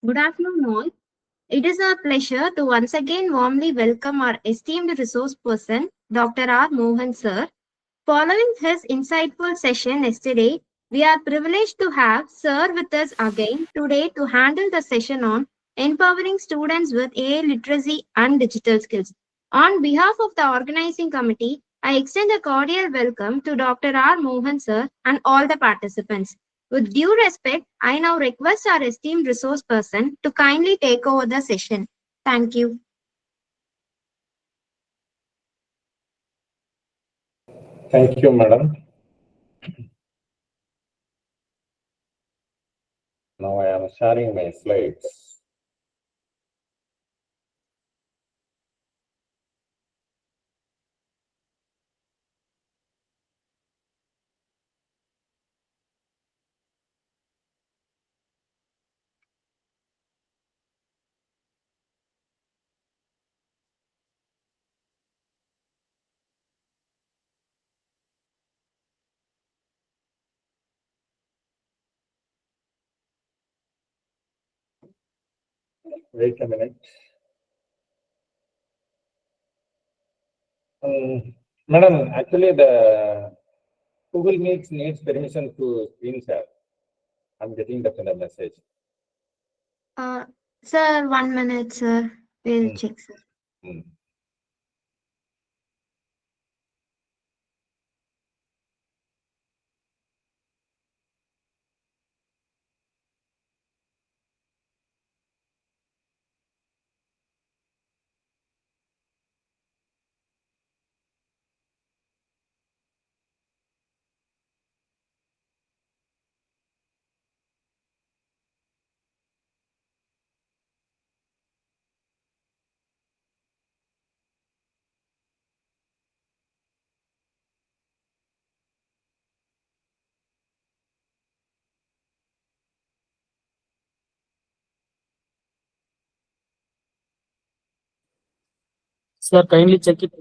Good afternoon, all. It is our pleasure to once again warmly welcome our esteemed resource person, Dr. R. Mohan Sir. Following his insightful session yesterday, we are privileged to have Sir with us again today to handle the session on empowering students with AI literacy and digital skills. On behalf of the organizing committee, I extend a cordial welcome to Dr. R. Mohan Sir and all the participants. With due respect, I now request our esteemed resource person to kindly take over the session. Thank you. Thank you, madam. Now I am sharing my slides. Wait a minute. Madam, actually the Google Meet needs permission to screen share. I'm getting the message. Sir, 1 minute, sir. We'll check, sir. Sir, kindly check it.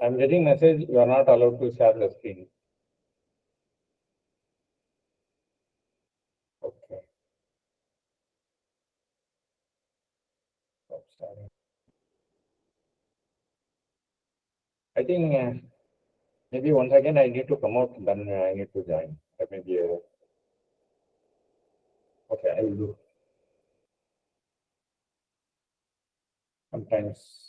I'm getting message. You are not allowed to share the screen. Okay. Stop sharing. I think maybe once again I need to come out. Then I need to join. That may be okay. I will do. Sometimes.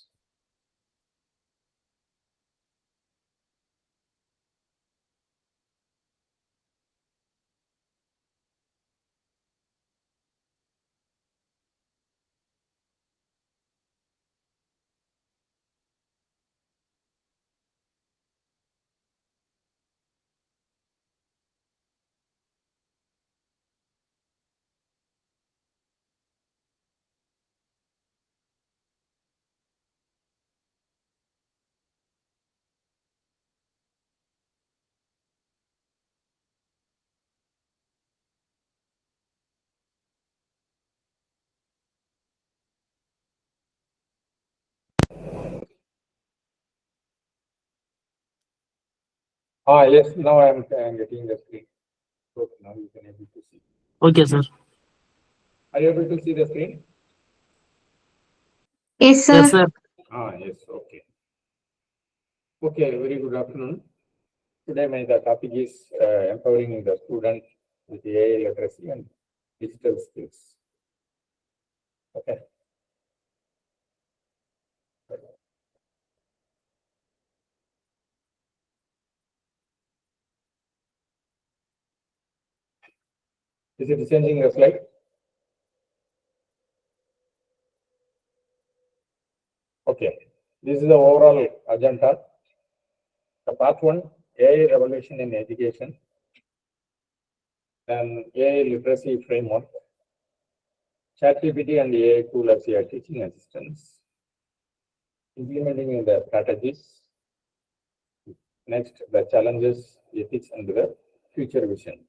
Yes, now I'm getting the screen. So now you can able to see. Okay, sir. Are you able to see the screen? Yes, sir. Yes, sir. Yes, okay. Okay, very good afternoon. Today the topic is empowering the student with AI literacy and digital skills. Okay. Is it changing the slide? Okay. This is the overall agenda. The part one, AI revolution in education, and AI literacy framework, ChatGPT and AI tool as your teaching assistants, implementing the strategies. Next, the challenges, ethics, and the future vision.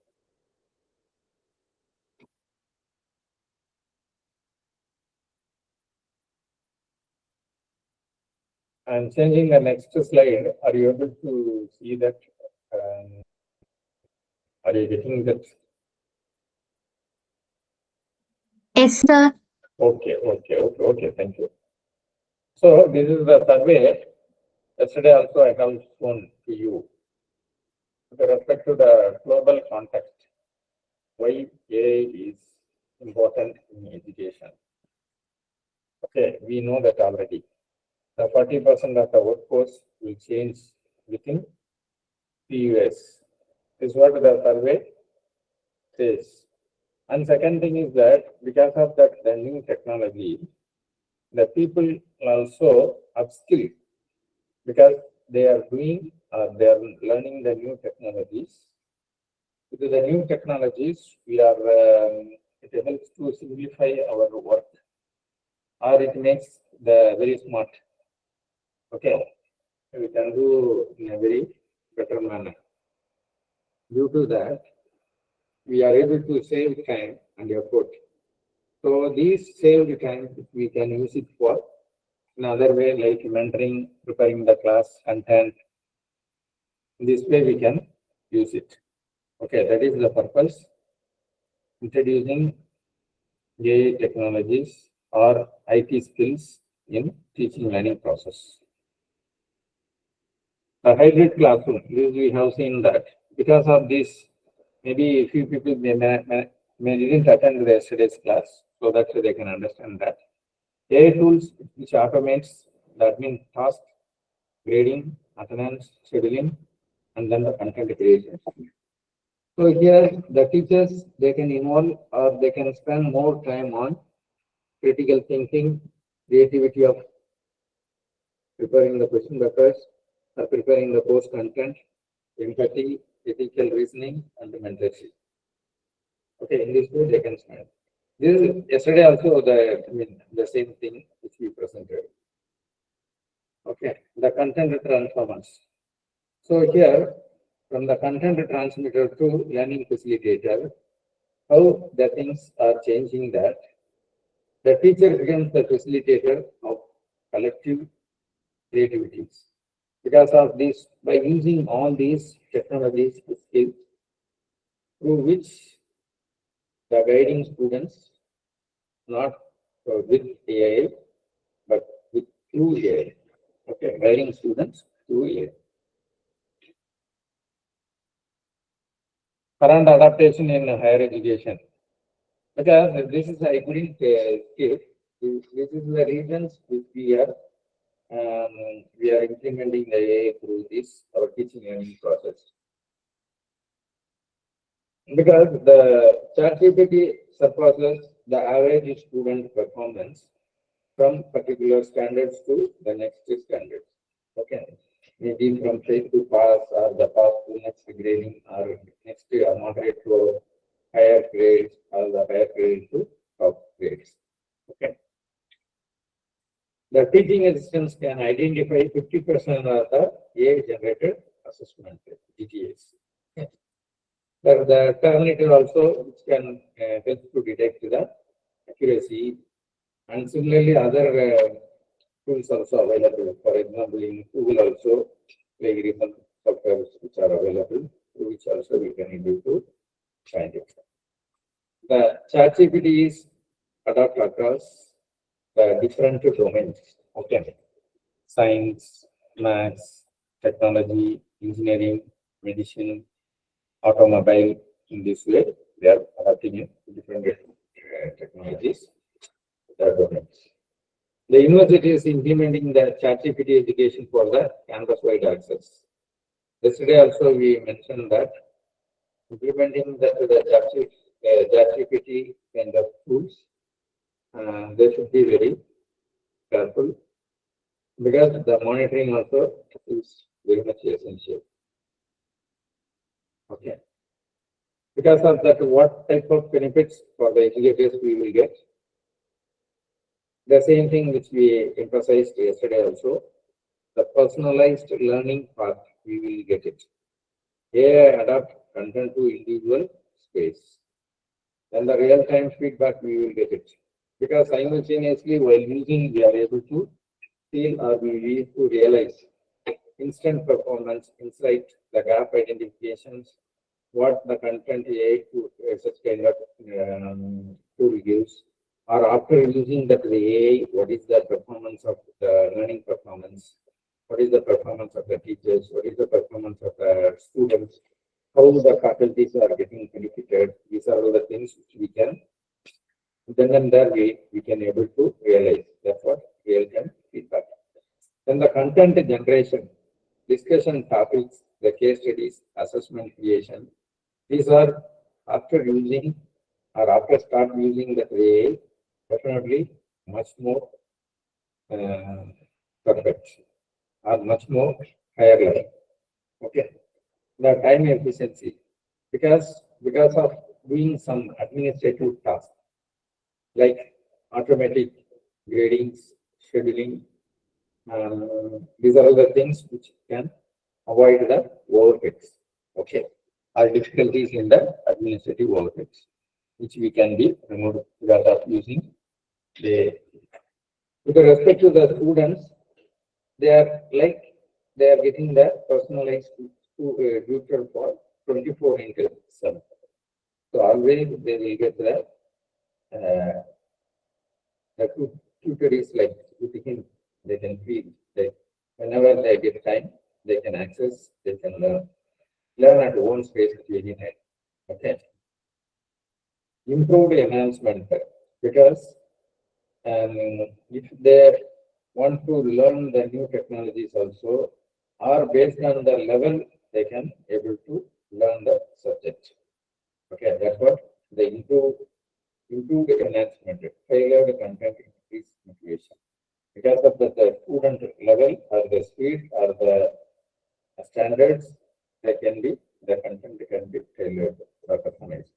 I'm changing the next slide. Are you able to see that? Are you getting that? Yes, sir. Okay. Thank you. So this is the survey. Yesterday also I have shown to you with respect to the global context, why AI is important in education. Okay, we know that already. The 40% of the workforce will change within few years. This is what the survey says. And second thing is that because of that the new technology, the people also upskill because they are doing they are learning the new technologies. With the new technologies, we are it helps to simplify our work, or it makes the very smart. Okay, we can do in a very better manner. Due to that, we are able to save time and effort. So these saved time, we can use it for another way, like mentoring, preparing the class content. This way we can use it. Okay, that is the purpose. Introducing AI technologies or IT skills in teaching learning process. A hybrid classroom, we have seen that because of this, maybe a few people may didn't attend yesterday's class, so that they can understand that. AI tools which automates the admin task, grading, attendance, scheduling, and then the content creation. So here the teachers, they can involve or they can spend more time on critical thinking, creativity of preparing the question papers, preparing the course content, empathy, ethical reasoning, and mentorship. Okay, in this way they can spend. This is yesterday also the same thing which we presented. Okay, the content transformers. So here, from the content transmitter to learning facilitator, how the things are changing that the teacher becomes the facilitator of collective creativities. Because of this, by using all these technologies, skills, through which the guiding students, not with AI, but with through AI. Okay, guiding students through AI. Current adaptation in higher education. Because this is I couldn't skip. This is the reasons which we are implementing the AI through this our teaching learning process. Because the ChatGPT surpasses the average student performance from particular standards to the next standards. Okay, maybe from fail to pass or the pass to next grading or next moderate to higher grades or the higher grade to top grades. Okay. The teaching assistants can identify 50% of the AI-generated assessment, GTAs. Okay. The alternative also which can help to detect the accuracy, and similarly other tools also available. For example, in Google also plagiarism softwares which are available, through which also we can able to find it. The ChatGPT is adapted across the different domains. Okay, science, maths, technology, engineering, medicine, automobile. In this way, they are adapting in different technologies, domains. The university is implementing the ChatGPT education for the campus-wide access. Yesterday also we mentioned that implementing the ChatGPT kind of tools, they should be very careful because the monitoring also is very much essential. Okay. Because of that, what type of benefits for the educators we will get? The same thing which we emphasized yesterday also, the personalized learning path, we will get it. AI adapt content to individual space. And the real-time feedback, we will get it. Because simultaneously, while using, we are able to feel or we need to realize instant performance, insight, the gap identifications, what the content AI to such kind of tool gives, or after using that AI, what is the performance of the learning performance, what is the performance of the teachers, what is the performance of the students, how the faculties are getting benefited. These are all the things which we can, then and there we can able to realize. That's what real-time feedback. Then the content generation, discussion topics, the case studies, assessment creation. These are after using or after start using the AI, definitely much more perfect or much more higher level. Okay. The time efficiency, because of doing some administrative tasks like automatic gradings, scheduling, these are all the things which can avoid the overheads. Okay. Or difficulties in the administrative overheads, which we can be removed because of using the. With respect to the students, they are like they are getting the personalized tutor for 24/7. So always they will get the tutor is like within they can feed. Whenever they get time, they can access, they can learn at own space at any time. Okay. Improved enhancement because if they want to learn the new technologies also, or based on the level, they can able to learn the subject. Okay, that's what the improved enhancement, tailored content increase motivation. Because of the student level or the speed or the standards, the content can be tailored or customized.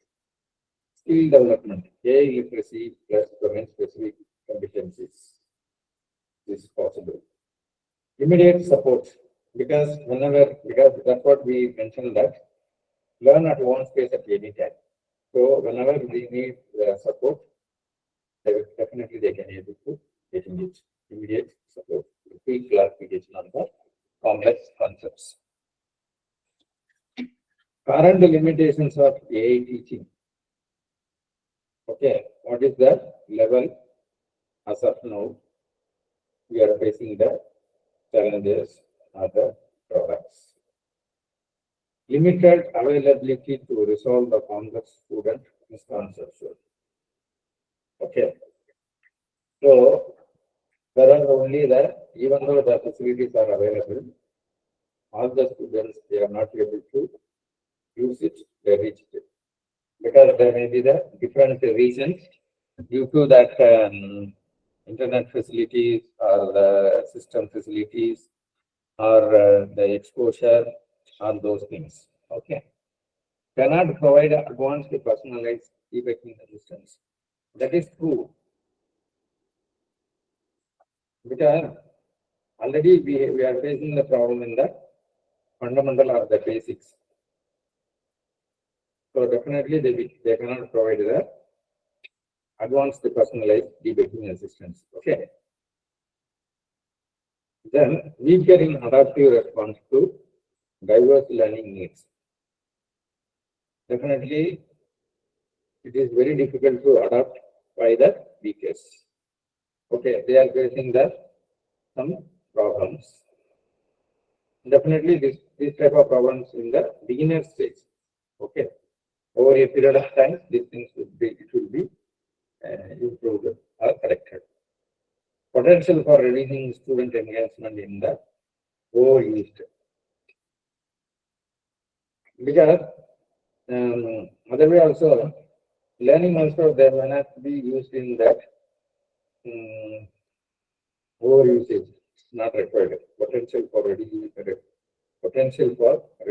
Skill development, AI literacy plus domain specific competencies is possible. Immediate support, because that's what we mentioned, that learn at one space at any time. So whenever we need support, definitely they can able to get immediate support, quick clarification on the complex concepts. Current limitations of AI teaching. Okay, what is the level as of now? We are facing the challenges of the products. Limited availability to resolve the complex student misconception. Okay. So there are only even though the facilities are available, all the students they are not able to use it, they reach it. Because there may be the different reasons due to that internet facilities or the system facilities or the exposure on those things. Okay. Cannot provide advanced personalized debugging assistance. That is true. Because already we are facing the problem in the fundamental or the basics. So definitely they cannot provide the advanced personalized debugging assistance. Okay. Then weaker in adaptive response to diverse learning needs. Definitely it is very difficult to adapt by the weakest. Okay, they are facing some problems. Definitely this type of problems in the beginner stage. Okay. Over a period of time, these things will be improved or corrected. Potential for reducing student engagement in the overused. Because other way also, learning also they may not be used in that overusage. It's not required. Potential for reducing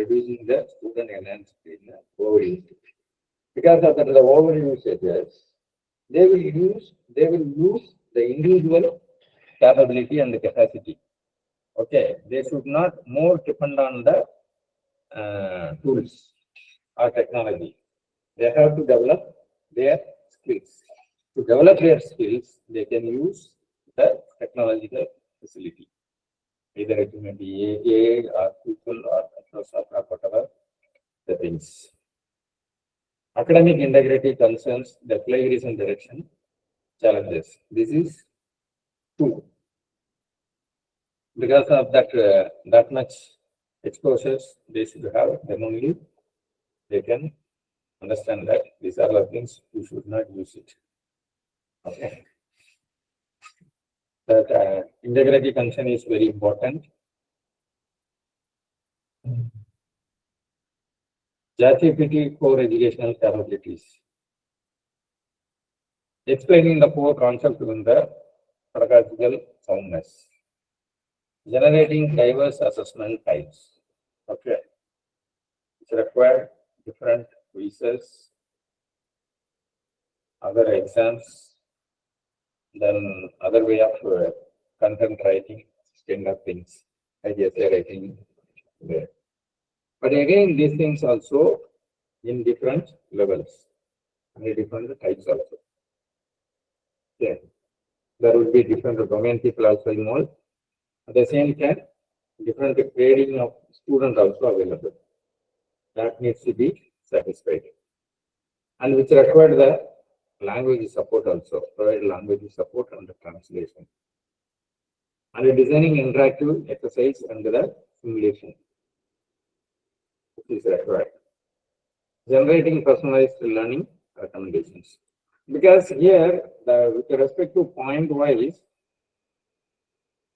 reducing the student enhanced overuse. Because of that, the overusages, they will lose the individual capability and the capacity. Okay, they should not more depend on the tools or technology. They have to develop their skills. To develop their skills, they can use the technological facility. Either it may be AI or people or Microsoft or whatever the things. Academic integrity concerns the plagiarism direction challenges. This is true. Because of that, that much exposures they should have, then only they can understand that these are the things you should not use it. Okay. That integrity concern is very important. ChatGPT core educational capabilities. Explaining the core concept in the pedagogical soundness. Generating diverse assessment types. Okay. It's required different quizzes, other exams, then other way of content writing, kind of things, ideas writing there. But again, these things also in different levels, and different types also. Okay. There will be different domain people also involved. At the same time, different grading of students also available. That needs to be satisfied. And which require the language support also, provide language support and the translation. And designing interactive exercise and the simulation, which is required. Generating personalized learning recommendations. Because here, with respect to point wise,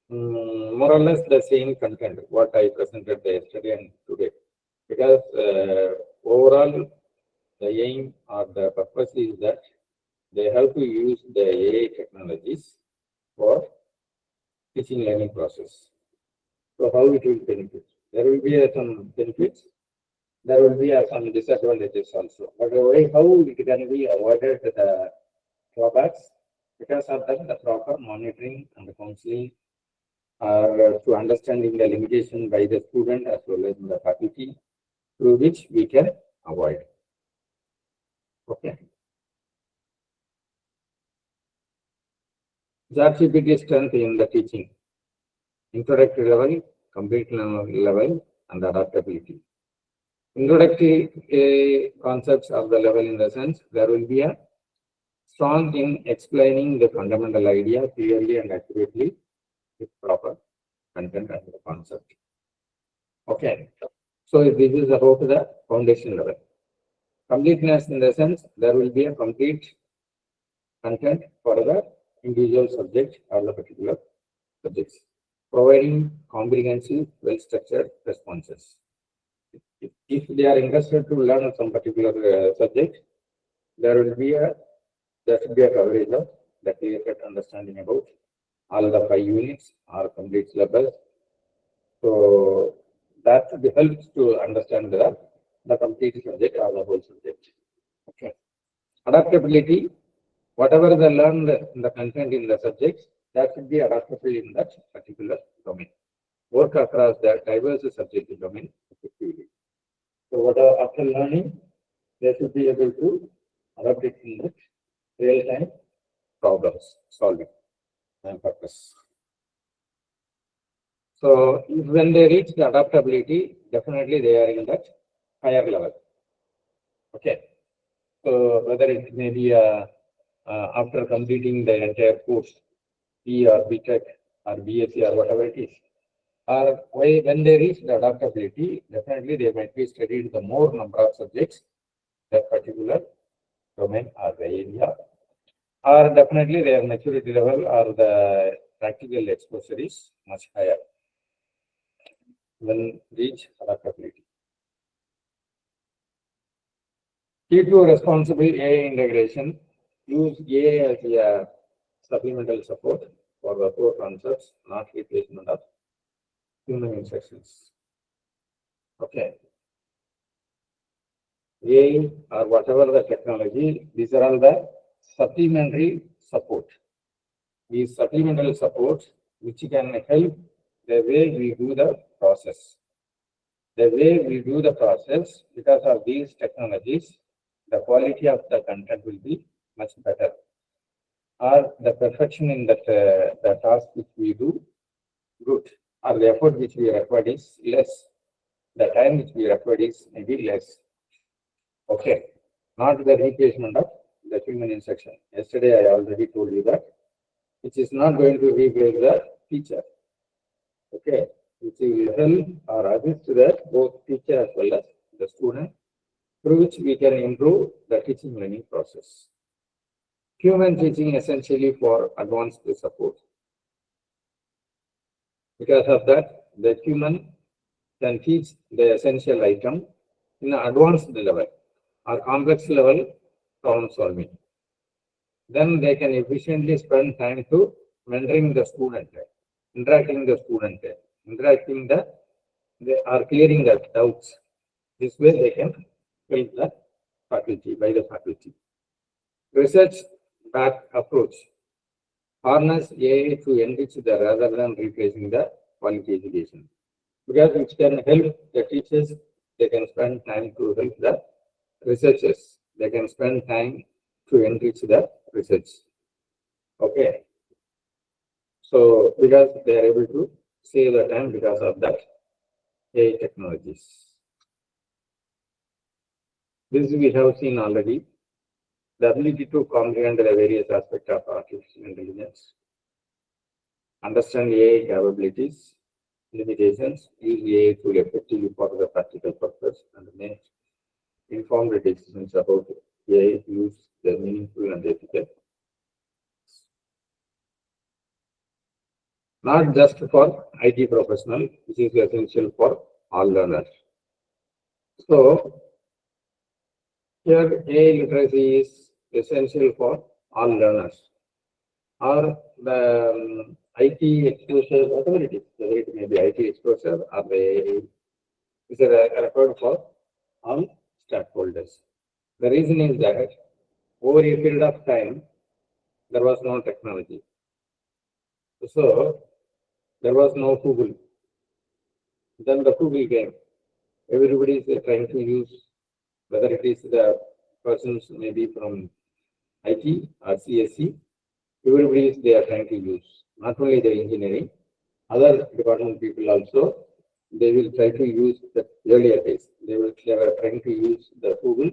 more or less the same content, what I presented yesterday and today. Because overall, the aim or the purpose is that they have to use the AI technologies for teaching learning process. So how it will benefit? There will be some benefits. There will be some disadvantages also. But how it can be avoided the drawbacks? Because of that, the proper monitoring and the counseling to understanding the limitation by the student as well as the faculty, through which we can avoid. Okay. ChatGPT strength in the teaching. Introductory level, complete level, and adaptability. Introductory concepts of the level in the sense, there will be a strong in explaining the fundamental idea clearly and accurately with proper content and the concept. Okay. So this is about the foundation level. Completeness in the sense, there will be a complete content for the individual subject or the particular subjects, providing comprehensive, well-structured responses. If they are interested to learn some particular subject, there should be a coverage of the clear-cut understanding about all the 5 units or complete syllabus. So that helps to understand the complete subject or the whole subject. Okay. Adaptability, whatever they learn the content in the subjects, that should be adaptable in that particular domain. Work across the diverse subject domain effectively. So whatever after learning, they should be able to adapt it in the real-time problems solving and purpose. So when they reach the adaptability, definitely they are in that higher level. Okay. So whether it may be after completing the entire course, B or BTech or BSc or whatever it is, or when they reach the adaptability, definitely they might be studied the more number of subjects that particular domain or the area, or definitely their maturity level or the practical exposure is much higher when reach adaptability. Key to responsible AI integration, use AI as a supplemental support for the core concepts, not replacement of human instructions. Okay. AI or whatever the technology, these are all the supplementary support. These supplemental supports which can help the way we do the process. The way we do the process, because of these technologies, the quality of the content will be much better. Or the perfection in that the task which we do, good. Or the effort which we require is less. The time which we require is maybe less. Okay. Not the replacement of the human instruction. Yesterday I already told you that which is not going to replace the teacher. Okay. Which will help or assist the both teacher as well as the student, through which we can improve the teaching learning process. Human teaching essentially for advanced support. Because of that, the human can teach the essential item in an advanced level or complex level problem solving. Then they can efficiently spend time to mentoring the student, interacting the student, interacting they are clearing the doubts. This way they can help the faculty, by the faculty. Research back approach. Harness AI to enrich the rather than replacing the quality education. Because it can help the teachers, they can spend time to help the researchers. They can spend time to enrich the research. Okay. So because they are able to save the time because of that AI technologies. This we have seen already. The ability to comprehend the various aspects of artificial intelligence, understand AI capabilities, limitations, use AI tool effectively for the practical purpose, and make informed decisions about AI use, the meaningful and ethical. Not just for IT professional, which is essential for all learners. So here AI literacy is essential for all learners, or the IT exposure, whatever it is, whether it may be IT exposure or the is a record for all stakeholders. The reason is that over a period of time, there was no technology. So there was no Google. Then the Google came. Everybody is trying to use, whether it is the persons maybe from IT or CSC, everybody is they are trying to use. Not only the engineering, other department people also, they will try to use the earlier days. They are trying to use the Google,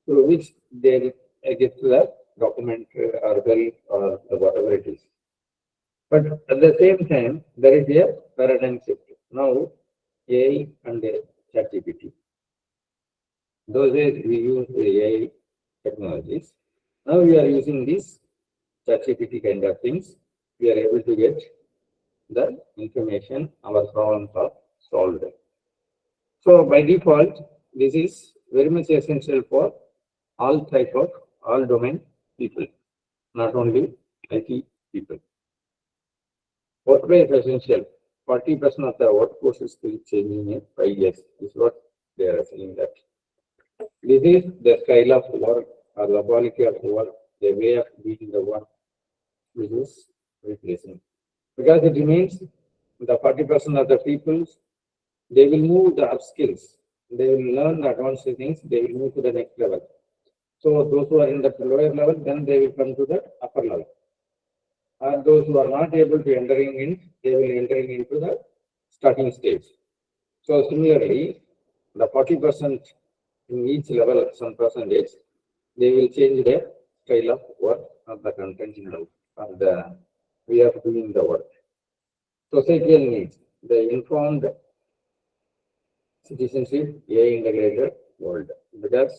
through which they get to the document or bill or whatever it is. But at the same time, there is a paradigm shift. Now, AI and ChatGPT. Those days we used AI technologies. Now we are using these ChatGPT kind of things. We are able to get the information, our problems are solved. So by default, this is very much essential for all type of, all domain people, not only IT people. Workplace is essential. 40% of the workforce is still changing in 5 years. Is what they are saying that. This is the style of work or the quality of work, the way of doing the work, which is replacing. Because it remains the 40% of the people, they will move the up skills. They will learn the advanced things, they will move to the next level. So those who are in the lower level, then they will come to the upper level. And those who are not able to entering in, they will entering into the starting stage. So similarly, the 40% in each level, some percentage, they will change their style of work or the content in the or the way of doing the work. Societal needs, the informed citizenship, AI integrated world. Because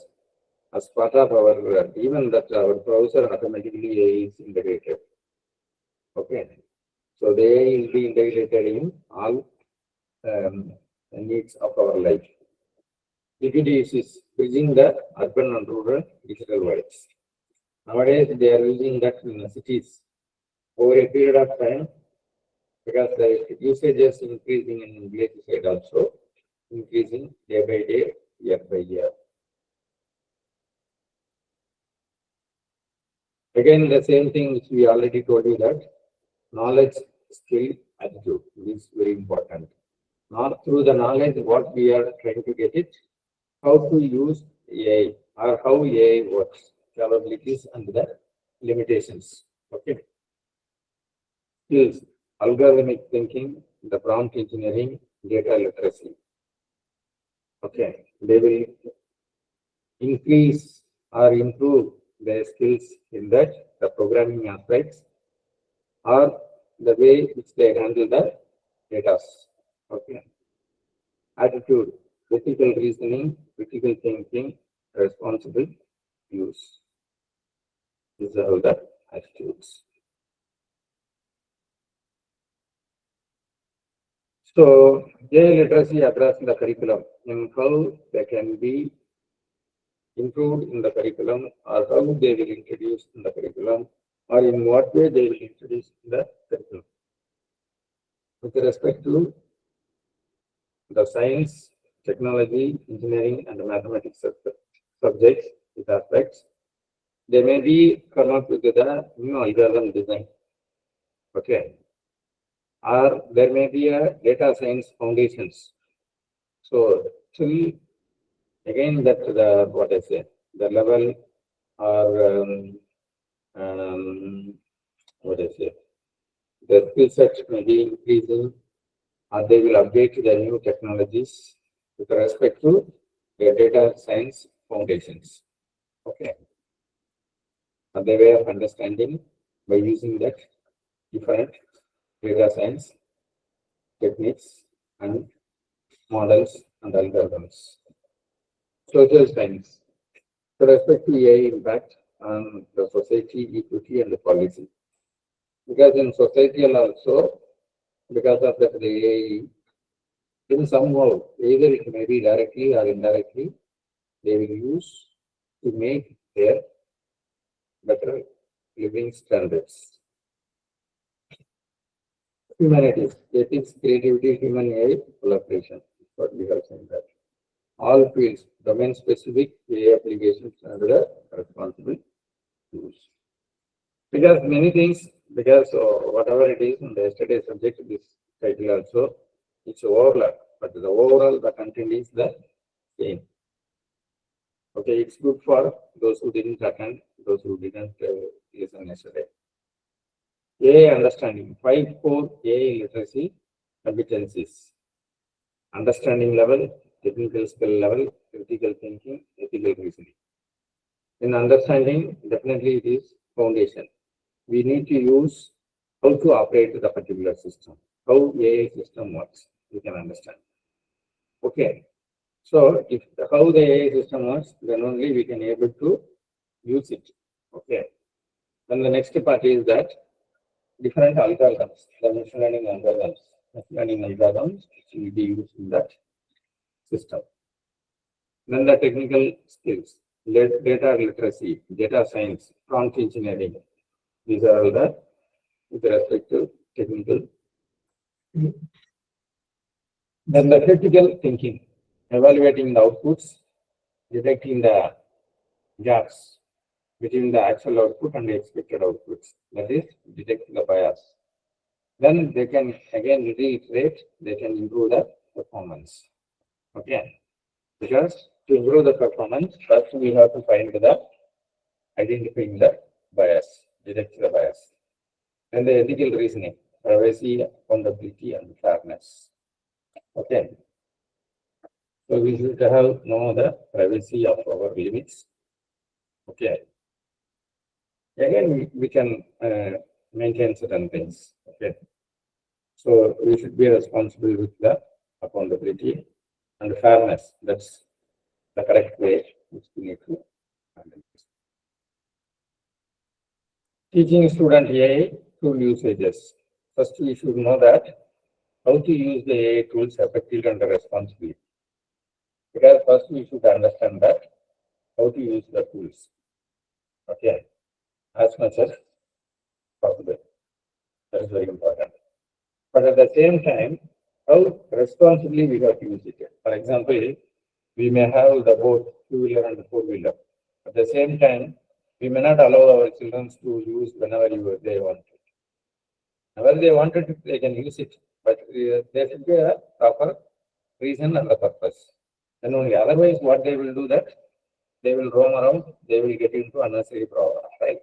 as part of our, even that our browser automatically AI is integrated. Okay. So they will be integrated in all needs of our life. DPD is bridging the urban and rural digital worlds. Nowadays, they are using that in the cities over a period of time, because the usage is increasing in village side also, increasing day by day, year by year. Again, the same thing which we already told you, that knowledge, skill, attitude is very important. Not through the knowledge what we are trying to get it, how to use AI or how AI works, capabilities and the limitations. Okay. Skills, algorithmic thinking, the prompt engineering, data literacy. Okay. They will increase or improve their skills in that, the programming aspects, or the way which they handle the data. Okay. Attitude, critical reasoning, critical thinking, responsible use. These are all the attitudes. So, AI literacy across the curriculum, and how they can be improved in the curriculum, or how they will introduce in the curriculum, or in what way they will introduce in the curriculum. With respect to the science, technology, engineering, and mathematics subjects with aspects, they may be come up with the new algorithm design. Okay. Or there may be a data science foundations. So till again that the what I say, the level or what I say, the skill set may be increasing, or they will update the new technologies with respect to the data science foundations. Okay. And the way of understanding by using that different data science techniques and models and algorithms. Social science. With respect to AI impact on the society, equity, and the policy. Because in societal also, because of that, the AI, in somehow, either it may be directly or indirectly, they will use to make their better living standards. Humanities, ethics, creativity, human AI, collaboration. What we have seen that. All fields, domain specific AI applications and the responsible use. Because many things, because whatever it is in the yesterday subject, this title also, it's overlap, but the overall the content is the same. Okay, it's good for those who didn't attend, those who didn't listen yesterday. AI understanding, 5 core AI literacy competencies. Understanding level, technical skill level, critical thinking, ethical reasoning. In understanding, definitely it is foundation. We need to use how to operate the particular system, how AI system works, we can understand. Okay. So if how the AI system works, then only we can able to use it. Okay. Then the next part is that different algorithms, the machine learning algorithms will be used in that system. Then the technical skills, data literacy, data science, prompt engineering. These are all the with respect to technical. Then the critical thinking, evaluating the outputs, detecting the gaps between the actual output and the expected outputs. That is, detect the bias. Then they can again reiterate, they can improve the performance. Okay. Because to improve the performance, first we have to find the identifying the bias, detect the bias. Then the ethical reasoning, privacy, accountability, and fairness. Okay. So we should have know the privacy of our limits. Okay. Again, we can maintain certain things. Okay. So we should be responsible with the accountability and fairness. That's the correct way which we need to handle this. Teaching student AI tool usages. First, we should know that how to use the AI tools effectively and responsibly. Because first we should understand that how to use the tools. Okay, as much as possible. That is very important. But at the same time, how responsibly we have to use it. For example, we may have the both two-wheeler and four-wheeler. At the same time, We may not allow our children to use whenever they want it. Whenever they want it, they can use it, but there should be a proper reason and a purpose. And only otherwise, what they will do that they will roam around, they will get into unnecessary problem, right?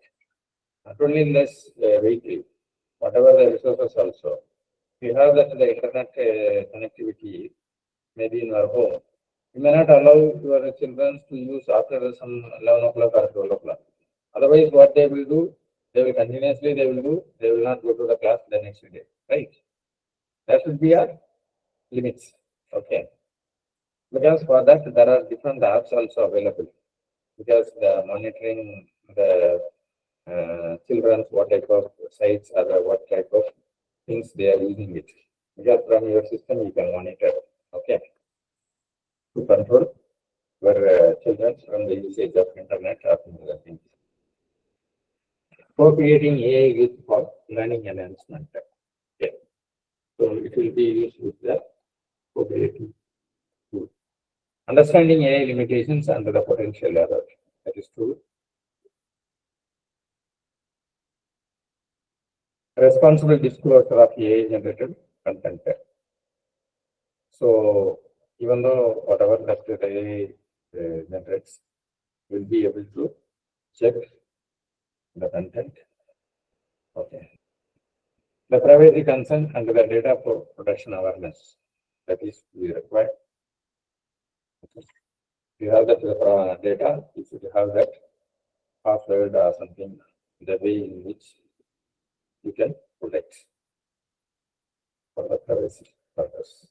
Not only in this vehicle, whatever the resources also. We have that the internet connectivity, maybe in our home. You may not allow your children to use after some 11 o'clock or 12 o'clock. Otherwise, what they will do, they will continuously, they will not go to the class the next day, right? That should be our limits, okay? Because for that, there are different apps also available. Because the monitoring the children's what type of sites or what type of things they are using it. Because from your system, you can monitor, okay? To control your children from the usage of internet or other things. For creating AI with for learning enhancement. Okay. So it will be used with the co-creating tool. Understanding AI limitations and the potential error. That is true. Responsible disclosure of AI generated content. So even though whatever that AI generates, will be able to check the content. Okay. The privacy concern and the data protection awareness that is we require. You have that data, you should have that password or something, the way in which you can protect for the privacy purpose.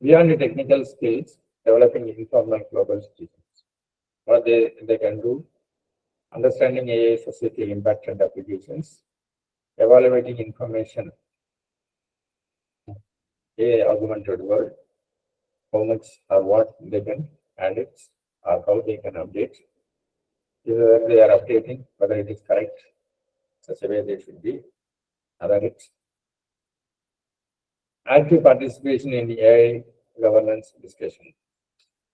Beyond the technical skills, developing informal global citizens. What they can do, understanding AI societal impact and applications, evaluating information, AI augmented world, how much or what they can add it, or how they can update, whether they are updating, whether it is correct, such a way they should be, other it. Active participation in AI governance discussion.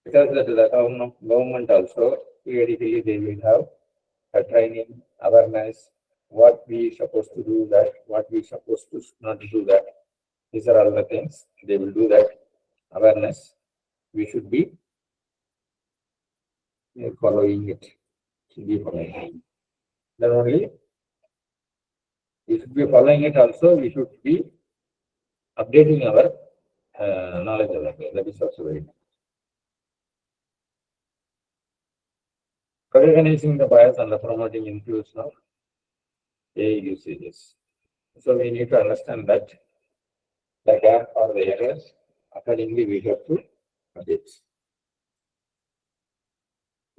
Because the government also, periodically they will have a training, awareness, what we supposed to do that, what we supposed to not do that. These are all the things, they will do that awareness. We should be following it. Should be following it. Then only we should be following it also, we should be updating our knowledge of that. That is also very important. Recognizing the bias and the promoting inclusion of AI usages. So we need to understand that the gap or the errors, accordingly we have to update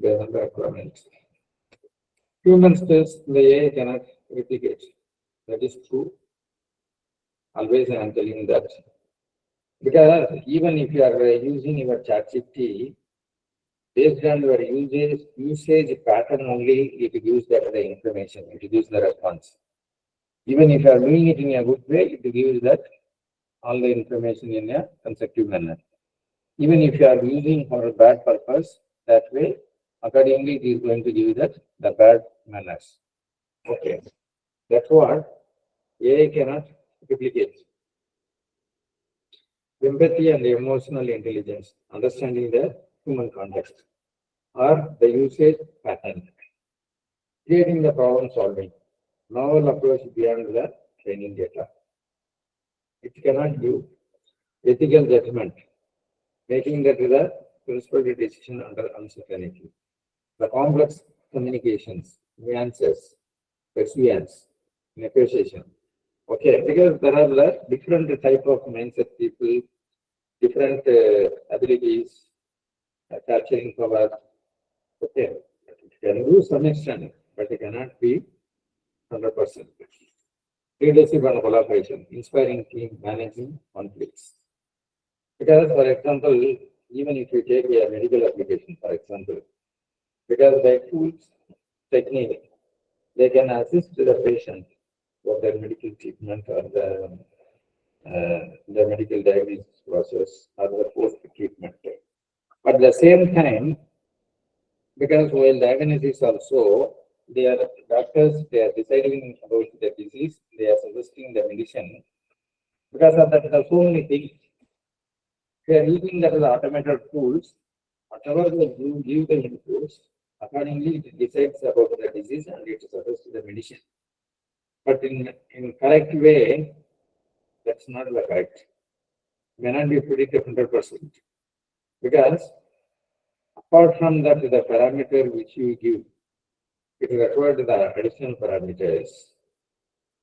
based on the requirements. Human skills the AI cannot replicate. That is true. Always I am telling that. Because even if you are using your ChatGPT, based on your usage pattern only, it gives the information, it gives the response. Even if you are doing it in a good way, it gives that all the information in a constructive manner. Even if you are using for a bad purpose, that way, accordingly, it is going to give that the bad manners. Okay. That's what AI cannot replicate. Empathy and emotional intelligence, understanding the human context, or the usage pattern. Creating the problem solving. Novel approach beyond the training data. It cannot give ethical judgment, making that the principled decision under uncertainty. The complex communications, nuances, persuasions, negotiation. Okay, because there are the different type of mindset people, different abilities, capturing power. Okay, it can do some extent, but it cannot be 100%. Leadership and collaboration, inspiring team, managing conflicts. Because, for example, even if you take a medical application, for example, because by tools, technique, they can assist the patient for their medical treatment or the medical diagnosis process or the post-treatment. But at the same time, Because while diagnosis also, they are doctors, they are deciding about the disease, they are suggesting the medicine. Because of that, there are so many things. They are using that as automated tools. Whatever they give the inputs, accordingly it decides about the disease and it suggests the medicine. But in correct way, that's not the correct. May not be predicted 100%. Because apart from that, the parameter which you give, it required the additional parameters.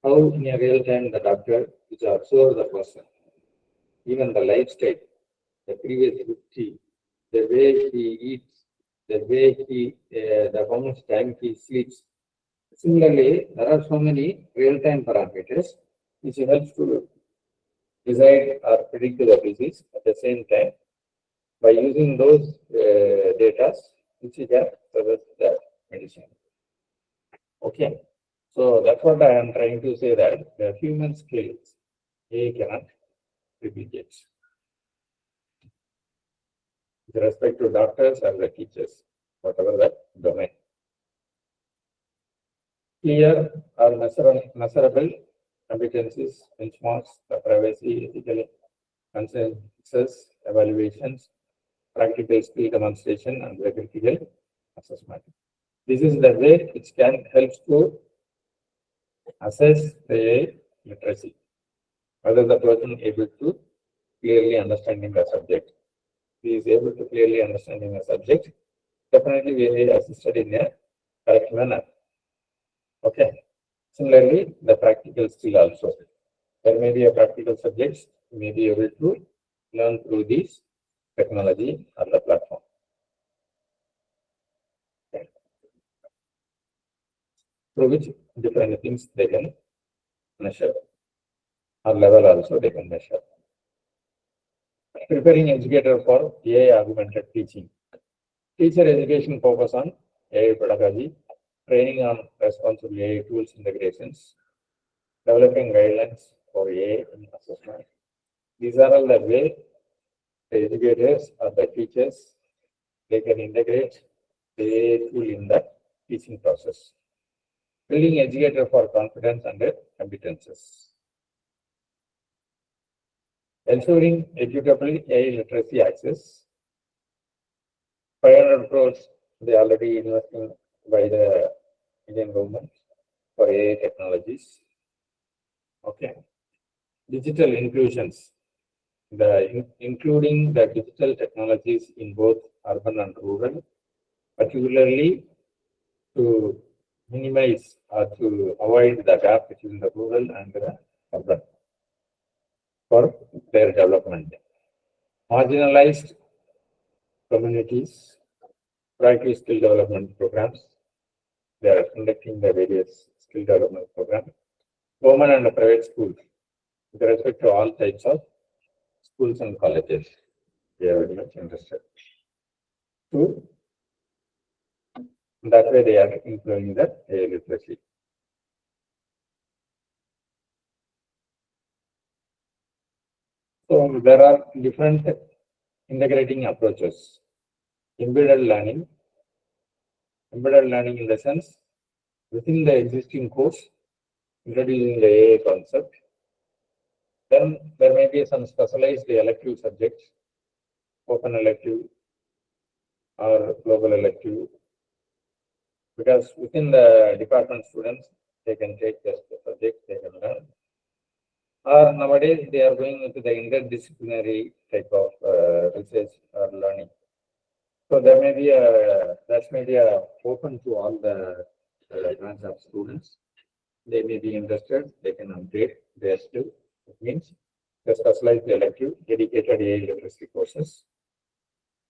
How in a real time the doctor which observe the person, even the lifestyle, the previous history, the way he eats, the way the how much time he sleeps. Similarly, there are so many real-time parameters which helps to decide or predict the disease at the same time by using those data which you have suggest the medicine. Okay, so that's what I am trying to say, that the human skills AI cannot replicate with respect to doctors and the teachers, whatever the domain. Clear or measurable competencies, benchmarks, the privacy, ethical consensus, evaluations, practical skill demonstration, and the critical assessment. This is the way which can help to assess the AI literacy, whether the person is able to clearly understanding the subject. He is able to clearly understanding the subject, definitely we are assisted in a correct manner. Okay. Similarly, the practical skill also. There may be a practical subjects, you may be able to learn through this technology or the platform. Okay. Through which different things they can measure, or level also they can measure. Preparing educator for AI augmented teaching. Teacher education focus on AI pedagogy, training on responsible AI tools integrations, developing guidelines for AI in assessment. These are all the way the educators or the teachers, they can integrate the AI tool in the teaching process. Building educator for confidence and competences. Ensuring equitable AI literacy access. 500 crores they already investing by the Indian government for AI technologies. Okay. Digital inclusions. Including the digital technologies in both urban and rural, particularly to minimize or to avoid the gap between the rural and the urban for their development. Marginalized communities, practice skill development programs. They are conducting the various skill development programs. Government and private schools, with respect to all types of schools and colleges, they are very much interested. So, that way they are improving the AI literacy. So there are different integrating approaches. Embedded learning in the sense within the existing course, introducing the AI concept. Then there may be some specialized elective subjects, open elective or global elective, because within the department students, they can take just the subject they can learn. Or nowadays they are going into the interdisciplinary type of research or learning. So there may be a open to all the branch of students. They may be interested, they can upgrade their skill. It means the specialized elective, dedicated AI literacy courses.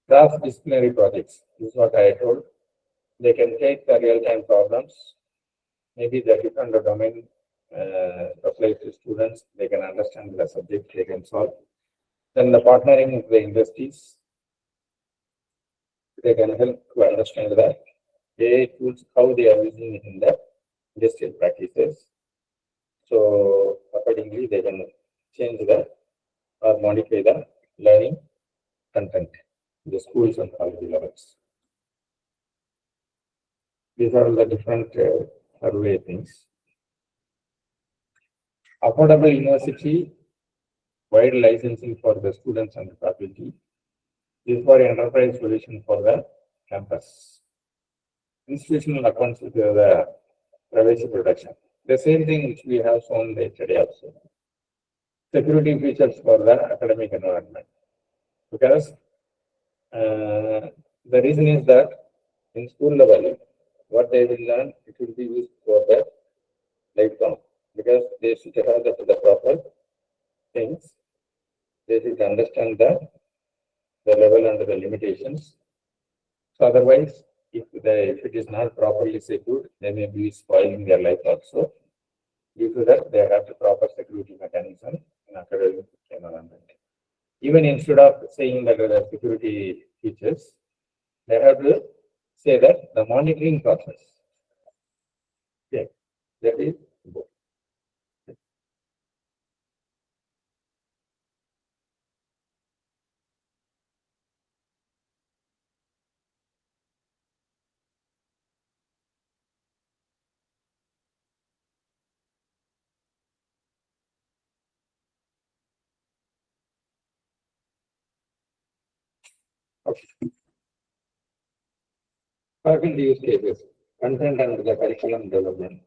Cross-disciplinary projects, this is what I told. They can take the real-time problems, maybe the different domain specialized students, they can understand the subject, they can solve. Then the partnering with the industries, they can help to understand the AI tools, how they are using it in the industrial practices. So accordingly, they can change the or modify the learning content in the schools and college levels. These are the different survey things. Affordable university, wide licensing for the students and the faculty. This for enterprise solution for the campus. Institutional accounts with the privacy protection. The same thing which we have shown yesterday also. Security features for the academic environment. Because the reason is that in school level, what they will learn, it will be used for the lifelong. Because they should have the proper things. They should understand the level and the limitations. So otherwise, if it is not properly secured, they may be spoiling their life also. Due to that, they have the proper security mechanism in academic environment. Even instead of saying that the security features, they have to say that the monitoring process. Okay, that is good. Okay. Faculty use cases, content and the curriculum development,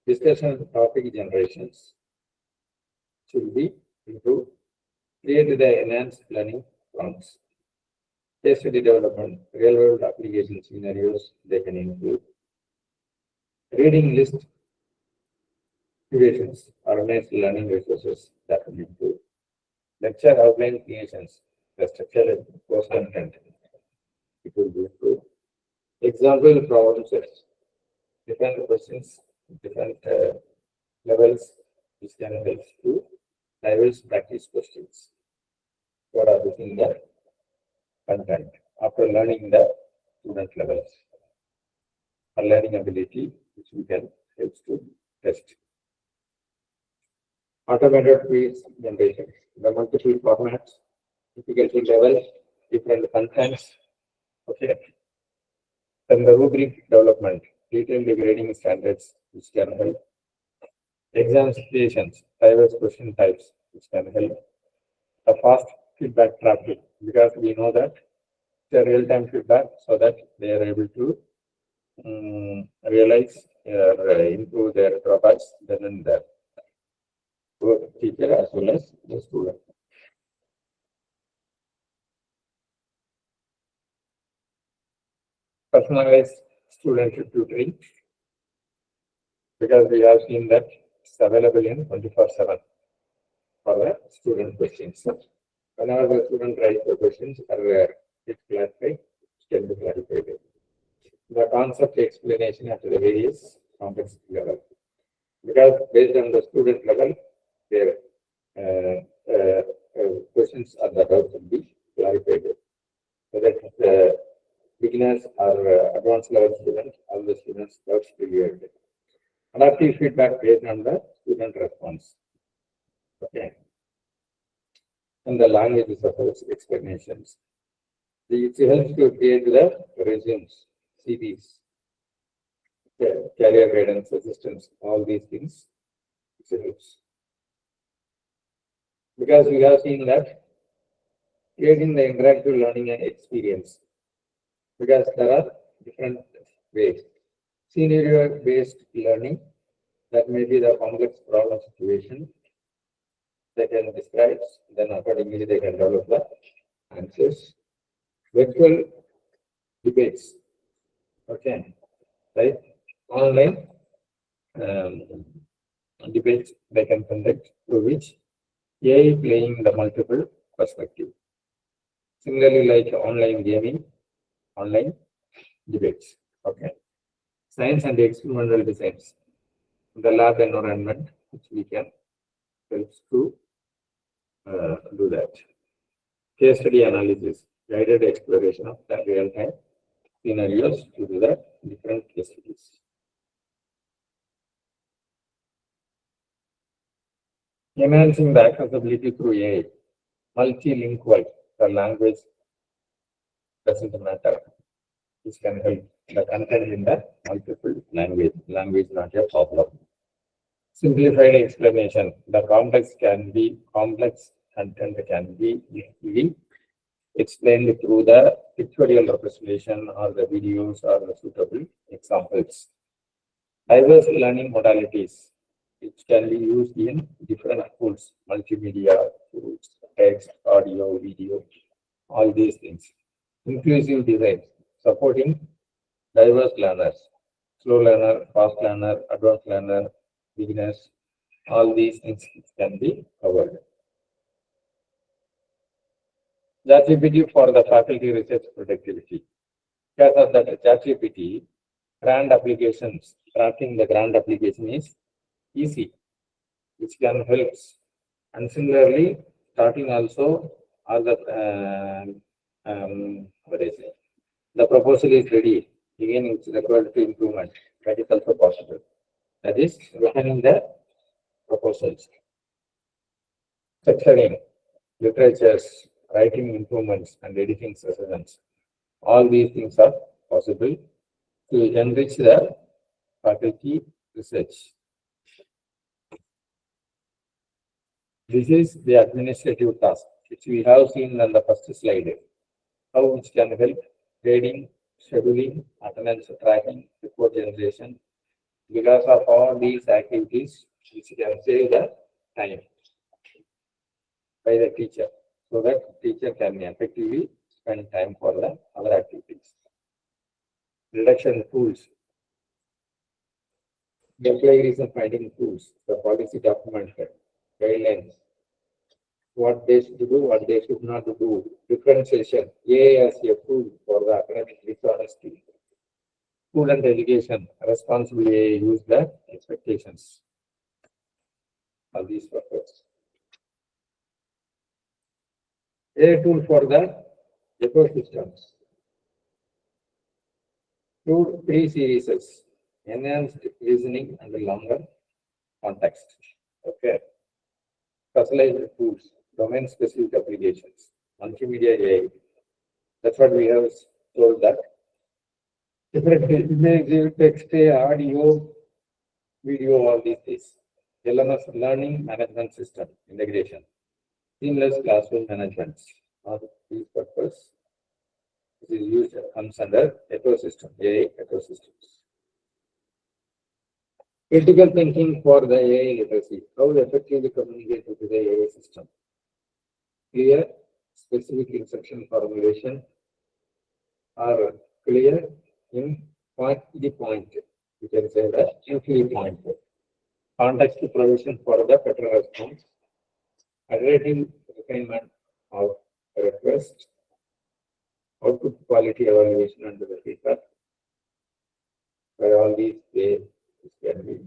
discussion topic generations should be improved, create the enhanced learning prompts, case study development, real world application scenarios they can include, reading list curations, organized learning resources that will improve, lecture outline creations, the structured course content, it will be improved. Example problem sets, different questions, different levels, which can help to diverse practice questions. What are within the content after learning the student levels or learning ability, which we can help to test. Automated quiz generation, the multiple formats, difficulty level, different contents. Okay. Then the rubric development, detailed grading standards, which can help. Exam situations, diverse question types, which can help. A fast feedback traffic, because we know that the real-time feedback, so that they are able to realize or improve their drawbacks than the teacher as well as the student. Personalized student tutoring, because we have seen that it's available in 24/7 for the student questions. Whenever the student writes the questions or it's clarified, it can be clarified. The concept explanation at the various complexity level, because based on the student level, their questions or the doubts will be clarified. So that the beginners or advanced level students, all the students doubts will be cleared. Adaptive feedback based on the student response. Okay. And the language supports explanations. It helps to create the resumes, CVs, career guidance assistance, all these things. It helps. Because we have seen that creating the interactive learning and experience, because there are different ways. Scenario based learning, that may be the complex problem situation they can describe, then accordingly they can develop the answers. Virtual debates, okay, right? Online debates they can conduct, to which AI playing the multiple perspective. Similarly, like online gaming, online debates, okay. Science and experimental designs, the lab environment, which we can helps to do that. Case study analysis, guided exploration of the real-time scenarios to do the different case studies. Enhancing the accessibility through AI, multilingual, the language doesn't matter. which can help the content in the multiple language. Language not a problem. Simplified explanation. The complex content can be easily explained through the pictorial representation or the videos or the suitable examples. Diverse learning modalities, which can be used in different tools, multimedia tools, text, audio, video, all these things. Inclusive design, supporting diverse learners, slow learner, fast learner, advanced learner, beginners, all these things can be covered. ChatGPT for the faculty research productivity. Because of that ChatGPT, grant applications, drafting the grant application is easy, which can help. And similarly, starting also all the what is it? The proposal is ready. Again, it's required to improvement. That is also possible. That is written the proposals. Structuring, literatures, writing improvements, and editing suggestions. All these things are possible to enrich the faculty research. This is the administrative task, which we have seen on the first slide. How which can help grading, scheduling, attendance tracking, report generation. Because of all these activities, which can save the time by the teacher, so that teacher can effectively spend time for the other activities. Reduction tools, the plagiarism finding tools, the policy document, guidelines, what they should do, what they should not do, differentiation, AI as a tool for the academic dishonesty, student education, responsible AI use the expectations. All these purposes. AI tool for the ecosystems. Three series, enhanced reasoning and longer context. Okay. Specialized tools, domain specific applications, multimedia AI. That's what we have told that. Different image, text, audio, video, all these things. LMS learning management system integration. Seamless classroom management. For these purpose, it is used comes under ecosystem, AI ecosystems. Critical thinking for the AI literacy. How effectively communicate with the AI system. Clear, specific instruction formulation are clear in the point. You can say that chiefly point. Context provision for the better response. Iterative refinement of request. Output quality evaluation under the feedback. Where all these ways can be.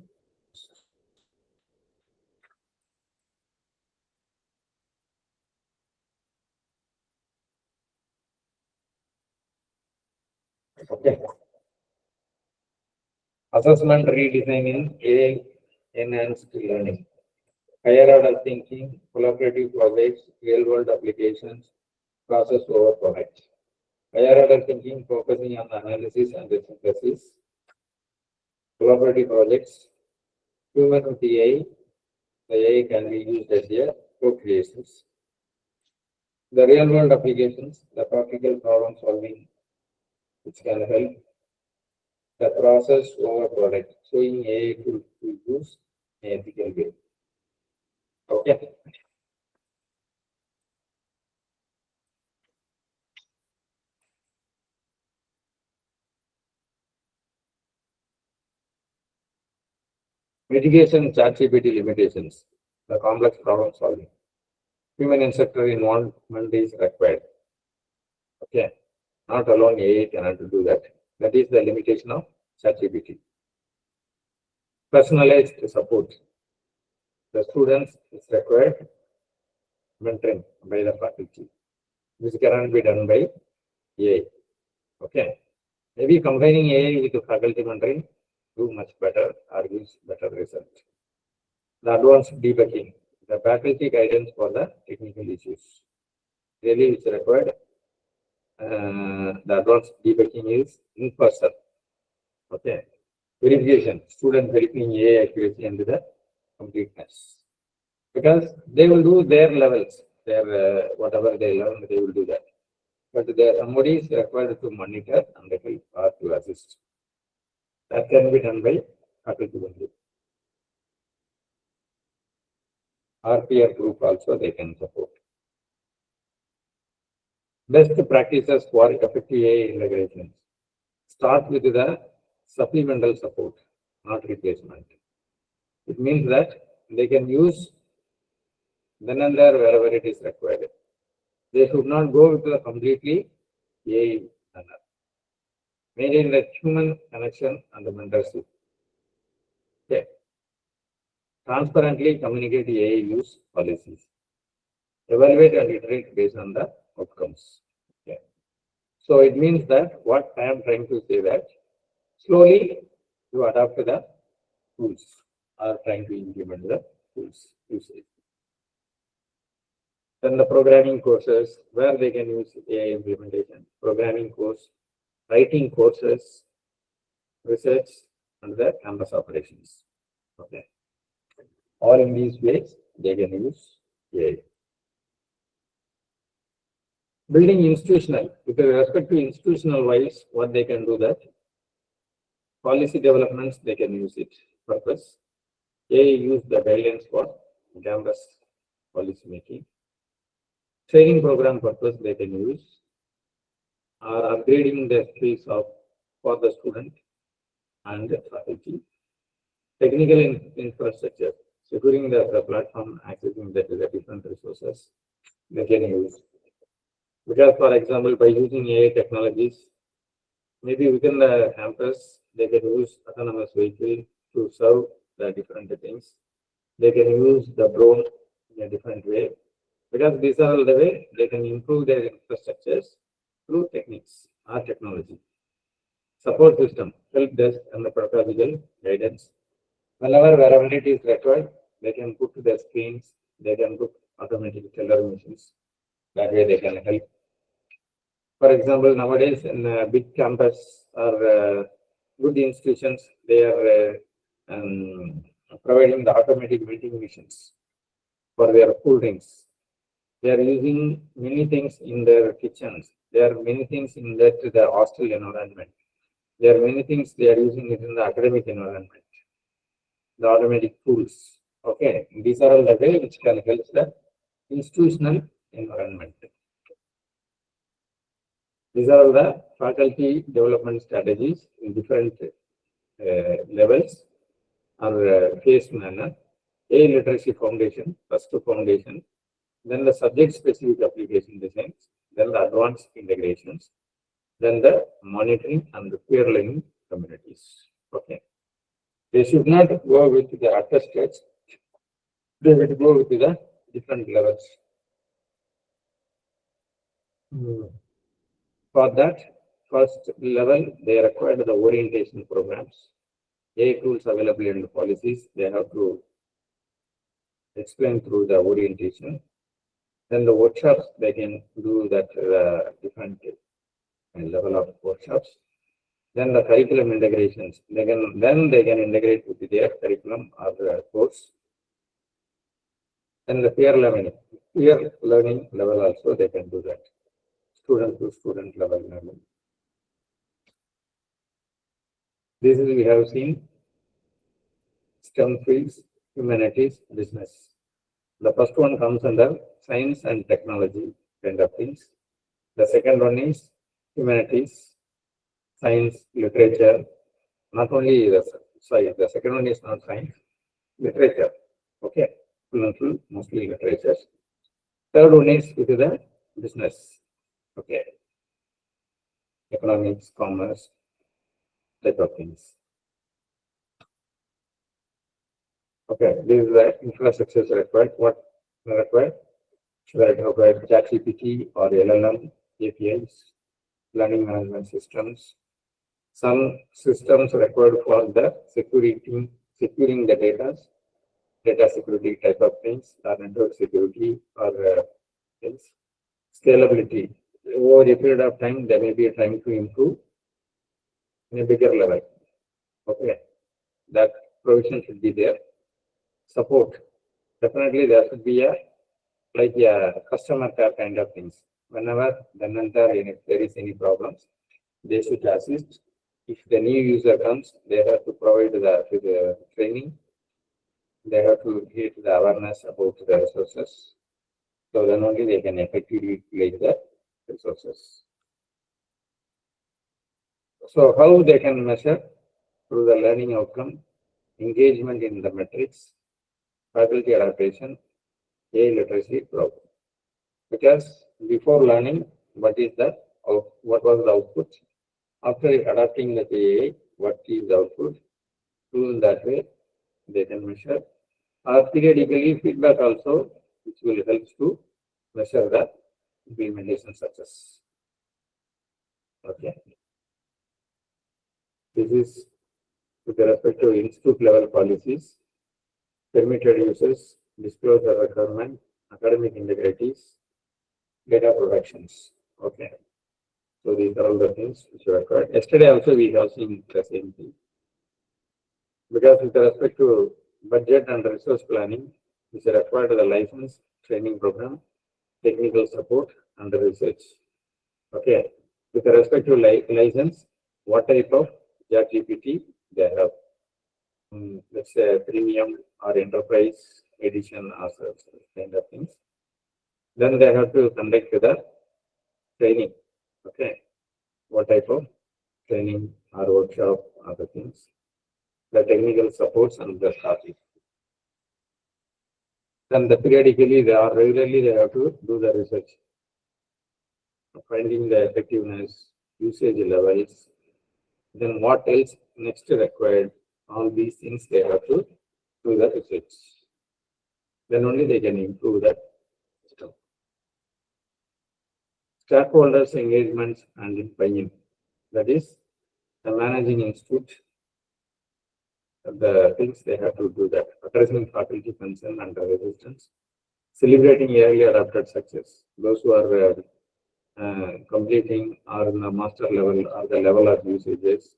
Okay. Assessment redesign in AI enhanced learning. Higher order thinking, collaborative projects, real world applications, process over products. Higher order thinking focusing on analysis and synthesis. Collaborative projects, human with AI, the AI can be used as a co-creations. The real world applications, the practical problem solving, which can help the process over product, showing AI to use in ethical way. Okay. Mitigation ChatGPT limitations, the complex problem solving. Human instructor involvement is required. Okay. Not alone AI cannot do that. That is the limitation of ChatGPT. Personalized support. The students is required mentoring by the faculty, which cannot be done by AI. Okay. Maybe combining AI with faculty mentoring do much better or gives better result. The advanced debugging, the faculty guidance for the technical issues. Really, it's required the advanced debugging is in person. Okay. Verification, student verifying AI accuracy and the completeness. Because they will do their levels, their whatever they learn, they will do that. But somebody is required to monitor and help or to assist. That can be done by faculty only. RPR group also they can support. Best practices for effective AI integrations. Start with the supplemental support, not replacement. It means that they can use then and there wherever it is required. They should not go with the completely AI manner. Maintain the human connection and the mentorship. Okay. Transparently communicate AI use policies. Evaluate and iterate based on the outcomes. Okay. So it means that what I am trying to say that slowly you adapt to the tools or trying to implement the tools usage. Then the programming courses where they can use AI implementation, programming course, writing courses, research, and the campus operations. Okay. All in these ways they can use AI. Building institutional, with respect to institutional wise, what they can do that policy developments they can use it purpose. AI use the guidelines for campus policy making. Training program purpose they can use or upgrading the skills of for the student and faculty. Technical infrastructure, securing the platform, accessing the different resources they can use. Because, for example, by using AI technologies, maybe within the campus, they can use autonomous vehicle to serve the different things. They can use the drone in a different way. Because these are all the way they can improve their infrastructures through techniques or technology. Support system, help desk and the pedagogical guidance. Wherever it is required, they can put their screens, they can put automatic teller machines. That way they can help. For example, nowadays in big campus or good institutions, they are providing the automatic vending machines for their cool drinks. They are using many things in their kitchens. There are many things in the hostel environment. There are many things they are using it in the academic environment. The automatic tools. Okay, these are all the way which can help the institutional environment. These are all the faculty development strategies in different levels or phased manner. A literacy foundation, first foundation, then the subject specific application designs, then the advanced integrations, then the monitoring and the peer learning communities. Okay. They should not go with the upper stage. They will go with the different levels. For that first level, they required the orientation programs. AI tools available in the policies, they have to explain through the orientation. Then the workshops, they can do that different level of workshops. Then the curriculum integrations, they can integrate with their curriculum or the course. Then the peer learning level also they can do that. Student to student level learning. This is we have seen STEM fields, humanities, business. The first one comes under science and technology kind of things. The second one is humanities, science, literature. Not only the second one is not science, literature. Okay, mostly literature. Third one is with the business. Okay, economics, commerce, type of things. Okay, this is the infrastructure required. What required? Required ChatGPT or LLM, APIs, learning management systems. Some systems required for the securing the data security type of things, or network security or things. Scalability, over a period of time, they may be trying to improve in a bigger level. Okay, that provision should be there. Support, definitely there should be a customer care kind of things. Whenever, then and there, if there is any problems, they should assist. If the new user comes, they have to provide the training. They have to create the awareness about the resources. So then only they can effectively utilize the resources. So how they can measure? Through the learning outcome, engagement in the metrics, faculty adaptation, AI literacy problem. Because before learning, what was the output? After adapting the AI, what is the output? In that way, they can measure. Or periodically feedback also, which will help to measure the implementation success. Okay. This is with respect to institute level policies, permitted uses, disclosure requirement, academic integrities, data protections. Okay. So these are all the things which are required. Yesterday also we have seen the same thing. Because with respect to budget and resource planning, which are required to the license, training program, technical support, and the research. Okay. With respect to license, what type of ChatGPT they have? Let's say premium or enterprise edition or such kind of things. Then they have to conduct the training. Okay. What type of training or workshop, other things. The technical supports and the staffing. Then periodically regularly they have to do the research, finding the effectiveness, usage levels. Then what else next required? All these things they have to do the research. Then only they can improve that system. Stakeholders engagements and buy-in. That is the managing institute. The things they have to do that, addressing faculty concern and resistance, celebrating early adopted success. Those who are completing or in the master level or the level of usages,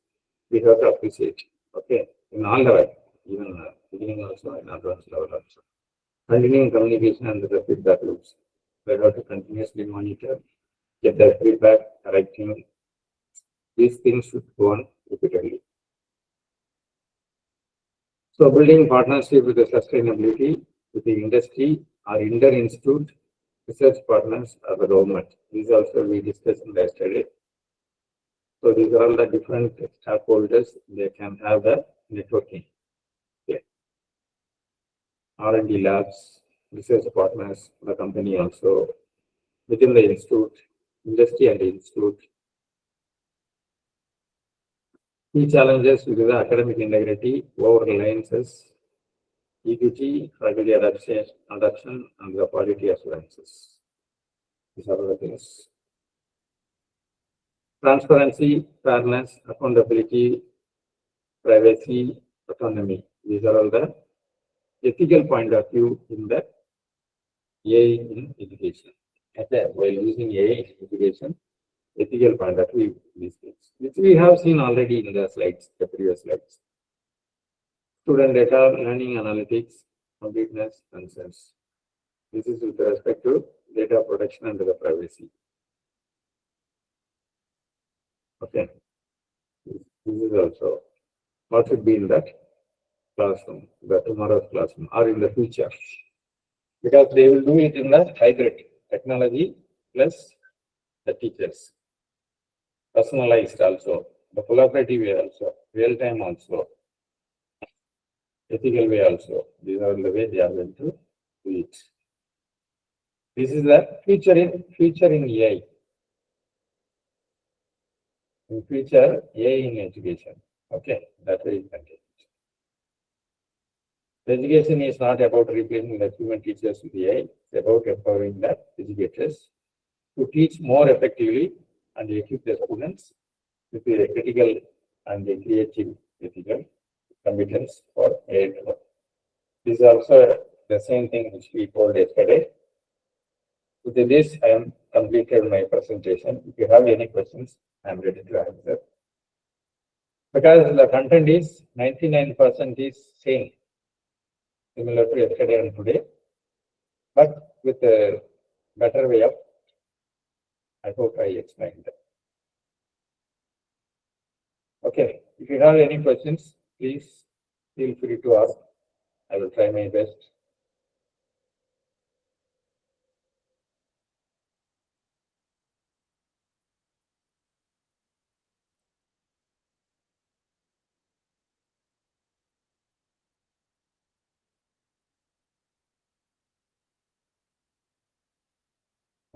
we have to appreciate. Okay, in all level, even beginning also and advanced level also. Continuing communication and the feedback loops. We have to continuously monitor, get the feedback, correcting. These things should go on repeatedly. So building partnership with the sustainability with the industry or inter-institute research partners or the government. These also we discussed in yesterday. So these are all the different stakeholders. They can have the networking. Okay. R&D labs, research partners, the company also within the institute, industry and the institute. Key challenges with the academic integrity, over reliances, equity, faculty adoption, and the quality assurances. These are the things. Transparency, fairness, accountability, privacy, autonomy. These are all the ethical point of view in the AI in education. While using AI in education, ethical point of view, these things, which we have seen already in the slides, the previous slides. Student data, learning analytics, completeness, concerns. This is with respect to data protection and the privacy. Okay. This is also what should be in that classroom, the tomorrow's classroom, or in the future. Because they will do it in the hybrid technology plus the teachers. Personalized also, the collaborative way also, real time also, ethical way also. These are the way they are going to do it. This is the future in AI. In future, AI in education. Okay, that's way it continues. Education is not about replacing the human teachers with AI. It's about empowering the educators to teach more effectively and equip the students with the critical and the creative ethical competence for AI. This is also the same thing which we told yesterday. With this, I am completed my presentation. If you have any questions, I am ready to answer. Because the content is 99% is same, similar to yesterday and today, but with a better way of, I hope I explained that. Okay, if you have any questions, please feel free to ask. I will try my best.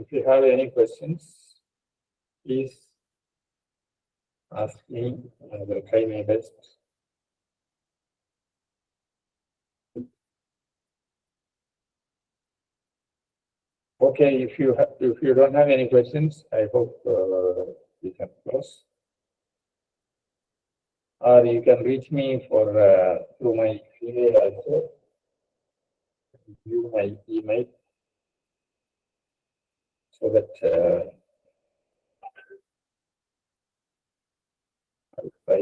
If you have any questions, please ask me. I will try my best. Okay, if you don't have any questions, I hope we can close. Or you can reach me for through my email also. View my email so that I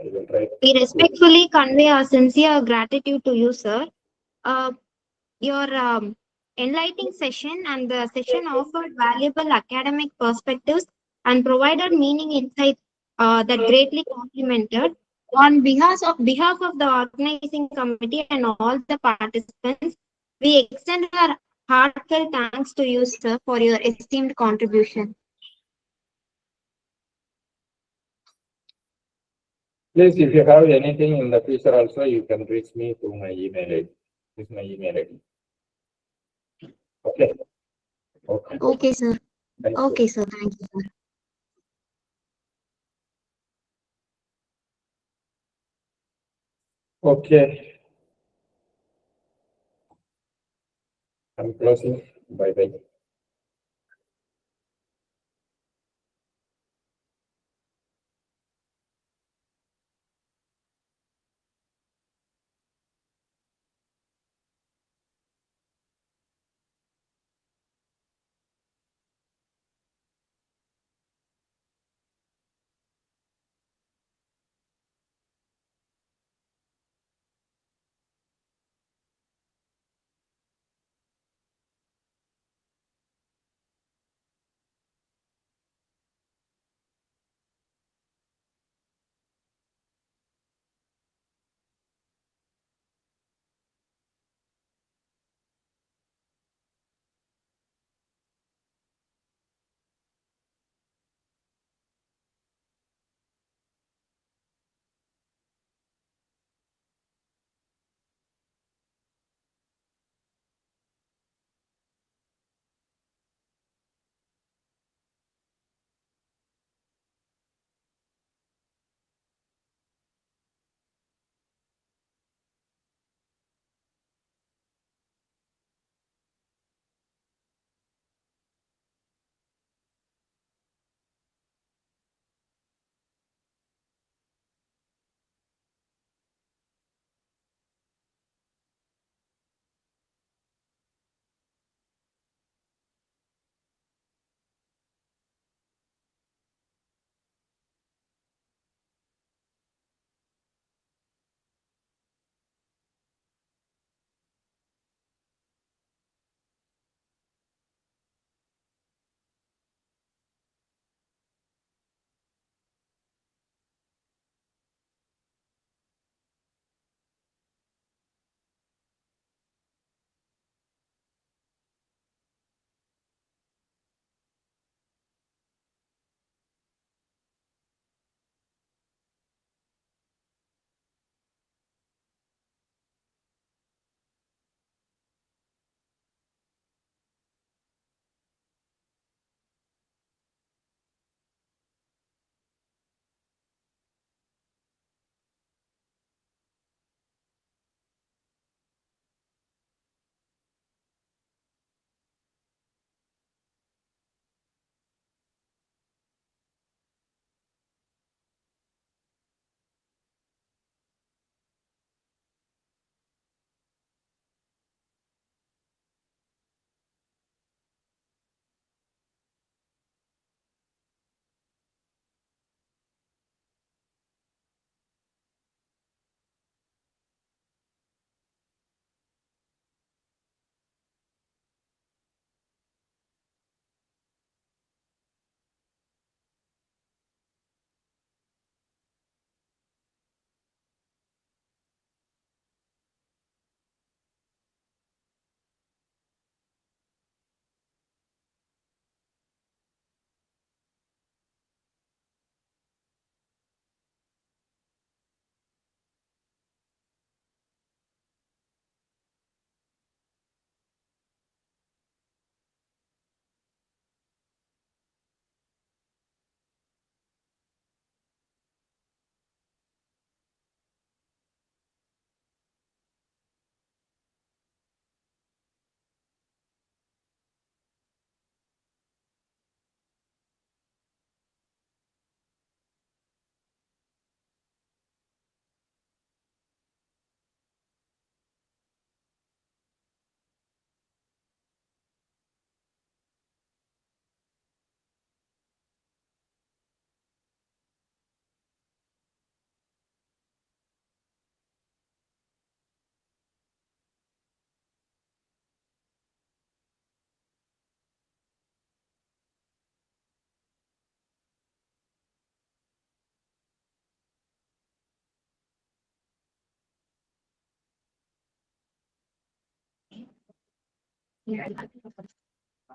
will write. We respectfully convey our sincere gratitude to you, sir. Uh, your enlightening session and the session offered valuable academic perspectives and provided meaning insights that greatly complemented. On behalf of the organizing committee and all the participants, we extend our heartfelt thanks to you, sir, for your esteemed contribution. Please, if you have anything in the future also, you can reach me through my email ID. This is my email ID. Okay. Okay. Okay, sir. Thank you. Okay, sir. Thank you, sir. Okay. I'm closing. Bye bye.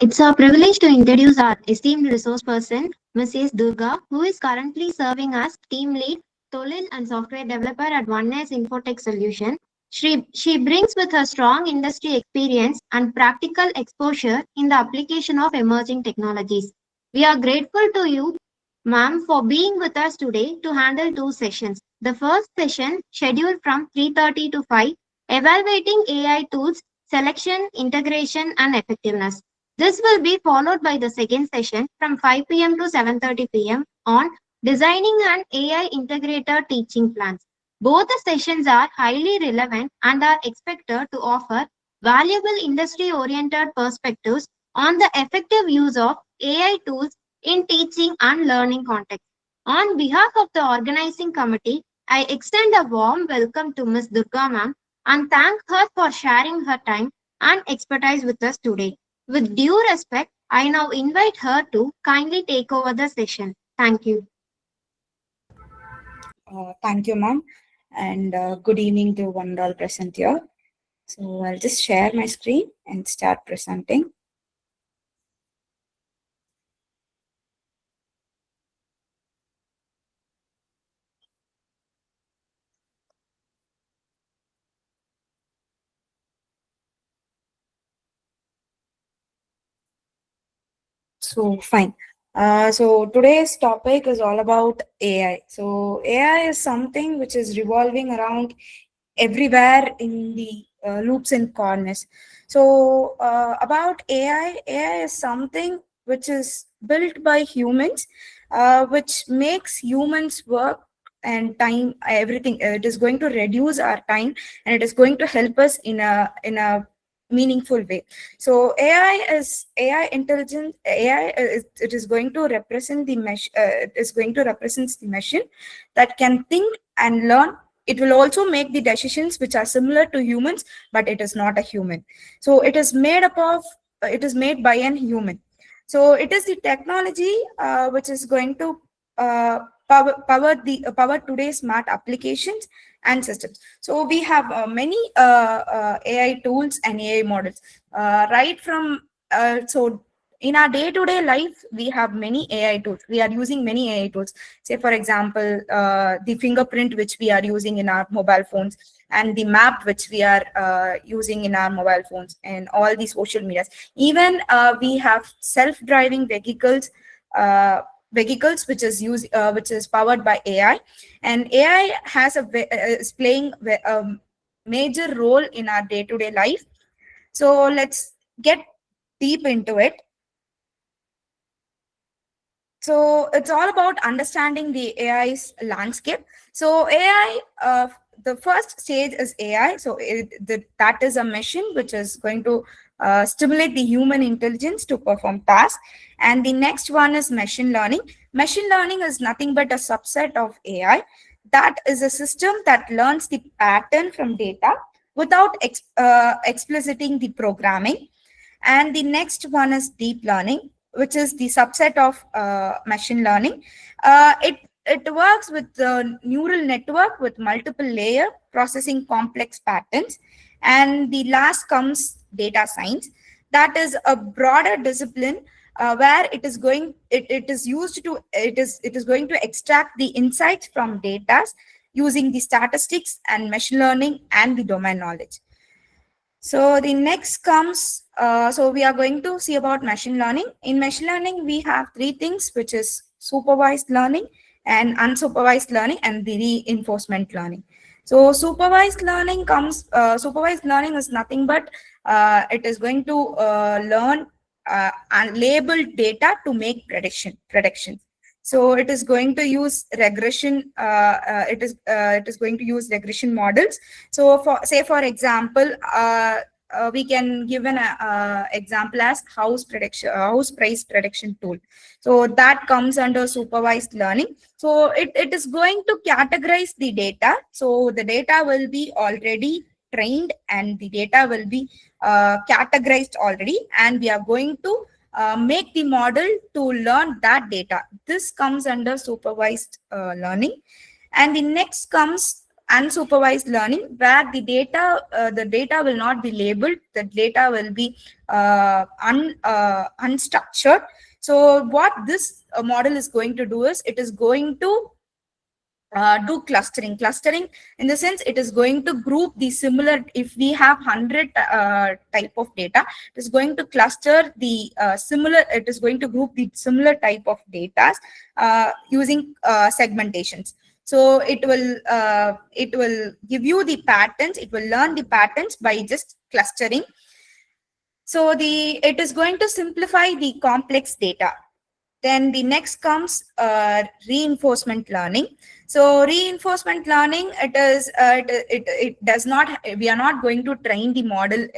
It's a privilege to introduce our esteemed resource person, Mrs. Durga, who is currently serving as team lead, Tolil and software developer at OneS Infotech Solution. She brings with her strong industry experience and practical exposure in the application of emerging technologies. We are grateful to you, ma'am, for being with us today to handle two sessions. The first session, scheduled from 3:30 to 5, evaluating AI tools, selection, integration, and effectiveness. This will be followed by the second session from 5 p.m. to 7:30 p.m. on designing an AI integrator teaching plans. Both the sessions are highly relevant and are expected to offer valuable industry-oriented perspectives on the effective use of AI tools in teaching and learning context. On behalf of the organizing committee, I extend a warm welcome to Ms. Durga ma'am and thank her for sharing her time and expertise with us today. With due respect, I now invite her to kindly take over the session. Thank you. Thank you, ma'am, and good evening to one and all present here. So I'll just share my screen and start presenting. So fine. So today's topic is all about AI. So AI is something which is revolving around everywhere in the loops and corners. So about AI is something which is built by humans, which makes humans work and time everything. It is going to reduce our time, and it is going to help us in a meaningful way. So AI intelligence. AI it is going to represent the mesh. It is going to represent the machine that can think and learn. It will also make the decisions which are similar to humans, but it is not a human. So it is made up of. It is made by an human. So it is the technology which is going to power today's smart applications and systems. So we have many AI tools and AI models, right from so in our day-to-day life, we have many AI tools. We are using many AI tools. Say, for example, the fingerprint which we are using in our mobile phones, and the map which we are using in our mobile phones, and all the social medias. Even we have self-driving vehicles which is powered by AI, and AI is playing a major role in our day-to-day life. So let's get deep into it. So it's all about understanding the AI's landscape. So AI, the first stage is AI. So that is a machine which is going to stimulate the human intelligence to perform tasks. And the next one is machine learning. Machine learning is nothing but a subset of AI. That is a system that learns the pattern from data without expliciting the programming. And the next one is deep learning, which is the subset of machine learning. It works with the neural network with multiple layer processing complex patterns. And the last comes data science. That is a broader discipline where it is going to extract the insights from data using the statistics and machine learning and the domain knowledge. So the next comes, so we are going to see about machine learning. In machine learning, we have three things, which is supervised learning and unsupervised learning and the reinforcement learning. So supervised learning is nothing but it is going to learn and label data to make predictions. So it is going to use regression. It is going to use regression models. So for example, we can give an example as house price prediction tool. So that comes under supervised learning. So it is going to categorize the data. So the data will be already trained, and the data will be categorized already, and we are going to make the model to learn that data. This comes under supervised learning. And the next comes unsupervised learning, where the data will not be labeled, the data will be unstructured. So what this model is going to do is, it is going to do clustering in the sense, it is going to group the similar. If we have 100 type of data, it is going to cluster the similar, it is going to group the similar type of data using segmentations. So it will give you the patterns, it will learn the patterns by just clustering. So it is going to simplify the complex data. Then the next comes reinforcement learning. So reinforcement learning, it does not, we are not going to train the model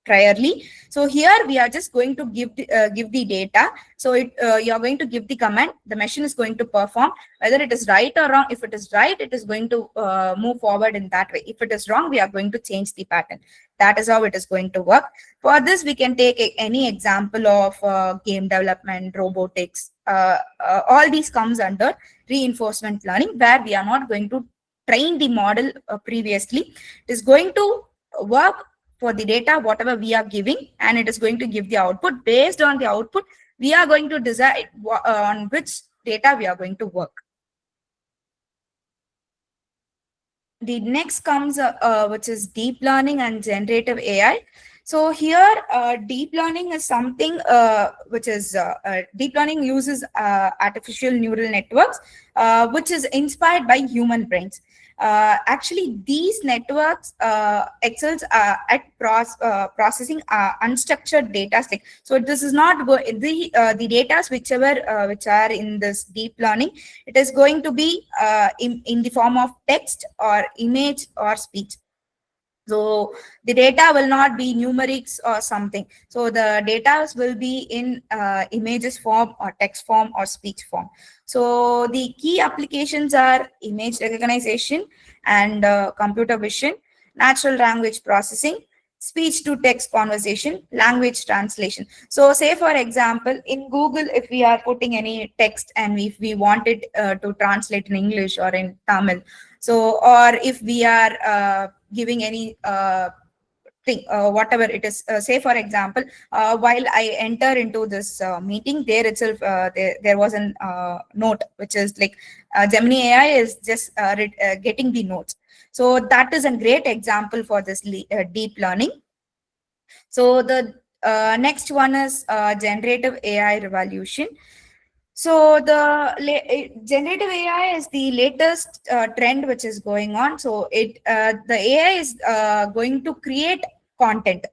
priorly. So here we are just going to give the data. So you are going to give the command, the machine is going to perform whether it is right or wrong. If it is right, it is going to move forward in that way. If it is wrong, we are going to change the pattern. That is how it is going to work. For this, we can take any example of game development, robotics. All these comes under reinforcement learning, where we are not going to train the model previously. It is going to work for the data, whatever we are giving, and it is going to give the output. Based on the output, we are going to decide on which data we are going to work. The next comes, which is deep learning and generative AI. So here, deep learning is something which is deep learning uses artificial neural networks, which is inspired by human brains. Actually, these networks excels at processing unstructured data. So this is not the data which are in this deep learning. It is going to be in the form of text or image or speech. So the data will not be numerics or something. So the data will be in images form or text form or speech form. So the key applications are image recognition and computer vision, natural language processing, speech to text conversation, language translation. So say for example, in Google, if we are putting any text and if we want it to translate in English or in Tamil, so, or if we are giving any thing, whatever it is, say for example, while I enter into this meeting, there itself, there was a note, which is like Gemini AI is just getting the notes. So that is a great example for this deep learning. So the next one is generative AI revolution. So the generative AI is the latest trend which is going on. So the AI is going to create content.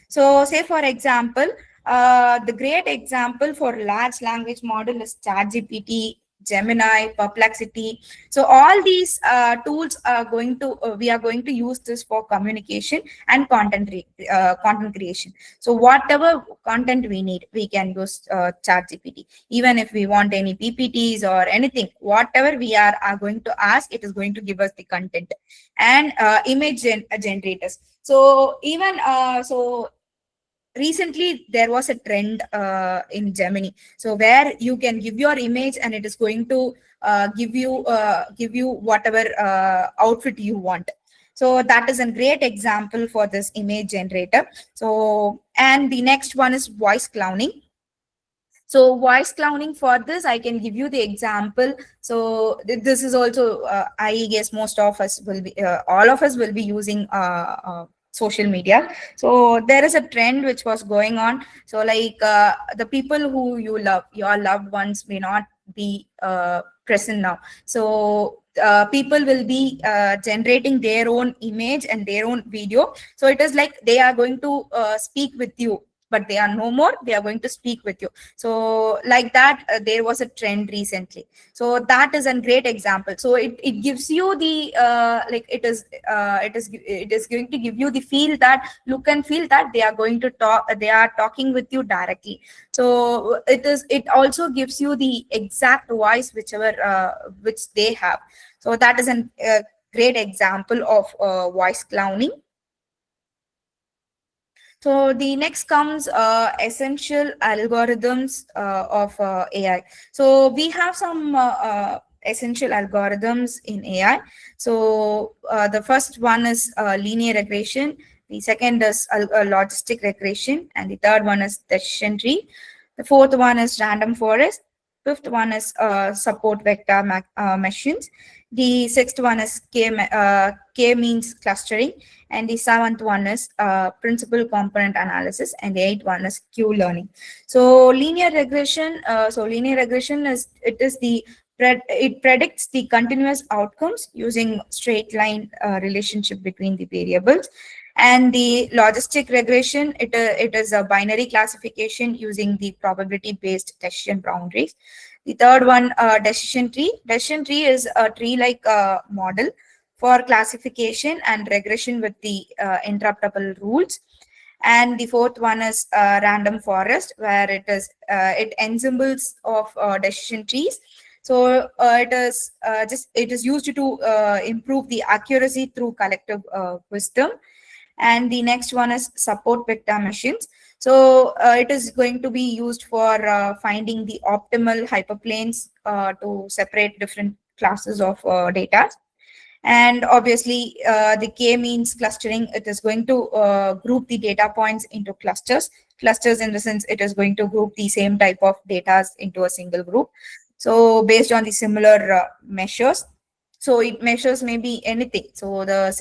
So say for example, the great example for large language model is ChatGPT, Gemini, Perplexity. So all these tools are going to we are going to use this for communication and content creation. So whatever content we need, we can use ChatGPT. Even if we want any PPTs or anything, whatever we are going to ask, it is going to give us the content. And image generators. So even so recently there was a trend in Gemini, so where you can give your image and it is going to give you whatever outfit you want. So that is a great example for this image generator. So, and the next one is voice cloning. So voice cloning, for this I can give you the example. So this is also I guess most of us will be all of us will be using social media. So there is a trend which was going on. So like the people who you love, your loved ones, may not be present now. So people will be generating their own image and their own video. So it is like they are going to speak with you, but they are no more, they are going to speak with you. So like that, there was a trend recently. So that is a great example. So it gives you the like it is going to give you the feel, that look and feel that they are going to talk, they are talking with you directly. So it also gives you the exact voice which they have. So that is a great example of voice cloning. So the next comes essential algorithms of AI. So we have some essential algorithms in AI. So the first one is linear regression. The second is logistic regression, and the third one is decision tree. The fourth one is random forest. Fifth one is support vector machines. The sixth one is K-means clustering, and the seventh one is principal component analysis, and the eighth one is Q-learning. So linear regression. Linear regression it predicts the continuous outcomes using straight line relationship between the variables. And the logistic regression, it is a binary classification using the probability based decision boundaries. The third one, decision tree. Decision tree is a tree like model for classification and regression with the interruptible rules. And the fourth one is random forest, where it ensembles of decision trees. So it is used to improve the accuracy through collective wisdom. And the next one is support vector machines. So it is going to be used for finding the optimal hyperplanes to separate different classes of data. And obviously, the K-means clustering, it is going to group the data points into clusters. Clusters in the sense it is going to group the same type of data into a single group. So based on the similar measures. So it measures maybe anything. So with the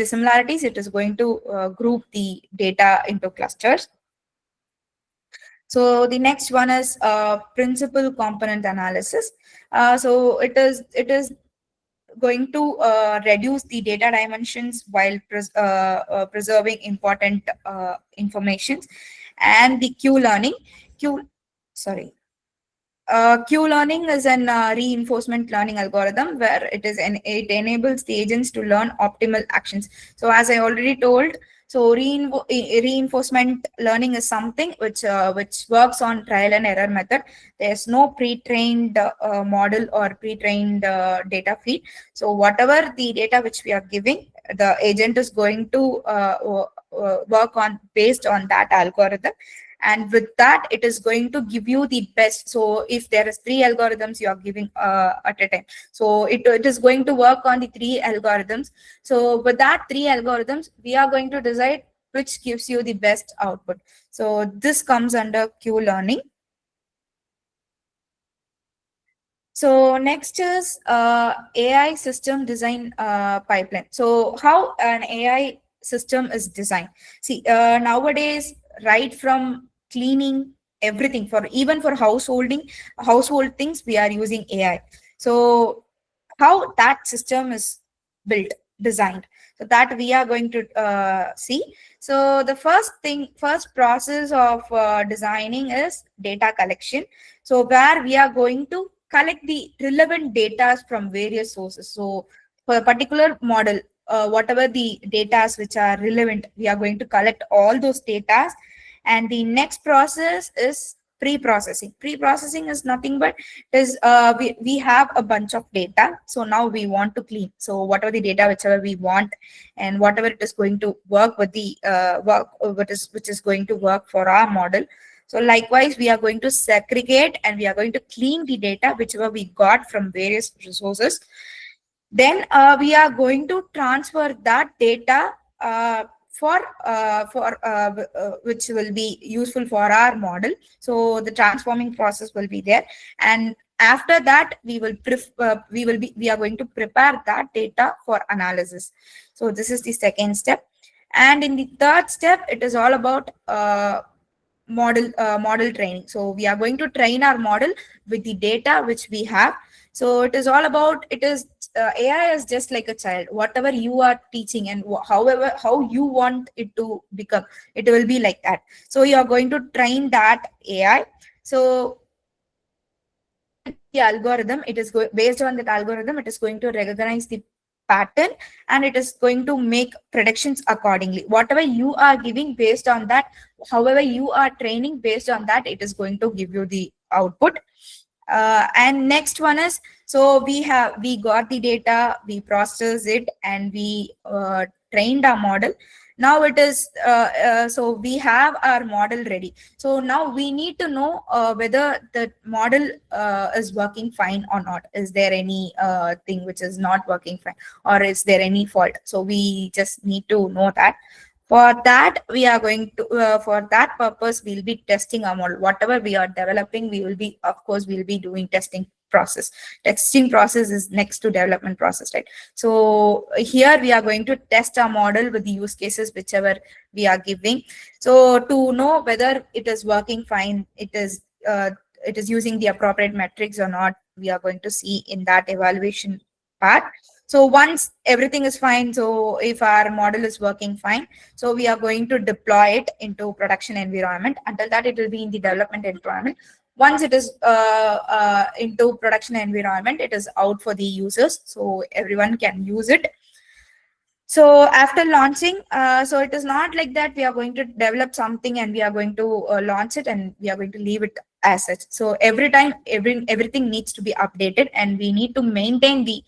similarities, it is going to group the data into clusters. So the next one is principal component analysis. So it is going to reduce the data dimensions while preserving important information. And the sorry Q-learning is an reinforcement learning algorithm where it enables the agents to learn optimal actions. So as I already told, so reinforcement learning is something which works on trial and error method. There's no pre-trained model or pre-trained data feed. So whatever the data which we are giving, the agent is going to work on based on that algorithm. And with that, it is going to give you the best. So if there is 3 algorithms you are giving at a time, so it is going to work on the 3 algorithms. So with that 3 algorithms, we are going to decide which gives you the best output. So this comes under Q learning. So next is AI system design pipeline. So how an AI system is designed. See, nowadays, right from cleaning, everything, for even for household things, we are using AI. So how that system is built, designed, so that we are going to see. So the first process of designing is data collection. So where we are going to collect the relevant data from various sources. So for a particular model, whatever the data which are relevant, we are going to collect all those data. And the next process is pre-processing. Pre-processing is nothing but is we have a bunch of data. So now we want to clean. So whatever the data, whichever we want, and whatever it is going to work with the which is going to work for our model. So likewise, we are going to segregate and we are going to clean the data whichever we got from various resources. Then we are going to transfer that data for which will be useful for our model. So the transforming process will be there, and after that we are going to prepare that data for analysis. So this is the second step. And in the third step, it is all about model training. So we are going to train our model with the data which we have. So it is all about, it is AI is just like a child. Whatever you are teaching and however how you want it to become, it will be like that. So you are going to train that AI. So the algorithm, it is based on that algorithm, it is going to recognize the pattern and it is going to make predictions accordingly. Whatever you are giving, based on that, however you are training, based on that, it is going to give you the output. And next one is, so we got the data, we processed it, and we trained our model. Now it is so we have our model ready. So now we need to know whether the model is working fine or not. Is there any thing which is not working fine, or is there any fault? So we just need to know that. For that, we are going to, for that purpose, we'll be testing our model. Whatever we are developing, we will be, of course, we'll be doing testing process. Testing process is next to development process, right? So here we are going to test our model with the use cases, whichever we are giving. So to know whether it is working fine, it is using the appropriate metrics or not, we are going to see in that evaluation part. So once everything is fine, so if our model is working fine, so we are going to deploy it into production environment. Until that, it will be in the development environment. Once it is into production environment, it is out for the users, so everyone can use it. So after launching, so it is not like that we are going to develop something and we are going to launch it and we are going to leave it as such. So every time, everything needs to be updated, and we need to maintain the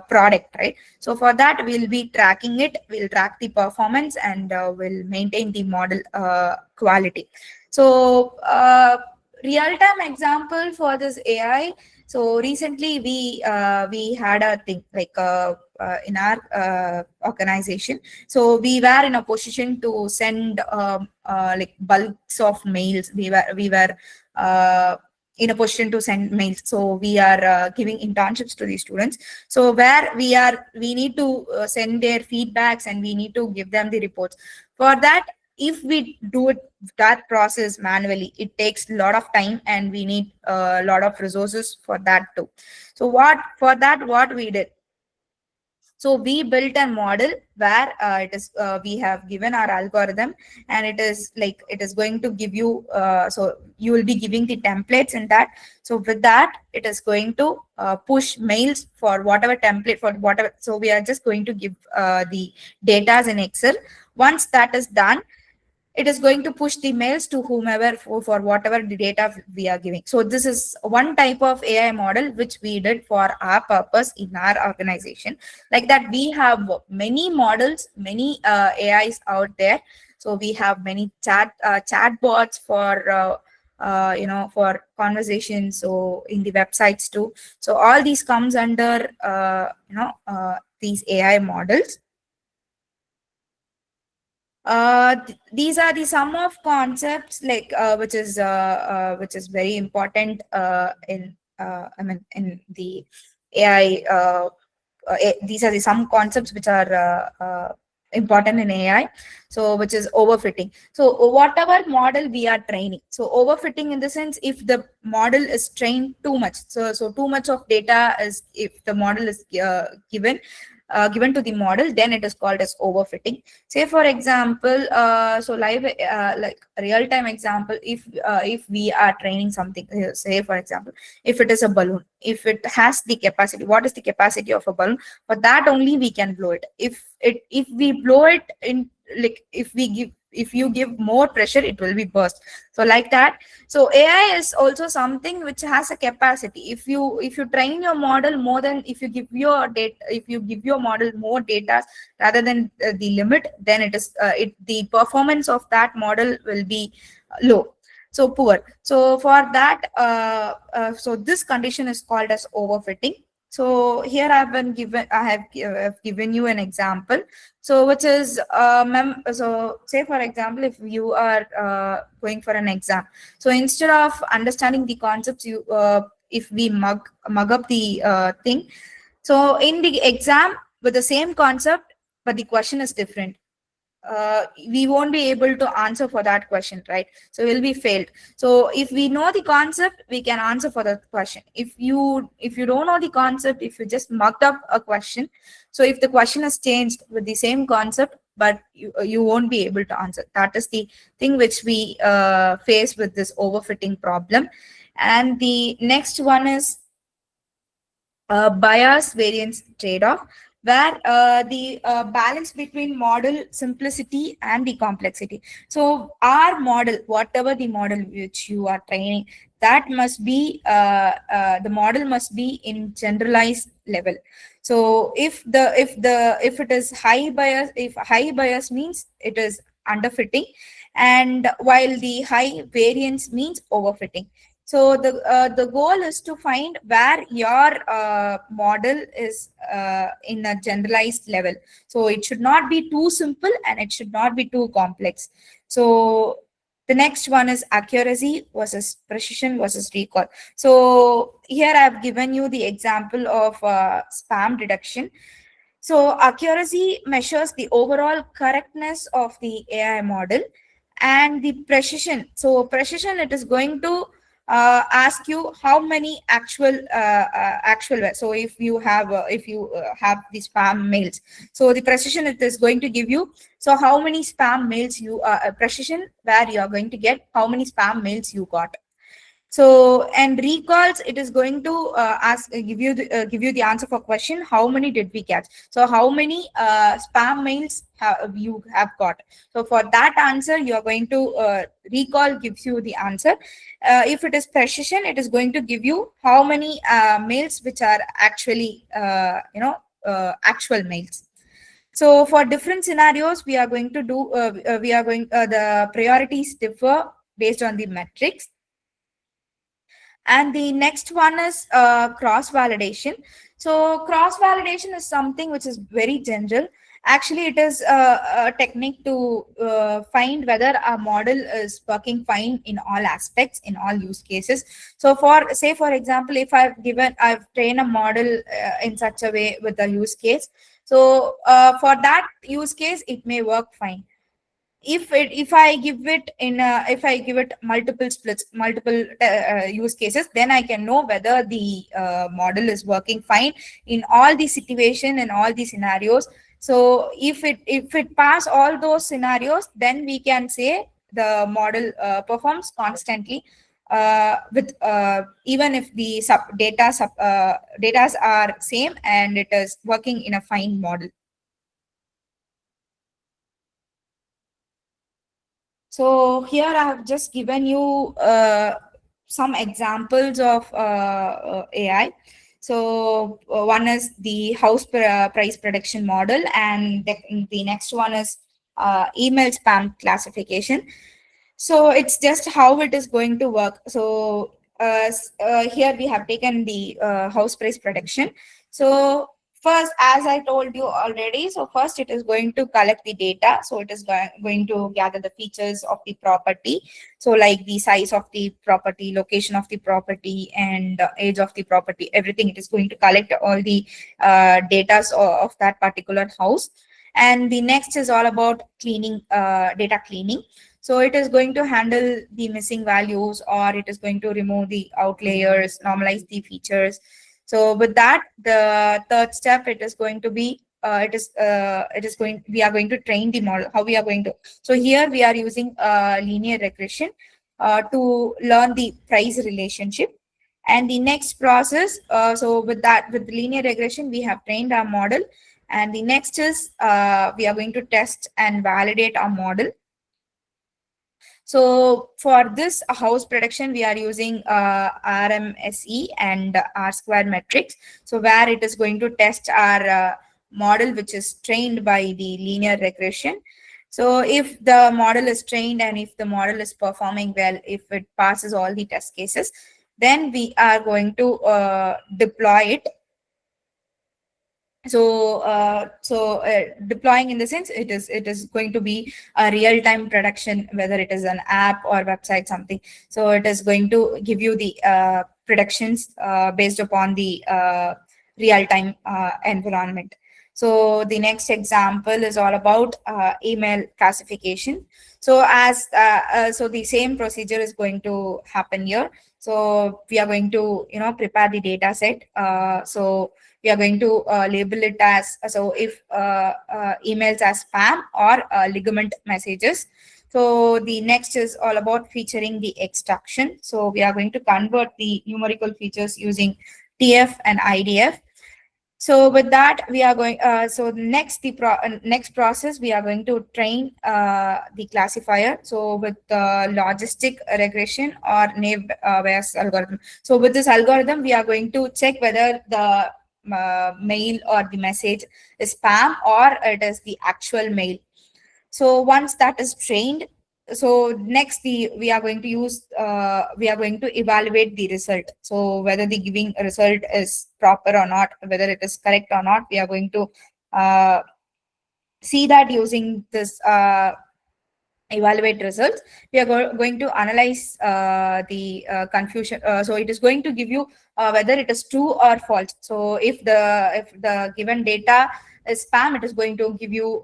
product, right? So for that, we'll be tracking it. We'll track the performance, and we'll maintain the model quality. So real-time example for this AI. So recently we had a thing like in our organization. So we were in a position to send like bulks of mails. We were in a position to send mails. So we are giving internships to the students. So where we need to send their feedbacks, and we need to give them the reports. For that, if we do it, that process manually, it takes a lot of time, and we need a lot of resources for that too. So what we did, so we built a model where we have given our algorithm, and it is going to give you, so you will be giving the templates in that. So with that, it is going to push mails for whatever template, for whatever. So we are just going to give the data in Excel. Once that is done, it is going to push the mails to whomever for whatever the data we are giving. So this is one type of AI model which we did for our purpose in our organization. Like that, we have many models, many AIs out there. So we have many chat bots for for conversations, so in the websites too. So all these comes under these AI models. These are the sum of concepts, like which is very important in in the AI. These are the some concepts which are important in AI. So which is overfitting. So whatever model we are training, so overfitting in the sense, if the model is trained too much, so too much of data is, if the model is given to the model, then it is called as overfitting. Say for example, so live like real time example, if we are training something, say for example, if it is a balloon, if it has the capacity, what is the capacity of a balloon? For that only we can blow it. If we blow it in, like if you give more pressure, it will be burst. So like that. So AI is also something which has a capacity. If you train your model more than, if you give your data, if you give your model more data rather than the limit, then the performance of that model will be low, so poor. So for that, so this condition is called as overfitting. So here I have given you an example. So which is so say for example, if you are going for an exam, so instead of understanding the concepts, if we mug up the thing, so in the exam with the same concept, but the question is different, we won't be able to answer for that question, right? So we'll be failed. So if we know the concept, we can answer for the question. If you don't know the concept, if you just mucked up a question, so if the question is changed with the same concept, but you won't be able to answer. That is the thing which we face with this overfitting problem. And the next one is bias variance trade-off. where the balance between model simplicity and the complexity. So our model, whatever the model which you are training, that must be the model must be in generalized level. So if it is high bias, if high bias means it is underfitting, and while the high variance means overfitting. So the goal is to find where your model is in a generalized level. So it should not be too simple and it should not be too complex. So the next one is accuracy versus precision versus recall. So here I have given you the example of spam detection. So accuracy measures the overall correctness of the AI model, and the precision. So precision, it is going to ask you how many actual. So if you have the spam mails, so the precision it is going to give you. So how many spam mails you precision where you are going to get how many spam mails you got. So, and recalls, it is going to give you the answer for question, how many did we catch? So how many spam mails you have got? So for that answer, you are going to recall gives you the answer. If it is precision, it is going to give you how many mails which are actually actual mails. So for different scenarios, we are going to do the priorities differ based on the metrics. And the next one is cross validation. So cross validation is something which is very general. Actually, it is a technique to find whether a model is working fine in all aspects, in all use cases. So for, say for example, if I've trained a model in such a way with a use case, so for that use case it may work fine. If I give it if I give it multiple splits, multiple use cases, then I can know whether the model is working fine in all the situation and all the scenarios. So if it pass all those scenarios, then we can say the model performs constantly with even if the datas are same, and it is working in a fine model. So here I have just given you some examples of AI. So one is the price prediction model, and the next one is email spam classification. So it's just how it is going to work. So here we have taken the house price prediction. So first, as I told you already, so first it is going to collect the data. So it is going to gather the features of the property. So like the size of the property, location of the property, and age of the property, everything. It is going to collect all the data of that particular house. And the next is all about cleaning, data cleaning. So it is going to handle the missing values, or it is going to remove the outliers, normalize the features. So with that, the third step, it is going to be we are going to train the model. How we are going to? So here we are using linear regression to learn the price relationship. And the next process, so with linear regression, we have trained our model. And the next is we are going to test and validate our model. So for this house prediction, we are using RMSE and R square metrics. So where it is going to test our model, which is trained by the linear regression. So if the model is trained and if the model is performing well, if it passes all the test cases, then we are going to deploy it. So deploying, in the sense, it is going to be a real-time production, whether it is an app or website, something. So it is going to give you the predictions based upon the real-time environment. So the next example is all about email classification. So so the same procedure is going to happen here. So we are going to prepare the data set. So we are going to label it as, so if emails as spam or ligament messages. So the next is all about featuring the extraction. So we are going to convert the numerical features using TF and IDF. So with that, we are going. So next, next process, we are going to train the classifier. So with logistic regression or naive Bayes algorithm. So with this algorithm, we are going to check whether the mail or the message is spam or it is the actual mail. So once that is trained, so next we are going to use we are going to evaluate the result. So whether the giving result is proper or not, whether it is correct or not, we are going to uh, see that using this evaluate results. We are going to analyze the confusion. So it is going to give you whether it is true or false. So if the given data is spam, it is going to give you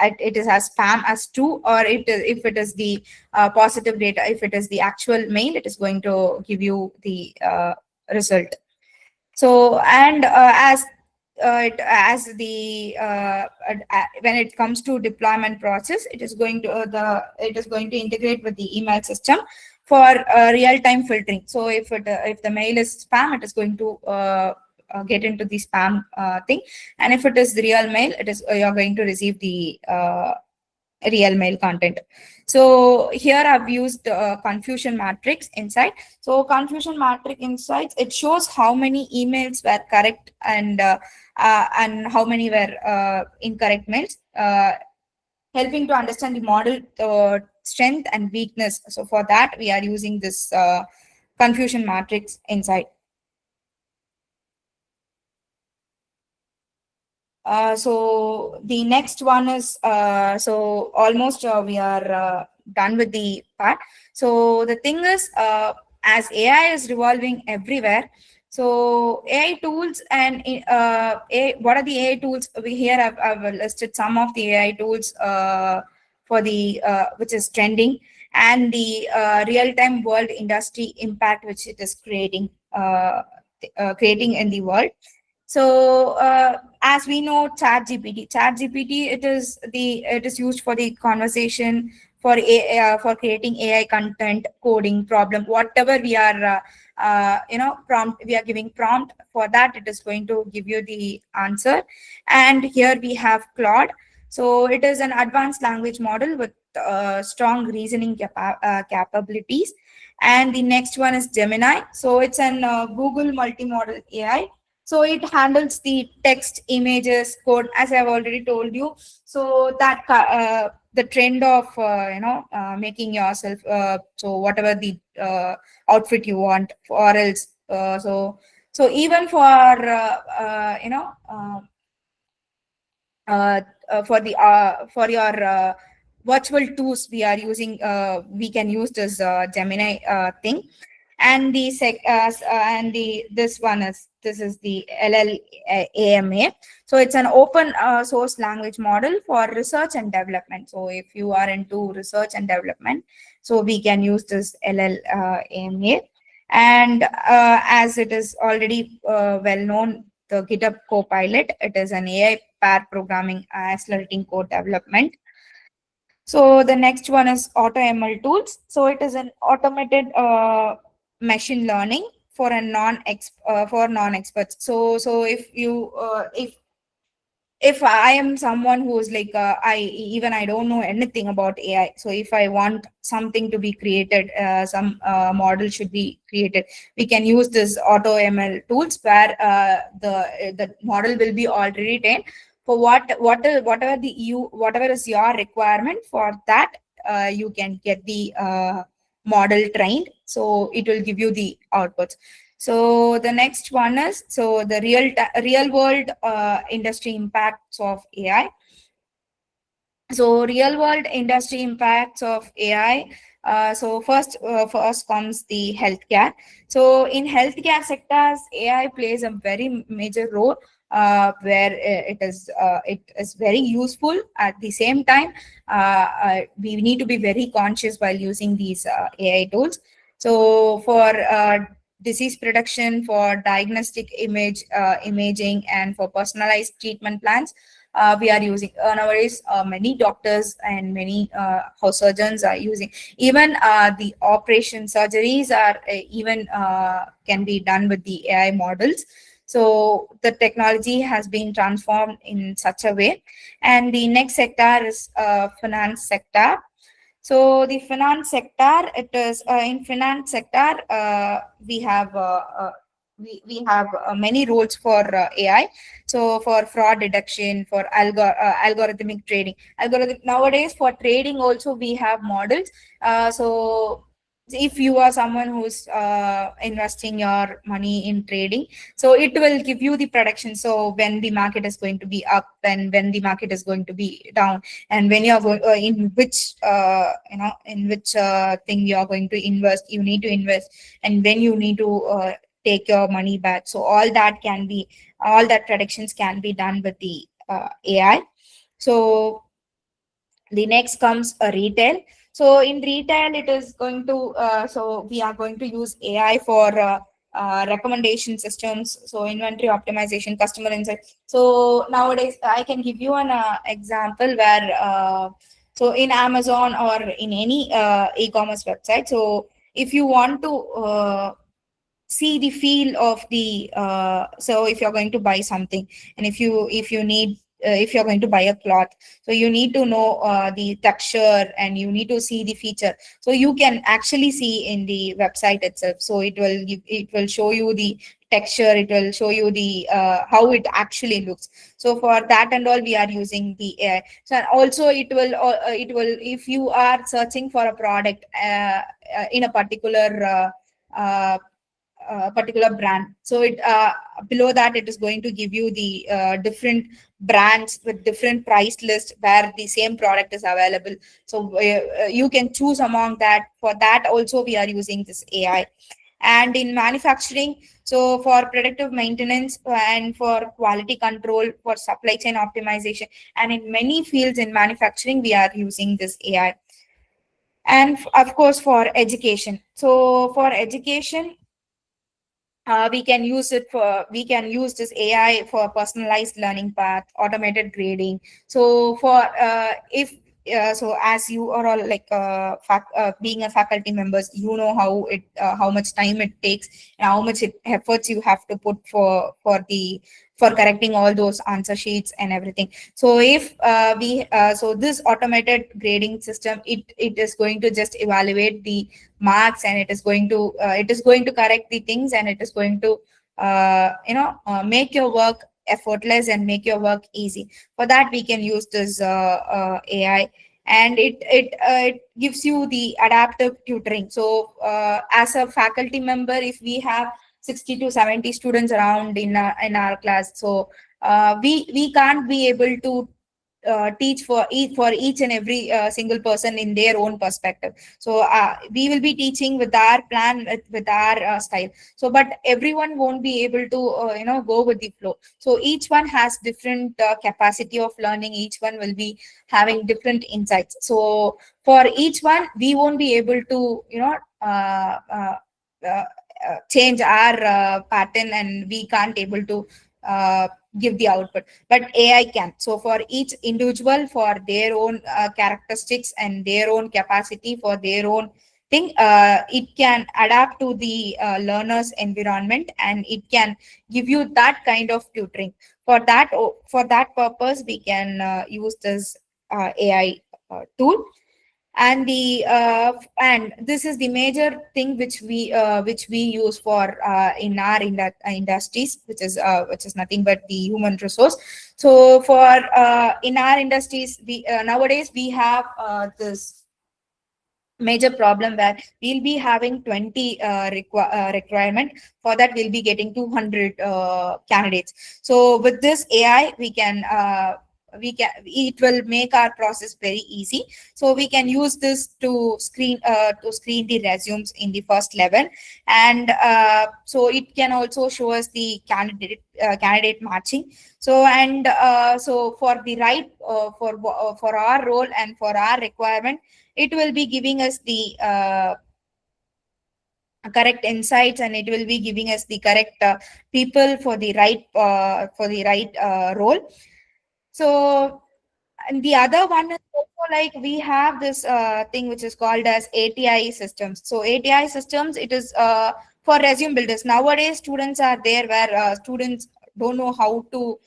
it is as spam as true, or if it is the positive data, if it is the actual mail, it is going to give you the result. So and as the when it comes to deployment process, it is going to it is going to integrate with the email system for real time filtering. So if the mail is spam, it is going to get into the spam thing, and if it is the real mail, it is you're going to receive the real mail content. So here I've used confusion matrix inside. So confusion matrix insights, it shows how many emails were correct and how many were incorrect mails, helping to understand the model strength and weakness. So for that, we are using this confusion matrix inside. So the next one is so almost we are done with the part. So the thing is, as AI is revolving everywhere, so AI tools and what are the AI tools? We here I've listed some of the AI tools for the which is trending, and the real-time world industry impact which it is creating in the world. So as we know, ChatGPT, it is used for the conversation, for for creating AI content, coding, problem, whatever we are prompt, we are giving prompt for that, it is going to give you the answer. And here we have Claude. So it is an advanced language model with strong reasoning capabilities. And the next one is Gemini. So it's an Google multimodal AI. So it handles the text, images, code, as I've already told you. So that the trend of making yourself so whatever the outfit you want, or else so even for for your virtual tools, we are using we can use this Gemini thing. And the and the this one is, this is the LLAMA. So it's an open source language model for research and development. So if you are into research and development, so we can use this LLAMA. And as it is already well known, the GitHub Copilot, it is an AI pair programming accelerating code development. So the next one is AutoML tools. So it is an automated machine learning for a for non-experts. So if I am someone who is like I don't know anything about AI. So if I want something to be created, some model should be created, we can use this AutoML tools where the model will be already trained for whatever is your requirement. For that, you can get the model trained. So it will give you the outputs. So the next one is, so the real world industry impacts of AI. So real world industry impacts of AI. So first comes the healthcare. So in healthcare sectors, AI plays a very major role, where it is very useful. At the same time, we need to be very conscious while using these AI tools. So for disease prediction, for diagnostic imaging, and for personalized treatment plans, we are using nowadays. Many doctors and many house surgeons are using, even the operation surgeries are even can be done with the AI models. So the technology has been transformed in such a way. And the next sector is finance sector. So the finance sector, it is in finance sector, we have many roles for AI. So for fraud detection, for algorithmic trading, nowadays for trading also we have models. So if you are someone who's investing your money in trading, so it will give you the prediction. So when the market is going to be up and when the market is going to be down, and when you are going in which in which thing you are going to invest, you need to invest, and when you need to take your money back. So all that predictions can be done with the AI. So the next comes a retail. So in retail it is going to so we are going to use AI for recommendation systems, so inventory optimization, customer insight. So nowadays I can give you an example where so in Amazon or in any e-commerce website, so if you want to see the feel of the so if you're going to buy something, and if you need if you're going to buy a cloth, so you need to know the texture and you need to see the feature. So you can actually see in the website itself. So it will show you the texture, it will show you the how it actually looks. So for that and all we are using the AI. So also it will, if you are searching for a product in a particular brand, so it below that it is going to give you the different brands with different price list where the same product is available. So you can choose among that. For that also we are using this AI. And in manufacturing, so for predictive maintenance and for quality control, for supply chain optimization, and in many fields in manufacturing we are using this AI. And of course for education, so for education we can use this AI for personalized learning path, automated grading. So for if so as you are all like being a faculty members, you know how much time it takes and how much efforts you have to put for correcting all those answer sheets and everything. So if we so this automated grading system, it is going to just evaluate the marks, and it is going to correct the things, and it is going to make your work effortless and make your work easy. For that we can use this AI. And it gives you the adaptive tutoring. So as a faculty member, if we have 60 to 70 students around in our class, so we can't be able to teach for each and every single person in their own perspective. So we will be teaching with our plan, with our style. So but everyone won't be able to go with the flow. So each one has different capacity of learning, each one will be having different insights. So for each one we won't be able to uh, change our pattern, and we can't able to uh, give the output, but AI can. So for each individual, for their own characteristics and their own capacity, for their own thing, it can adapt to the learner's environment, and it can give you that kind of tutoring. For that purpose we can use this AI tool. And this is the major thing which we use for in the industries, which is nothing but the human resource. So for in our industries, we nowadays we have this major problem where we'll be having 20 requirement. For that we'll be getting 200 candidates. So with this AI it will make our process very easy. So we can use this to screen the resumes in the first level. And so it can also show us the candidate matching. So and so for the right for our role and for our requirement, it will be giving us the correct insights, and it will be giving us the correct people for the right role. So and the other one is also like we have this thing which is called as ATI systems. So ATI systems, it is for resume builders. Nowadays, students are there where students don't know how to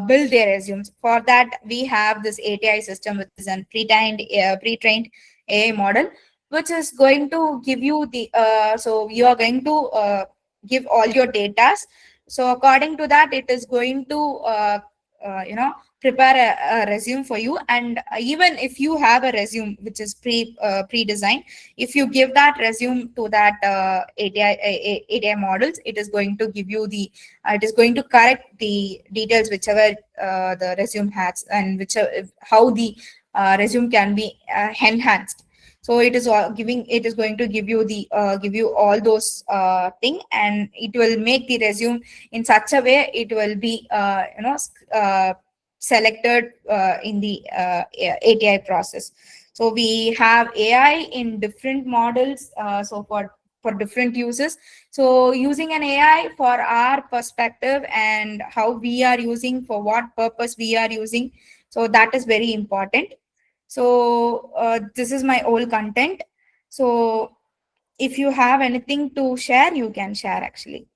build their resumes. For that, we have this ATI system, which is a pre-trained AI model, which is going to give you the so you are going to give all your data. So according to that, it is going to prepare a resume for you. And even if you have a resume which is pre-designed, if you give that resume to that ATI models, it is going to give you the it is going to correct the details whichever the resume has, and whichever how the resume can be enhanced. So it is going to give you the give you all those thing, and it will make the resume in such a way it will be selected in the ATI process. So we have AI in different models, so for different uses. So using an AI for our perspective and how we are using, for what purpose we are using, so that is very important. So this is my whole content. So if you have anything to share, you can share actually.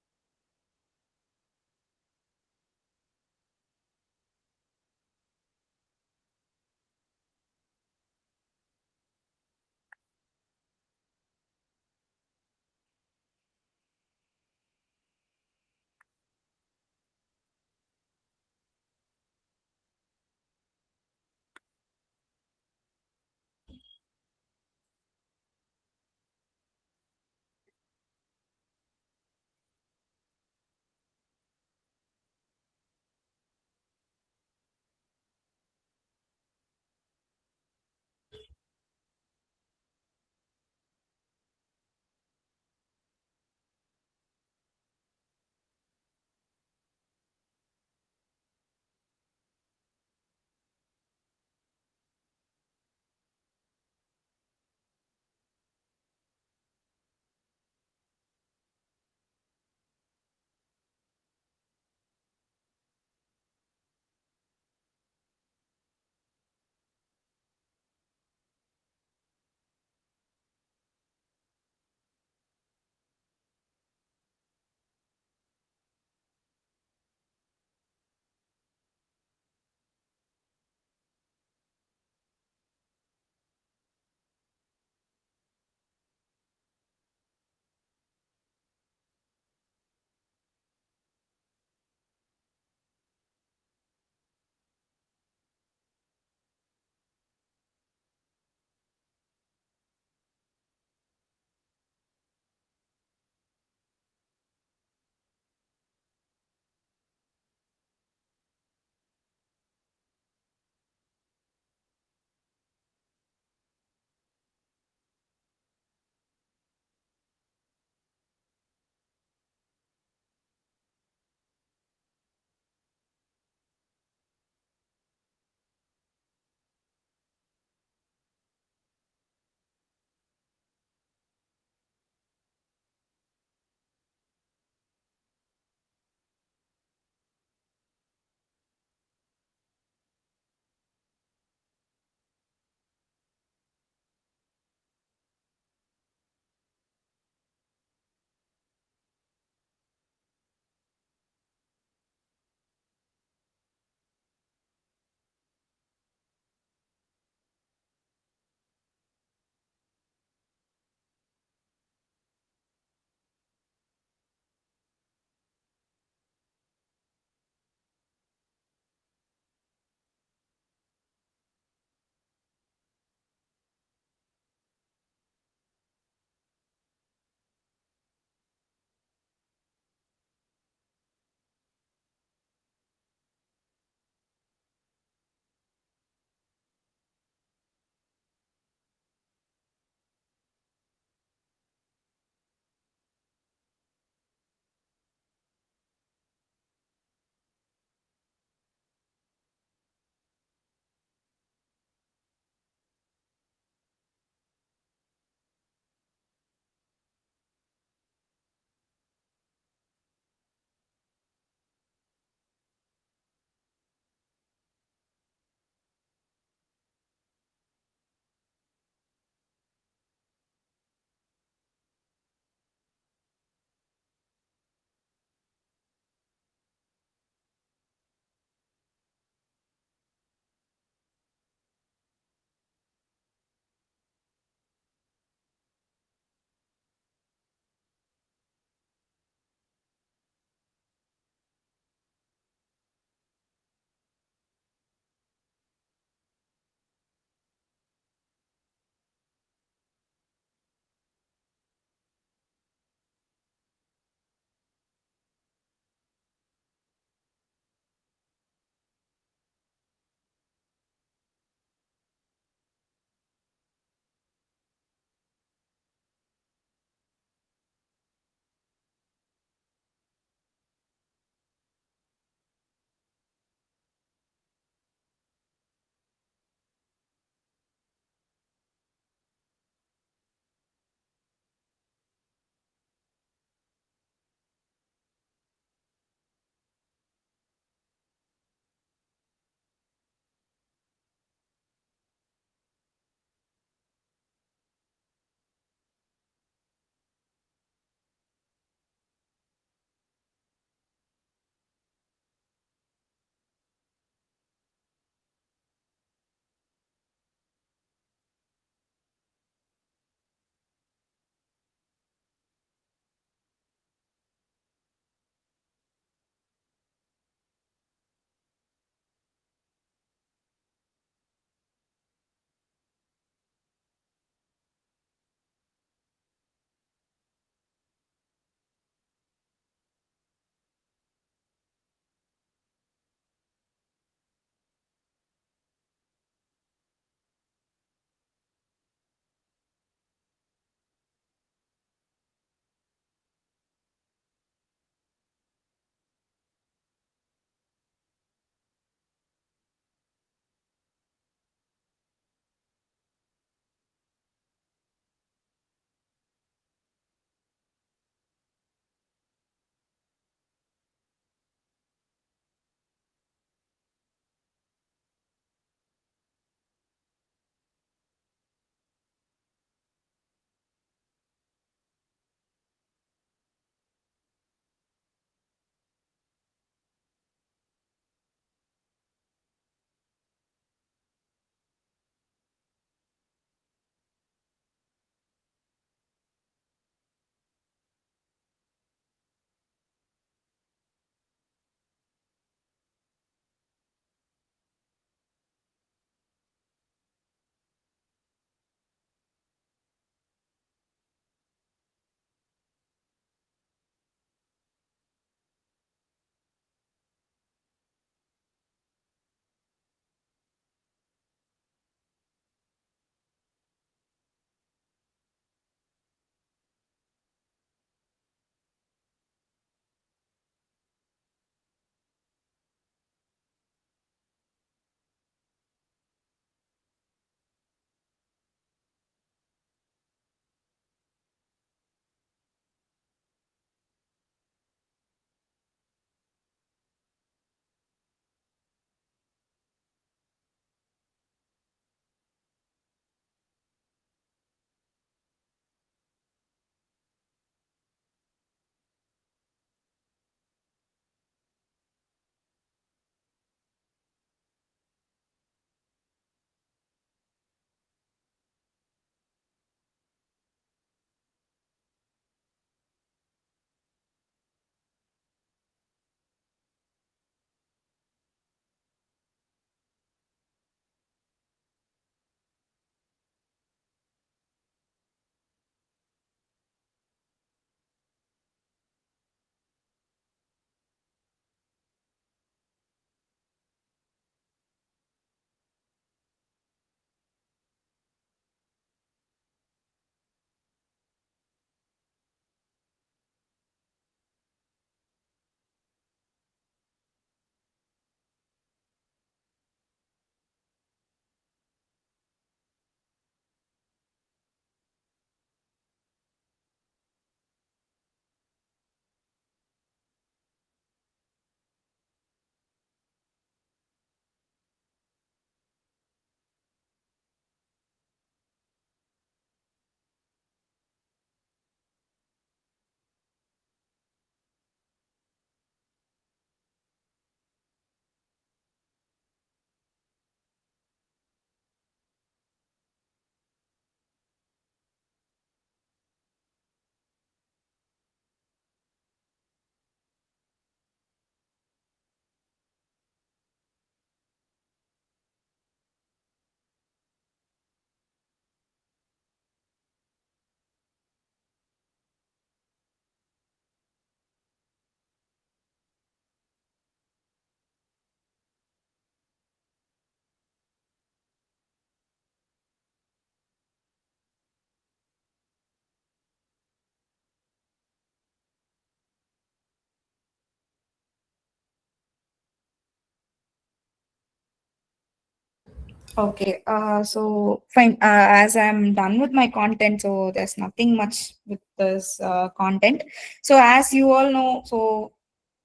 Okay, so fine. As I'm done with my content, so there's nothing much with this content. So as you all know, so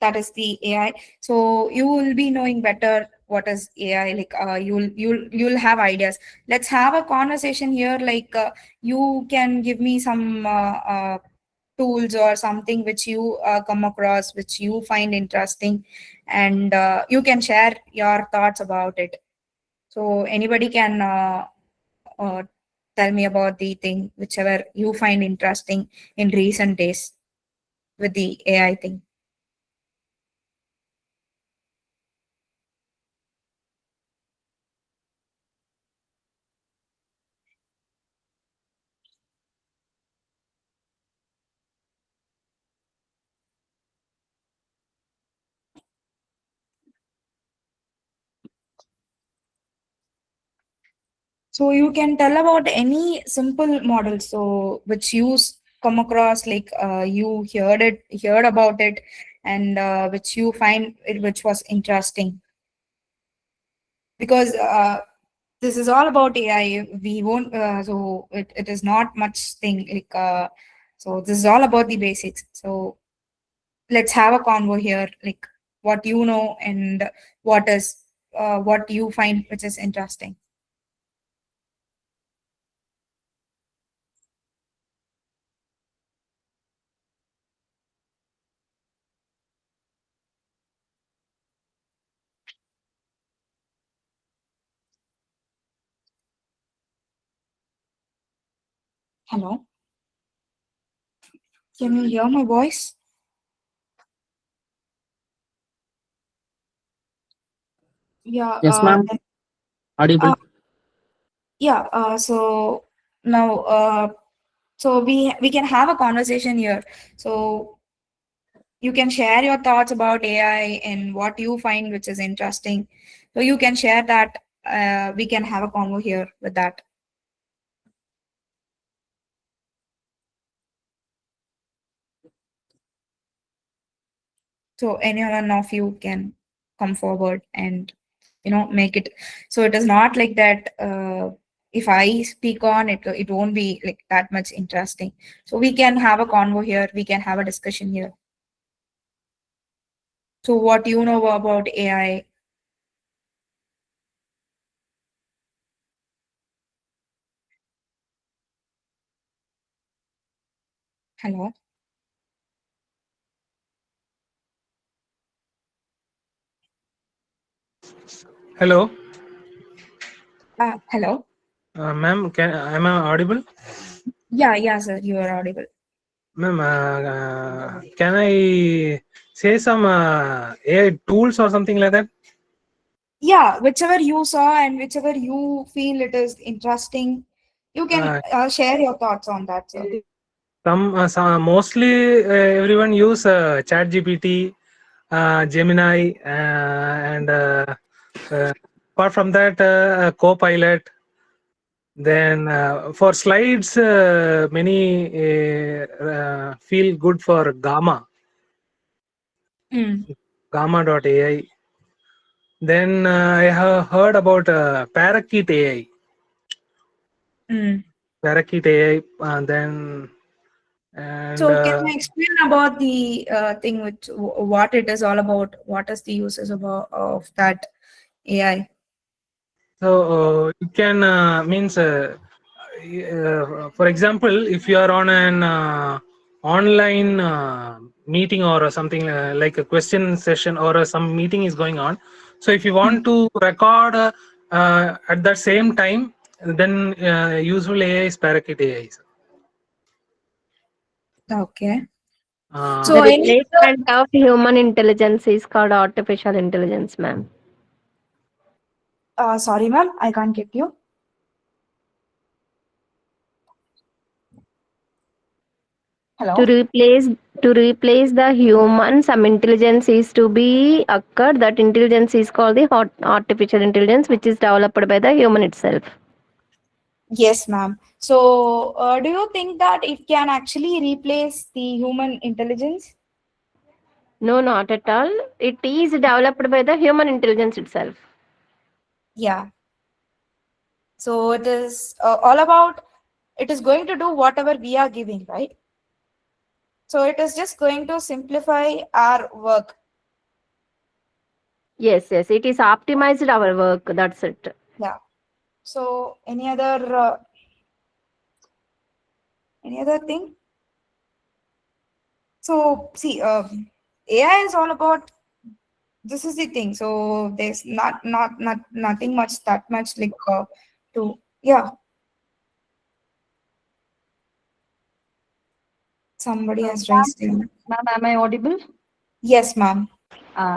that is the AI. So you will be knowing better what is AI. Like, you'll have ideas. Let's have a conversation here. Like, you can give me some tools or something which you come across, which you find interesting, and you can share your thoughts about it. So anybody can uh, tell me about the thing whichever you find interesting in recent days with the AI thing. So you can tell about any simple model, so which you come across, like you heard about it, and which you find it, which was interesting. Because this is all about AI. We won't, so it is not much thing like, so this is all about the basics. So let's have a convo here, like what you know and what is what you find which is interesting. Hello, can you hear my voice? Yeah. Yes, ma'am. Uh Audible. yeah, so now so we can have a conversation here. So you can share your thoughts about AI and what you find which is interesting. So you can share that. We can have a convo here with that. So any one of you can come forward and make it. So it is not like that. If I speak on it, it won't be like that much interesting. So we can have a convo here. We can have a discussion here. So what you know about AI? Hello. Hello, Hello. ma'am. Am I audible, Yeah, sir. You are audible. ma'am? Can I say some AI tools or something like that? Yeah, whichever you saw and whichever you feel it is interesting, you can Uh, share your thoughts on that, sir. some mostly everyone use ChatGPT, Gemini, and uh, apart from that, Copilot. Then for slides, many feel good for Mm, Gamma.ai. Then I have heard about Parakeet AI. mm. Parakeet AI. Then and So can you explain about the thing which what it is all about? What is the uses of that AI? so you can means for example, if you are on an online meeting or something like a question session or some meeting is going on. So if you want Mm. to record at that same time, then usual AI is Parakeet AI. Okay. Uh, So The any replacement of human intelligence is called artificial intelligence, ma'am. sorry, ma'am, I can't get you. To Hello. replace to replace the human, some intelligence is to be occurred. That intelligence is called the artificial intelligence, which is developed by the human itself. Yes, ma'am. So do you think that it can actually replace the human intelligence? No, not at all. It is developed by the human intelligence itself. Yeah. So it is all about, it is going to do whatever we are giving, right? So it is just going to simplify our work. Yes, yes, it is optimized our work. That's it. Yeah. So any other thing? So see, AI is all about, this is the thing. So there's not nothing much, that much like to, yeah. Somebody has raised their. Ma'am, am I audible? Yes, ma'am.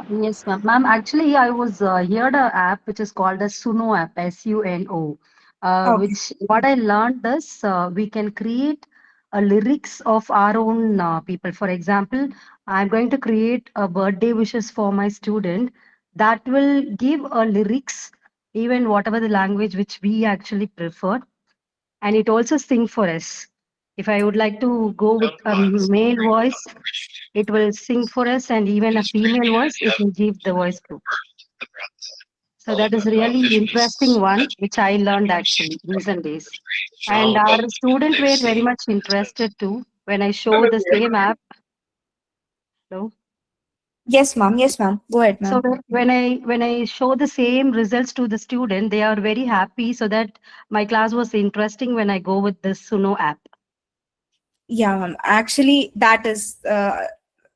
Yes, ma'am. Ma'am, actually, I was heard a app which is called as Suno app, Suno, Okay. which what I learned is we can create lyrics of our own people. For example, I'm going to create a birthday wishes for my student that will give a lyrics, even whatever the language which we actually prefer, and it also sing for us. If I would like to go with a male voice, it will sing for us, and even a female voice, it will give the voice group. So that is really interesting one, which I learned actually recent days. And our student were very much interested too. When I show the same app, no? Yes, ma'am. Yes, ma'am. Go ahead, So ma'am. when I show the same results to the student, they are very happy. So that my class was interesting when I go with this Suno app. Yeah, ma'am. Actually, that is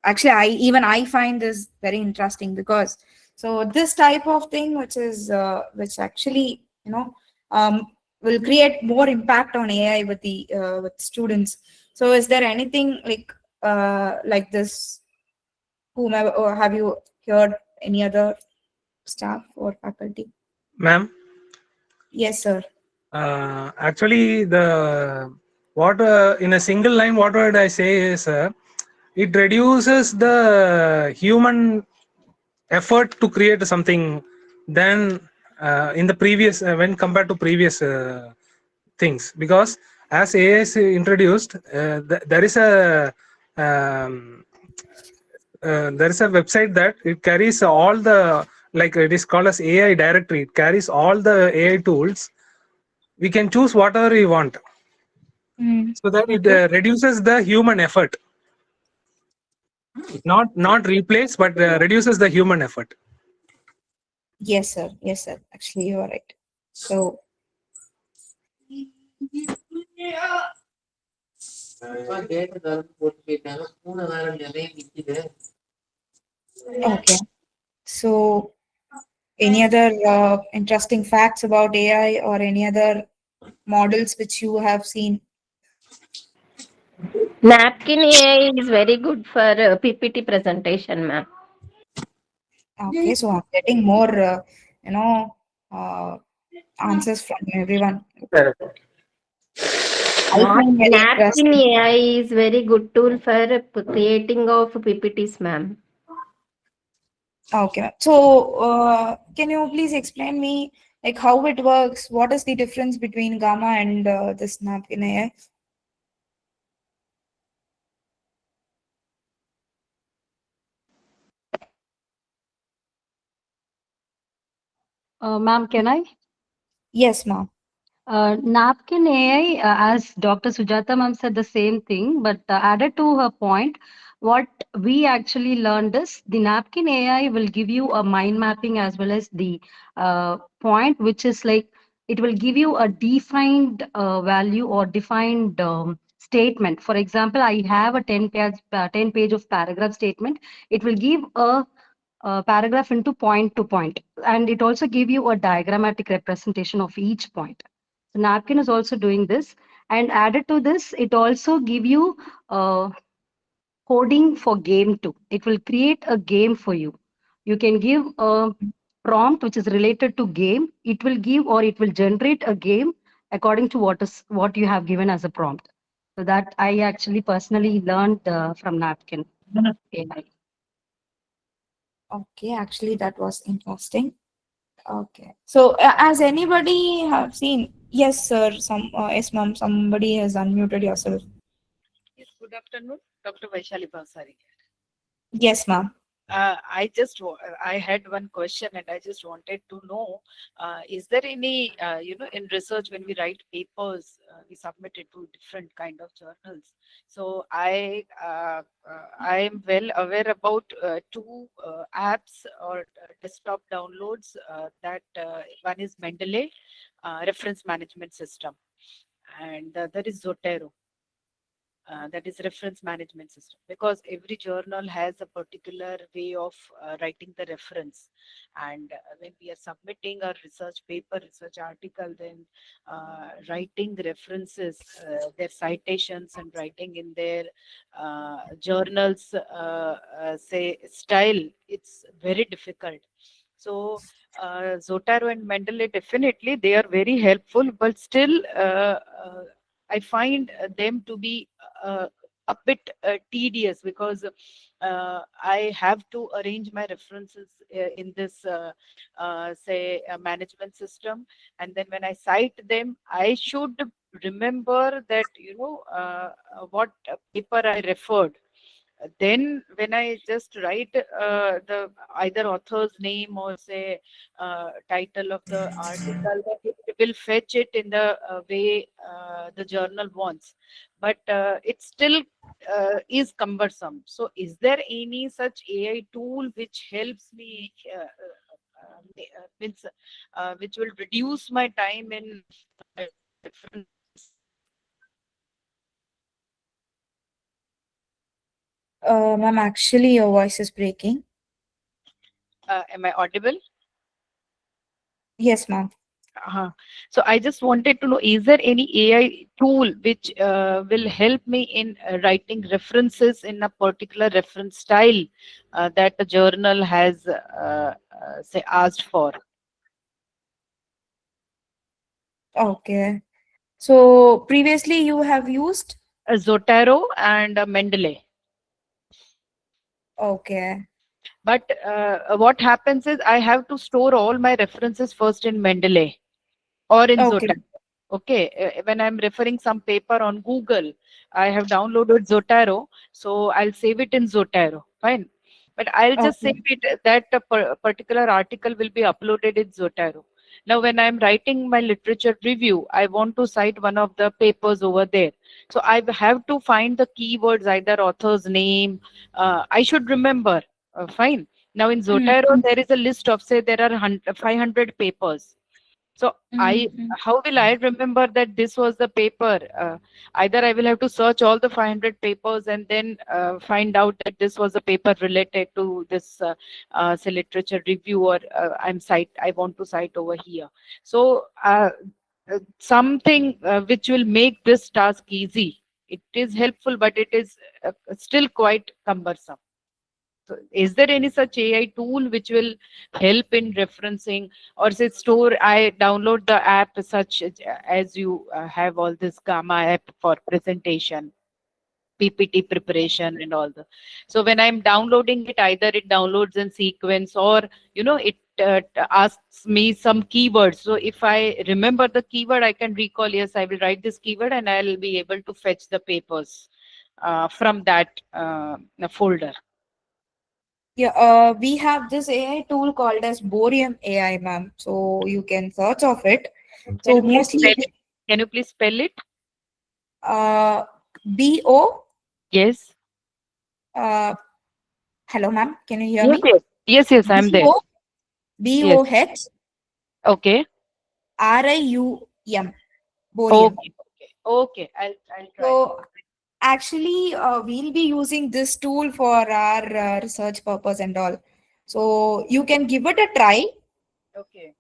actually I find this very interesting, because so this type of thing, which is which actually will create more impact on AI with the with students. So is there anything like this, whomever, or have you heard any other staff or faculty? Ma'am, Yes, sir. actually, the what in a single line, what would I say is it reduces the human effort to create something than in the previous when compared to previous things, because as AI is introduced, um, there is a website that it carries all the, like it is called as AI directory. It carries all the AI tools. We can choose whatever we want, Mm. so that it Okay. reduces the human effort, not replace, but reduces the human effort. Yes, sir. Yes, sir. Actually, you are right. So okay. So any other interesting facts about AI, or any other models which you have seen? Napkin AI is very good for PPT presentation, ma'am. Okay, so I'm getting more, you know, uh, answers from everyone. I find very Napkin interesting. AI is very good tool for creating of PPTs, ma'am. Okay, so can you please explain me like how it works? What is the difference between Gamma and this napkin AI? Ma'am, can I? Yes, ma'am. Napkin AI, as Dr. Sujata ma'am said the same thing, but added to her point, what we actually learned is the Napkin AI will give you a mind mapping as well as the point, which is like it will give you a defined value or defined statement. For example, I have a 10 page of paragraph statement. It will give a paragraph into point to point, and it also give you a diagrammatic representation of each point. So napkin is also doing this, and added to this, it also give you coding for game too. It will create a game for you. You can give a prompt which is related to game. It will give or it will generate a game according to what you have given as a prompt. So that I actually personally learned from napkin AI. Okay, actually that was interesting. Okay, so as anybody have seen? Yes, sir. Yes, ma'am. Somebody has unmuted yourself. Yes, good afternoon, Dr. Vaishali Basari. Yes, ma'am. I had one question, and I just wanted to know, is there any, in research when we write papers, we submit it to different kind of journals. So I am well aware about two apps or desktop downloads. That one is Mendeley reference management system, and the other is Zotero, that is reference management system, because every journal has a particular way of writing the reference. And when we are submitting a research paper, research article, then writing the references, their citations, and writing in their journals say style, it's very difficult. So Zotaro and Mendeley, definitely they are very helpful, but still I find them to be uh, a bit tedious, because I have to arrange my references in this, say, management system, and then when I cite them, I should remember that what paper I referred. Then when I just write the either author's name or say title of the article, it will fetch it in the way the journal wants, but it still is cumbersome. So is there any such AI tool which helps me means, which will reduce my time in different. Ma'am, actually, your voice is breaking. Am I audible? Yes, ma'am. So I just wanted to know, is there any AI tool which will help me in writing references in a particular reference style that the journal has say asked for? Okay. So previously you have used. Zotero and Mendeley. Okay. But what happens is I have to store all my references first in Mendeley or in Okay. Zotero. Okay, when I'm referring some paper on Google, I have downloaded Zotero, so I'll save it in Zotero. Fine, but I'll just Okay. save it that a particular article will be uploaded in Zotero. Now, when I'm writing my literature review, I want to cite one of the papers over there. So I have to find the keywords, either author's name. I should remember. Fine. Now in Zotero, Mm, there is a list of, say, there are 500 papers. So mm. how will I remember that this was the paper? Either I will have to search all the 500 papers and then find out that this was a paper related to this, say, literature review, or I want to cite over here. So something which will make this task easy. It is helpful, but it is still quite cumbersome. So is there any such AI tool which will help in referencing, or say store? I download the app such as you have all this Gamma app for presentation, PPT preparation, and all the. So when I'm downloading it, either it downloads in sequence, or it asks me some keywords. So if I remember the keyword, I can recall. Yes, I will write this keyword, and I'll be able to fetch the papers from that folder. Yeah, we have this AI tool called as Borium AI, ma'am. So you can search of it. Can So you please spell mostly, it? Can you please spell it? uh, BO. Yes. Hello, ma'am. Can you hear Yes, me? yes. Yes, yes, I'm there. BO Yes. BOH Okay. RIUM. Borium. Okay. Okay. Okay. I'll try. So actually, we'll be using this tool for our research purpose and all. So you can give it a try. Okay.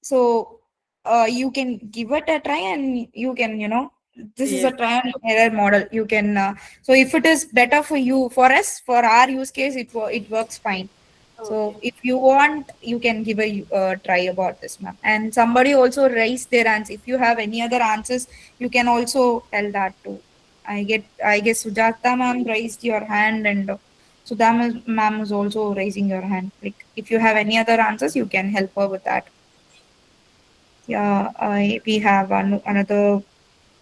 So you can give it a try, and you can, this is a Yes. try and error model. You can, so if it is better for you, for us, for our use case, it works fine. So Okay. if you want, you can give a try about this, ma'am. And somebody also raised their hands. If you have any other answers, you can also tell that too. I guess Sujata ma'am raised your hand, and Sudha ma'am is also raising your hand. Like if you have any other answers, you can help her with that. Yeah, we have another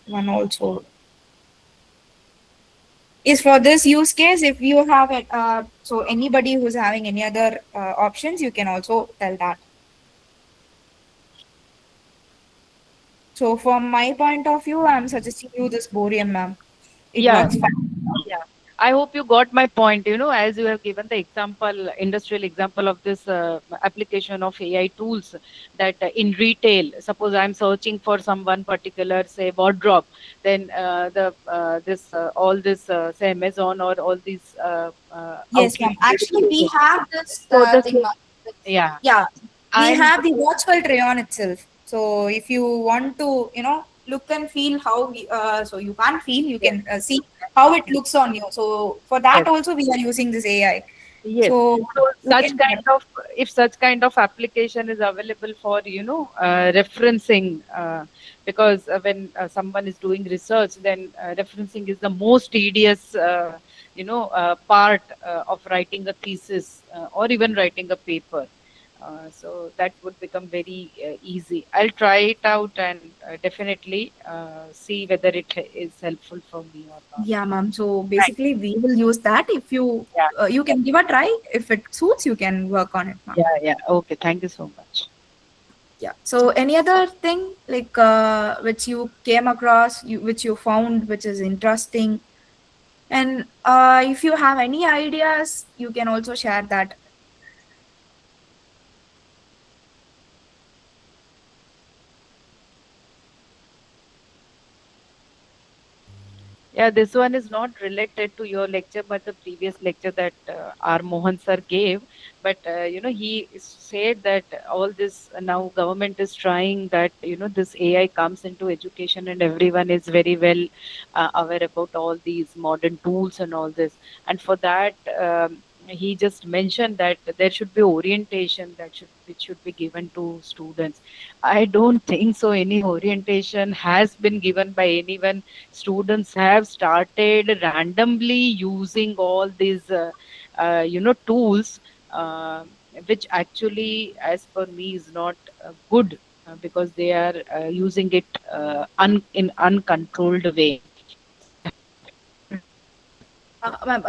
one also. Is for this use case, if you have it, So anybody who's having any other options, you can also tell that. So from my point of view, I'm suggesting you this Boreum, ma'am. It Yeah, works fine. yeah. I hope you got my point. As you have given the example, industrial example of this application of AI tools, that in retail, suppose I'm searching for some one particular, say, wardrobe, then the this all this say Amazon or all these Yes, ma'am. outlets. Actually, we have this So the thing, ma'am. yeah, Yeah, we and have the watchful rayon itself. So if you want to, look and feel how so you can't feel, you yes, can see how it looks on you. So for that yes. also we are using this AI. Yes. So So you such can, kind of, if such kind of application is available for, referencing, because when someone is doing research, then referencing is the most tedious, part of writing a thesis or even writing a paper. So that would become very easy. I'll try it out and definitely see whether it is helpful for me or not. yeah, ma'am. So Right. basically we will use that. If you Yeah. you can give a try. If it suits, you can work on it, ma'am. Yeah. Yeah. Okay. Thank you so much. Yeah. So any other thing like which you came across, which you found, which is interesting, and if you have any ideas, you can also share that. Yeah, this one is not related to your lecture, but the previous lecture that R. Mohan sir gave. But he said that all this now government is trying that this AI comes into education and everyone is very well aware about all these modern tools and all this. And for that, he just mentioned that there should be orientation that should be given to students. I don't think so. Any orientation has been given by anyone. Students have started randomly using all these tools, uh, which actually, as per me, is not good, because they are using it in uncontrolled way. Ma'am,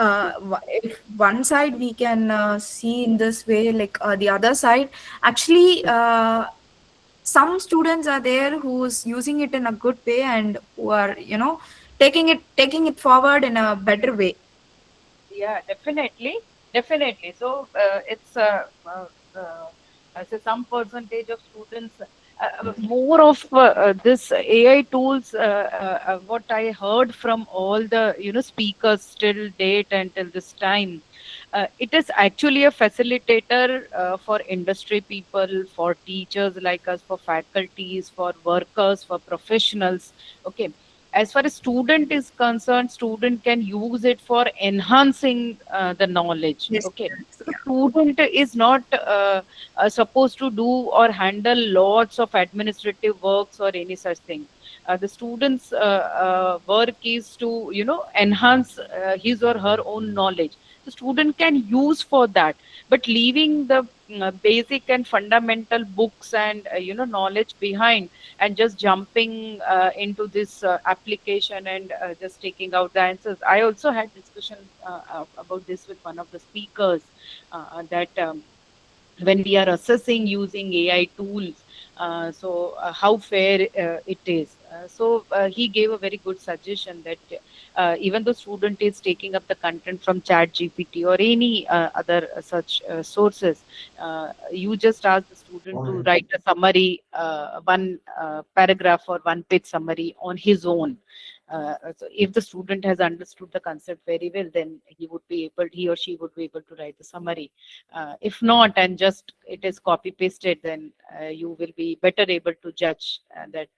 if one side we can see in this way, like the other side, actually, some students are there who's using it in a good way and who are, taking it forward in a better way. Yeah, definitely, definitely. So it's so some percentage of students. More of this AI tools. What I heard from all the speakers till date until this time, it is actually a facilitator for industry people, for teachers like us, for faculties, for workers, for professionals. Okay, as far as student is concerned, student can use it for enhancing the knowledge. Yes. Okay, so the Yeah. student is not supposed to do or handle lots of administrative works or any such thing. The student's work is to enhance his or her own knowledge. The student can use for that, but leaving the basic and fundamental books and knowledge behind, and just jumping into this application and just taking out the answers. I also had discussion about this with one of the speakers, that when we are assessing using AI tools, how fair it is. He gave a very good suggestion that even though student is taking up the content from ChatGPT or any other such sources, you just ask the student to write a summary, one paragraph or one page summary on his own. So if the student has understood the concept very well, then he or she would be able to write the summary. If not, and just it is copy pasted, then you will be better able to judge that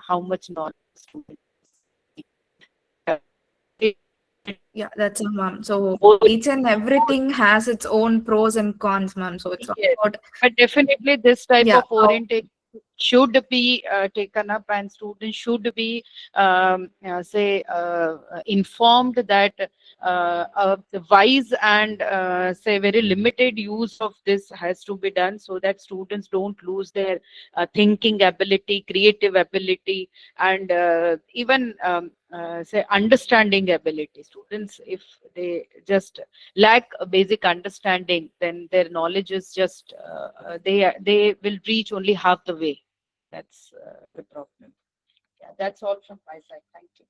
how much knowledge the student has. Yeah, that's a ma'am. So each and everything has its own pros and cons, ma'am. So it's all Yes, about, but definitely this type yeah. of orientation should be taken up, and students should be informed that the wise and say very limited use of this has to be done, so that students don't lose their thinking ability, creative ability, and even say understanding ability. Students, if they just lack a basic understanding, then their knowledge is just they will reach only half the way. That's the problem. Yeah, that's all from my side. Thank you.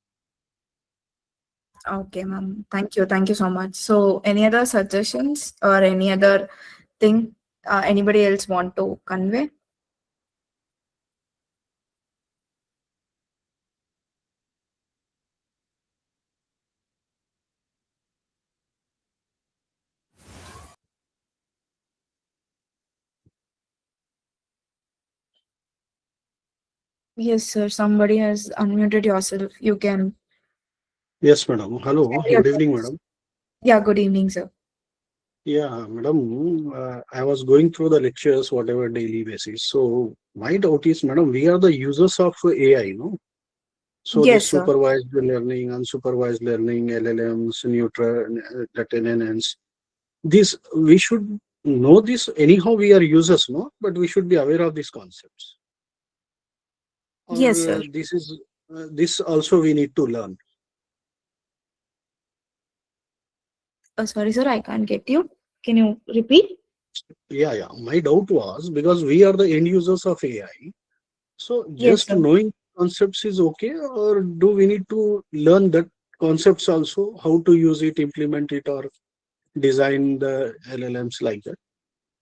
Okay, ma'am. Thank you. Thank you so much. So, any other suggestions or any other thing anybody else want to convey? Yes, sir. Somebody has unmuted yourself. You can. Yes, madam. Hello. Share your Good evening, thoughts. madam. Yeah, good evening, sir. Yeah, madam. I was going through the lectures, whatever daily basis. So my doubt is, madam, we are the users of AI, no? So this Yes, sir. supervised learning, unsupervised learning, LLMs, neutral, determinants. This we should know this anyhow. We are users, no? But we should be aware of these concepts. Or Yes, sir. this also we need to learn. Sorry, sir. I can't get you. Can you repeat? Yeah. My doubt was because we are the end users of AI. So Yes, just sir. knowing concepts is okay, or do we need to learn that concepts also, how to use it, implement it, or design the LLMs like that?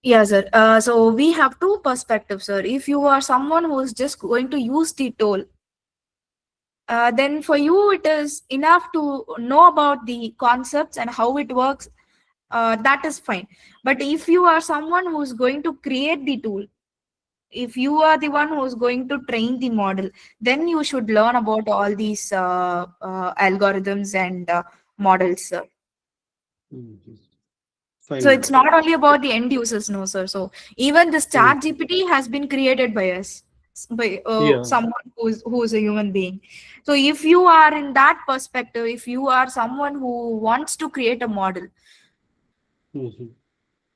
Yeah, sir. So we have two perspectives, sir. If you are someone who is just going to use the tool, then for you it is enough to know about the concepts and how it works. That is fine. But if you are someone who is going to create the tool, if you are the one who is going to train the model, then you should learn about all these algorithms and models, sir. Mhm. Fine, So it's madam. not only about the end users, no, sir. So even this Mhm. ChatGPT has been created by us, by Yeah. someone who's a human being. So if you are in that perspective, if you are someone who wants to create a model, Mhm.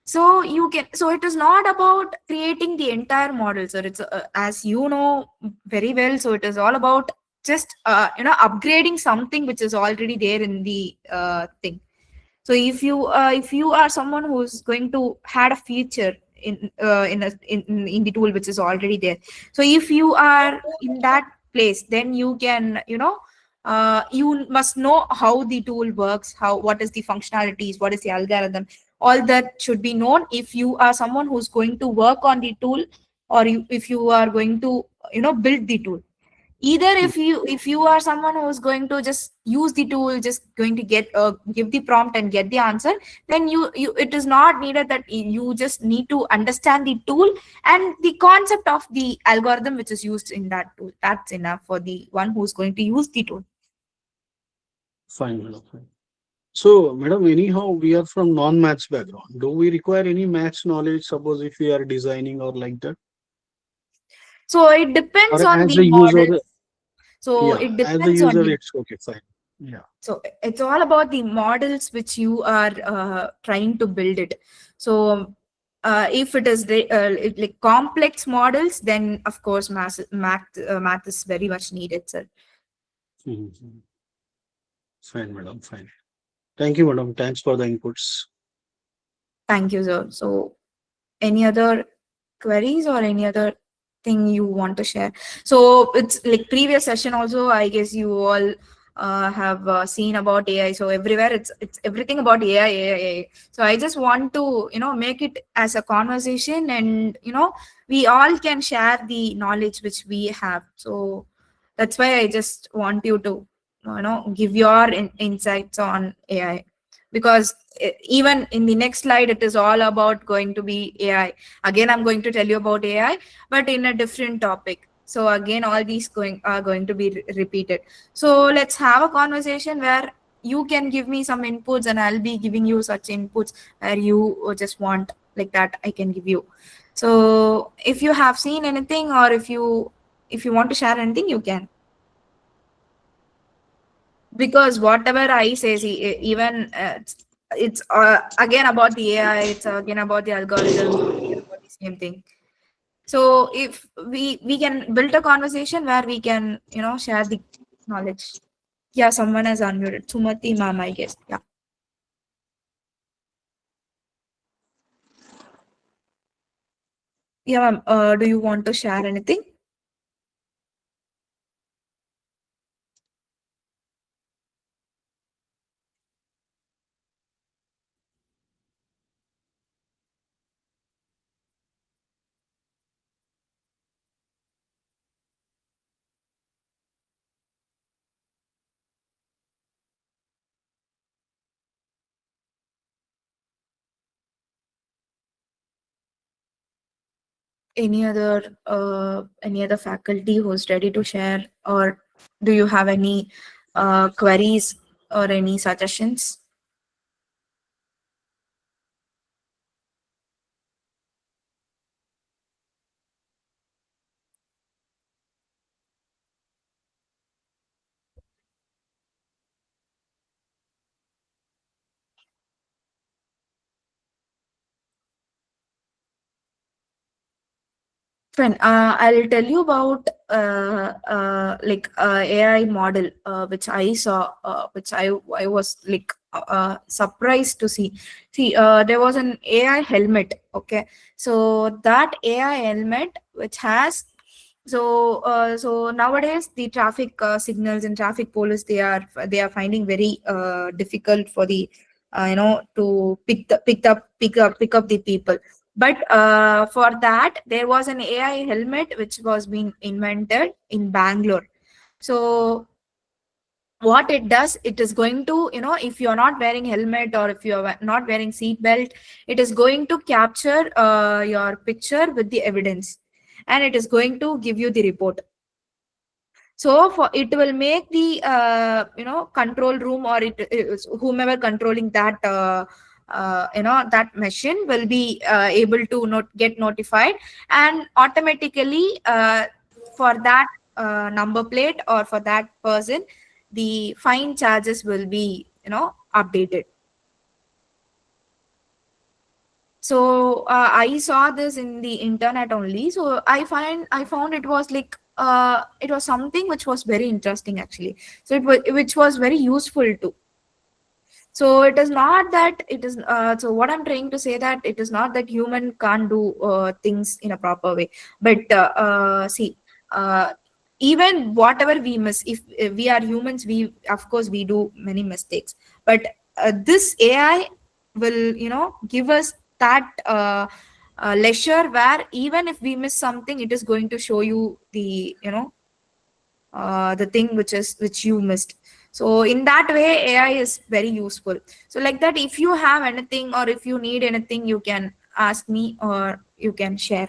so you can. So it is not about creating the entire model, sir. It's as you know very well. So it is all about just upgrading something which is already there in the thing. So if you are someone who's going to add a feature in the tool which is already there, so if you are in that place, then you can you must know how the tool works, how what is the functionalities, what is the algorithm. All that should be known if you are someone who's going to work on the tool, or if you are going to build the tool. Either if you are someone who is going to just use the tool, just going to get give the prompt and get the answer, then you it is not needed that you just need to understand the tool and the concept of the algorithm which is used in that tool. That's enough for the one who's going to use the tool. Fine, madam. Fine. So, madam, anyhow, we are from non-maths background. Do we require any maths knowledge? Suppose if we are designing or like that, So it depends or on as the a user, models. So yeah, it as a depends on user, the. it's okay. Fine. Yeah. So it's all about the models which you are trying to build it. So if it is like complex models, then of course math is very much needed, sir. Mhm. Fine, madam. Fine. Thank you, madam. Thanks for the inputs. Thank you, sir. So any other queries or any other thing you want to share? So it's like previous session also, I guess you all have seen about AI. So everywhere it's everything about AI. So I just want to make it as a conversation, and we all can share the knowledge which we have. So that's why I just want you to give your insights on AI, because even in the next slide it is all about going to be AI. Again, I'm going to tell you about AI, but in a different topic. So again, all these are going to be repeated. So let's have a conversation where you can give me some inputs and I'll be giving you such inputs where you just want, like that I can give you. So if you have seen anything, or if you want to share anything, you can. Because whatever I say, see, even it's again about the AI, it's again about the algorithms, again about the same thing. So if we can build a conversation where we can, share the knowledge. Yeah, someone has unmuted. Sumati ma'am, I guess. Yeah. Yeah, ma'am. Do you want to share anything? Any other faculty who's ready to share, or do you have any queries or any suggestions? Fine. I'll tell you about AI model which I saw, which I was like surprised to see. See, there was an AI helmet. Okay, so that AI helmet which has, so nowadays the traffic signals and traffic police, they are finding very difficult for the to pick up the people. But for that, there was an AI helmet which was being invented in Bangalore. So what it does, it is going to, if you're not wearing helmet or if you're not wearing seat belt, it is going to capture your picture with the evidence, and it is going to give you the report. So for it will make the control room, or whomever controlling that that machine will be able to get notified, and automatically for that number plate or for that person, the fine charges will be updated. So I saw this in the internet only. So I found it was like it was something which was very interesting actually. So which was very useful too. So it is not that it is so what I'm trying to say, that it is not that human can't do things in a proper way. But see, even whatever we miss, if we are humans, we of course we do many mistakes. But this AI will give us that leisure where even if we miss something, it is going to show you the the thing which you missed. So in that way, AI is very useful. So like that, if you have anything or if you need anything, you can ask me or you can share.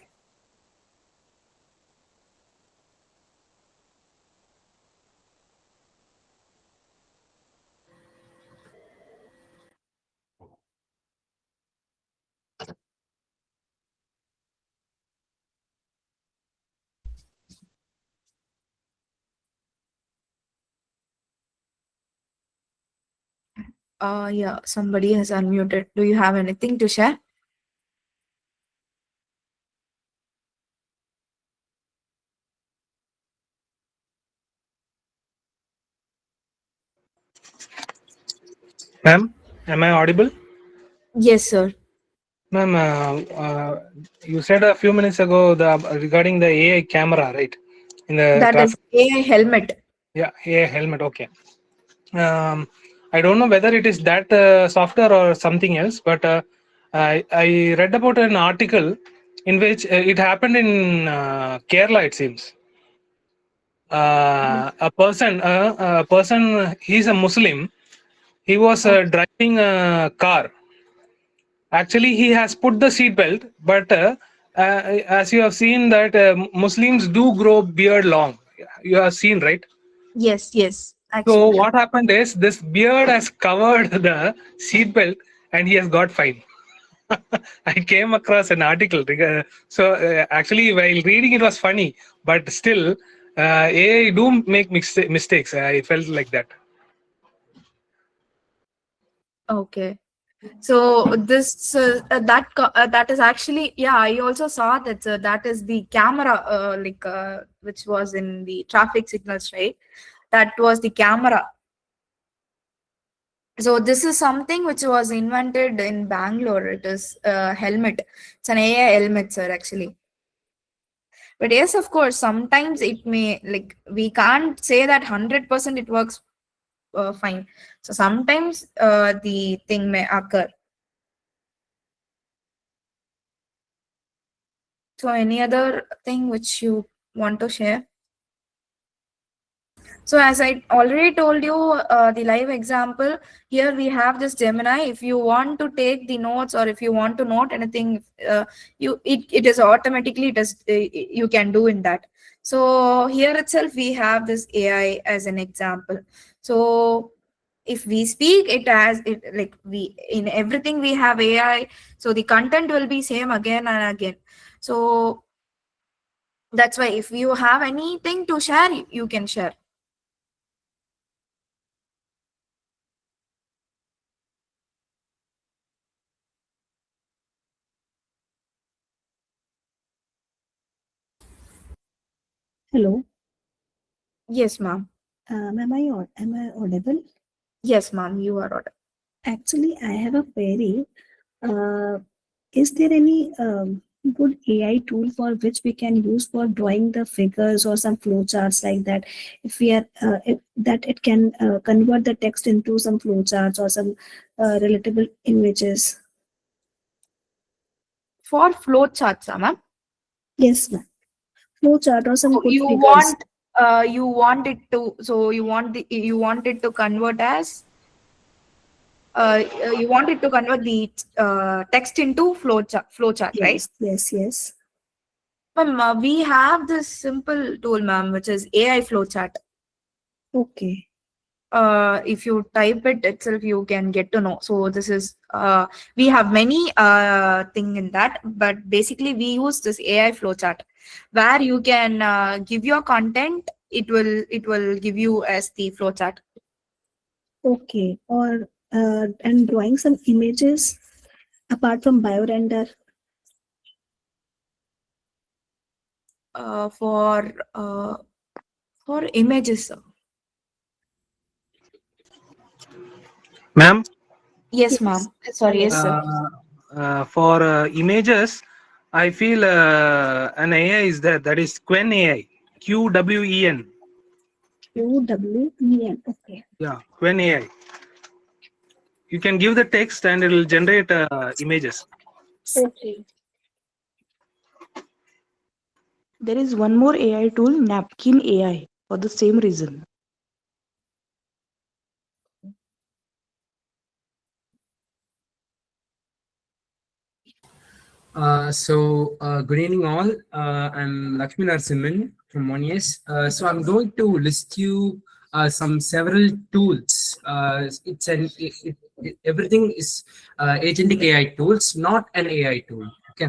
Yeah, somebody has unmuted. Do you have anything to share? Ma'am, am I audible? Yes, sir. Ma'am, you said a few minutes ago regarding the AI camera, right? In the That is traffic. AI helmet. Yeah, AI helmet. Okay. I don't know whether it is that software or something else, but I read about an article in which it happened in Kerala, it seems. A person, he's a Muslim. He was driving a car. Actually, he has put the seat belt, but as you have seen that Muslims do grow beard long. You have seen, right? Yes, yes. So Actually, yeah. what happened is this beard has covered the seat belt, and he has got fined. I came across an article. So actually, while reading, it was funny, but still, AI do make mistakes. I felt like that. Okay. So this that is actually, yeah, I also saw that that is the camera which was in the traffic signals, right? That was the camera. So this is something which was invented in Bangalore. It is a helmet. It's an AI helmet, sir, actually. But yes, of course, sometimes it may, like, we can't say that 100% it works fine. So sometimes the thing may occur. So any other thing which you want to share? So as I already told you, the live example, here we have this Gemini. If you want to take the notes, or if you want to note anything, it is automatically, it is you can do in that. So here itself we have this AI as an example. So if we speak, it as it, like, we, in everything we have AI, so the content will be same again and again. So that's why if you have anything to share, you can share. Hello, Yes, ma'am. am I audible? Yes, ma'am, you are audible. Actually, I have a query. Uh, is there any good AI tool for which we can use for drawing the figures or some flowcharts like that? If we are, if, that it can convert the text into some flowcharts or some relatable images. For flow charts, ma'am. Yes, ma'am. Flowchart or some So good figures. you want it to, so you want it to convert as you want it to convert the text into flow chart, right? Yes, yes, yes. Ma'am, we have this simple tool, ma'am, which is AI flow chart. Okay. If you type it itself, you can get to know. So this is we have many thing in that, but basically we use this AI flowchart where you can give your content. It will give you as the flowchart. Okay. Or and drawing some images apart from biorender. uh, for uh, for images. Ma'am, Yes, Yes. ma'am. Sorry, yes, sir. for images, I feel an AI is there. That is Qwen AI, QWEN. QWEN. Okay. Yeah, Qwen AI. You can give the text and it will generate images. Okay. There is one more AI tool, Napkin AI, for the same reason. Good evening all. I'm Lakshmi Narasimhan from 1S. So I'm going to list you some several tools. Everything is agentic AI tools, not an AI tool. Okay.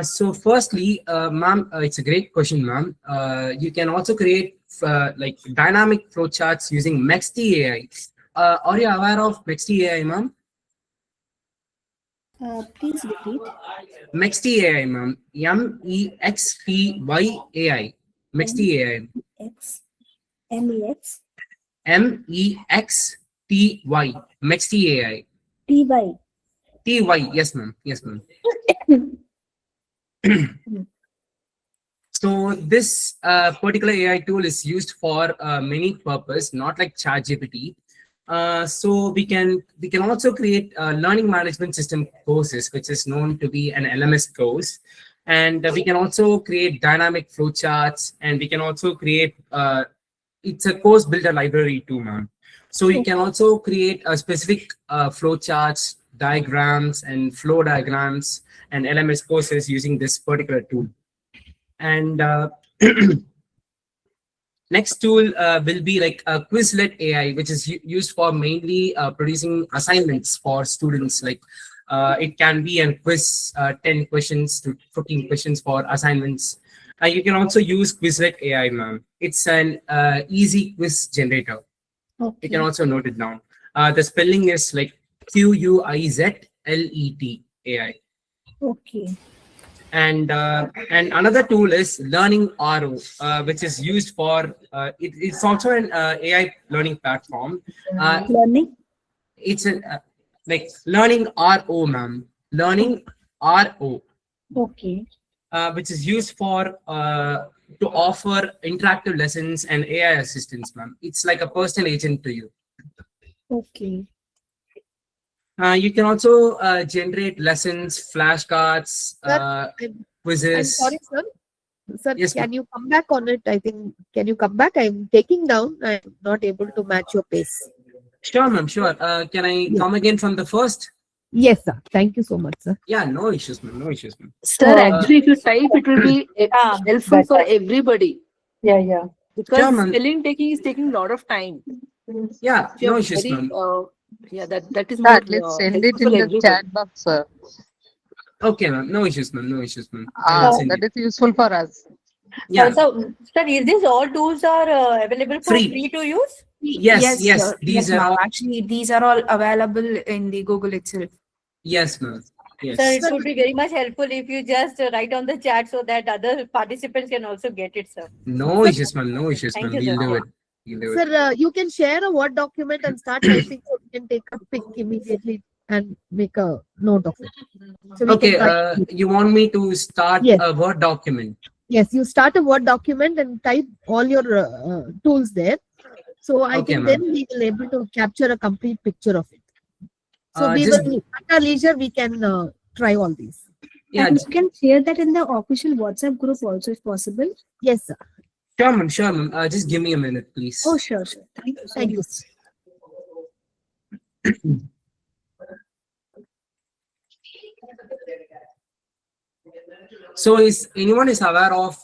So firstly, ma'am, it's a great question, ma'am. You can also create like dynamic flowcharts using Mexti AI. Are you aware of Mexti AI, ma'am? Please repeat. Mexty AI, ma'am. MEXTY AI. Mexty AI. MEX. MEX. MEXTY. Mexty AI. TY. TY. Yes, ma'am. Yes, ma'am. So this particular AI tool is used for many purpose, not like ChatGPT. So we can also create learning management system courses, which is known to be an LMS course, and we can also create dynamic flowcharts, and we can also create it's a course builder library too, ma'am. So you can also create a specific flowcharts, diagrams, and flow diagrams and LMS courses using this particular tool. And next tool will be like a Quizlet AI, which is used for mainly producing assignments for students. Like It can be a quiz, 10 questions to 15 questions for assignments. You can also use Quizlet AI, ma'am. It's an easy quiz generator. You can Okay. also note it down. The spelling is like Quizlet AI. Okay. And another tool is Learning RO, which is used for it's also an AI learning platform. Learning. It's a like Learning RO, ma'am. Learning RO, Okay. which is used for to offer interactive lessons and AI assistance, ma'am. It's like a personal agent to you. Okay. You can also generate lessons, flashcards, I'm quizzes. sorry, sir. Sir, Yes, can you come back on it? I think, can you come back? I'm taking down. I'm not able to match your pace. sure, ma'am. Sure. Can I Yes. come again from the first? Yes, sir. Thank you so much, sir. Yeah, no issues, ma'am. No issues, ma'am. Sir, actually, if you type, it will be helpful for everybody. Yeah. Because Sure, ma'am. spelling taking is taking a lot of time. Yeah, If you're no issues, very, ma'am. yeah, that is more At least send it helpful in for the everybody. chat box, sir. Okay, ma'am. No issues, ma'am. No issues, ma'am. I will send That it. is useful for us. Yeah, So, sir, is this all tools are available for free. free to use? Yes, yes. Yes, These are ma'am. all. Actually, these are all available in the Google itself. Yes, ma'am. Sir, Yes. it would be very much helpful if you just write on the chat so that other participants can also get it, sir. No Sir, issues, ma'am. No issues, Thank ma'am. you, We'll sir. do it. We'll do it. Sir, you can share a Word document and start typing so we can take a pic immediately and make a note of it. So we can Okay. try. You want me to start Yes. a Word document? Yes, you start a Word document and type all your tools there. So I Okay, think ma'am. then we will able to capture a complete picture of it. So we Just will, at our leisure, we can try all these. yeah. And you can share that in the official WhatsApp group also if possible. Yes, sir. Sure, ma'am. Sure, ma'am. Just give me a minute, please. Oh, sure. Thank you. Thank you. So, is anyone is aware of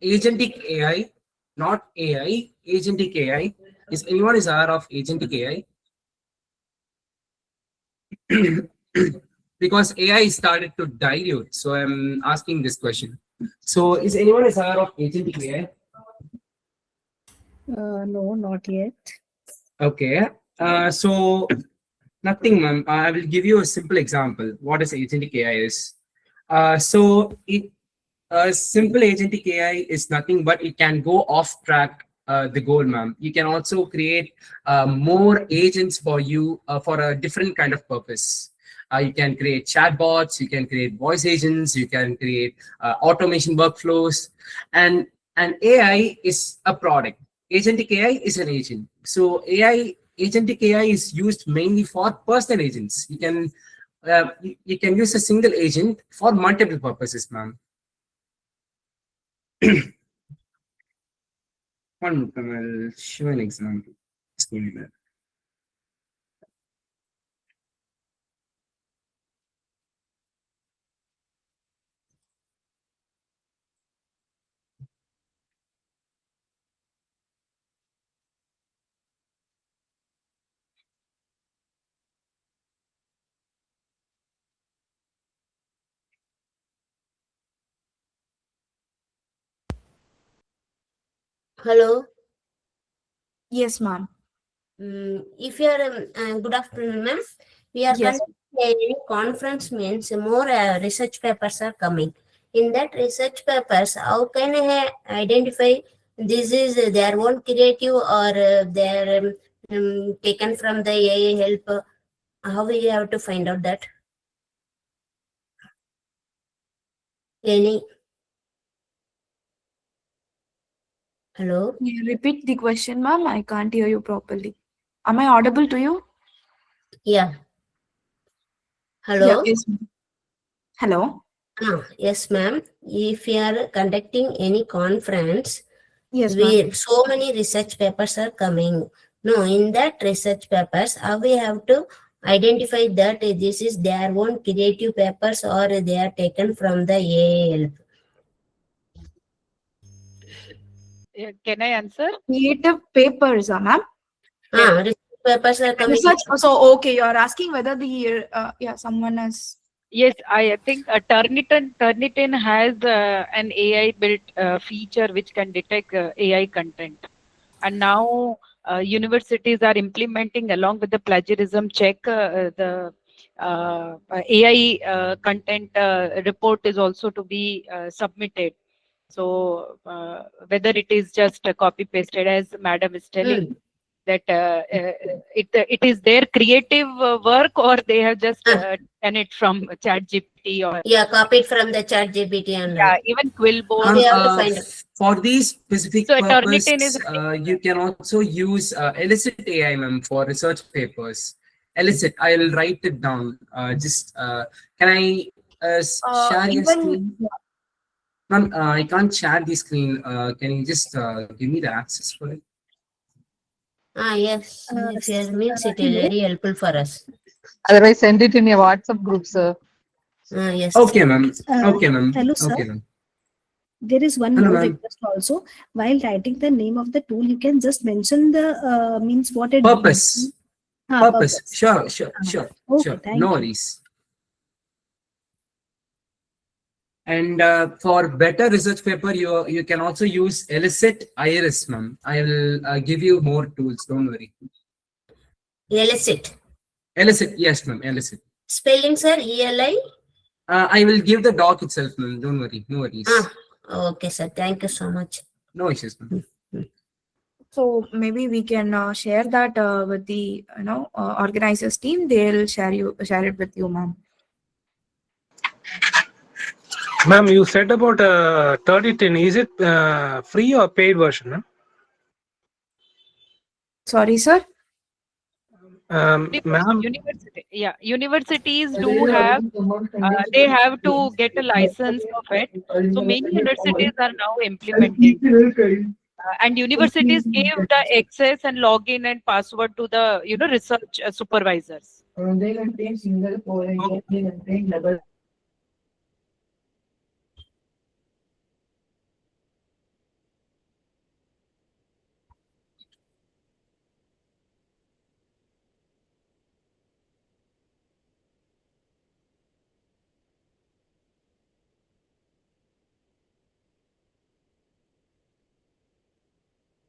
agentic AI? Not AI, agentic AI. Is anyone is aware of agentic AI? Because AI started to dilute, so I'm asking this question. So, is anyone is aware of agentic AI? No, not yet. Okay. So nothing, ma'am. I will give you a simple example. What is agentic AI is? Simple agentic AI is nothing but it can go off track the goal, ma'am. You can also create more agents for you for a different kind of purpose. You can create chatbots, you can create voice agents, you can create automation workflows, and AI is a product. Agentic AI is an agent. So agentic AI is used mainly for personal agents. You can use a single agent for multiple purposes, ma'am. One moment, I'll show an example. Just give me a minute. Hello. Yes, ma'am. If you are good afternoon, ma'am. We are Yes. conducting a conference means more research papers are coming. In that research papers, how can I identify this is their own creative or they are taken from the AI help? How we have to find out that? Any? Hello. Can you repeat the question, ma'am? I can't hear you properly. Am I audible to you? Yeah. Hello. Yeah, yes, ma'am. Hello. Yes, ma'am. If you are conducting any conference, Yes, ma'am. so many research papers are coming. No, in that research papers, how we have to identify that this is their own creative papers or they are taken from the AI help. Can I answer? Creative papers, ma'am. Research papers are coming. Research. So okay, you're asking whether the someone has. Yes, I think Turnitin has an AI built feature which can detect AI content, and now universities are implementing along with the plagiarism check. The AI content report is also to be submitted. So whether it is just copy pasted, as Madam is telling, that it is their creative work, or they have just done it from ChatGPT or copied from the ChatGPT and even Quillboard. they have to find out. For these specific So purpose, Turnitin is you can also use Elicit AI, ma'am, for research papers. Elicit, I'll write it down. Can I share your Even screen? Ma'am, I can't share the screen. Can you just give me the access for it? Yes. If it means it is very helpful for us. Otherwise, send it in your WhatsApp group, sir. Yes. Okay, ma'am. Okay, ma'am. Hello, sir. Okay, ma'am. There is one Hello, more ma'am. request also. While writing the name of the tool, you can just mention the means what it Purpose. Purpose. Sure. Okay, Sure. thank No you. worries. And for better research paper, you can also use Elicit Iris, ma'am. I will give you more tools. Don't worry. Elicit. Elicit, yes, ma'am. Elicit. Spelling, sir. ELI. I will give the doc itself, ma'am. Don't worry. No worries. Okay, sir. Thank you so much. No issues, ma'am. So maybe we can share that with the organizers team. They'll share it with you, ma'am. Ma'am, you said about 3010. Is it free or paid version, ma'am? Sorry, sir. Ma'am, universities do have they have to get a license of it. So many universities are now implementing, and universities give the access and login and password to the research supervisors.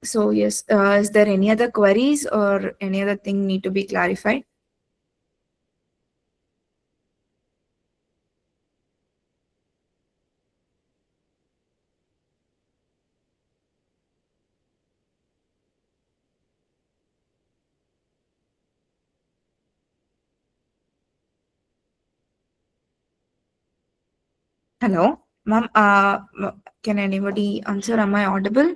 So yes, is there any other queries or any other thing need to be clarified? Hello, ma'am. Can anybody answer? Am I audible?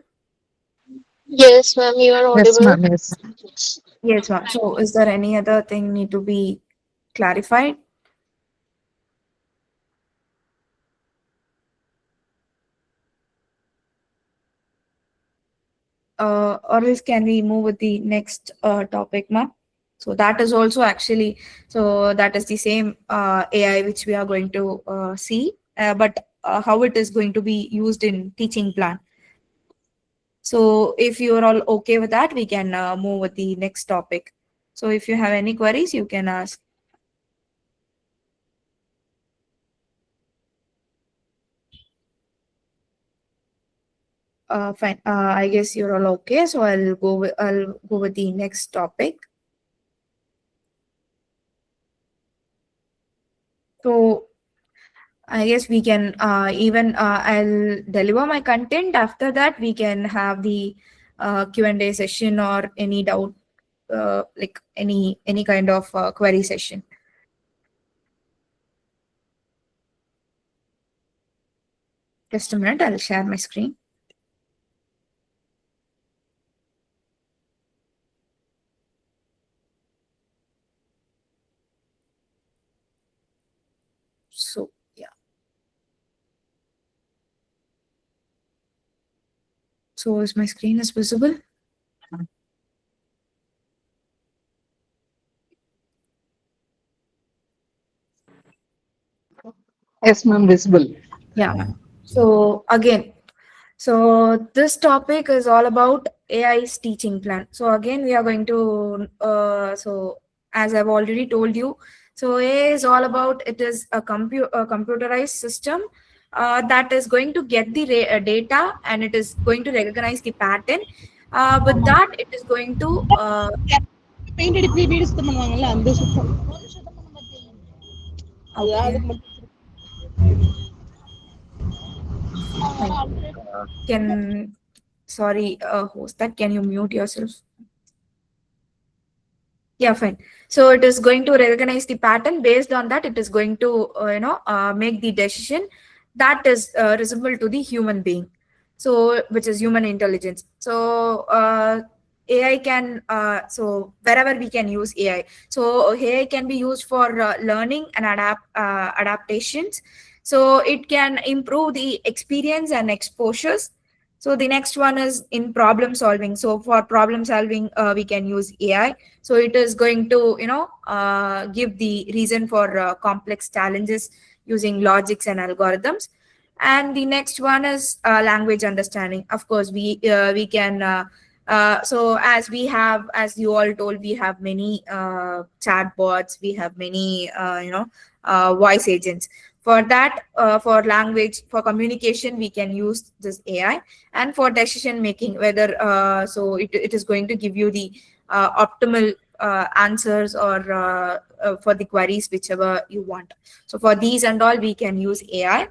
Yes, ma'am, you are Yes, audible. ma'am. Yes. Yes, ma'am. So is there any other thing need to be clarified? Or else can we move with the next topic, ma'am? So that is also actually, so that is the same AI which we are going to see, but how it is going to be used in teaching plan. So if you are all okay with that, we can move with the next topic. So if you have any queries, you can ask. Fine. I guess you're all okay. So I'll go with the next topic. So I guess we can I'll deliver my content. After that, we can have the Q&A session or any doubt, like any kind of query session. Just a minute. I'll share my screen. So yeah. So is my screen is visible? Yes, ma'am. Visible. Yeah. So again, So this topic is all about AI's teaching plan. So again, we are going to, so as I've already told you, so AI is all about, it is a computerized system that is going to get the data, and it is going to recognize the pattern. With that, it is going to, paint அடிப்பி வீடு சுத்தம் பண்ணுவாங்கல்ல அந்த சுத்தம் அதுக்கு மட்டும் can, sorry, host, that can you mute yourself? Yeah, fine. So it is going to recognize the pattern. Based on that, it is going to make the decision that is resemble to the human being, so which is human intelligence. So AI can, so wherever we can use AI, so AI can be used for learning and adaptations. So it can improve the experience and exposures. So the next one is in problem solving. So for problem solving, we can use AI. So it is going to give the reason for complex challenges using logics and algorithms. And the next one is language understanding. Of course, we can so as you all told, we have many chatbots, we have many voice agents. For that, for language, for communication, we can use this AI. And for decision making, whether so it is going to give you the optimal answers, or for the queries whichever you want. So for these and all, we can use AI.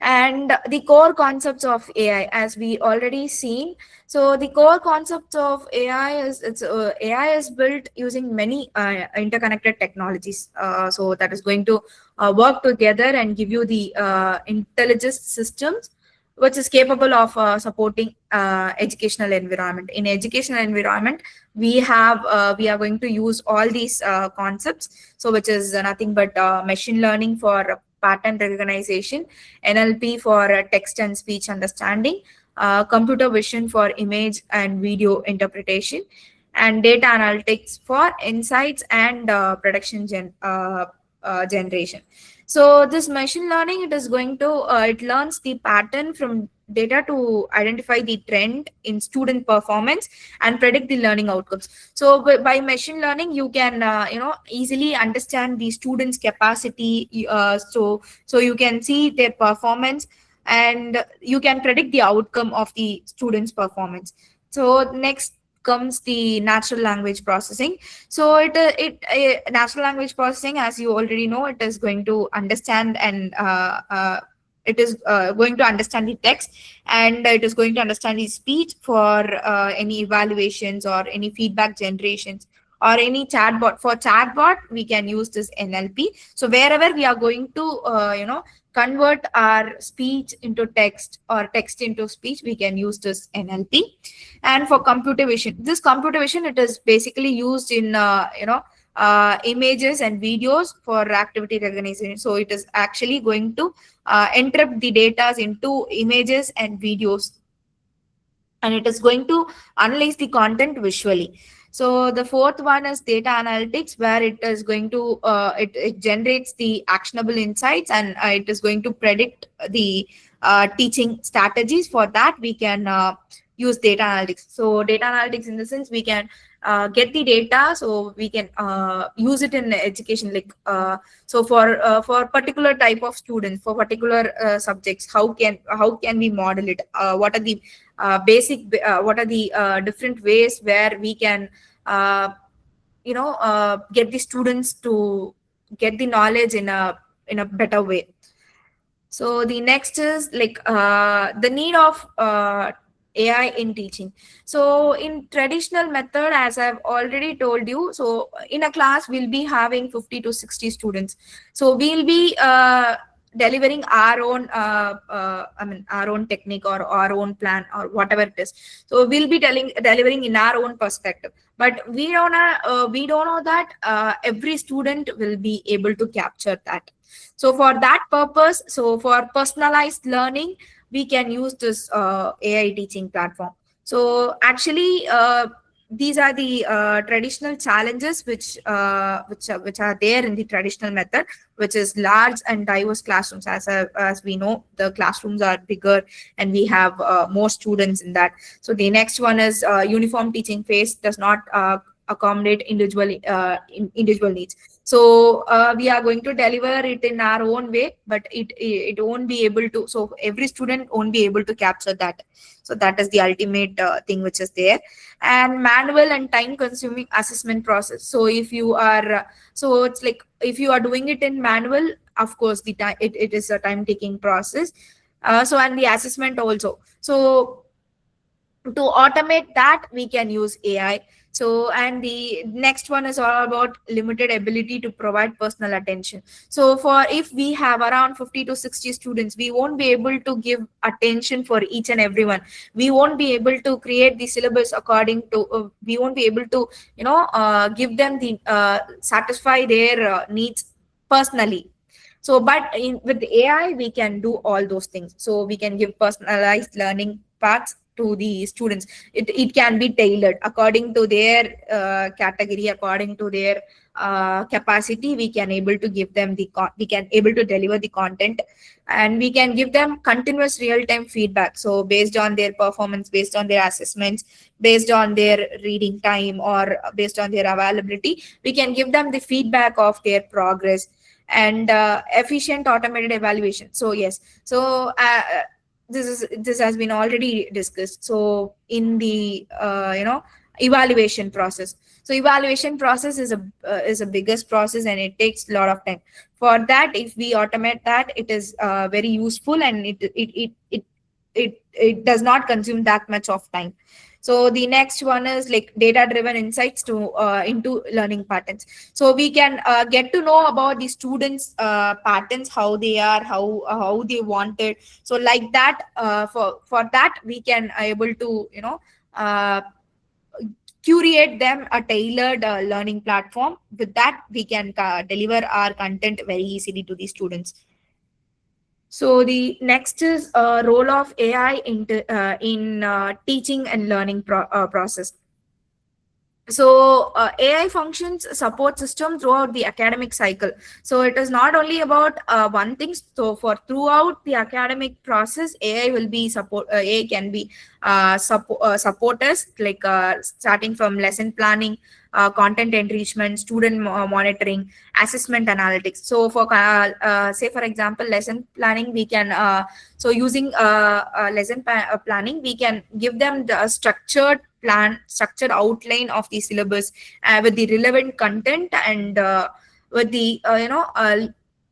And the core concepts of AI, as we already seen, so the core concepts of AI is, AI is built using many interconnected technologies. So that is going to work together and give you the intelligent systems which is capable of supporting educational environment. In educational environment, we are going to use all these concepts, so which is nothing but machine learning for pattern recognition, NLP for text and speech understanding, computer vision for image and video interpretation, and data analytics for insights and generation. So this machine learning, it is going to it learns the pattern from data to identify the trend in student performance and predict the learning outcomes. So by machine learning, you can easily understand the students capacity, so you can see their performance, and you can predict the outcome of the students performance. So next comes the natural language processing. So natural language processing, as you already know, it is going to understand, and it is going to understand the text, and it is going to understand the speech for any evaluations or any feedback generations, or any chatbot. For chatbot, we can use this NLP. So wherever we are going to convert our speech into text, or text into speech, we can use this NLP. And for computer vision, this computer vision, it is basically used in images and videos for activity recognition. So it is actually going to encrypt the data into images and videos, and it is going to analyze the content visually. So the fourth one is data analytics, where it is going to it generates the actionable insights, and it is going to predict the teaching strategies. For that, we can use data analytics. So data analytics, in the sense, we can get the data, so we can use it in education. Like so for particular type of students, for particular subjects, how can we model it? What are the what are the different ways where we can get the students to get the knowledge in a better way. So the next is like the need of AI in teaching. So in traditional method, as I've already told you, so in a class we'll be having 50 to 60 students. So we'll be delivering our own our own technique, or our own plan, or whatever it is. So we'll be delivering in our own perspective, but we don't know that every student will be able to capture that. So for that purpose, so for personalized learning, we can use this AI teaching platform. So actually these are the traditional challenges which are there in the traditional method, which is large and diverse classrooms. As we know, the classrooms are bigger and we have more students in that. So the next one is uniform teaching phase does not accommodate individual needs. So we are going to deliver it in our own way, but it won't be able to. So every student won't be able to capture that. So that is the ultimate thing which is there. And manual and time consuming assessment process. So if you are so it's like if you are doing it in manual, of course the time it is a time taking process. So and the assessment also. So to automate that, we can use AI. So and the next one is all about limited ability to provide personal attention. So for if we have around 50 to 60 students, we won't be able to give attention for each and everyone. We won't be able to create the syllabus according to we won't be able to give them the satisfy their needs personally. So but with AI we can do all those things. So we can give personalized learning paths to the students. It can be tailored according to their category, according to their capacity. We can able to give them we can able to deliver the content, and we can give them continuous real-time feedback. So based on their performance, based on their assessments, based on their reading time, or based on their availability, we can give them the feedback of their progress. And efficient automated evaluation. So yes, so this has been already discussed. So in the evaluation process. So evaluation process is a biggest process, and it takes a lot of time. For that, if we automate that, it is very useful, and it does not consume that much of time. So the next one is like data driven insights to into learning patterns. So we can get to know about the students patterns, how they are, how they want it. So like that, for that we can able to uh, curate them a tailored learning platform. With that, we can deliver our content very easily to the students. So the next is role of AI in teaching and learning process. So AI functions support system throughout the academic cycle. So it is not only about one thing. So for throughout the academic process, AI will be support. AI can be support us, like starting from lesson planning, content enrichment, student monitoring, assessment analytics. So for say for example lesson planning, we can so using lesson planning, we can give them the structured outline of the syllabus with the relevant content, and with the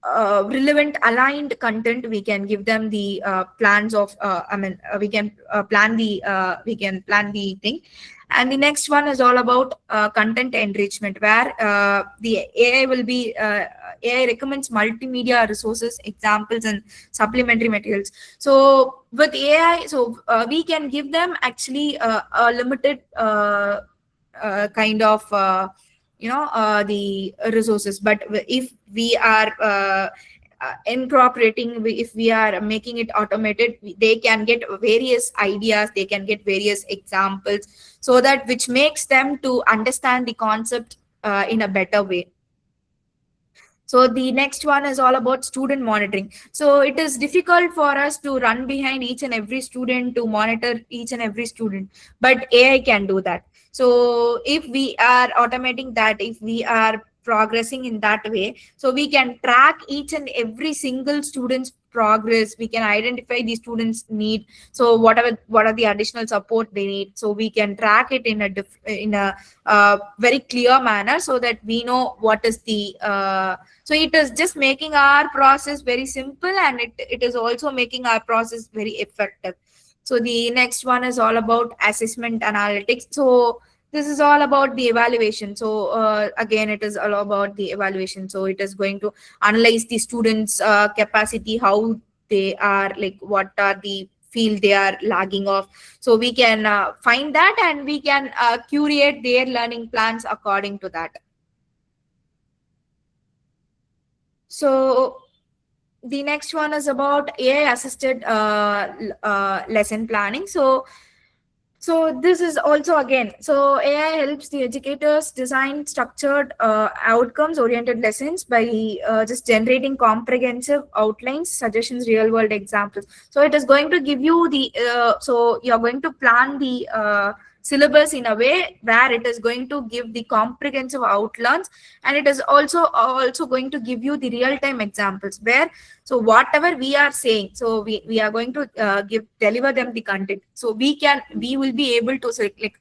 relevant aligned content. We can give them the plans of we can plan the thing. And the next one is all about content enrichment, where the AI will be AI recommends multimedia resources, examples, and supplementary materials. So with AI, so we can give them actually a limited kind of the resources. But if we are incorporating, if we are making it automated, they can get various ideas, they can get various examples, so that which makes them to understand the concept in a better way. So the next one is all about student monitoring. So it is difficult for us to run behind each and every student, to monitor each and every student, but AI can do that. So if we are automating that, if we are progressing in that way, so we can track each and every single student's progress. We can identify the students need. So what are the additional support they need, so we can track it in a very clear manner, so that we know what is the so it is just making our process very simple, and it is also making our process very effective. So the next one is all about assessment analytics. So this is all about the evaluation. So again, it is all about the evaluation. So it is going to analyze the students capacity, how they are, like what are the field they are lagging of. So we can find that, and we can curate their learning plans according to that. So the next one is about AI assisted lesson planning. So So this is also again, so AI helps the educators design structured outcomes oriented lessons by just generating comprehensive outlines, suggestions, real world examples. So it is going to give you the so you're going to plan the syllabus in a way where it is going to give the comprehensive outlines, and it is also going to give you the real time examples where, so whatever we are saying, so we are going to deliver them the content, so we will be able to like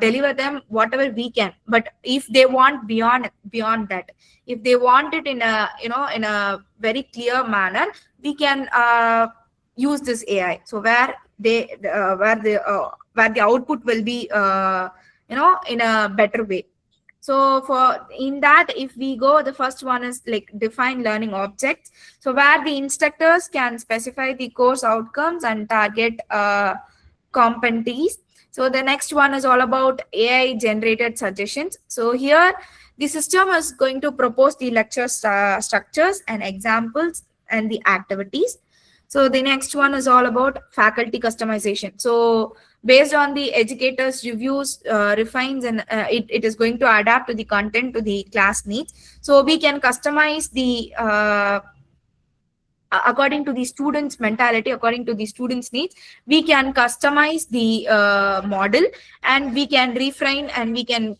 deliver them whatever we can. But if they want beyond that, if they want it in a, you know, in a very clear manner, we can use this AI, so where the output will be you know, in a better way. So for in that, if we go, the first one is like define learning objects, so where the instructors can specify the course outcomes and target competencies. So the next one is all about AI generated suggestions. So here the system is going to propose the lecture structures and examples and the activities. So the next one is all about faculty customization. So based on the educators reviews, refines, and it is going to adapt to the content to the class needs. So we can customize the according to the students mentality, according to the students needs, we can customize the model, and we can refine, and we can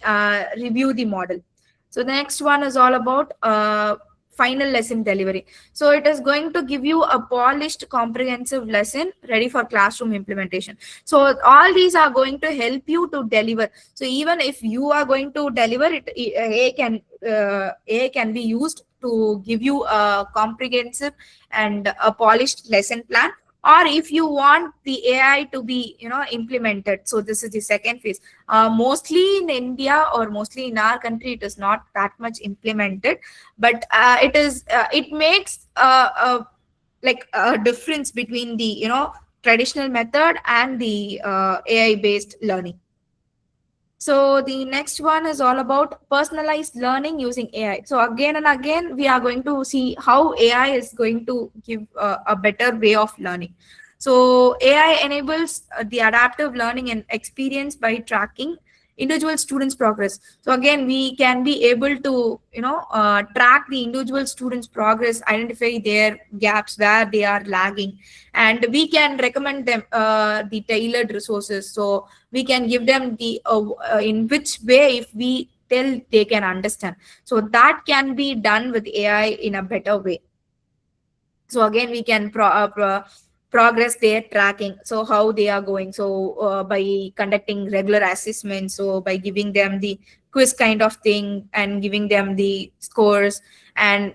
review the model. So the next one is all about final lesson delivery. So it is going to give you a polished comprehensive lesson ready for classroom implementation. So all these are going to help you to deliver. So even if you are going to deliver it, AI can be used to give you a comprehensive and a polished lesson plan. Or if you want the AI to be, you know, implemented, so this is the second phase. Mostly in India, or mostly in our country, it is not that much implemented, but it makes like a difference between the, you know, traditional method and the AI based learning. So the next one is all about personalized learning using AI. So again and again, we are going to see how AI is going to give a better way of learning. So AI enables the adaptive learning and experience by tracking individual students' progress. So again, we can be able to, you know, track the individual students' progress, identify their gaps where they are lagging, and we can recommend them the tailored resources. So we can give them the in which way, if we tell, they can understand. So that can be done with AI in a better way. So again, we can progress their tracking, so how they are going, so by conducting regular assessments, so by giving them the quiz kind of thing and giving them the scores, and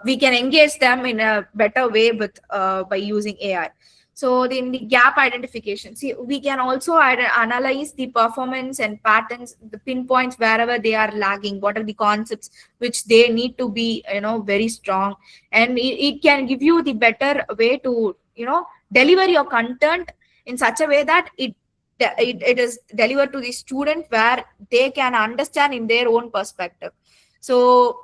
we can engage them in a better way with by using AI. So in the gap identification, see, we can also analyze the performance and patterns, the pinpoints wherever they are lagging, what are the concepts which they need to be, you know, very strong. And it can give you the better way to, you know, deliver your content in such a way that it is delivered to the student where they can understand in their own perspective. So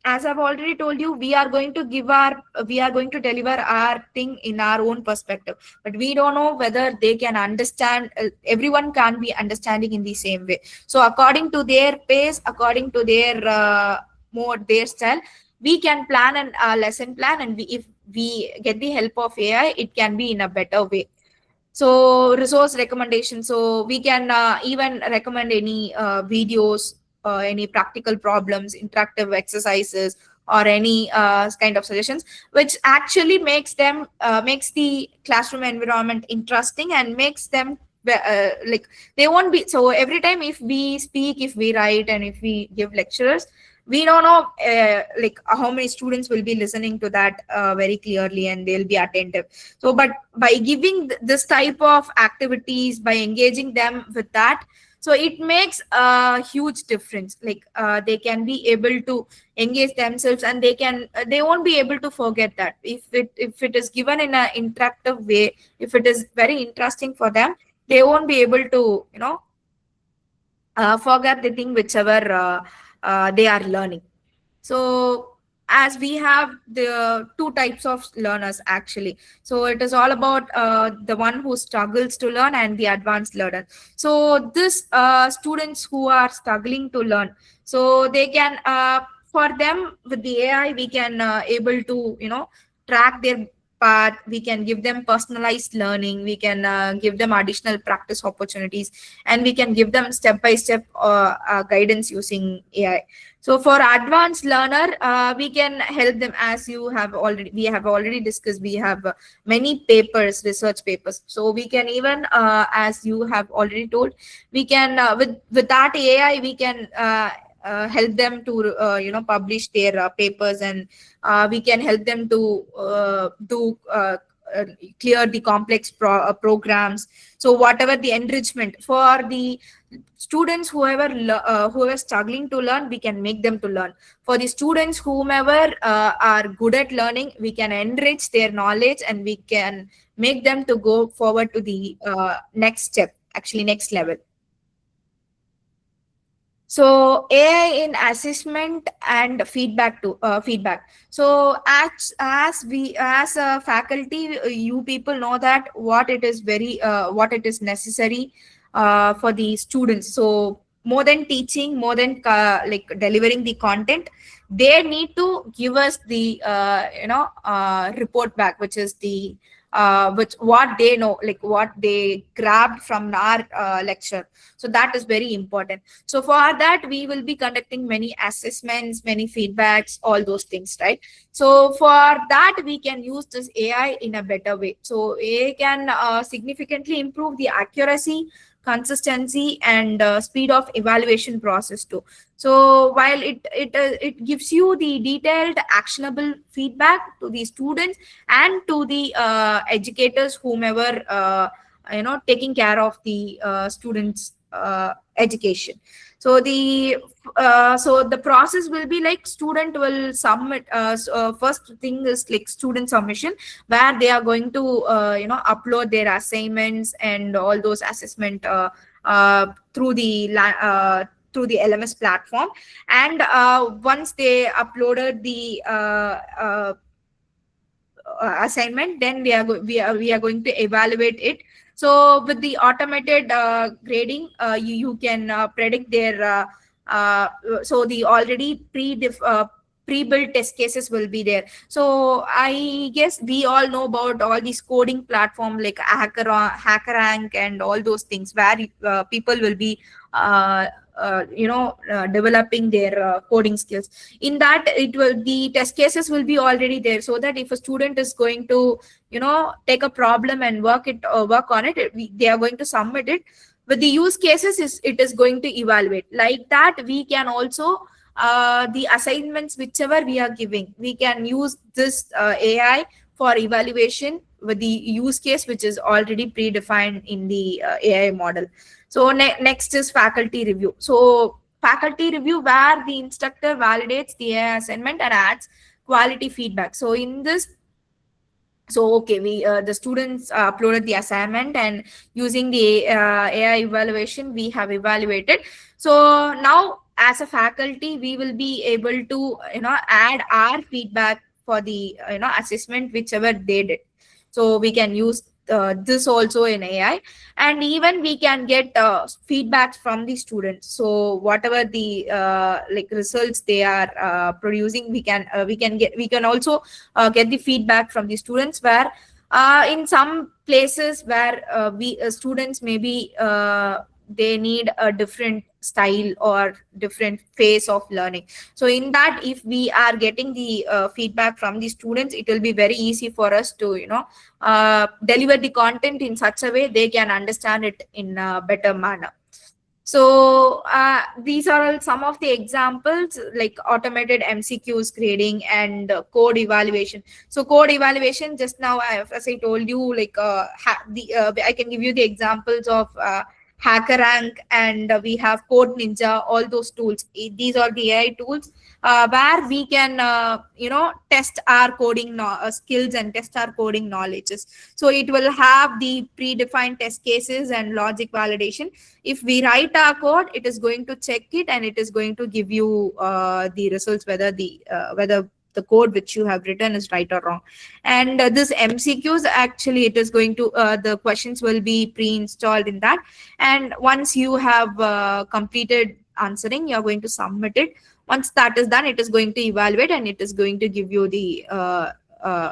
as I've already told you, we are going to deliver our thing in our own perspective, but we don't know whether they can understand. Everyone can be understanding in the same way. So according to their pace, according to their mode, their style, we can plan a lesson plan, and if we get the help of AI, it can be in a better way. So resource recommendation, so we can even recommend any videos, any practical problems, interactive exercises, or any kind of suggestions which actually makes the classroom environment interesting, and makes them like, they won't be, so every time if we speak, if we write, and if we give lectures, we don't know like how many students will be listening to that very clearly, and they'll be attentive. So but by giving this type of activities, by engaging them with that, so it makes a huge difference. Like they can be able to engage themselves, and they won't be able to forget that if it is given in an interactive way, if it is very interesting for them, they won't be able to, you know, forget the thing whichever they are learning. So as we have the two types of learners actually. So it is all about the one who struggles to learn and the advanced learner. So this students who are struggling to learn, so they can for them with the AI we can able to track their path. We can give them personalized learning, we can give them additional practice opportunities, and we can give them step by step guidance using AI. So for advanced learner, we can help them, as we have already discussed. We have many papers, research papers. So we can even, as you have already told, we can with that AI we can help them to publish their papers, and we can help them to do clear the complex programs. So whatever the enrichment for the students, whoever struggling to learn, we can make them to learn. For the students whomever are good at learning, we can enrich their knowledge, and we can make them to go forward to the next step, actually next level. So AI in assessment and feedback. So as a faculty, you people know that what it is what it is necessary for the students. So more than teaching, more than like delivering the content, they need to give us the report back, which is the which what they know, like what they grabbed from our lecture. So that is very important. So for that, we will be conducting many assessments, many feedbacks, all those things, right? So for that, we can use this AI in a better way. So AI can significantly improve the accuracy, consistency, and speed of evaluation process too. So while it gives you the detailed actionable feedback to the students and to the educators, whomever taking care of the students education. So the process will be like student will submit first thing is like student submission, where they are going to upload their assignments and all those assessment through the LMS platform. And once they uploaded the assignment, then we are going to evaluate it. So with the automated grading, you can predict their so the already pre-built test cases will be there. So I guess we all know about all these coding platform like HackerRank and all those things, where people will be developing their coding skills. In that, the test cases will be already there, so that if a student is going to take a problem and work on it, they are going to submit it with the use cases. It is going to evaluate. Like that, we can also the assignments whichever we are giving, we can use this AI for evaluation with the use case which is already predefined in the AI model. So next is faculty review. So faculty review, where the instructor validates the AI assignment and adds quality feedback. So in this, so okay, we the students uploaded the assignment, and using the AI evaluation, we have evaluated. So now as a faculty, we will be able to add our feedback for the assessment whichever they did. So we can use this also in AI, and even we can get feedbacks from the students. So whatever the like results they are producing, we can also get the feedback from the students, where in some places where we students maybe they need a different style or different phase of learning. So in that, if we are getting the feedback from the students, it will be very easy for us to deliver the content in such a way they can understand it in a better manner. So these are all some of the examples, like automated MCQs grading and code evaluation. So code evaluation, just now, as I told you, like I can give you the examples of HackerRank, and we have Code Ninja, all those tools. These are the AI tools where we can test our coding skills and test our coding knowledges. So it will have the predefined test cases and logic validation. If we write our code, it is going to check it, and it is going to give you the results, whether the the code which you have written is right or wrong. And this MCQs, actually it is going to the questions will be pre-installed in that, and once you have completed answering, you're going to submit it. Once that is done, it is going to evaluate and it is going to give you the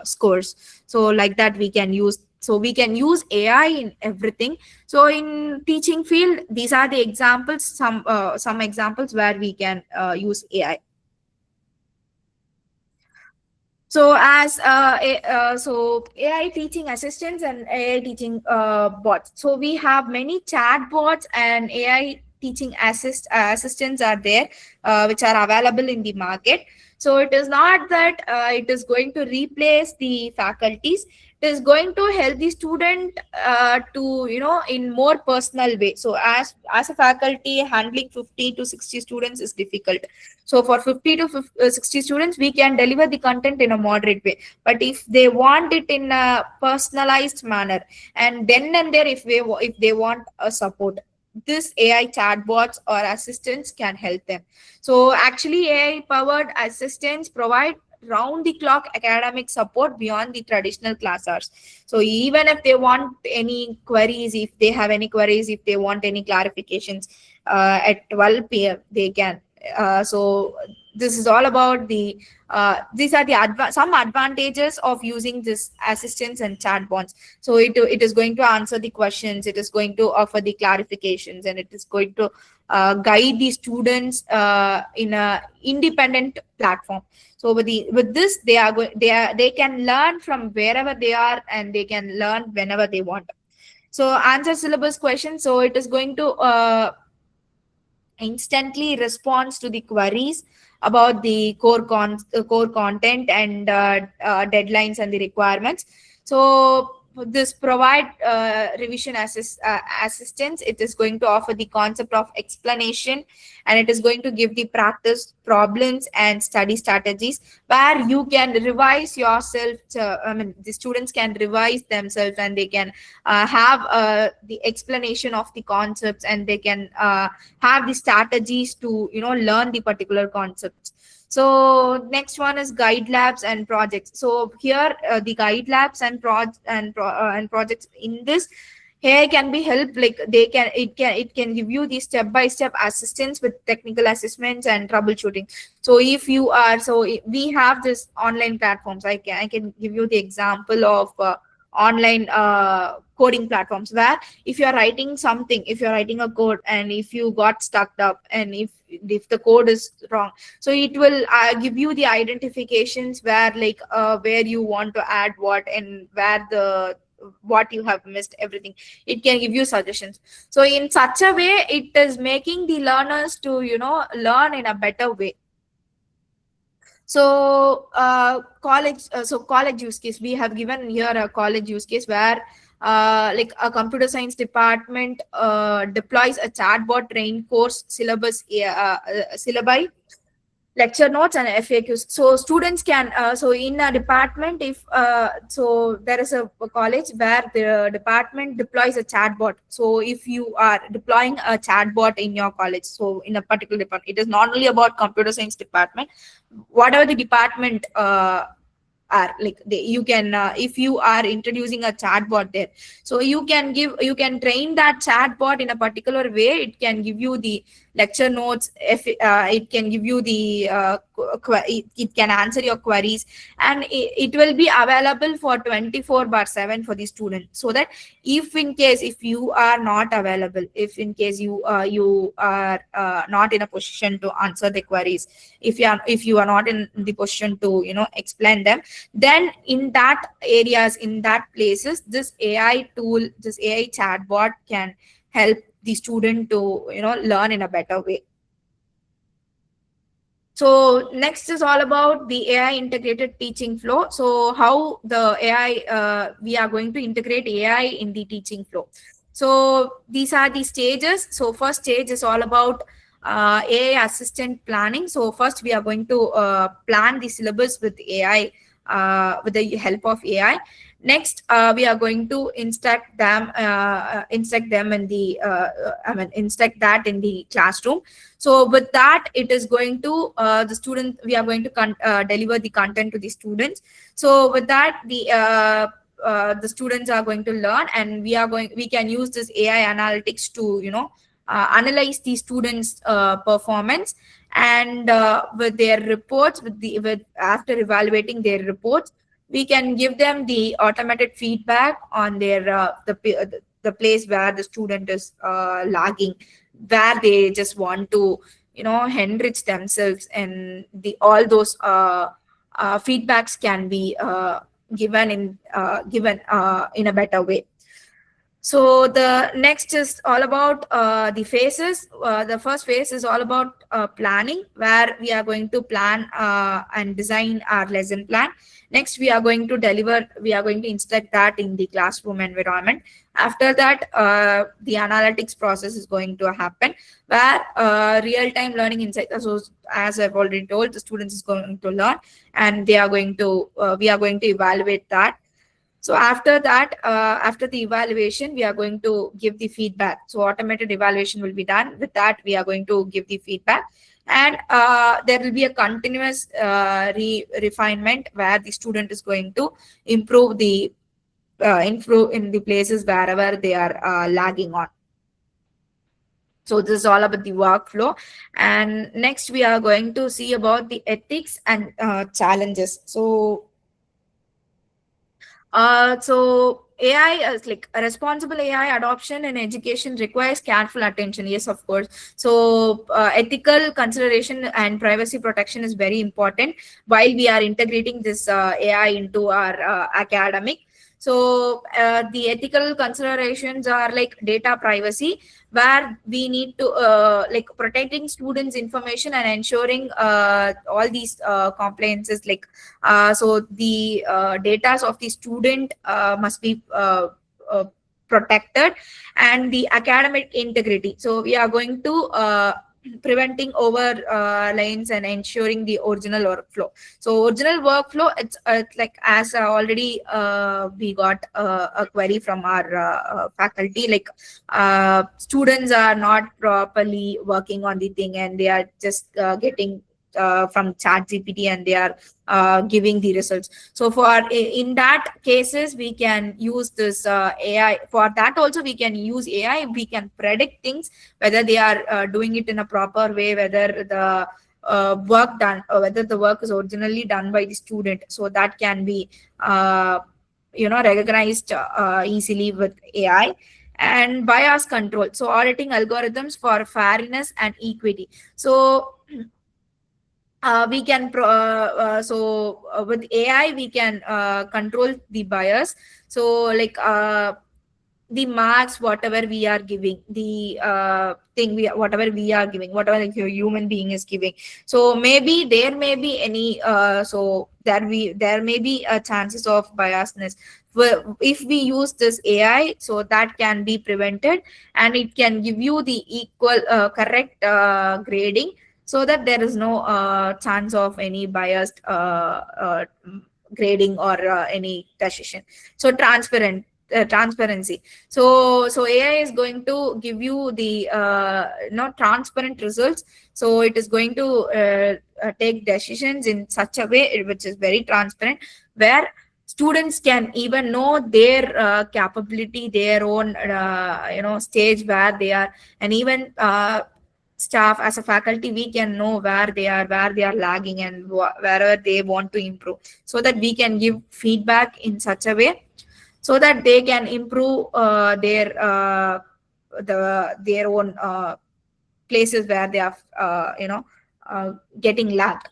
scores. So like that we can use, so we can use AI in everything. So in teaching field, these are the examples, some examples where we can use AI. So as so AI teaching assistants and AI teaching bots. So we have many chat bots and AI teaching assistants are there, which are available in the market. So it is not that it is going to replace the faculties. It is going to help the student to, you know, in more personal way. So as a faculty, handling 50 to 60 students is difficult. So for 50 to 60 students, we can deliver the content in a moderate way. But if they want it in a personalized manner, and then and there, if they want a support, this AI chatbots or assistants can help them. So actually, AI powered assistants provide round the clock academic support beyond the traditional class hours. So even if they want any queries, if they have any queries, if they want any clarifications at 12 p.m., they can. So this is all about the these are the some advantages of using this assistants and chatbots. So it is going to answer the questions, it is going to offer the clarifications, and it is going to guide the students in a independent platform. So with this, they can learn from wherever they are, and they can learn whenever they want. So answer syllabus questions. So it is going to instantly responds to the queries about the core content and deadlines and the requirements. So this provide revision assistance. It is going to offer the concept of explanation, and it is going to give the practice problems and study strategies where you can revise yourself. I mean, the students can revise themselves, and they can have the explanation of the concepts, and they can have the strategies to, you know, learn the particular concepts. So next one is guide labs and projects. So here the guide labs and projects in this here can be helped, like it can give you the step-by-step assistance with technical assessments and troubleshooting. So if you are, we have this online platforms. I can give you the example of online coding platforms, where if you're writing something, if you're writing a code, and if you got stuck up, and if the code is wrong, so it will give you the identifications where where you want to add what, and where what you have missed, everything. It can give you suggestions. So in such a way, it is making the learners to, you know, learn in a better way. So college use case, we have given here a college use case where like a computer science department deploys a chatbot trained course syllabi, lecture notes and FAQs. So students can so in a department, if so there is a college where the department deploys a chatbot. So if you are deploying a chatbot in your college, so in a particular department, it is not only about computer science department, whatever the department are, like you can if you are introducing a chatbot there, so you can train that chatbot in a particular way. It can give you the lecture notes, if it can give you the it can answer your queries, and it will be available for 24/7 for the student. So that if in case if you are not available, if in case you are not in a position to answer the queries, if you are not in the position to, you know, explain them, then in that areas, in that places, this AI tool, this AI chatbot can help the student to, you know, learn in a better way. So next is all about the AI integrated teaching flow. So how the AI, we are going to integrate AI in the teaching flow. So these are the stages. So first stage is all about AI assistant planning. So first we are going to plan the syllabus with AI with the help of AI. Next, we are going to instruct them in the instruct that in the classroom. So with that, it is going to the student. We are going to deliver the content to the students. So with that, the students are going to learn, and we can use this AI analytics to analyze the students' performance, and with their reports, with after evaluating their reports, we can give them the automated feedback on their the place where the student is lagging, where they just want to enrich themselves, and the all those feedbacks can be given in a better way. So the next is all about the phases. The first phase is all about planning, where we are going to plan and design our lesson plan. Next, we are going to deliver, we are going to instruct that in the classroom environment. After that, the analytics process is going to happen, where real-time learning insights. So as I've already told, the students is going to learn, and they are going to we are going to evaluate that. So after that, after the evaluation, we are going to give the feedback. So automated evaluation will be done. With that, we are going to give the feedback, and there will be a continuous refinement, where the student is going to improve in the places wherever they are lagging on. So this is all about the workflow. And next, we are going to see about the ethics and challenges. So AI is like a responsible AI adoption in education requires careful attention. Yes, of course. So ethical consideration and privacy protection is very important while we are integrating this AI into our academic. So the ethical considerations are like data privacy, where we need to like protecting students' information and ensuring all these compliances. Like so the data of the student must be protected, and the academic integrity. So we are going to preventing over lines and ensuring the original workflow. So original workflow, it's like as already we got a query from our faculty, like students are not properly working on the thing, and they are just getting from ChatGPT, and they are giving the results. So in that cases, we can use this AI. For that also, we can use AI. We can predict things, whether they are doing it in a proper way, whether the work done, or whether the work is originally done by the student. So that can be recognized easily with AI. And bias control, so auditing algorithms for fairness and equity. So we can with AI we can control the bias. So like the marks whatever we are giving, the whatever we are giving, whatever like your human being is giving. So maybe there may be any so there may be a chances of biasness. If we use this AI, so that can be prevented, and it can give you the equal correct grading, so that there is no chance of any biased grading or any decision. So transparency. So AI is going to give you the transparent results. So it is going to take decisions in such a way which is very transparent, where students can even know their capability, their own stage where they are, and even staff as a faculty, we can know where they are lagging, and wherever they want to improve, so that we can give feedback in such a way, so that they can improve their own places where they are getting lagged.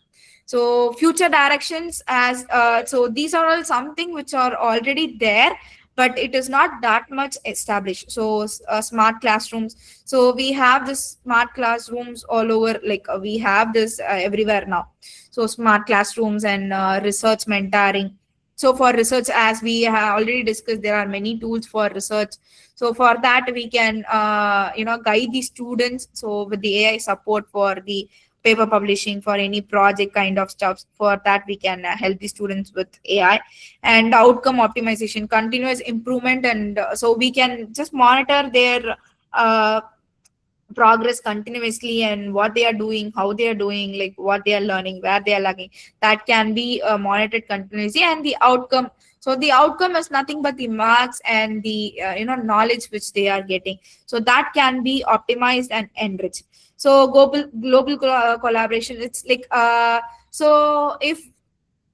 So future directions, as so these are all something which are already there, but it is not that much established. So smart classrooms, so we have this smart classrooms all over, like we have this everywhere now. So smart classrooms and research mentoring. So for research, as we have already discussed, there are many tools for research. So for that, we can guide the students, so with the AI support for the paper publishing, for any project kind of stuff. For that, we can help the students with AI. And outcome optimization, continuous improvement, and so we can just monitor their progress continuously, and what they are doing, how they are doing, like what they are learning, where they are lagging. That can be monitored continuously. And the outcome, so the outcome is nothing but the marks and the knowledge which they are getting. So that can be optimized and enriched. So global collaboration, it's like so if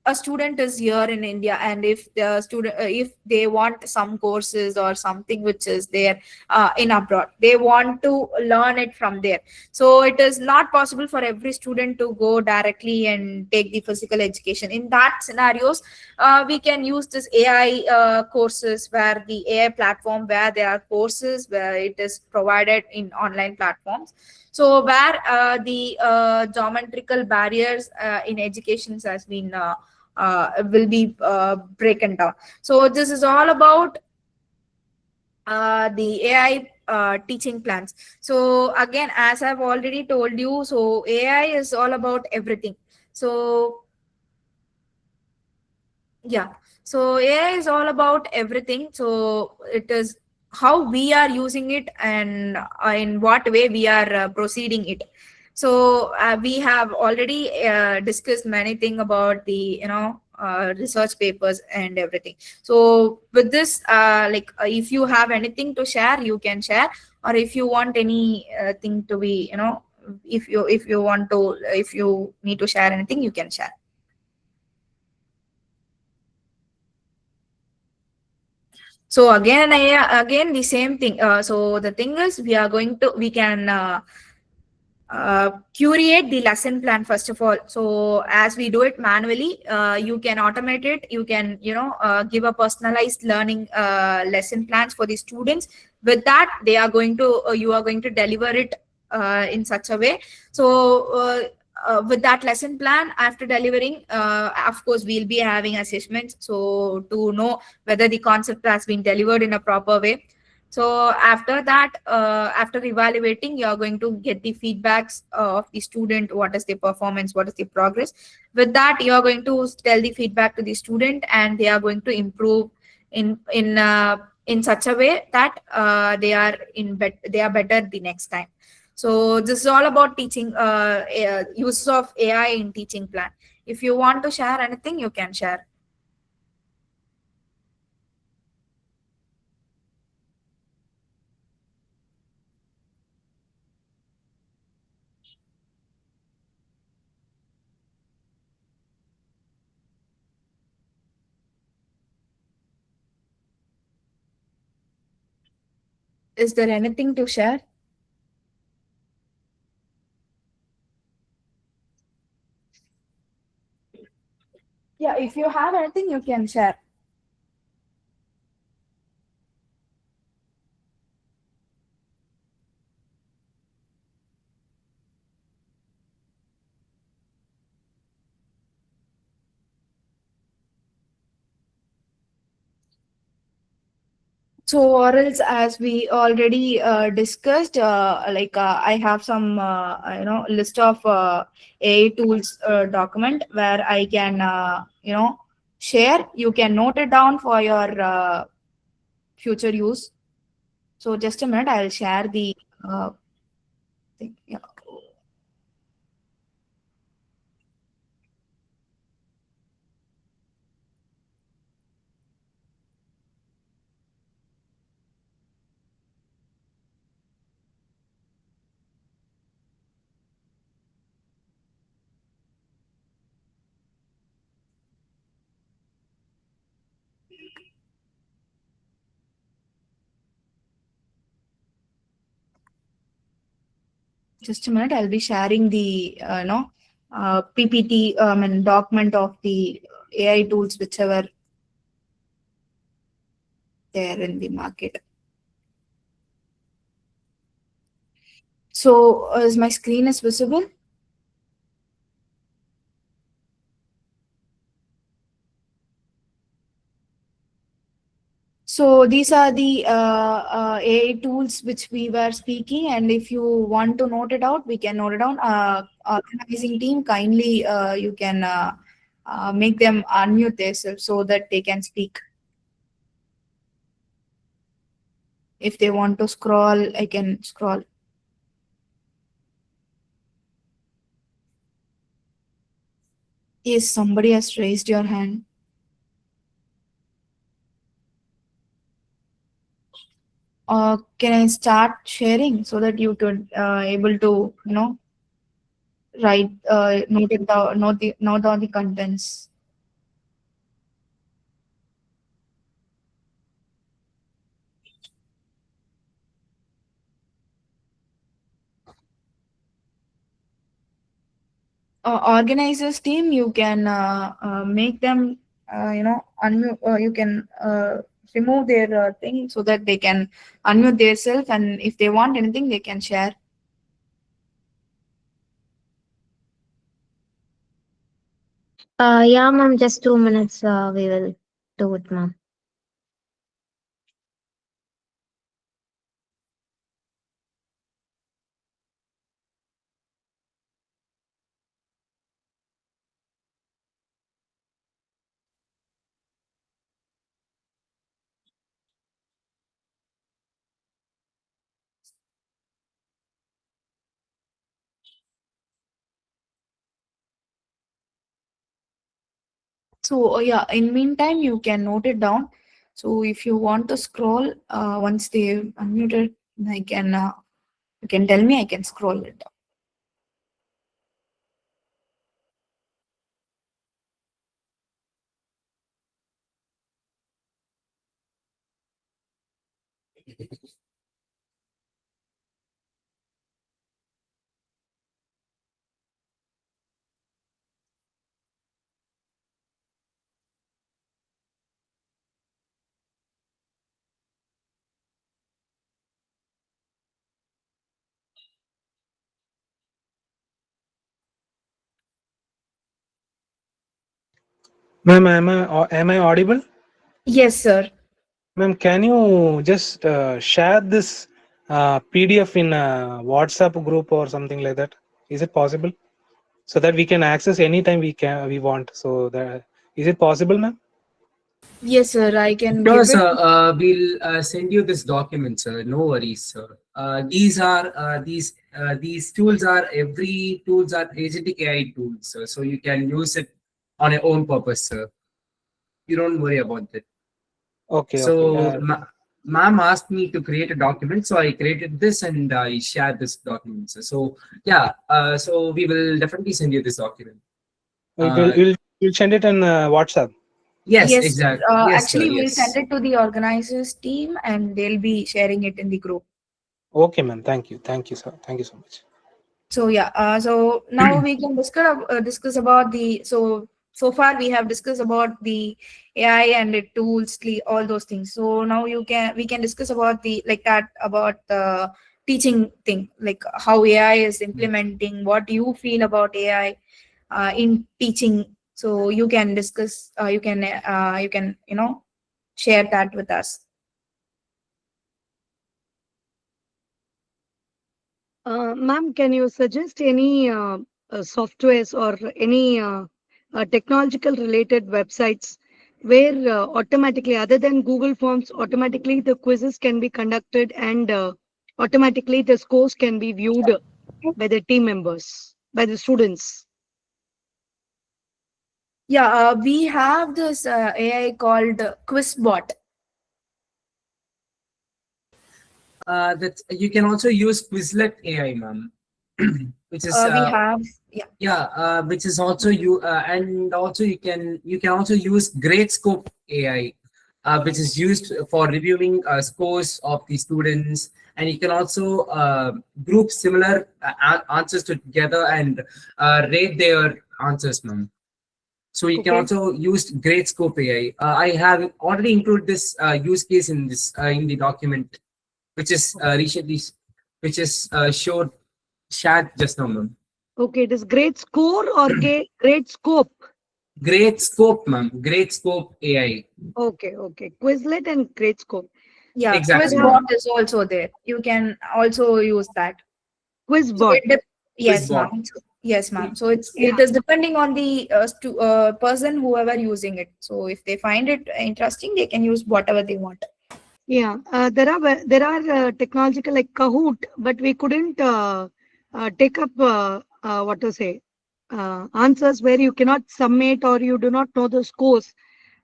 a student is here in India, and if the student if they want some courses or something which is there in abroad, they want to learn it from there. So it is not possible for every student to go directly and take the physical education. In that scenarios, we can use this AI courses, where the AI platform, where there are courses where it is provided in online platforms. So where the geometrical barriers in education has been will be broken down. So this is all about the AI teaching plans. So again, as I've already told you, so AI is all about everything. So yeah, so AI is all about everything. So it is how we are using it, and in what way we are proceeding it. So we have already discussed many things about the research papers and everything. So with this, if you have anything to share, you can share. Or if you want any thing to be, if you want to, if you need to share anything, you can share. So again the same thing. So the thing is, we can curate the lesson plan first of all. So as we do it manually, you can automate it. You can give a personalized learning lesson plans for the students. With that, they are going to you are going to deliver it in such a way. So with that lesson plan, after delivering, of course we'll be having assessments, so to know whether the concept has been delivered in a proper way. So after that, after evaluating, you are going to get the feedbacks of the student, what is the performance, what is the progress. With that, you are going to tell the feedback to the student, and they are going to improve in such a way that they are better the next time. So this is all about teaching, use of AI in teaching plan. If you want to share anything, you can share. Is there anything to share? Yeah, if you have anything, you can share. So, or else, as we already discussed, I have some list of AI tools document where I can share. You can note it down for your future use. So, just a minute, I'll share the thing. Yeah. Just a minute, I'll be sharing the PPT and document of the AI tools whichever there in the market. So is my screen is visible? So these are the AI tools which we were speaking, and if you want to note it out, we can note it down. Organizing team, kindly you can make them unmute themselves so that they can speak. If they want to scroll, I can scroll. Yes, somebody has raised your hand. Can I start sharing so that you could able to write note it down, note down the contents. Organizers team, you can make them unmute, you can remove their thing so that they can unmute themselves, and if they want anything they can share. Yeah, ma'am, just 2 minutes. We will do it, ma'am. So yeah, in meantime you can note it down. So if you want to scroll, once they unmuted, I can you can tell me, I can scroll it down. Ma'am, am I audible? Yes, sir. Ma'am, can you just share this PDF in a WhatsApp group or something like that? Is it possible? So that we can access anytime we want. So that is it possible, ma'am? Yes, sir, I can Sure, give it. sir. We'll send you this document, sir. No worries, sir. These tools are every tools are agentic AI tools, sir. So you can use it on your own purpose, sir. You don't worry about that. Okay, okay. So, ma'am asked me to create a document, so I created this and I shared this document, sir. So yeah, so we will definitely send you this document. We'll send it on WhatsApp. Yes, Yes, sir. exactly. Yes, sir. Actually, we'll send Yes. it to the organizers team and they'll be sharing it in the group. Okay, ma'am. Thank you. Thank you, sir. Thank you so much. So yeah, so now we can discuss about the so far we have discussed about the AI and the tools, all those things. So now we can discuss about the like that about the teaching thing, like how AI is implementing. What you feel about AI in teaching? So you can discuss. You can share that with us. Ma'am, can you suggest any softwares or any technological related websites where automatically, other than Google Forms, automatically the quizzes can be conducted and automatically the scores can be viewed by the team members, by the students? Yeah, we have this AI called QuizBot. That you can also use Quizlet AI, ma'am, which is We have, yeah. yeah, which is also you, and also you can also use Gradescope AI, which is used for reviewing scores of the students, and you can also group similar answers together and rate their answers, ma'am. So you can Okay. also use Gradescope AI. I have already included this use case in this in the document, which is recently, which is shared just now, ma'am. Okay, it is great score or great scope? Great Scope, ma'am. Great Scope AI. Okay, okay. Quizlet and Great Scope. Yeah, Exactly, Quizbot ma'am. is also there. You can also use that. So Quizbot. yes, Quizbot. ma'am. Yes, ma'am. So Yeah. it is depending on the person whoever using it. So if they find it interesting, they can use whatever they want. Yeah, there are technological like Kahoot, but we couldn't take up what to say answers where you cannot submit or you do not know the scores.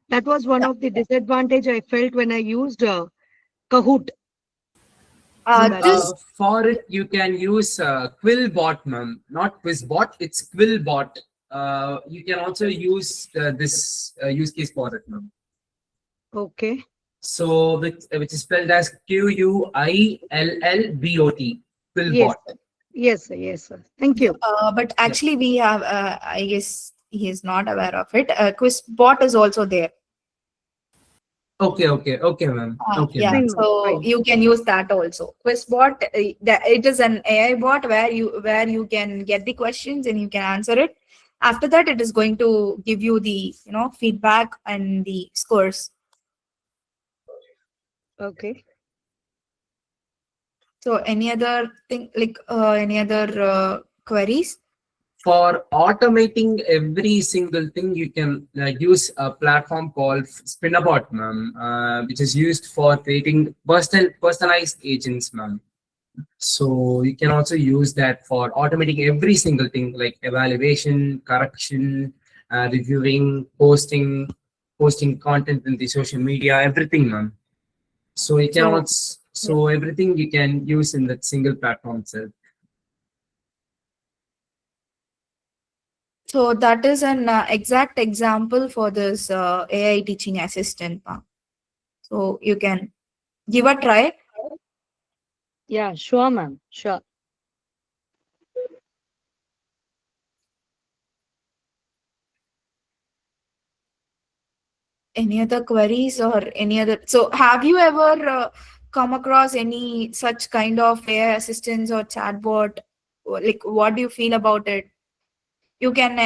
That was one of the disadvantage I felt when I used Kahoot. This For it, you can use Quillbot, ma'am. Not Quizbot, it's Quillbot. You can also use this use case for it, ma'am. Okay. So, which is spelled as Quillbot. Yes, Quillbot. sir. Yes, sir. Yes, sir. Thank you. But actually, we have. I guess he is not aware of it. Quizbot is also there. Okay, ma'am. Okay, Yeah, ma'am. so you can use that also. Quizbot, it is an AI bot where you can get the questions and you can answer it. After that, it is going to give you the feedback and the scores. Okay. So any other thing like any other queries? For automating every single thing, you can use a platform called Spinabot, ma'am, which is used for creating personalized agents, ma'am. So you can also use that for automating every single thing like evaluation, correction, reviewing, posting content in the social media, everything, ma'am. So you can So also everything you can use in that single platform itself. So that is an exact example for this AI teaching assistant, ma'am. So you can give a try. Yeah, sure, ma'am. Sure. Any other queries or any other? So have you ever come across any such kind of AI assistants or chatbot? Like, what do you feel about it? You can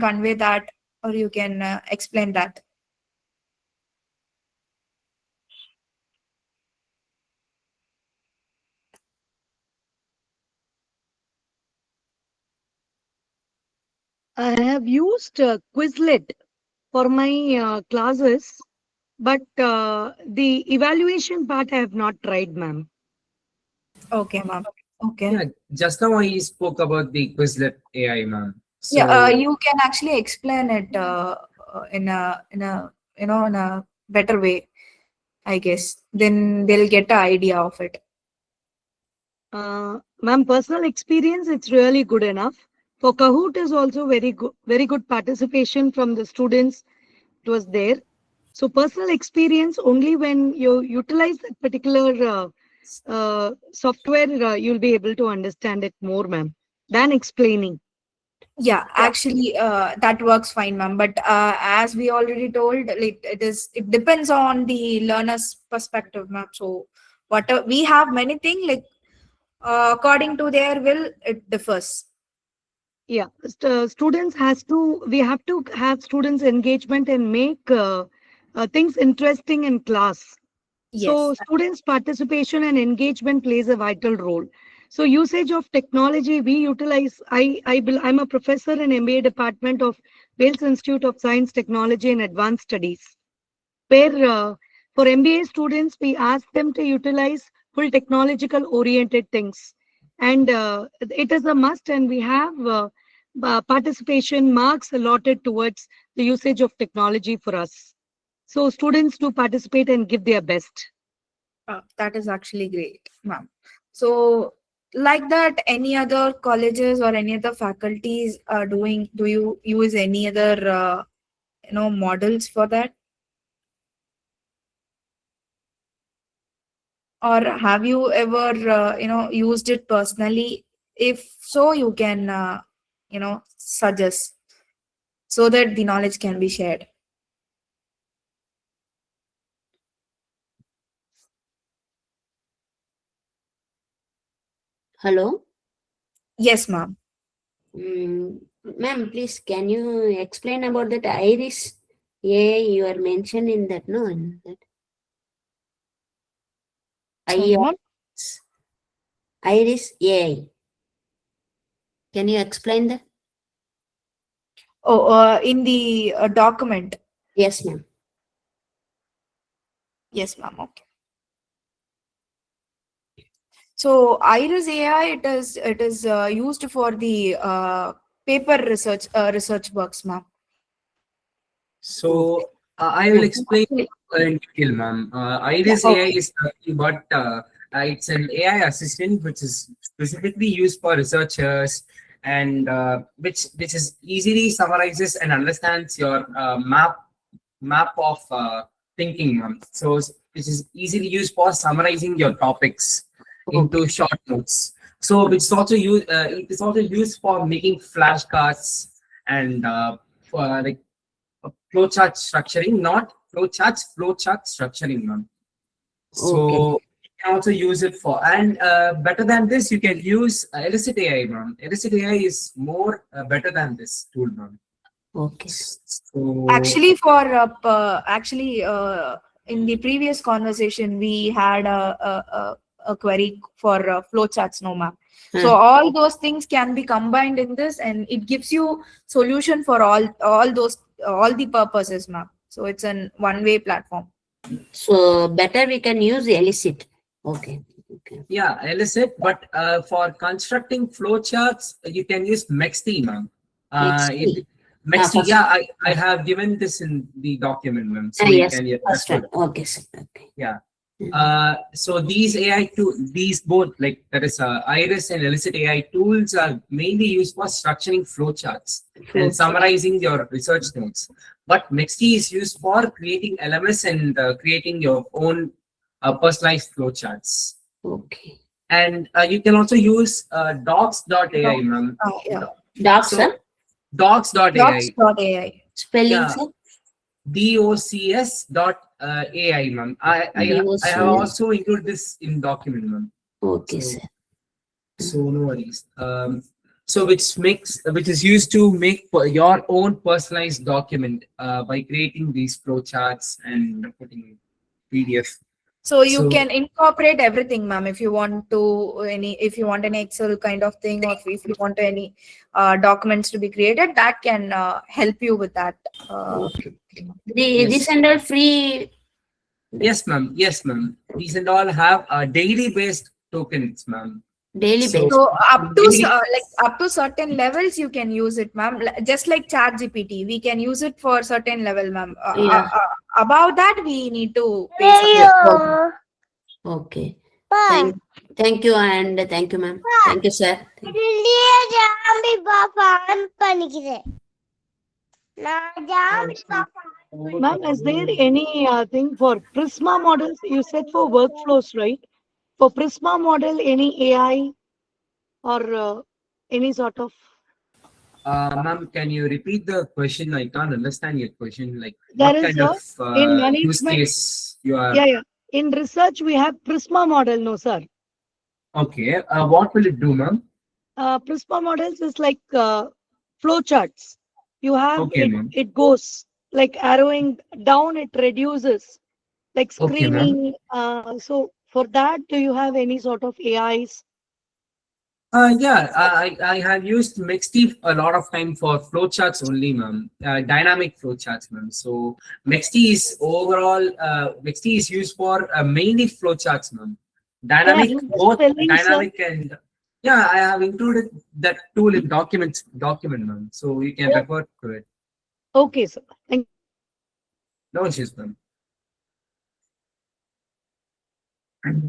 convey that or you can explain that. I have used Quizlet for my classes, but the evaluation part I have not tried, ma'am. Okay, ma'am. Okay. Yeah, just now I spoke about the Quizlet AI, ma'am. Yeah, So you can actually explain it in a better way, I guess. Then they'll get an idea of it. Ma'am, personal experience, it's really good enough. For Kahoot is also very good participation from the students. It was there. So personal experience only when you utilize that particular software, you'll be able to understand it more, ma'am, than explaining. Yeah, actually, that works fine, ma'am. But as we already told, like it depends on the learner's perspective, ma'am. So, whatever we have many things like according to their will, it differs. Yeah, students we have to have students engagement and make things interesting in class. So Yes. students participation and engagement plays a vital role. So usage of technology we utilize. I'm a professor in MBA department of Wales Institute of Science, Technology and Advanced Studies, where for MBA students, we ask them to utilize full technological oriented things. And it is a must, and we have participation marks allotted towards the usage of technology for us. So students do participate and give their best. That is actually great, ma'am. So, like that, any other colleges or any other faculties are doing? Do you use any other models for that? Or have you ever used it personally? If so, you can suggest so that the knowledge can be shared. Hello. Yes, ma'am. Ma'am, please, can you explain about that iris AI you are mentioned in that, no? In that. Sorry, ma'am. Iris AI. Can you explain that? Oh, in the document. Yes, ma'am. Yes, ma'am. Okay. So Iris AI, it is used for the paper research works, ma'am. So I will explain in detail, ma'am. Iris AI is nothing but it's an AI assistant which is specifically used for researchers and which is easily summarizes and understands your map of thinking, ma'am. So which is easily used for summarizing your topics into short notes. So which is also used it is also used for making flashcards and for like flowchart structuring, not flowcharts, flowchart structuring, ma'am. So you can also use it for, and better than this, you can use Elicit AI, ma'am. Elicit AI is more better than this tool, ma'am. Okay. So Actually, in the previous conversation, we had a query for flowcharts, no, ma'am. So all those things can be combined in this, and it gives you solution for all the purposes, ma'am. So it's an one-way platform. So better we can use Elicit. Okay. yeah, Elicit, but for constructing flowcharts, you can use Mexti, ma'am. Mexti, yeah, I have given this in the document, ma'am. So you yes, can first one. Okay, sir. Okay. Yeah. So these these both, like that is Iris and Elicit AI tools are mainly used for structuring flowcharts and summarizing your research notes. But Mexti is used for creating LMS and creating your own personalized flowcharts. Okay. And you can also use docs.ai, ma'am. Docs, So, sir? docs.ai. Docs.ai. Spelling, sir? docs.ai, ma'am. I have also included this in document, ma'am. Okay, sir. So no worries. So which is used to make your own personalized document by creating these flowcharts and putting PDF. So you can incorporate everything, ma'am. If you want an Excel kind of thing, or if you want any documents to be created, that can help you with that. This and all free. Yes, ma'am. Yes, ma'am. These and all have daily based tokens, ma'am. Daily So up to certain levels you can use it, ma'am. Just like ChatGPT, we can use it for certain level, ma'am. Above that, we need to pay some. Okay. Thank you, and thank you, ma'am. Thank you, sir. Ma'am, is there any thing for Prisma models? You said for workflows, right? For Prisma model, any AI or any sort of? Ma'am, can you repeat the question? I can't understand your question. Like, There what is kind of in use management. case you are? Yeah. In research, we have Prisma model, no, sir. Okay. What will it do, ma'am? Prisma models is like flow charts. You have ma'am. it goes like arrowing down, it reduces like Okay, ma'am. screening. So for that, do you have any sort of AIs? Yeah, I have used Mexti a lot of time for flowcharts only, ma'am. Dynamic flowcharts, ma'am. So Mexti is overall, Mexti is used for mainly flowcharts, ma'am. Dynamic, both dynamic and yeah, I have included that tool in document, ma'am. So you can refer to it. Okay, sir. Thank you. No issues, ma'am.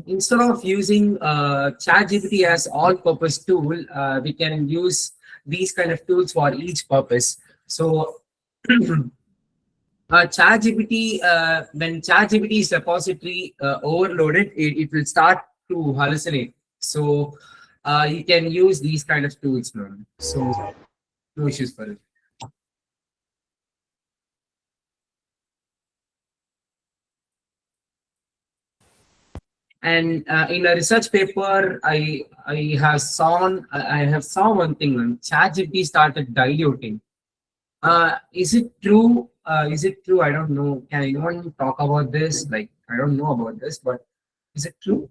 Instead of using ChatGPT as all-purpose tool, we can use these kind of tools for each purpose. So, ChatGPT, when ChatGPT is repository overloaded, it will start to hallucinate. So, you can use these kind of tools, ma'am. So, no issues for it. And in a research paper, I have saw one thing. ChatGPT started diluting. Is it true? Is it true? I don't know. Can anyone talk about this? Like, I don't know about this, but is it true?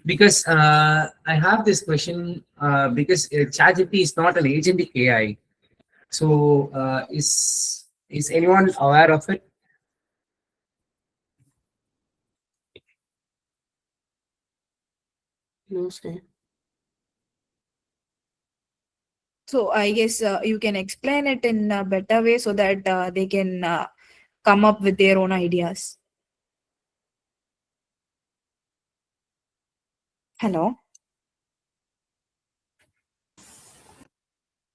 Because I have this question. Because ChatGPT is not an agentic AI. So, is anyone aware of it? No, sir. So I guess you can explain it in a better way so that they can come up with their own ideas. Hello.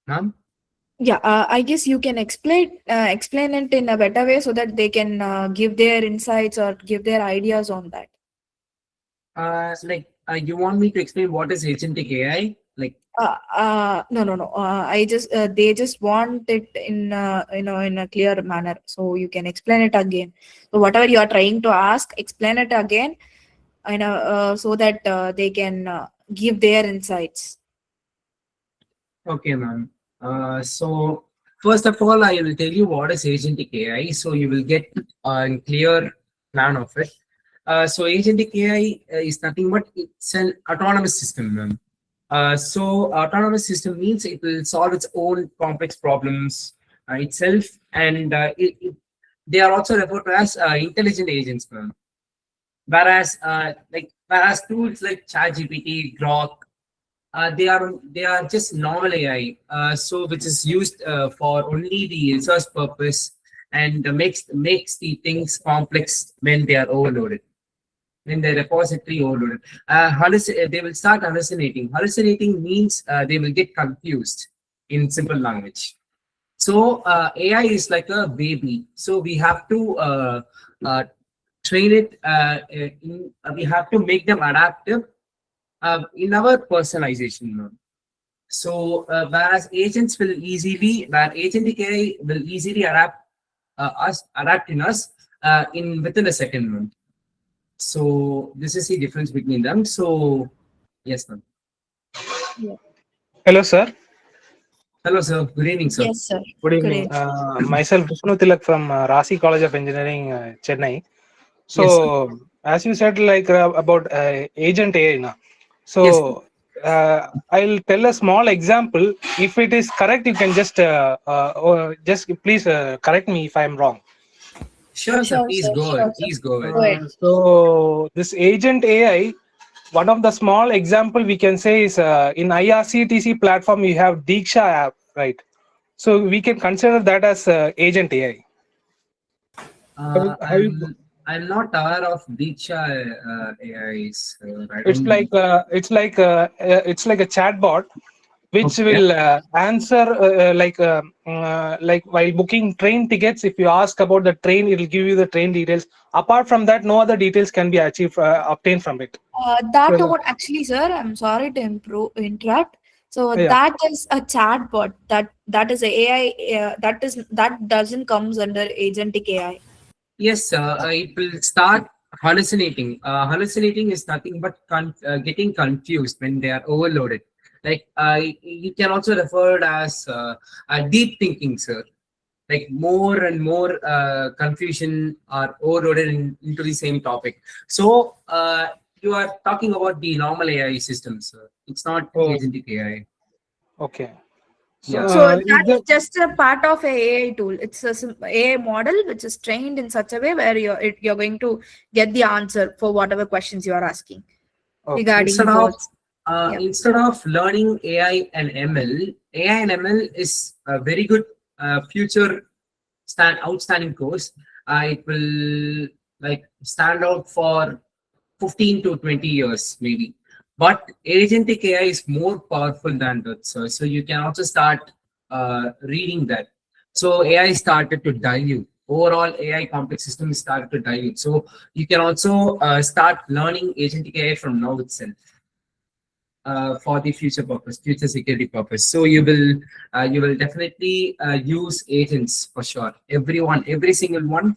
Ma'am? Yeah, I guess you can explain it in a better way so that they can give their insights or give their ideas on that. You want me to explain what is agentic AI? Like, No. I just they just want it in in a clear manner, so you can explain it again. So whatever you are trying to ask, explain it again, so that they can give their insights. okay, ma'am. So first of all, I will tell you what is agentic AI, so you will get a clear plan of it. So agentic AI is nothing but it's an autonomous system, ma'am. So autonomous system means it will solve its own complex problems itself, and they are also referred to as intelligent agents, ma'am. Whereas tools like ChatGPT, Grok, they are just normal AI, so which is used for only the research purpose, and makes the things complex when they are overloaded, when the repository overloaded. They will start hallucinating. Hallucinating means they will get confused in simple language. So AI is like a baby. So we have to train it. We have to make them adaptive in our personalization mode. So whereas agents will easily, where agentic AI will easily adapt in us in within a second month. So this is the difference between them. So yes, ma'am. Yeah. Hello, sir. Hello, sir. Good evening, sir. Yes, sir. Good evening. Myself, Vishnu Tilak from Rasi College of Engineering, Chennai. So, Yes, as you said, like about agent AI, na. Yes. So I'll tell a small example. If it is correct, you can just please correct me if I'm wrong. Sure, sir. Please go ahead. Please go ahead. So this agent AI, one of the small example we can say is in IRCTC platform you have Diksha app, right? So we can consider that as agent AI. I'm not aware of Diksha AIs. I It's don't. like it's like a chatbot which Okay. will answer like while booking train tickets. If you ask about the train, it will give you the train details. Apart from that, no other details can be obtained from it. That So, one actually, sir. I'm sorry to interrupt. So yeah. that is a chatbot. That is a AI. That doesn't comes under agentic AI. Yes, it will start hallucinating. Hallucinating is nothing but getting confused when they are overloaded. Like you can also refer it as deep thinking, sir. Like more and more confusion are overloaded into the same topic. So you are talking about the normal AI systems, sir. It's not Oh, agentic AI. okay. Yeah. So Is that's that just a part of a AI tool. It's a AI model which is trained in such a way where you're going to get the answer for whatever questions you are asking okay? regarding those. Yeah. Instead of learning AI and ML, AI and ML is a very good future outstanding course. It will like stand out for 15 to 20 years maybe. But agentic AI is more powerful than that. So you can also start reading that. So AI started to dilute. Overall, AI complex system started to dilute. So you can also start learning agentic AI from now itself. For the future purpose, future security purpose. So you will definitely use agents for sure. Every single one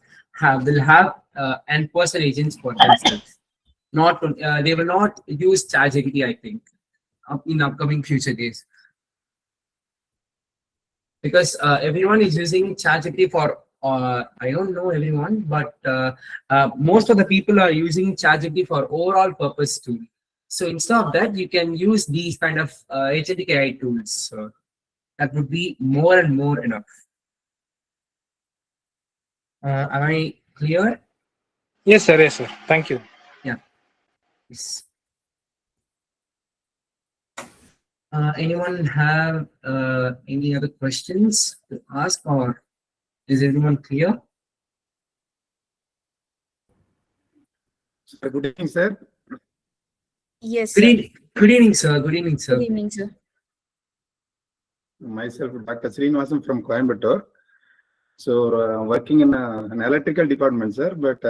will have and personal agents for themselves. Not they will not use ChatGPT, I think, in upcoming future days, because everyone is using ChatGPT for. I don't know everyone, but most of the people are using ChatGPT for overall purpose too. So instead of that, you can use these kind of agentic AI tools. So that would be more and more enough. Am I clear? Yes, sir. Yes, sir. Thank you. Yeah. Yes. Anyone have any other questions to ask, or is everyone clear? Good evening, sir. Yes, Good sir. evening. Good evening, sir. Good evening, sir. Good evening, sir. Myself, Dr. Srinivasan from Coimbatore. So, working in an electrical department, sir, but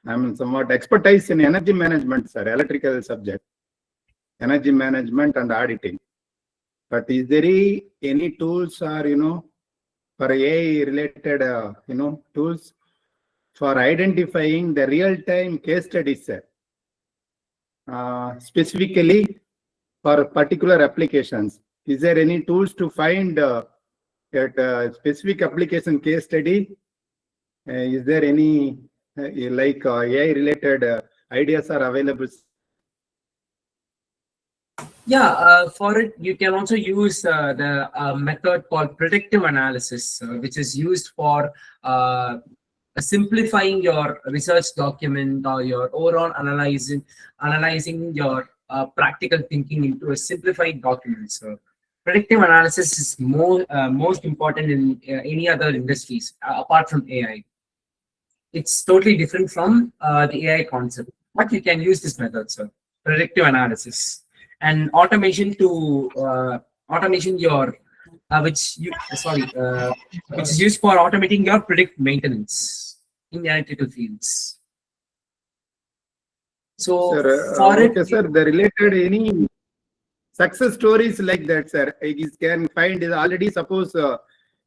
I'm somewhat expertise in energy management, sir, electrical subject, energy management and auditing. But is there any tools or, for AI related, tools for identifying the real-time case studies, sir? Specifically for particular applications. Is there any tools to find that specific application case study? Is there any like AI related ideas are available? Yeah, for it, you can also use the method called predictive analysis, which is used for simplifying your research document or your overall analyzing your practical thinking into a simplified document. So predictive analysis is most important in any other industries apart from AI. It's totally different from the AI concept, but you can use this method, sir. Predictive analysis and automation to automation your which is used for automating your predict maintenance in the analytical fields. So Sir, for okay, it, sir, the related any success stories like that, sir. I can find is already suppose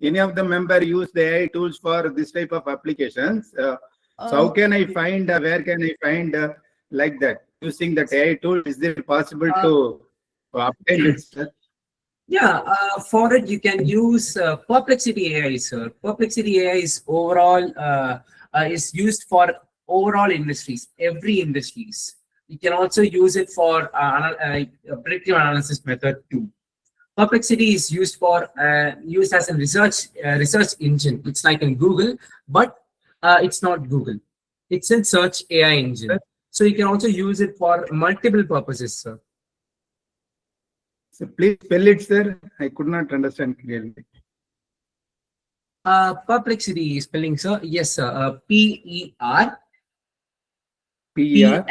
any of the member use the AI tools for this type of applications. So how can I find, where can I find like that? Using that AI tool, is it possible to obtain it, sir? yeah, for it you can use Perplexity AI, sir. Perplexity AI is overall is used for overall industries, every industries. You can also use it for predictive analysis method too. Perplexity is used for used as a research engine. It's like in Google, but it's not Google. It's a search AI engine. So you can also use it for multiple purposes, sir. So please spell it, sir. I could not understand clearly. Perplexity spelling, sir. Yes, sir. P-E-R P-E-R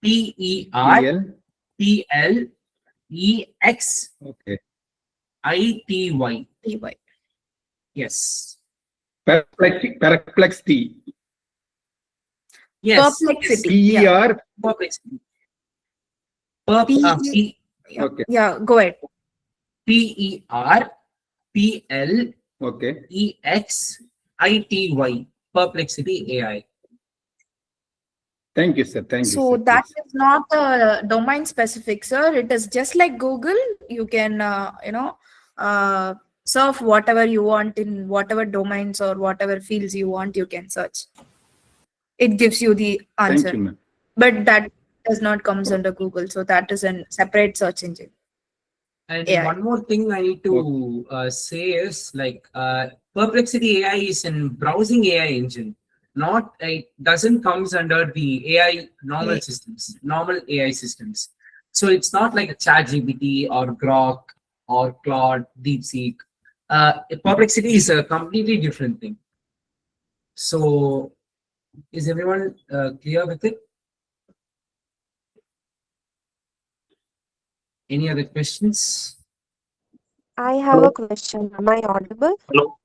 P-E-R P-L-E-X okay. I-T-Y. T-Y. Yes. Perplexity. Yes. Perplexity. P-E-R. Perplexity. Okay. Yeah, go ahead. P-E-R-P-L-E-X-I-T-Y. Perplexity AI. Thank you, sir. Thank you, So sir. that is not domain specific, sir. It is just like Google. You can, surf whatever you want in whatever domains or whatever fields you want. You can search. It gives you the answer. Thank you, ma'am. But that does not comes under Google. So that is a separate search engine. And AI. one more thing I need to say is like Perplexity AI is an browsing AI engine. Not it doesn't comes under the AI normal systems, normal AI systems. So it's not like a ChatGPT or Grok or Claude, DeepSeek. Perplexity is a completely different thing. So is everyone clear with it? Any other questions? I have a question. Am I audible? Hello.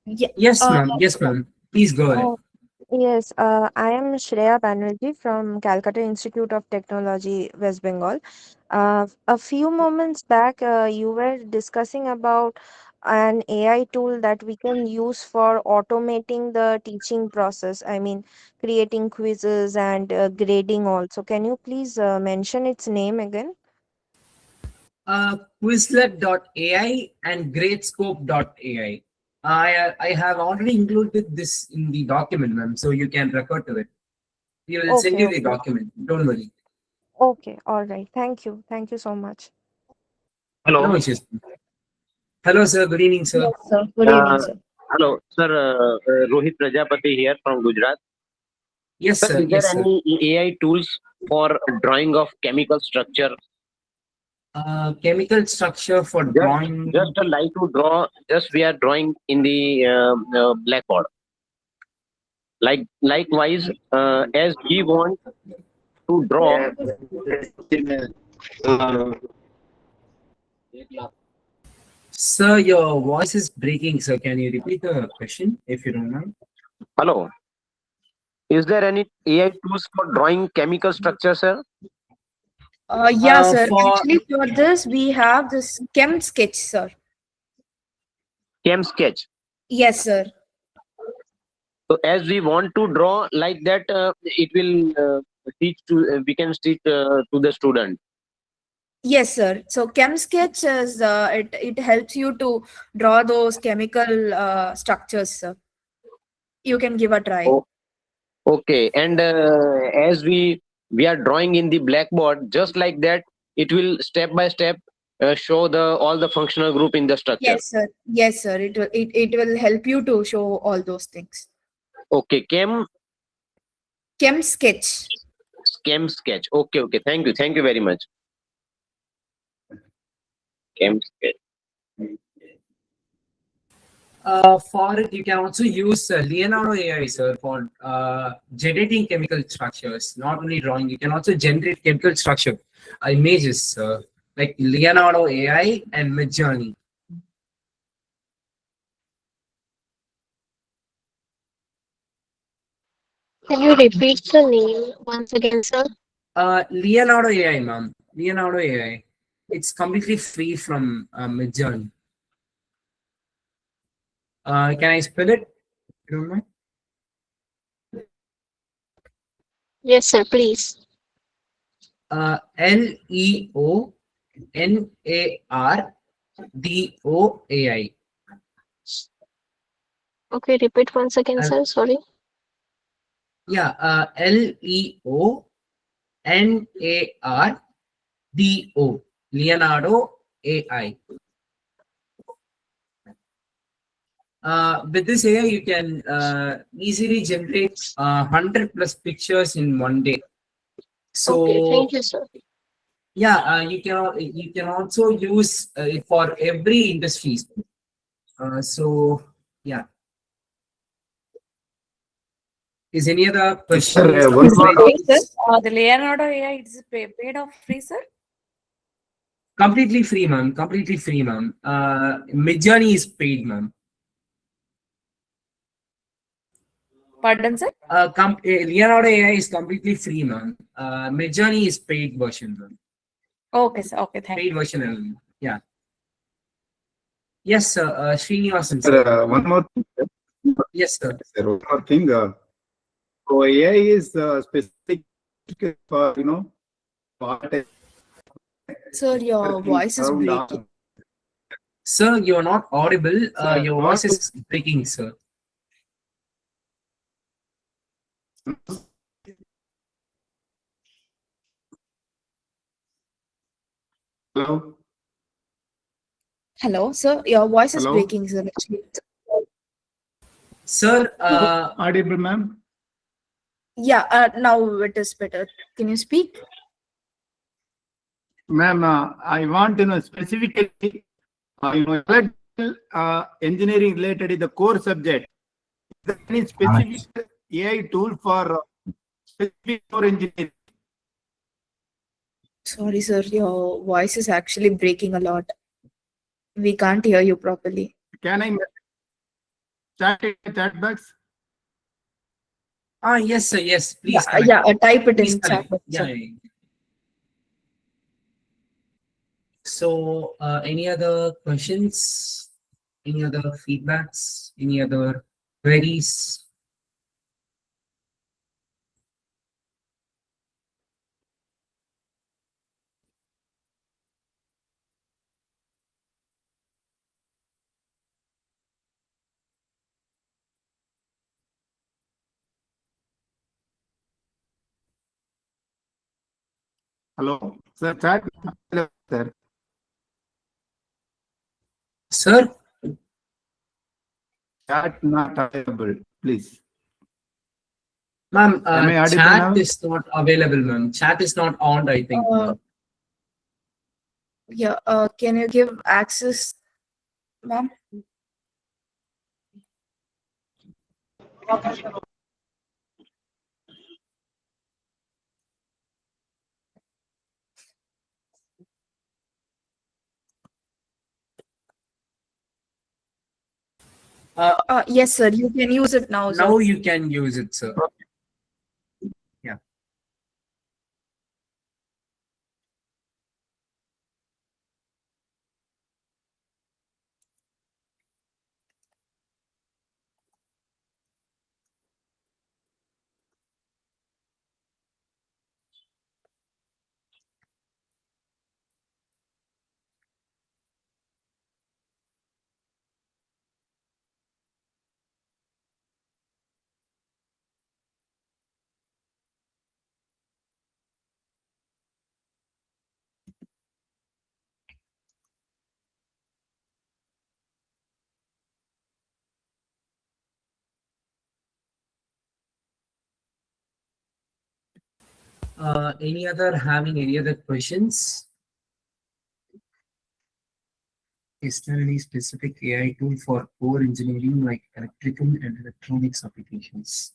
Yeah. Yes, ma'am. Yes, ma'am. Please go ahead. Yes, I am Shreya Banerjee from Calcutta Institute of Technology, West Bengal. A few moments back, you were discussing about an AI tool that we can use for automating the teaching process? I mean, creating quizzes and grading also. Can you please mention its name again? Quizlet.ai and gradescope.ai. I have already included this in the document, ma'am, so you can refer to it. We will send Okay, you the okay. document. Don't worry. Okay, all right. Thank you. Thank you so much. No Hello. issues. Hello, sir. Good evening, sir. Yes, sir. Good evening, sir. Hello, sir. Rohit Prajapati here from Gujarat. Yes, Sir, sir. is there Yes, sir. any AI tools for drawing of chemical structure? Chemical structure for drawing. Just like to draw. Just we are drawing in the blackboard. Likewise, as we want to draw. Sir, your voice is breaking, sir. Can you repeat the question if you don't mind? Hello. Is there any AI tools for drawing chemical structure, sir? Yeah, sir. For Actually, for this, we have this Chem Sketch, sir. Chem sketch. Yes, sir. So as we want to draw like that, it will teach to we can teach to the student. Yes, sir. So Chem Sketch is it helps you to draw those chemical structures, sir. You can give a try. Oh, okay. And as we are drawing in the blackboard, just like that, it will step by step show the all the functional group in the structure. Yes, sir. Yes, sir. It will help you to show all those things. Okay, Chem Sketch. Chem sketch. Okay, okay. Thank you very much. Chem sketch. For it, you can also use Leonardo AI, sir, for generating chemical structures. Not only drawing, you can also generate chemical structure images, like Leonardo AI and Midjourney. Can you repeat the name once again, sir? Leonardo AI, ma'am. Leonardo AI. It's completely free from Midjourney. Can I spell it? You don't mind? Yes, sir, please. Leonardoai. Okay, repeat once again, sir. Sorry. Yeah, Leonardo. Leonardo AI. With this AI, you can easily generate 100 plus pictures in one day. So, Okay, thank you, sir. yeah, you can also use it for every industry. So, yeah. Is any other question? The Leonardo AI is paid or free, sir? Completely free, ma'am. Completely free, ma'am. Midjourney is paid, ma'am. Pardon, sir? Leonardo AI is completely free, ma'am. Midjourney is paid version, ma'am. Okay, sir. Okay, thank you. Paid version, yeah. Yes, sir. Srinivasan, Sir, sir. one more thing. Yes, sir. Sir, one more thing. So AI is specific for what. Sir, your voice is breaking. Sir, you're not audible. Your voice is breaking, sir. Hello. Hello, sir. Your voice is Hello? breaking, sir. Actually. Sir, audible, ma'am. Yeah, now it is better. Can you speak? Ma'am, I want to know specifically, electrical engineering related is the core subject. Is there any specific AI tool for specific core engineering? Sorry, sir. Your voice is actually breaking a lot. We can't hear you properly. Can I chat box? Yes, sir. Yes, please. Yeah, type it Please in connect. chat box. Yeah, yeah. So, any other questions? Any other feedbacks? Any other queries? Hello, sir. Chat, sir. Sir? Chat not available, please. Ma'am, Am I audible chat now? is not available, ma'am. Chat is not on, I think. Yeah, can you give access, ma'am? Yes, sir. You can use it now, sir. Now you can use it, sir. Yeah. Having any other questions? Is there any specific AI tool for core engineering like electrical and electronics applications?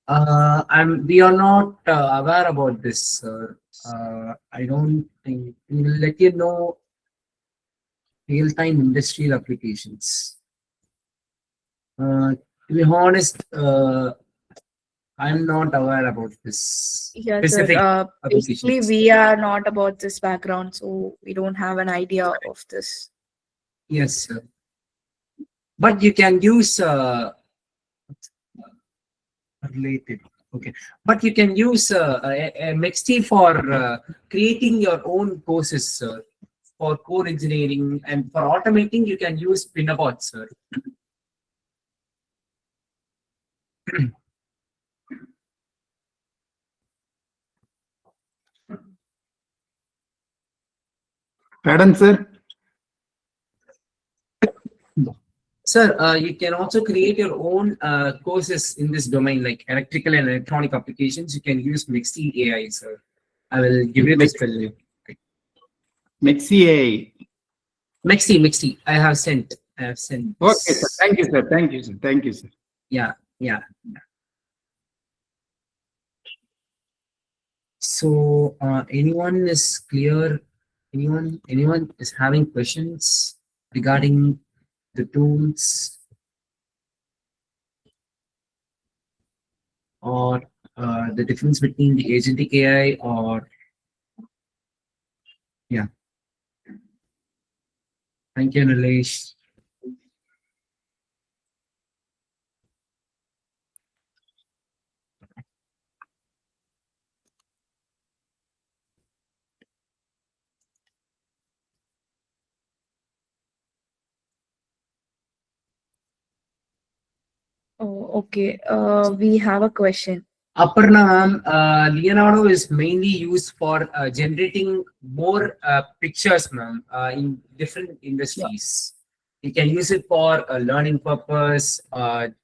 We are not aware about this, sir. I don't think we will let you know real-time industrial applications. To be honest, I'm not aware about this Yeah, specific sir. Basically, applications. we are not about this background, so we don't have an idea of this. Yes, sir. But you can use related. Okay, but you can use a Mexti for creating your own courses, sir. For core engineering and for automating, you can use Pinabot, sir. Pardon, sir. Sir, you can also create your own courses in this domain, like electrical and electronic applications. You can use Mexti AI, sir. I will give you the spelling. Mexi AI. Mexti. I have sent. Okay, sir. Thank you, sir. Thank you, sir. Thank you, sir. Yeah. So, anyone is clear? Anyone is having questions regarding the tools or the difference between the agentic AI or yeah. Thank you, Nilesh. Oh, okay. We have a question. Aparna, ma'am, Leonardo is mainly used for generating more pictures, ma'am, in different industries. You can use it for learning purpose,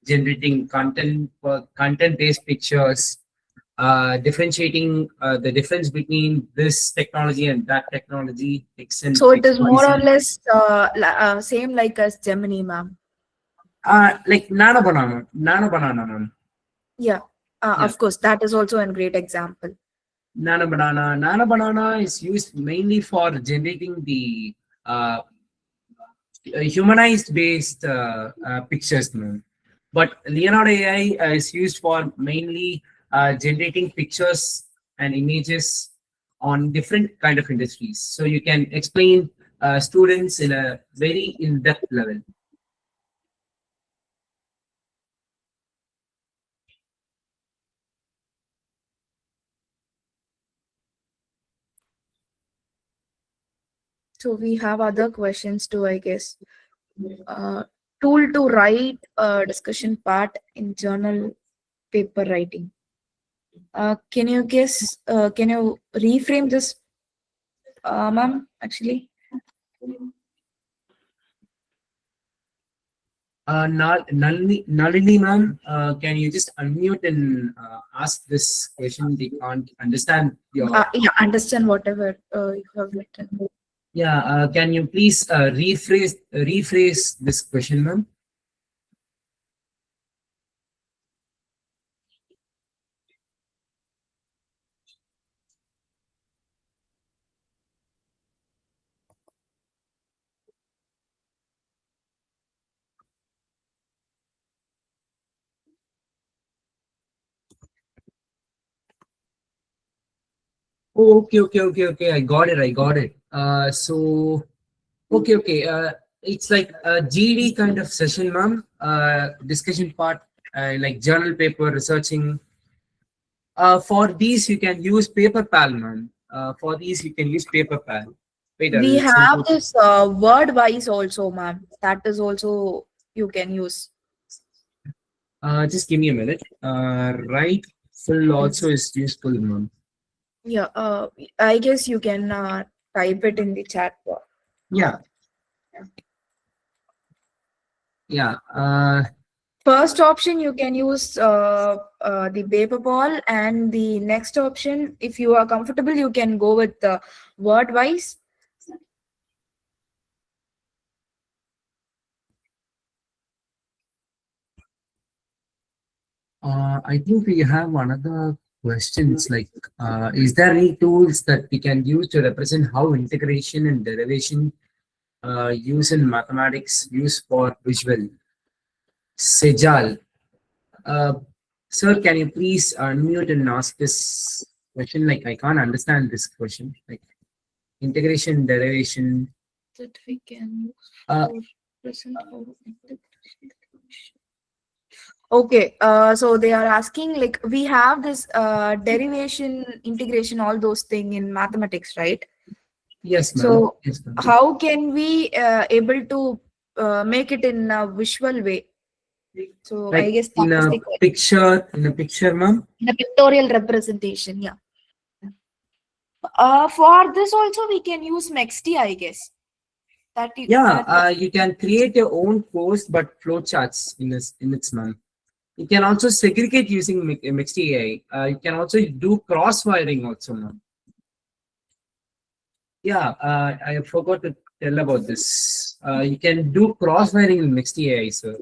generating content for content-based pictures, differentiating the difference between this technology and that technology. So it is more or XYZ. less same like as Gemini, ma'am. Like Nano Banana, ma'am. Yeah. Yeah. Of course, that is also a great example. Nano Banana is used mainly for generating the humanized based pictures now. But Leonardo AI is used for mainly generating pictures and images on different kind of industries. So you can explain students in a very in-depth level. So we have other questions too, I guess. Tool to write a discussion part in journal paper writing. Can you guess? Can you reframe this, ma'am? Actually, Nalini ma'am, can you just unmute and ask this question? They can't understand your. yeah, understand whatever you have written. Yeah, can you please rephrase this question, ma'am? Oh, okay. I got it. So, okay. It's like a GD kind of session, ma'am. Discussion part, like journal paper researching. For these, you can use paper pal, ma'am. For these, you can use paper pal. Wait, We I'll send have you. this word wise also, ma'am. That is also you can use. Just give me a minute. Right, full also is useful, ma'am. Yeah, I guess you can type it in the chat box. Yeah. First option you can use the paper ball, and the next option, if you are comfortable, you can go with the word wise. I think we have another questions like, is there any tools that we can use to represent how integration and derivation use in mathematics use for visual? Sejal. Uh, Sir, can you please unmute and ask this question? Like, I can't understand this question. Like, integration, derivation. That we can use Uh, for present how integration. Okay, so they are asking like we have this derivation, integration, all those thing in mathematics, right? Yes, ma'am. So Yes, ma'am. how can we able to make it in a visual way? So I Like guess that in is a the question. picture, ma'am. In a pictorial representation, yeah. For this also we can use MEXT, I guess. Yeah, That you can create your own course, but flowcharts in its ma'am. You can also segregate using mixed AI. You can also do cross wiring also, ma'am. Yeah, I forgot to tell about this. You can do cross wiring in mixed AI, sir.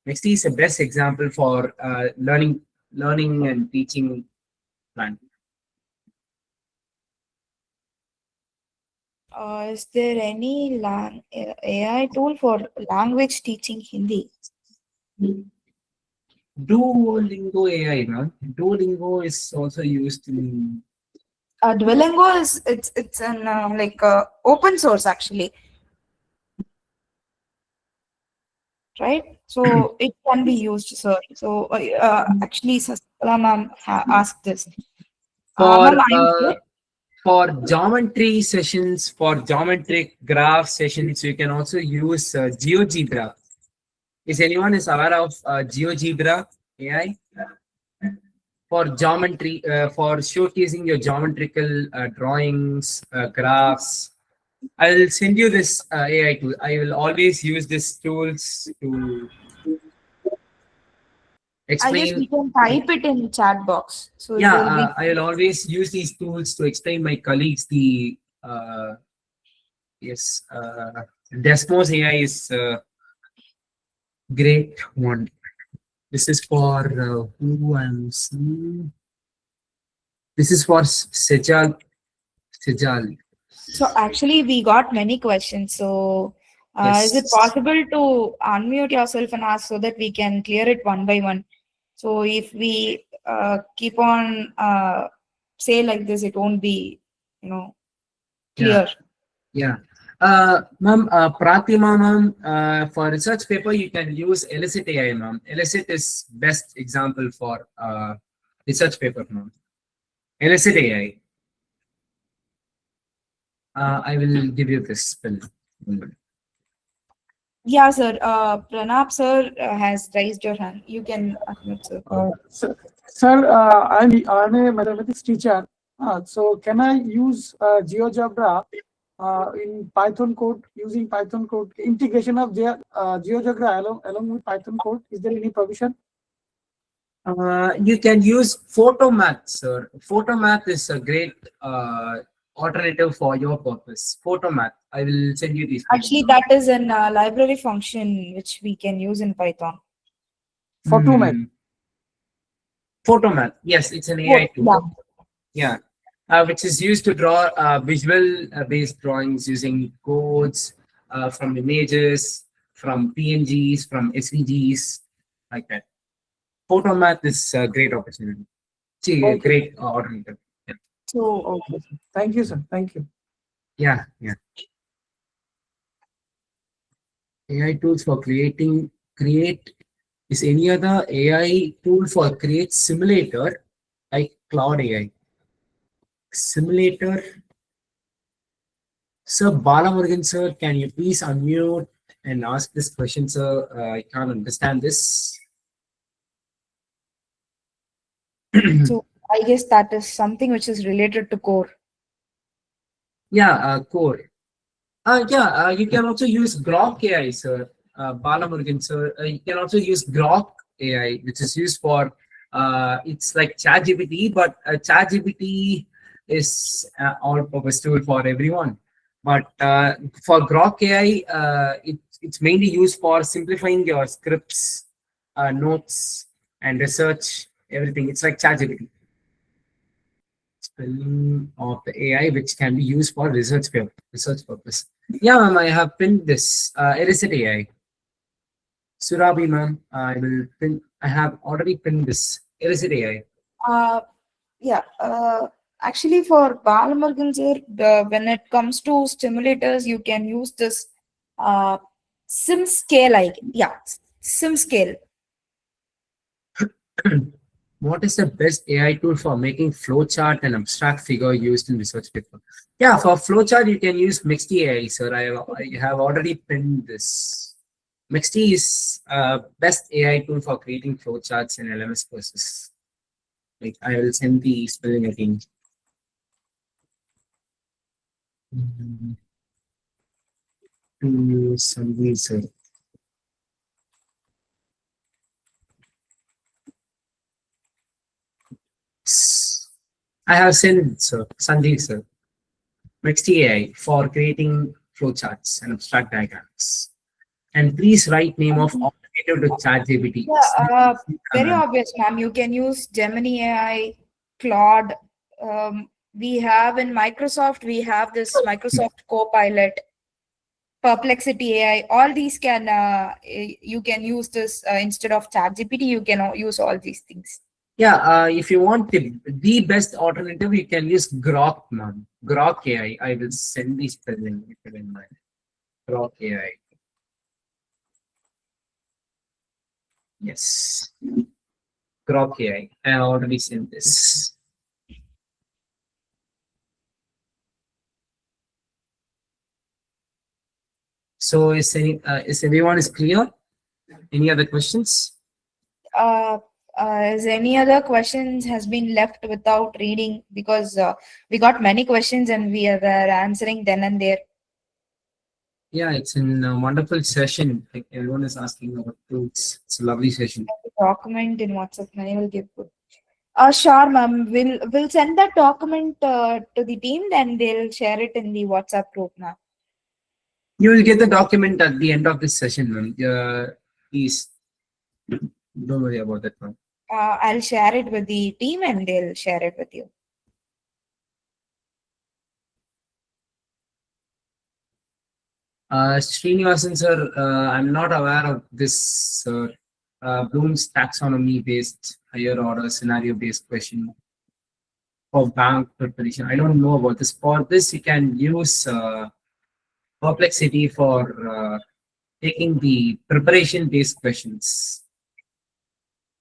Mixed is the best example for learning and teaching plan. Is there any AI tool for language teaching Hindi? Duolingo AI, no? Duolingo is also used in. Duolingo is it's an like open source actually, right? So it can be used, sir. So actually, Sasikala ma'am asked this. For Ma'am, are you there? for geometry sessions, for geometric graph sessions, you can also use GeoGebra. Is anyone is aware of GeoGebra AI? For geometry, for showcasing your geometrical drawings, graphs. I'll send you this AI tool. I will always use these tools to I guess explain. we can type it in chat box. So it Yeah, will be. I will always use these tools to explain my colleagues the yes, Desmos AI is a great one. This is for who I'm seeing. This is for Sejal. Sejal. So actually, we got many questions. So is it Yes. possible to unmute yourself and ask so that we can clear it one by one? So if we keep on say like this, it won't be, clear. Yeah. Ma'am, Pratima, ma'am, for research paper, you can use Elicit AI, ma'am. Elicit is best example for research paper, ma'am. Elicit AI. I will give you this spell. Yeah, sir. Pranab sir has raised your hand. You can unmute, sir. Sir, I'm a mathematics teacher. So can I use GeoGebra in Python code, using Python code, integration of GeoGebra along with Python code? Is there any provision? You can use Photomath, sir. Photomath is a great alternative for your purpose. Photomath. I will send you these. Actually, that is an library function which we can use in Python. Photomath. Photomath. Yes, it's an AI tool. Yeah. Which is used to draw visual based drawings using codes from images, from PNGs, from SVGs, like that. Photomath is a great opportunity. Okay. Great alternative. Yeah. So, okay. Thank you, sir. Thank you. Yeah. AI tools for create. Is any other AI tool for create simulator like Cloud AI? Simulator. Sir Balamurugan sir, can you please unmute and ask this question, sir? I can't understand this. So I guess that is something which is related to core. Yeah, core. You can also use Grok AI, sir. Balamurugan sir. You can also use Grok AI, which is used for it's like ChatGPT, but ChatGPT is all-purpose tool for everyone. But for Grok AI, it's mainly used for simplifying your scripts, notes, and research, everything. It's like ChatGPT. Spelling of the AI, which can be used for research purpose. Yeah, ma'am, I have pinned this. Elicit AI. Surabhi, ma'am, I have already pinned this. Elicit AI. Yeah. Actually, for Balamurugan sir, when it comes to stimulators, you can use this sim scale. Sim scale. What is the best AI tool for making flowchart and abstract figure used in research paper? Yeah, for flowchart you can use Mixty AI, sir. I have already pinned this. Mixty is best AI tool for creating flowcharts and LMS courses. Like, I will send the spelling again. To somebody, sir. I have sent, sir, Sanjeev, sir. Mixty AI for creating flowcharts and abstract diagrams. And please write name of alternative to ChatGPT. Yeah, very obvious, ma'am. You can use Gemini AI, Claude. We have in Microsoft, we have this Microsoft Copilot, Perplexity AI. All these can you can use this instead of ChatGPT. You can use all these things. Yeah, if you want the best alternative, you can use Grok, ma'am. Grok AI. I will send the spelling if you don't mind. Grok AI. Yes. Grok AI. I already sent this. So is everyone is clear? Any other questions? Is any other questions has been left without reading, because we got many questions and we are answering then and there. Yeah, it's a wonderful session. Like, everyone is asking about tools. It's a lovely session. Document in WhatsApp. I will give. Sure, ma'am. We'll send that document to the team, then they'll share it in the WhatsApp group now. You will get the document at the end of this session, ma'am. Please don't worry about that, ma'am. I'll share it with the team and they'll share it with you. Srinivasan sir, I'm not aware of this, sir. Bloom's taxonomy based higher order scenario based question for bank preparation. I don't know about this. For this, you can use Perplexity for taking the preparation based questions.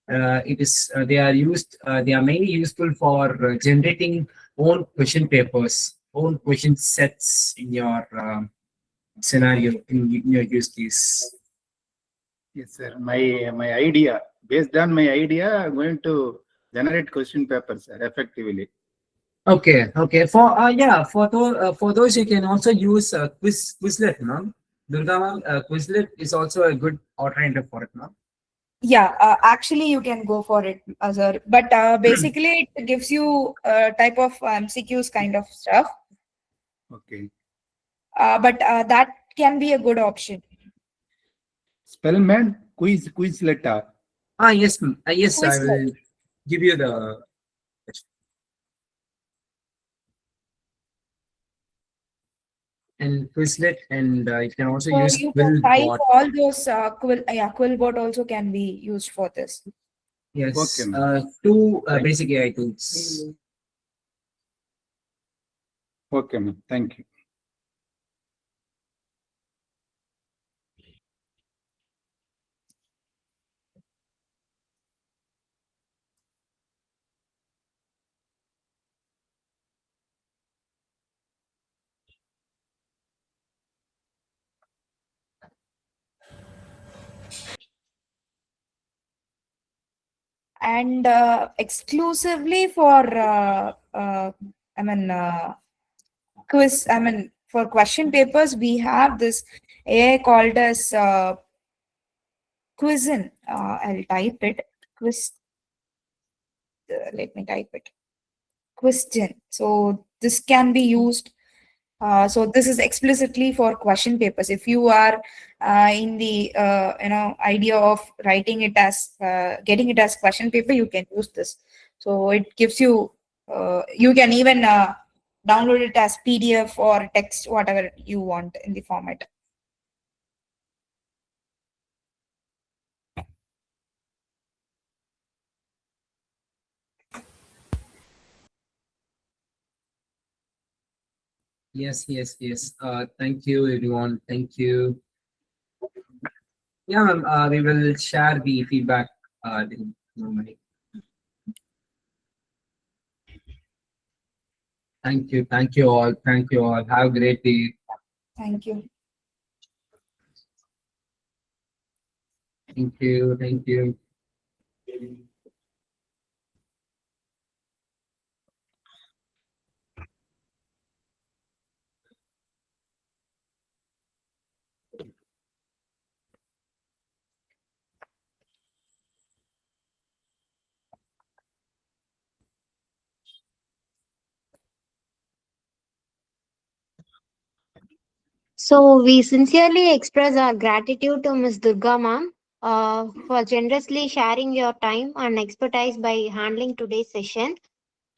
They are mainly useful for generating own question papers own question sets in your scenario, in your use case. Yes, sir. My idea, based on my idea, I'm going to generate question papers, sir, effectively. Okay, okay. For those you can also use Quizlet, no? Durga ma'am, Quizlet is also a good alternative for it, no? Yeah, actually you can go for it, Azhar. But basically it gives you a type of MCQs kind of stuff. Okay. But that can be a good option. Spellman, quiz letter. Yes, yes, I Quizlet. will give you the. And Quizlet, and you can also So use you can type Quillbot. all those Quillbot also can be used for this. Yes, Okay, two basic AI tools. Okay, ma'am. Thank you. And exclusively for quiz, for question papers, we have this AI called as Quizin. I'll type it. Quiz. Let me type it. Question. So this can be used. So this is explicitly for question papers. If you are in the idea of writing it as getting it as question paper, you can use this. So it gives you you can even download it as PDF or text, whatever you want in the format. Yes, yes, yes. Thank you, everyone. Thank you. Yeah, ma'am, we will share the feedback. Thank you. Thank you all. Thank you all. Have a great day. Thank you. Thank you. Thank you. So we sincerely express our gratitude to Ms. Durga ma'am for generously sharing your time and expertise by handling today's session.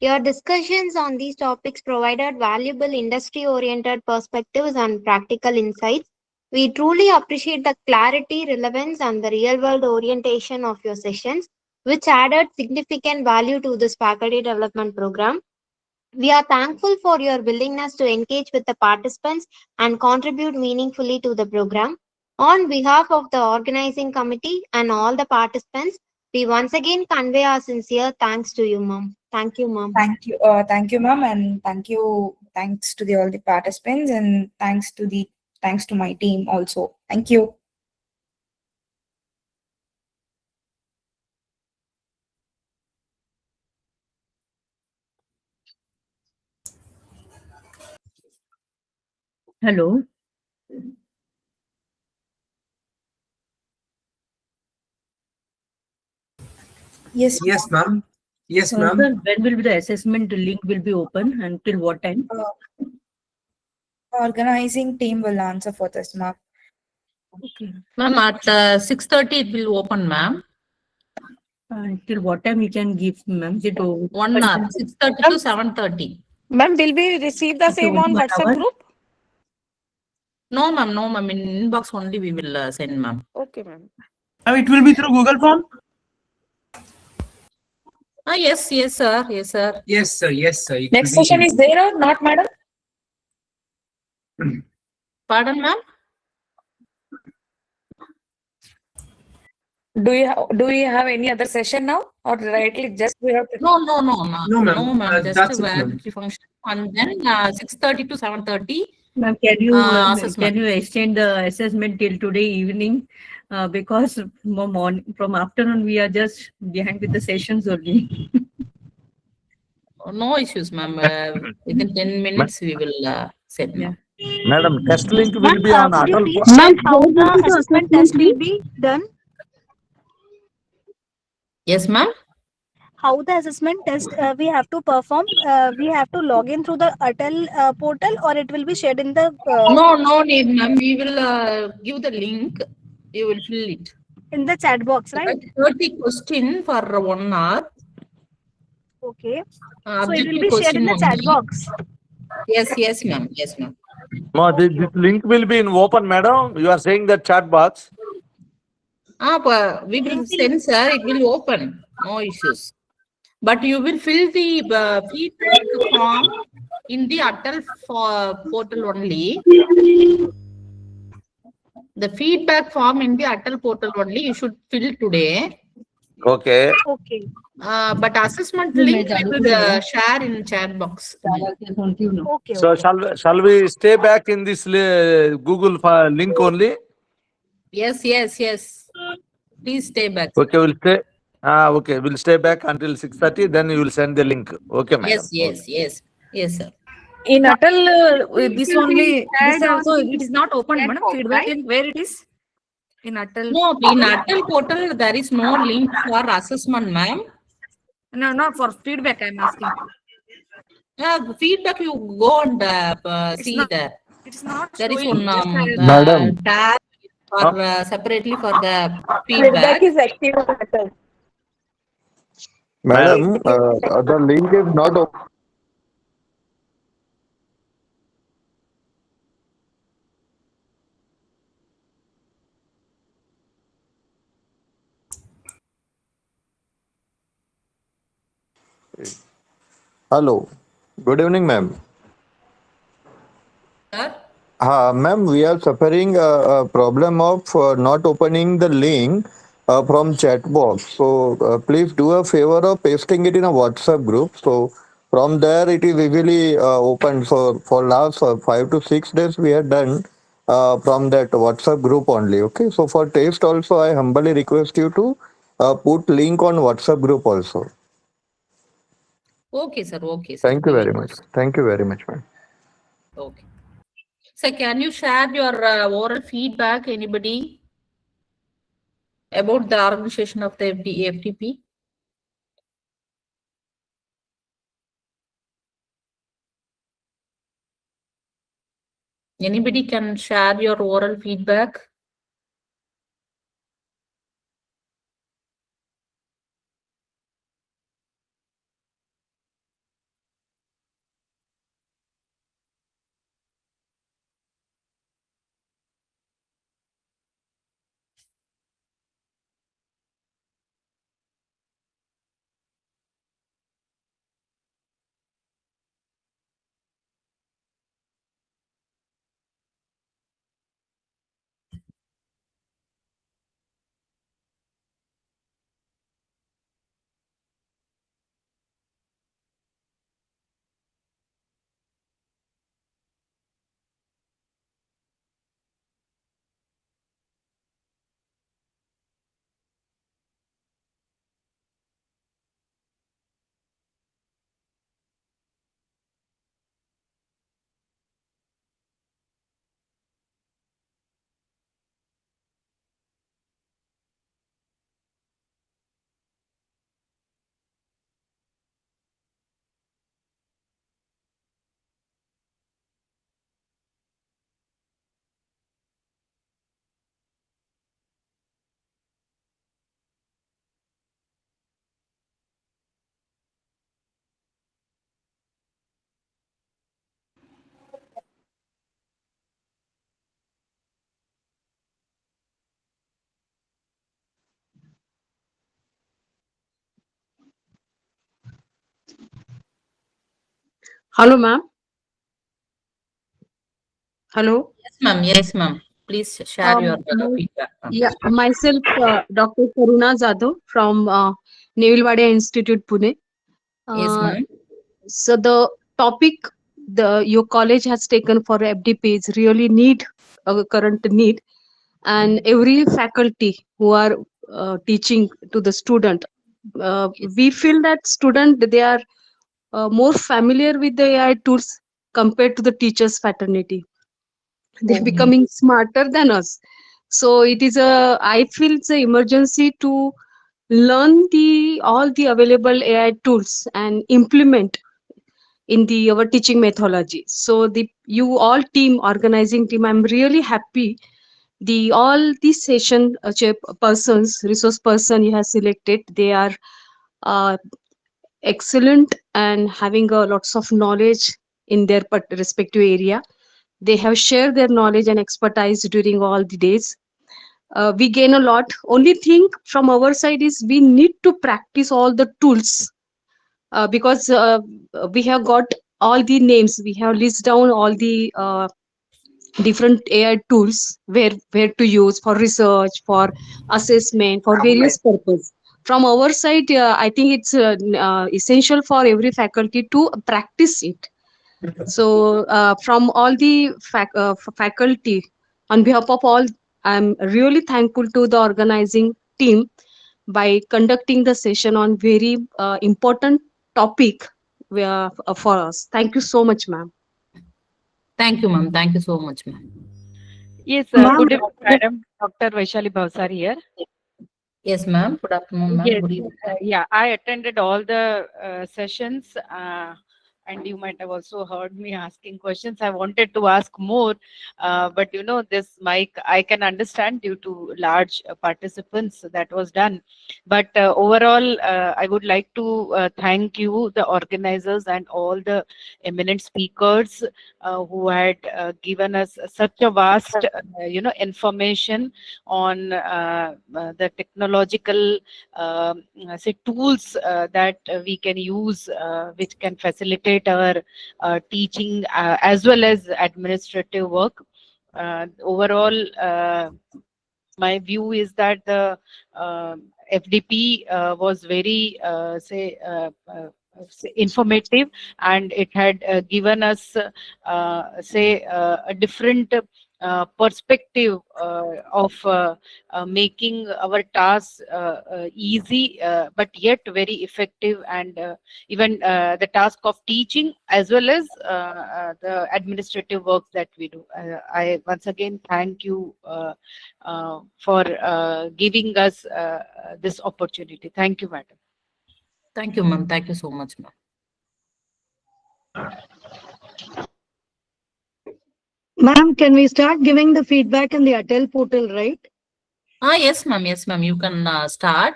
Your discussions on these topics provided valuable industry-oriented perspectives and practical insights. We truly appreciate the clarity, relevance, and the real-world orientation of your sessions, which added significant value to this faculty development program. We are thankful for your willingness to engage with the participants and contribute meaningfully to the program. On behalf of the organizing committee and all the participants, we once again convey our sincere thanks to you, ma'am. Thank you, ma'am. Thank you, ma'am, and thanks to all the participants, and thanks to my team also. Thank you. Hello. Yes. Yes, ma'am. Yes, Sir, ma'am. when will the assessment link will be open and till what time? Organizing team will answer for this, ma'am. Okay. Ma'am, at 6:30 it will open, ma'am. Till what time we can give, ma'am? 1 hour, 6:30 to 7:30. Ma'am, will we receive the same on WhatsApp group? No, ma'am. No, ma'am. In inbox only we will send, ma'am. Okay, ma'am. It will be through Google Form? Yes, yes, sir. Yes, sir. Yes, sir. Yes, sir. It Next will be session is there or not, madam? Pardon, ma'am? Do we have any other session now, or directly just we have to? No, No, ma'am. no, ma'am. Just That's a it, ma'am. validity function, and then 6:30 to 7:30. Ma'am, Assessment. can you extend the assessment till today evening? Because from afternoon we are just behind with the sessions only. No issues, ma'am. Within 10 minutes we will send. Yeah. Madam, test link will Ma'am, be on could you ATAL. please check how the assessment test will be done? Yes, ma'am. How the assessment test we have to perform? We have to log in through the ATAL portal, or it will be shared in the No need, ma'am. We will give the link. You will fill it. in the chat box, right? 30 question for 1 hour. Okay. So it will Objective be shared in question the chat only. box. Yes, ma'am. Yes, ma'am. Ma, this link will be in open, madam. You are saying that chat box. We will send, sir. It will open. No issues. But you will fill the feedback form in the ATAL portal only. The feedback form in the ATAL portal only you should fill today. Okay. Okay. But assessment link we will share in chat box. Okay. So shall we stay back in this Google link only? Yes. Please stay back. Okay, we'll stay. Okay, we'll stay back until 6:30. Then you will send the link. Okay, madam. Yes, sir. In ATAL, this only, this shared also, on it is not open, chat madam. box, Feedback right? in where it is? In ATAL. No, in ATAL portal there is no link for assessment, ma'am. No, not for feedback. I'm asking. Feedback you go and see there. It's not There is showing. one Madam. tab for separately for the Feedback feedback. is active on ATAL. Madam, the link is not open. Hello. Good evening, ma'am. Ma'am, we are suffering a problem of not opening the link from chat box. So please do a favor of pasting it in a WhatsApp group. So from there it is easily open. So for last 5 to 6 days we have done from that WhatsApp group only. Okay. So for test also I humbly request you to put link on WhatsApp group also. Okay, sir. Thank you We will very do much. so. Thank you very much, ma'am. Okay. So can you share your oral feedback, anybody, about the organization of the FDP? Anybody can share your oral feedback? Hello, ma'am. Hello. Yes, ma'am. Please share your feedback. Yeah, myself, Dr. Karuna Jadhav from Naval Wadia Institute, Pune. Yes, ma'am. So the topic your college has taken for FDP is really need a current need, and every faculty who are teaching to the student, we feel that student they are more familiar with the AI tools compared to the teachers' fraternity. They're becoming smarter than us. So it is I feel it's an emergency to learn all the available AI tools and implement in our teaching methodology. So the you all team organizing team, I'm really happy. All the session persons, resource person you have selected, they are uh, excellent and having lots of knowledge in their respective area. They have shared their knowledge and expertise during all the days. We gain a lot. Only thing from our side is we need to practice all the tools, because we have got all the names. We have listed down all the different AI tools where to use for research, for assessment, for various purposes. From our side, I think it's essential for every faculty to practice it. So, from all the faculty, on behalf of all, I'm really thankful to the organizing team by conducting the session on very important topic for us. Thank you so much, ma'am. Thank you, ma'am. Thank you so much, ma'am. Yes, Ma'am, good evening, madam. Dr. Vaishali Bhavsar here. Yes, ma'am. Good afternoon, ma'am. Yes, Good evening. yeah, I attended all the sessions, and you might have also heard me asking questions. I wanted to ask more, but you know, this mic I can understand due to large participants that was done. But overall, I would like to thank you, the organizers, and all the eminent speakers who had given us such a vast, information on the technological say tools that we can use, which can facilitate our teaching as well as administrative work. Overall, my view is that the FDP was very informative, and it had given us a different perspective of making our tasks easy, but yet very effective, and even the task of teaching as well as the administrative work that we do. I once again thank you for giving us this opportunity. Thank you, madam. Thank you, ma'am. Thank you so much, ma'am. Ma'am, can we start giving the feedback in the ATAL portal, right? Yes, ma'am. Yes, ma'am. You can start.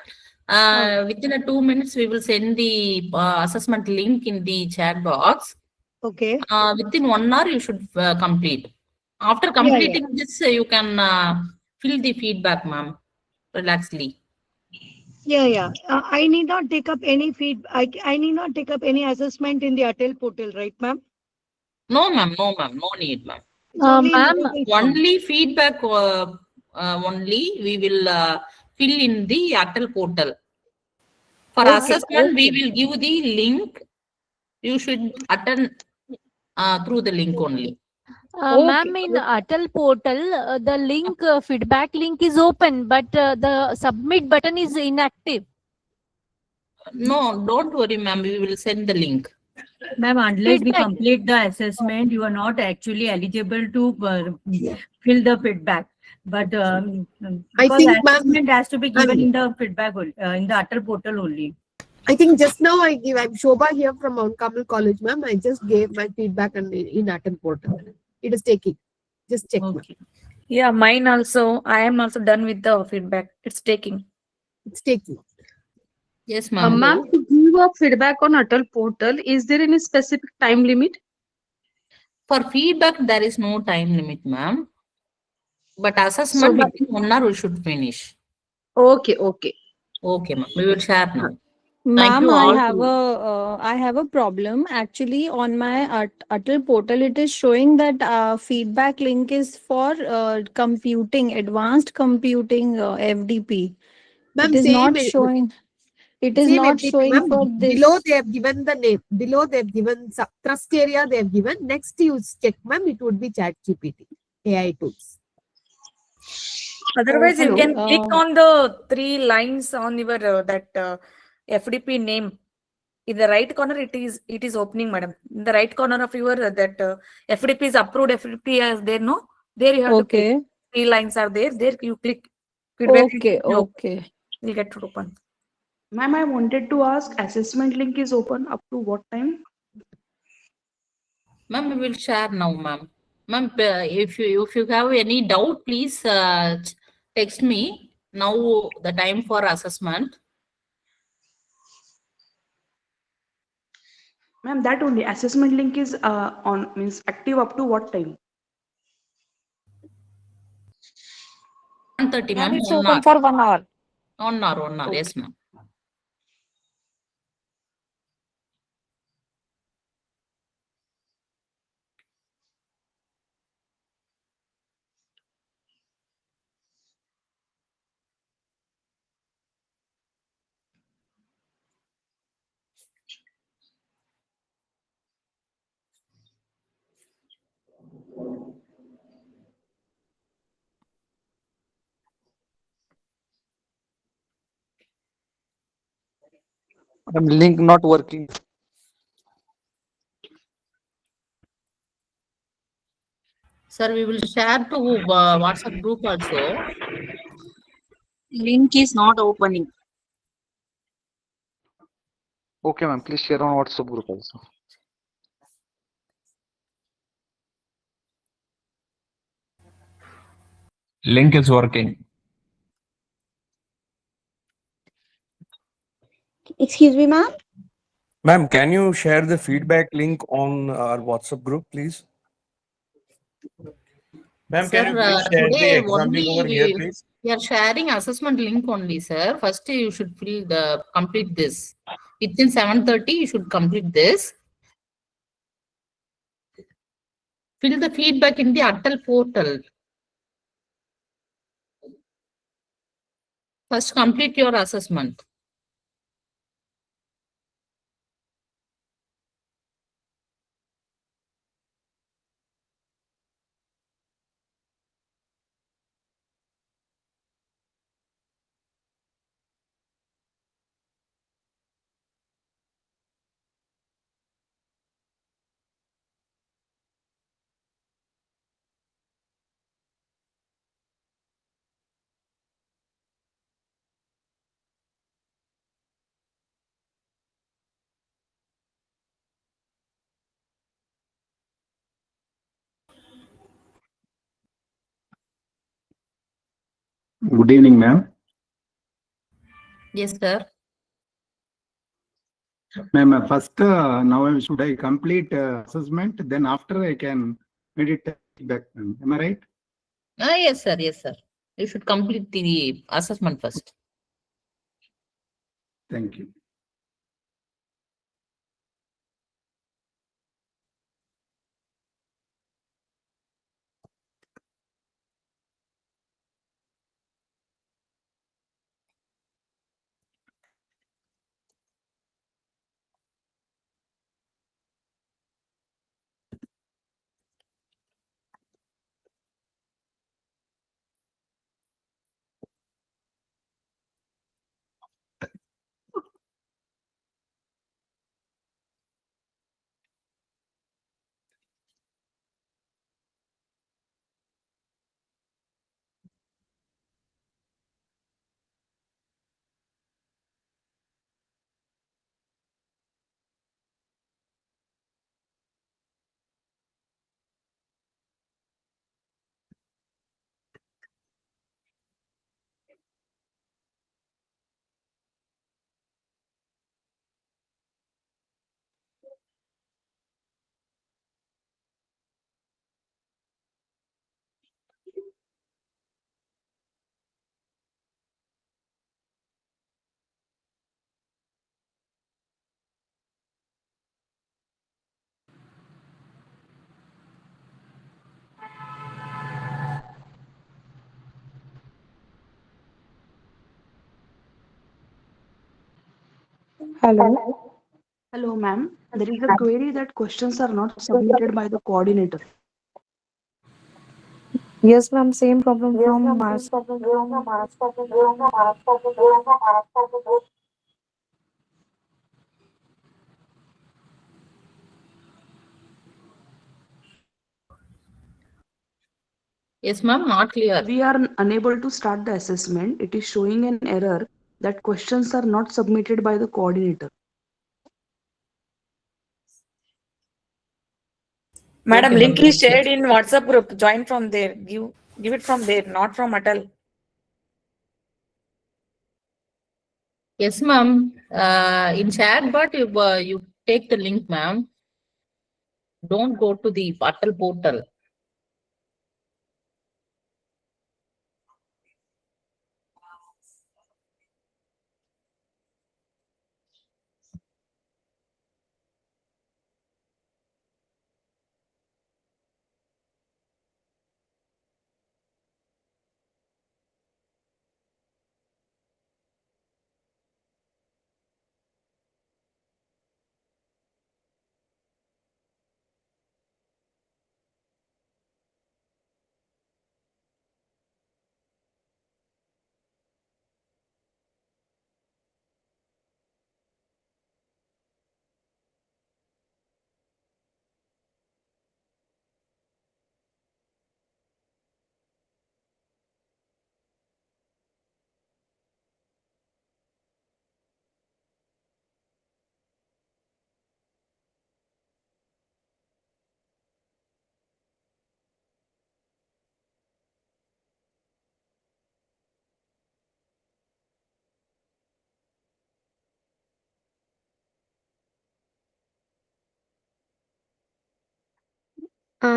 Within 2 minutes, we will send the assessment link in the chat box. Okay. Within 1 hour, you should complete. After completing this, you can fill the feedback, ma'am, relaxedly. Yeah. I need not take up any I need not take up any assessment in the ATAL portal, right, ma'am? No, ma'am. No, ma'am. No need, ma'am. Ma'am, Only feedback. Only we will fill in the ATAL portal. For assessment, we will give the link. You should attend through the link only. Ma'am, in ATAL portal, the link, feedback link is open, but the submit button is inactive. No, don't worry, ma'am. We will send the link. Ma'am, unless we complete the assessment, you are not actually eligible to fill the feedback. But I because think, assessment has to be given in the feedback in the ATAL portal only. I think just now I'm Shobha here from Mount Carmel College, ma'am. I just gave my feedback in ATAL portal. It is taking. Just check. Okay. Yeah, mine also. I am also done with the feedback. It's taking. It's taking. Yes, ma'am. Ma'am, to give a feedback on ATAL portal, is there any specific time limit? For feedback, there is no time limit, ma'am. But assessment, within 1 hour, we should finish. Okay. Okay, ma'am. We will share now. Ma'am, you I all. have a problem. Actually, on my ATAL portal, it is showing that feedback link is for computing, advanced computing FDP. Ma'am, It is same, not showing. It is same not FDP, showing for ma'am. Below this. they have given the name. Below they have given trust area they have given. Next you check, ma'am, it would be ChatGPT, AI tools. Otherwise, you Okay. can click on the three lines on your FDP name. In the right corner, it is opening, madam. In the right corner of your FDP is approved. FDP is there, no? There you have to click. Okay. Three lines are there. There you click. Feedback link Okay. will open. Okay. Will get to open. Ma'am, I wanted to ask, assessment link is open up to what time? Ma'am, we will share now, ma'am. Ma'am, if you have any doubt, please text me. Now the time for assessment. Ma'am, that only assessment link is on means active up to what time? 1:30, Ma'am, ma'am. it's 1 open hour. for 1 hour. 1 hour, 1 hour. Okay. Yes, ma'am. Link not working. Sir, we will share to WhatsApp group also. Link is not opening. Okay, ma'am. Please share on WhatsApp group also. Link is working. Excuse me, ma'am? Ma'am, can you share the feedback link on our WhatsApp group, please? Ma'am, Sir, can you please share the today exam only link over here, please? we are sharing assessment link only, sir. First, you should complete this. Within 7:30, you should complete this. Fill the feedback in the ATAL portal. First, complete your assessment. Good evening, ma'am. Yes, sir. Ma'am, first, now should I complete assessment? Then after I can edit feedback, ma'am. Am I right? Yes, sir. Yes, sir. You should complete the assessment first. Thank you. Hello. Hello, ma'am. There is a query that questions are not submitted by the coordinator. Yes, ma'am. Same problem from Mars. Yes, ma'am, not clear. We are unable to start the assessment. It is showing an error that questions are not submitted by the coordinator. Madam, Okay, ma'am. link is shared in WhatsApp group. Join from there. Give it from there, not from ATAL. Yes, ma'am. In chat, but you take the link, ma'am. Don't go to the ATAL portal.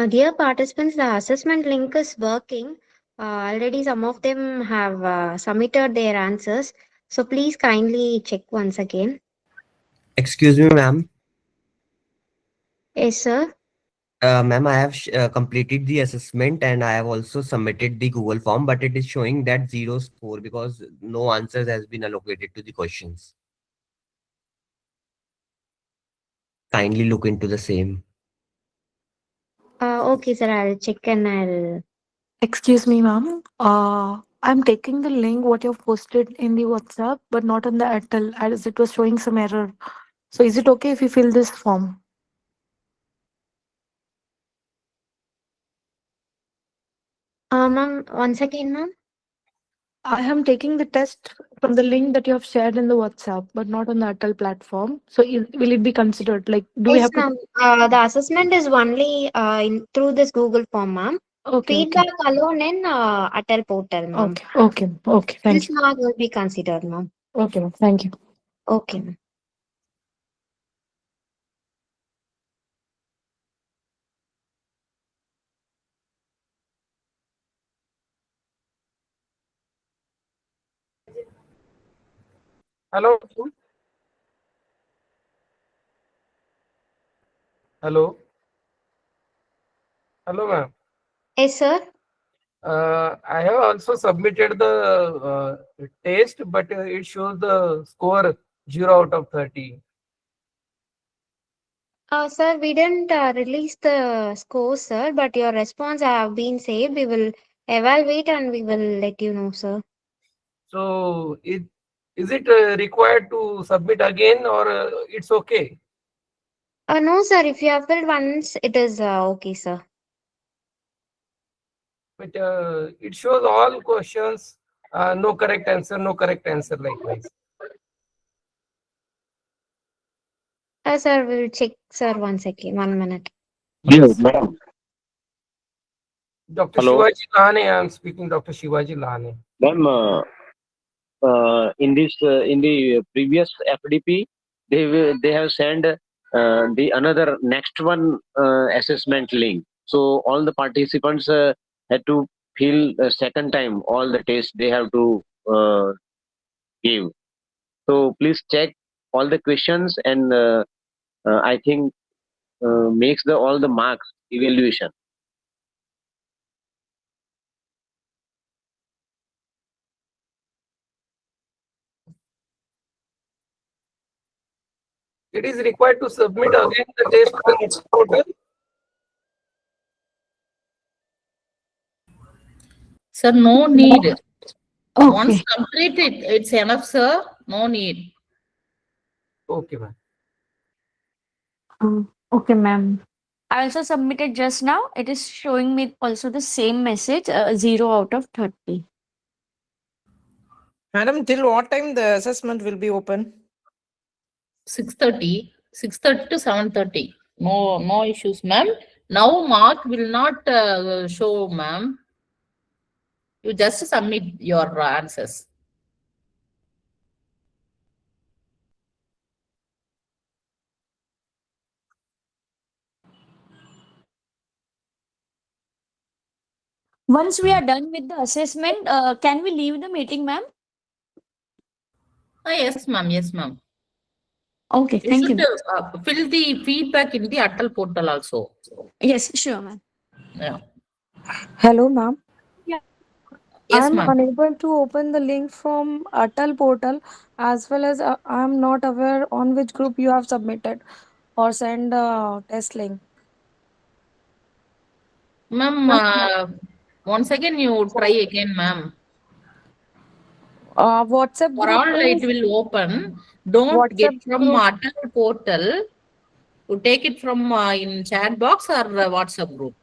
Dear participants, the assessment link is working. Already some of them have submitted their answers. So please kindly check once again. Excuse me, ma'am. Yes, sir. Ma'am, I have completed the assessment and I have also submitted the Google form, but it is showing that zero score because no answers has been allocated to the questions. Kindly look into the same. Okay, sir. I'll check and I'll. Excuse me, ma'am. I'm taking the link what you've posted in the WhatsApp, but not on the ATAL as it was showing some error. So is it okay if you fill this form? Ma'am, once again, ma'am. I am taking the test from the link that you have shared in the WhatsApp, but not on the ATAL platform. So will it be considered? Like, do we Yes, have to? ma'am. The assessment is only through this Google form, ma'am. Okay, Feedback alone in ATAL portal, ma'am. Okay. Thank This you. mark will be considered, ma'am. Okay, ma'am. Thank you. Okay, ma'am. Hello. Hello. Hello, ma'am. Yes, sir. I have also submitted the test, but it shows the score 0 out of 30. Sir, we didn't release the score, sir, but your response have been saved. We will evaluate and we will let you know, sir. So, is it required to submit again or it's okay? No, sir. If you have filled once, it is okay, sir. But it shows all questions, no correct answer, no correct answer likewise. Sir, we'll check, sir, once again. 1 minute. Yes. Madam. Dr. Hello. Shivaji Lahane, I am speaking, Dr. Shivaji Lahane. Ma'am, in the previous FDP, they have sent the another next one assessment link. So all the participants had to fill second time all the tests they have to give. So please check all the questions and I think makes the all the marks evaluation. it is required to submit again the test on its portal. Sir, no need. Once Okay. completed, it's enough, sir. No need. Okay, ma'am. Okay, ma'am. I also submitted just now. It is showing me also the same message, 0 out of 30. Madam, till what time the assessment will be open? 6:30, 6:30 to 7:30. No issues, ma'am. Now mark will not show, ma'am. You just submit your answers. Once we are done with the assessment, can we leave the meeting, ma'am? Yes, ma'am. Yes, ma'am. Okay, You thank should you. fill the feedback in the ATAL portal also. Yes, sure, ma'am. Yeah. Hello, ma'am. Yeah. Yes, I'm ma'am. unable to open the link from ATAL portal, as well as I'm not aware on which group you have submitted or send a test link. Ma'am, once again you try again, ma'am. WhatsApp For group all it is will open. Don't get WhatsApp from group. ATAL portal. You take it from in chat box or WhatsApp group.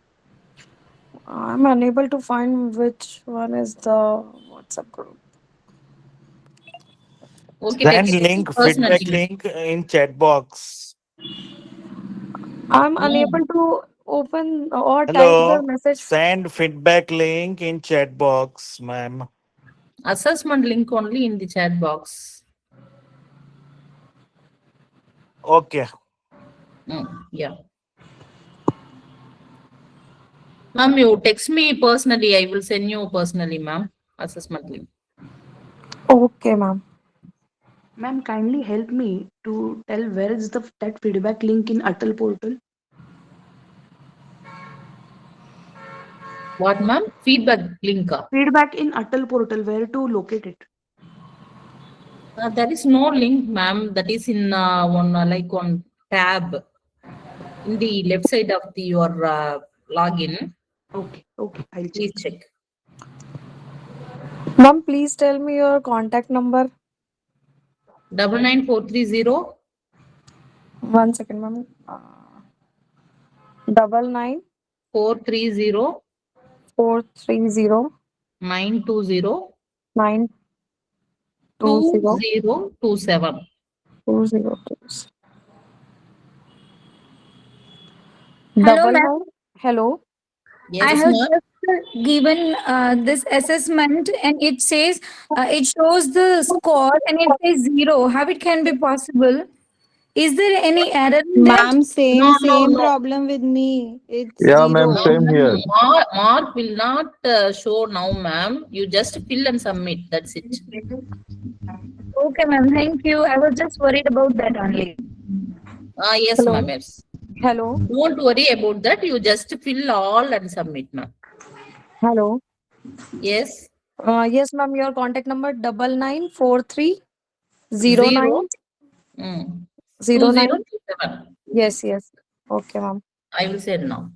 I'm unable to find which one is the WhatsApp group. Okay, Send text me link, feedback personally. link in chat box. I'm No. unable to open or type the Hello. message. Send feedback link in chat box, ma'am. Assessment link only in the chat box. Okay. Yeah. Ma'am, you text me personally. I will send you personally, ma'am. Assessment link. Okay, ma'am. Ma'am, kindly help me to tell where is that feedback link in ATAL portal. What, ma'am? Feedback link. Feedback in ATAL portal, where to locate it? There is no link, ma'am. That is in one tab in the left side of your login. Okay, I'll check. Please check. Ma'am, please tell me your contact number. 99430. 1 second, ma'am. 99 430 430 920 920 2027. 202. Hello, Double ma'am. nine. Hello. I Yes, have ma'am. just given this assessment and it says it shows the score and it says 0. How it can be possible? Is there any error in that? Ma'am, No, no, same no. problem with me. It's Yeah, ma'am, 0. No, same here. ma'am. Mark will not show now, ma'am. You just fill and submit. That's it. Okay, ma'am. Thank you. I was just worried about that only. Yes, Hello. ma'am. Yes. Hello. Don't worry about that. You just fill all and submit, ma'am. Hello. Yes. Yes, ma'am. Your contact number 994309 0 09. 2027. Yes, yes. Okay, ma'am. I will send now.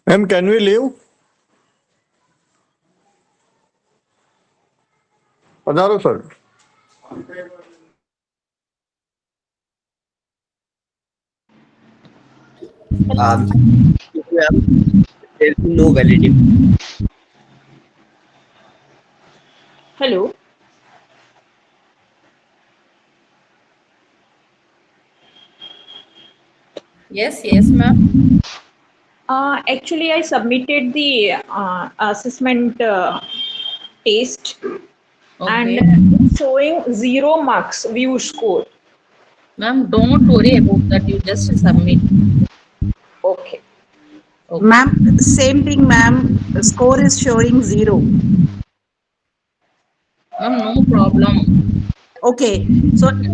Ma'am, can we leave? Padaro, sir. There is no validity. Hello. Yes, yes, ma'am. Actually, I submitted the assessment test and Okay. it's showing 0 marks view score. Ma'am, don't worry about that. You just submit. Okay. Okay. Ma'am, same thing, ma'am. Score is showing 0. Ma'am, no problem. Okay. So we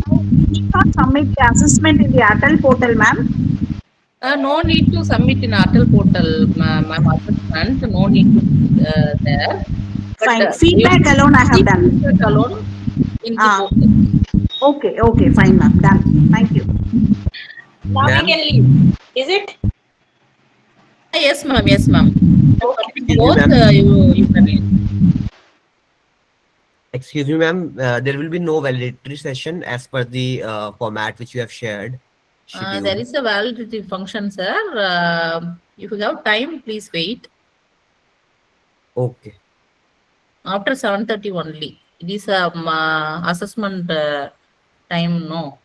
can't submit the assessment in the ATAL portal, ma'am. No need to submit in ATAL portal, ma'am, assessment. No need to there. But Fine. you Feedback alone I have see done. feedback alone in the Ah, portal. okay, okay, fine, ma'am. Done. Thank you. Now we Ma'am, can leave. Is it? Yes, ma'am. Yes, ma'am. excuse me, Both ma'am. you can leave. Excuse me, ma'am. There will be no validatory session as per the format which you have shared, There scheduled. is a validity function, sir. If you have time, please wait. Okay. After 7:30 only. It is assessment time, no.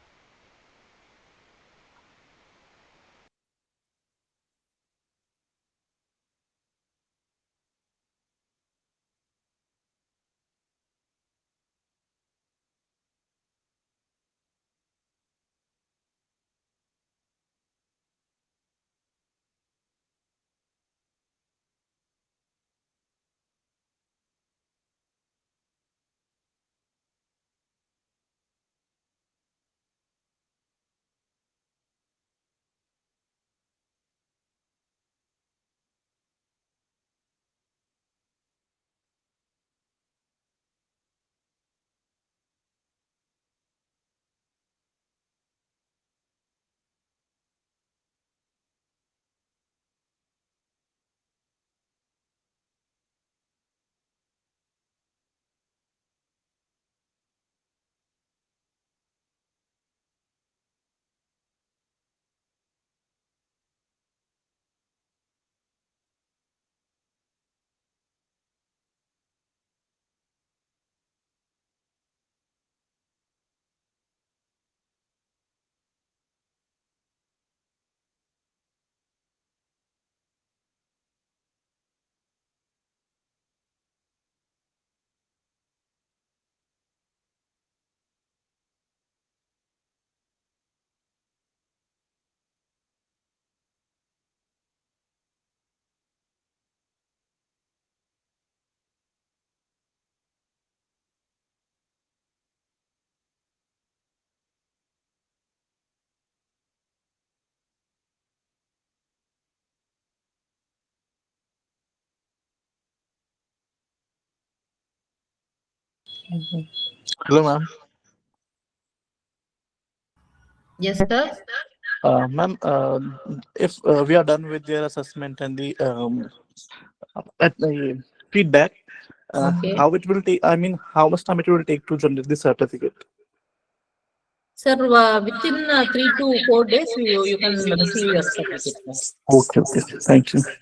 Hello, ma'am. Yes, sir. Ma'am, if we are done with their assessment and the feedback, Okay. how it will take, I mean, how much time it will take to generate the certificate? Sir, within 3 to 4 days, you can receive your certificate. Okay, okay. Thank you. Okay.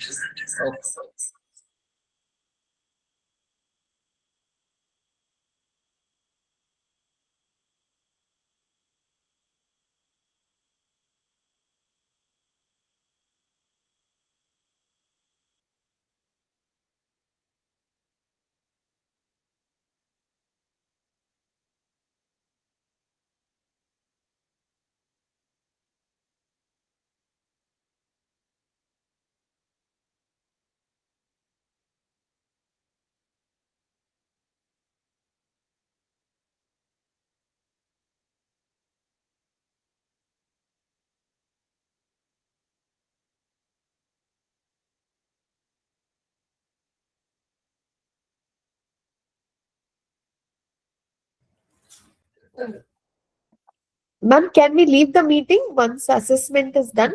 Ma'am, can we leave the meeting once assessment is done?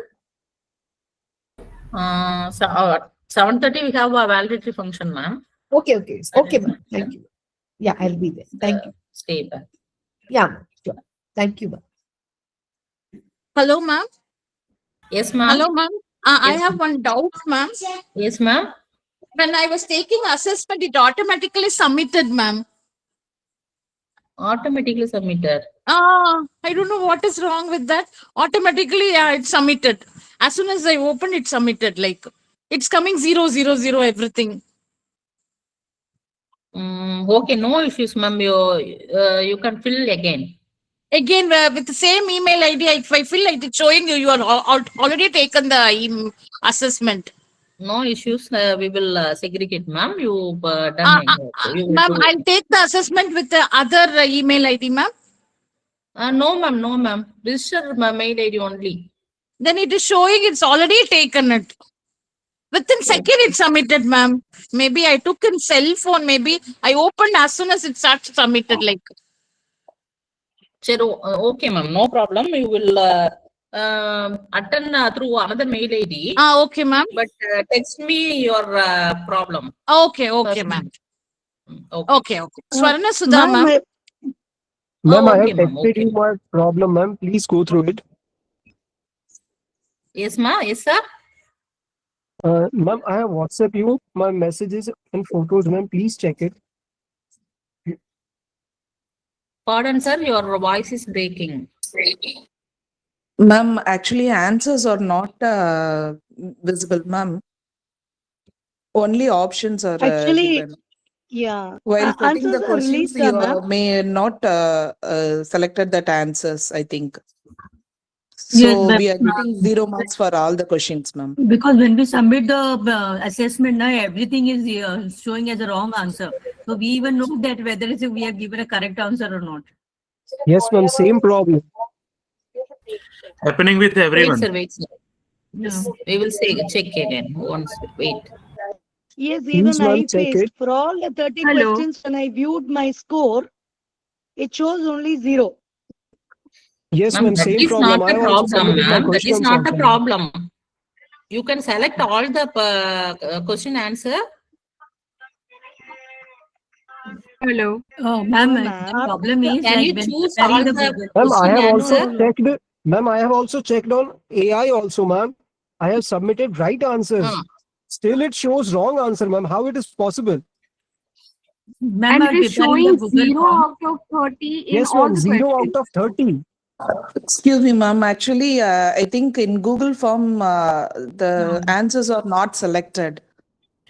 7:30 we have a validity function, ma'am. Okay, okay. Okay, ma'am. Thank you. Yeah, I'll be there. Thank you. Stay back. Yeah, ma'am. Sure. Thank you, ma'am. Hello, ma'am. Yes, ma'am. Hello, ma'am. I have one doubt, ma'am. Yes, ma'am. When I was taking assessment, it automatically submitted, ma'am. Automatically submitted. I don't know what is wrong with that. Automatically, it's submitted. As soon as I open, it submitted. Like it's coming 000 everything. Okay, no issues, ma'am. You can fill again. Again, with the same email ID, if I fill it, it's showing you are already taken the assessment. No issues. We will segregate, ma'am. You done. You will Ma'am, do. I'll take the assessment with the other email ID, ma'am. No, ma'am. No, ma'am. Register my mail ID only. Then it is showing it's already taken it. Within second, it's submitted, ma'am. Maybe I took in cell phone. Maybe I opened as soon as it starts submitted. Like. Okay, ma'am. No problem. You will attend through another mail ID. Okay, ma'am. But text me your problem. Okay, okay, ma'am. Okay, okay. Swarna Sudha, Ma'am, ma'am. Ma'am, I Okay, have ma'am. texted Okay. you my problem, ma'am. Please go through it. Yes, ma'am. Yes, sir. Ma'am, I have WhatsApp you my messages and photos, ma'am. Please check it. Pardon, sir. Your voice is breaking. Ma'am, actually answers are not visible, ma'am. Only options are Actually, given. yeah, While putting the answers are questions, released, you ma'am. may not selected that answers, I think. Yes, So ma'am. we are getting 0 marks for all the questions, ma'am. Because when we submit the assessment, now everything is showing as a wrong answer. So we even know that whether we are given a correct answer or not. Yes, ma'am. Same problem. Happening with Wait, everyone. sir. Wait, sir. We will say check again. Once. Wait. Yes, Please, even ma'am, I check faced it. for all the 30 Hello. questions when I viewed my score, it shows only 0. Yes, Ma'am, ma'am. that Same is problem. not I a have also problem, submitted my ma'am. That is questions not a also. problem. You can select all the question answer. Hello. Oh, No, ma'am, the ma'am. problem is Can like you when choose preparing all the the Google. Ma'am, I question have also answer? checked. Ma'am, I have also checked on AI also, ma'am. I have submitted right answers. Still, it shows wrong answer, ma'am. How it is possible? Ma'am, And while it is preparing the showing Google 0 form. out of 30 in Yes, all ma'am. the 0 questions. out of 30. Excuse me, ma'am. Actually, I think in Google form, the answers are not selected.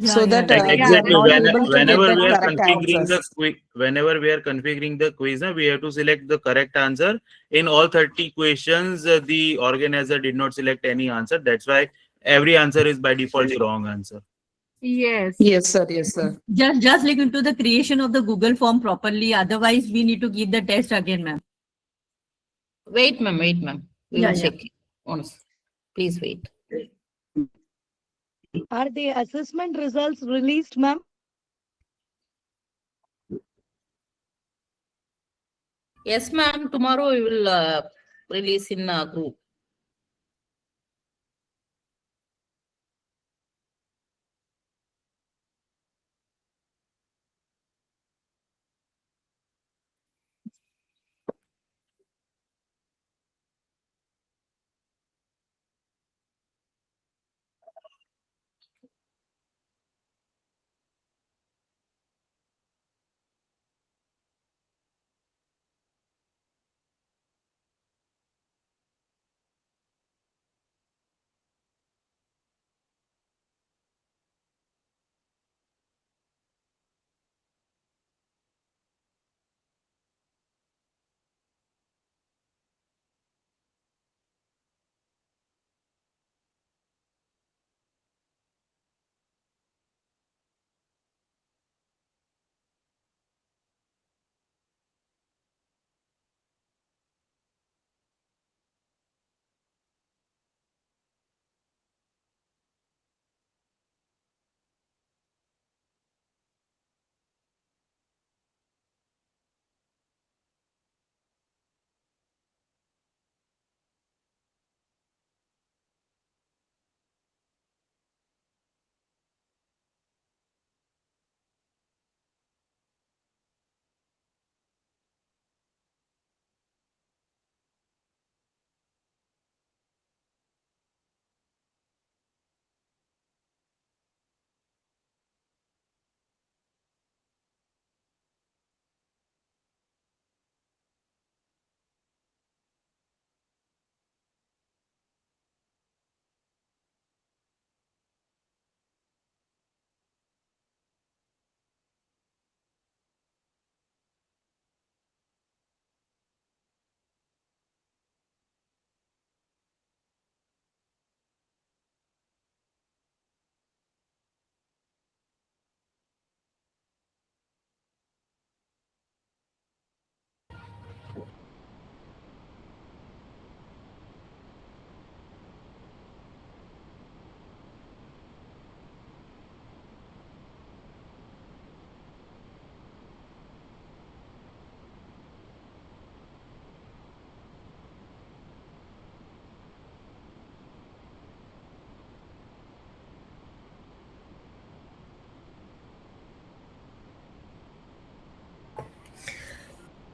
So that we are Exactly. not able to get Whenever the we are correct configuring the answers. whenever we are configuring the quiz, we have to select the correct answer. In all 30 questions, the organizer did not select any answer. That's why every answer is by default the wrong answer. Yes. Yes, sir. Yes, sir. Just look into the creation of the Google form properly. Otherwise, we need to give the test again, ma'am. Wait, ma'am. Wait, ma'am. We Yeah, will yeah. check. Once. Please wait. Are the assessment results released, ma'am? Yes, ma'am. Tomorrow we will release in a group.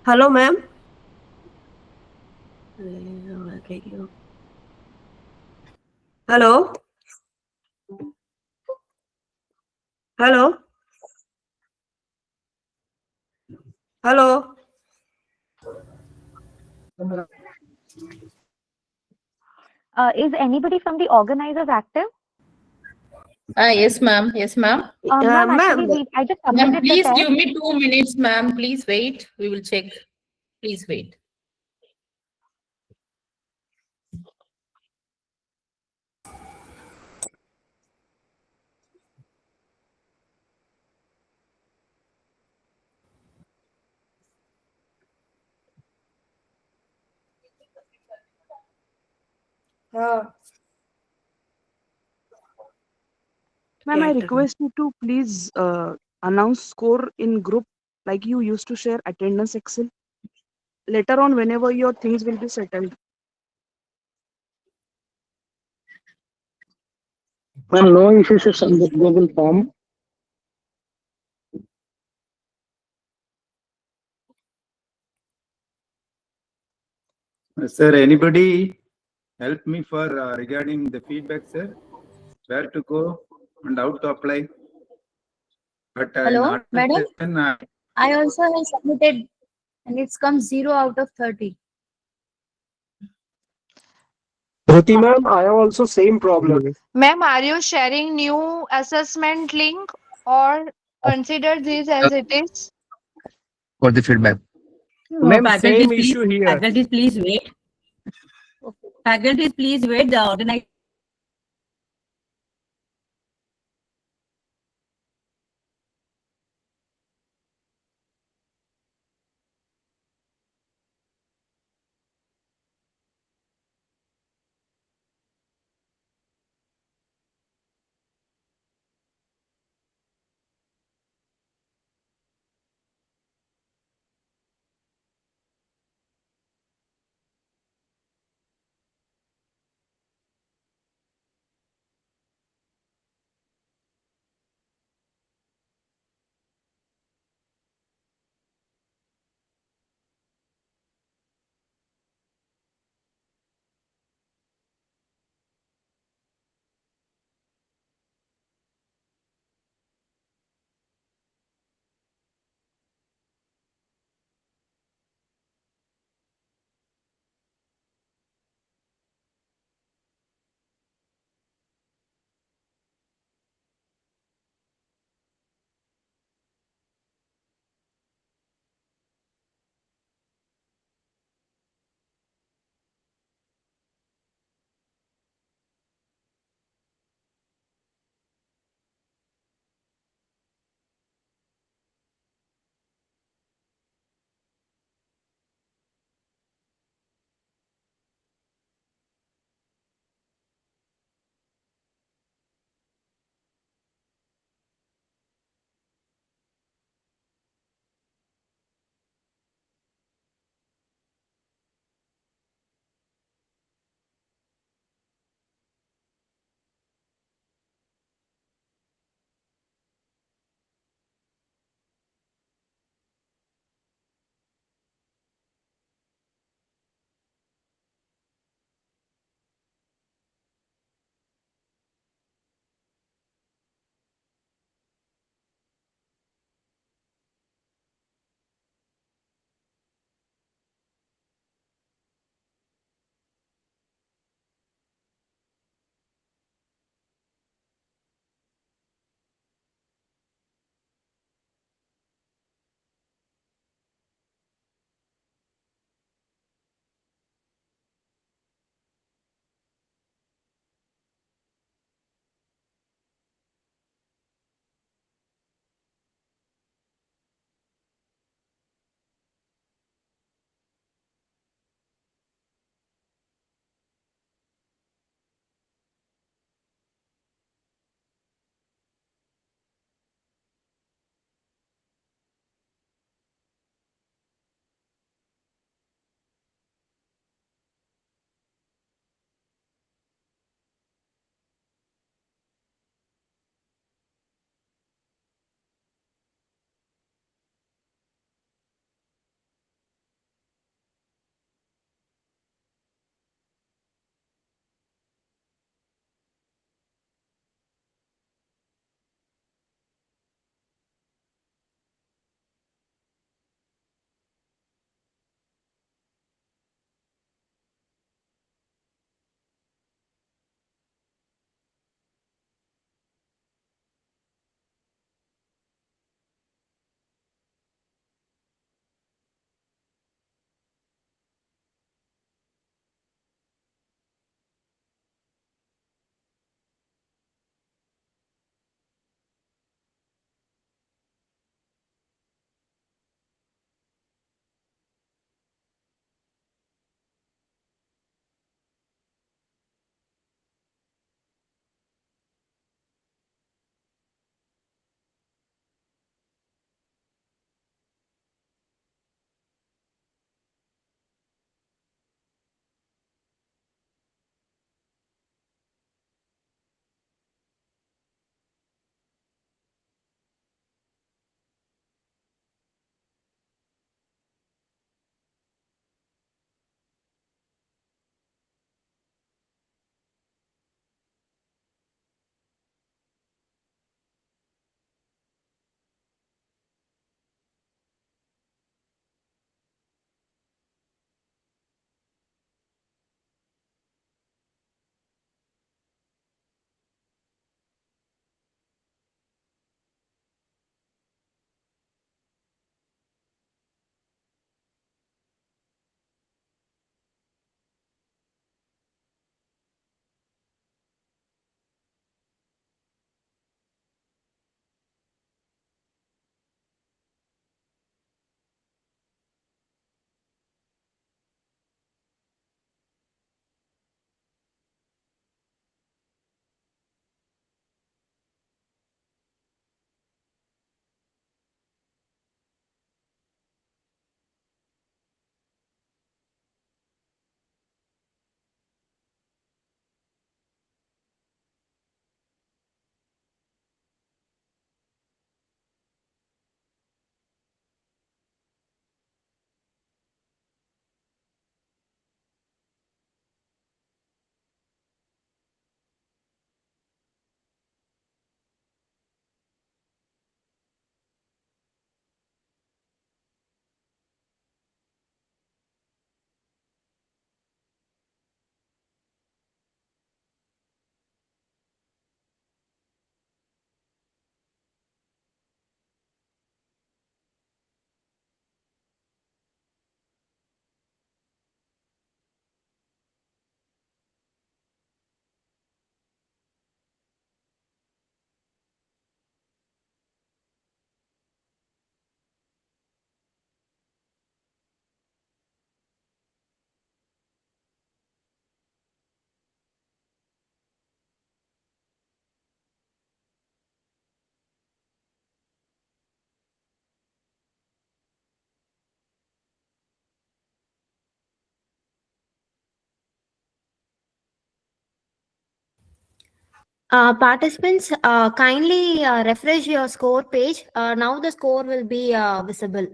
Hello, ma'am. Hello. Hello. Hello. Is anybody from the organizers active? Yes, ma'am. Yes, ma'am. Ma'am, actually, I just Ma'am, submitted the please test. give me 2 minutes, ma'am. Please wait. We will check. Please wait. Ma'am, I request you to please announce score in group like you used to share attendance Excel. Later on, whenever your things will be settled. Ma'am, no issues on the Google form. Sir, anybody help me for regarding the feedback, sir? Where to go and how to apply? But Hello, madam. not I also have submitted and it's come 0 out of 30. Jyoti ma'am, I have also same problem. Ma'am, are you sharing new assessment link or consider this as it is? For the feedback. Ma'am, Faculty, same issue here. Faculty, please wait. Faculty, please wait. The organizer. Participants, kindly refresh your score page. Now the score will be visible.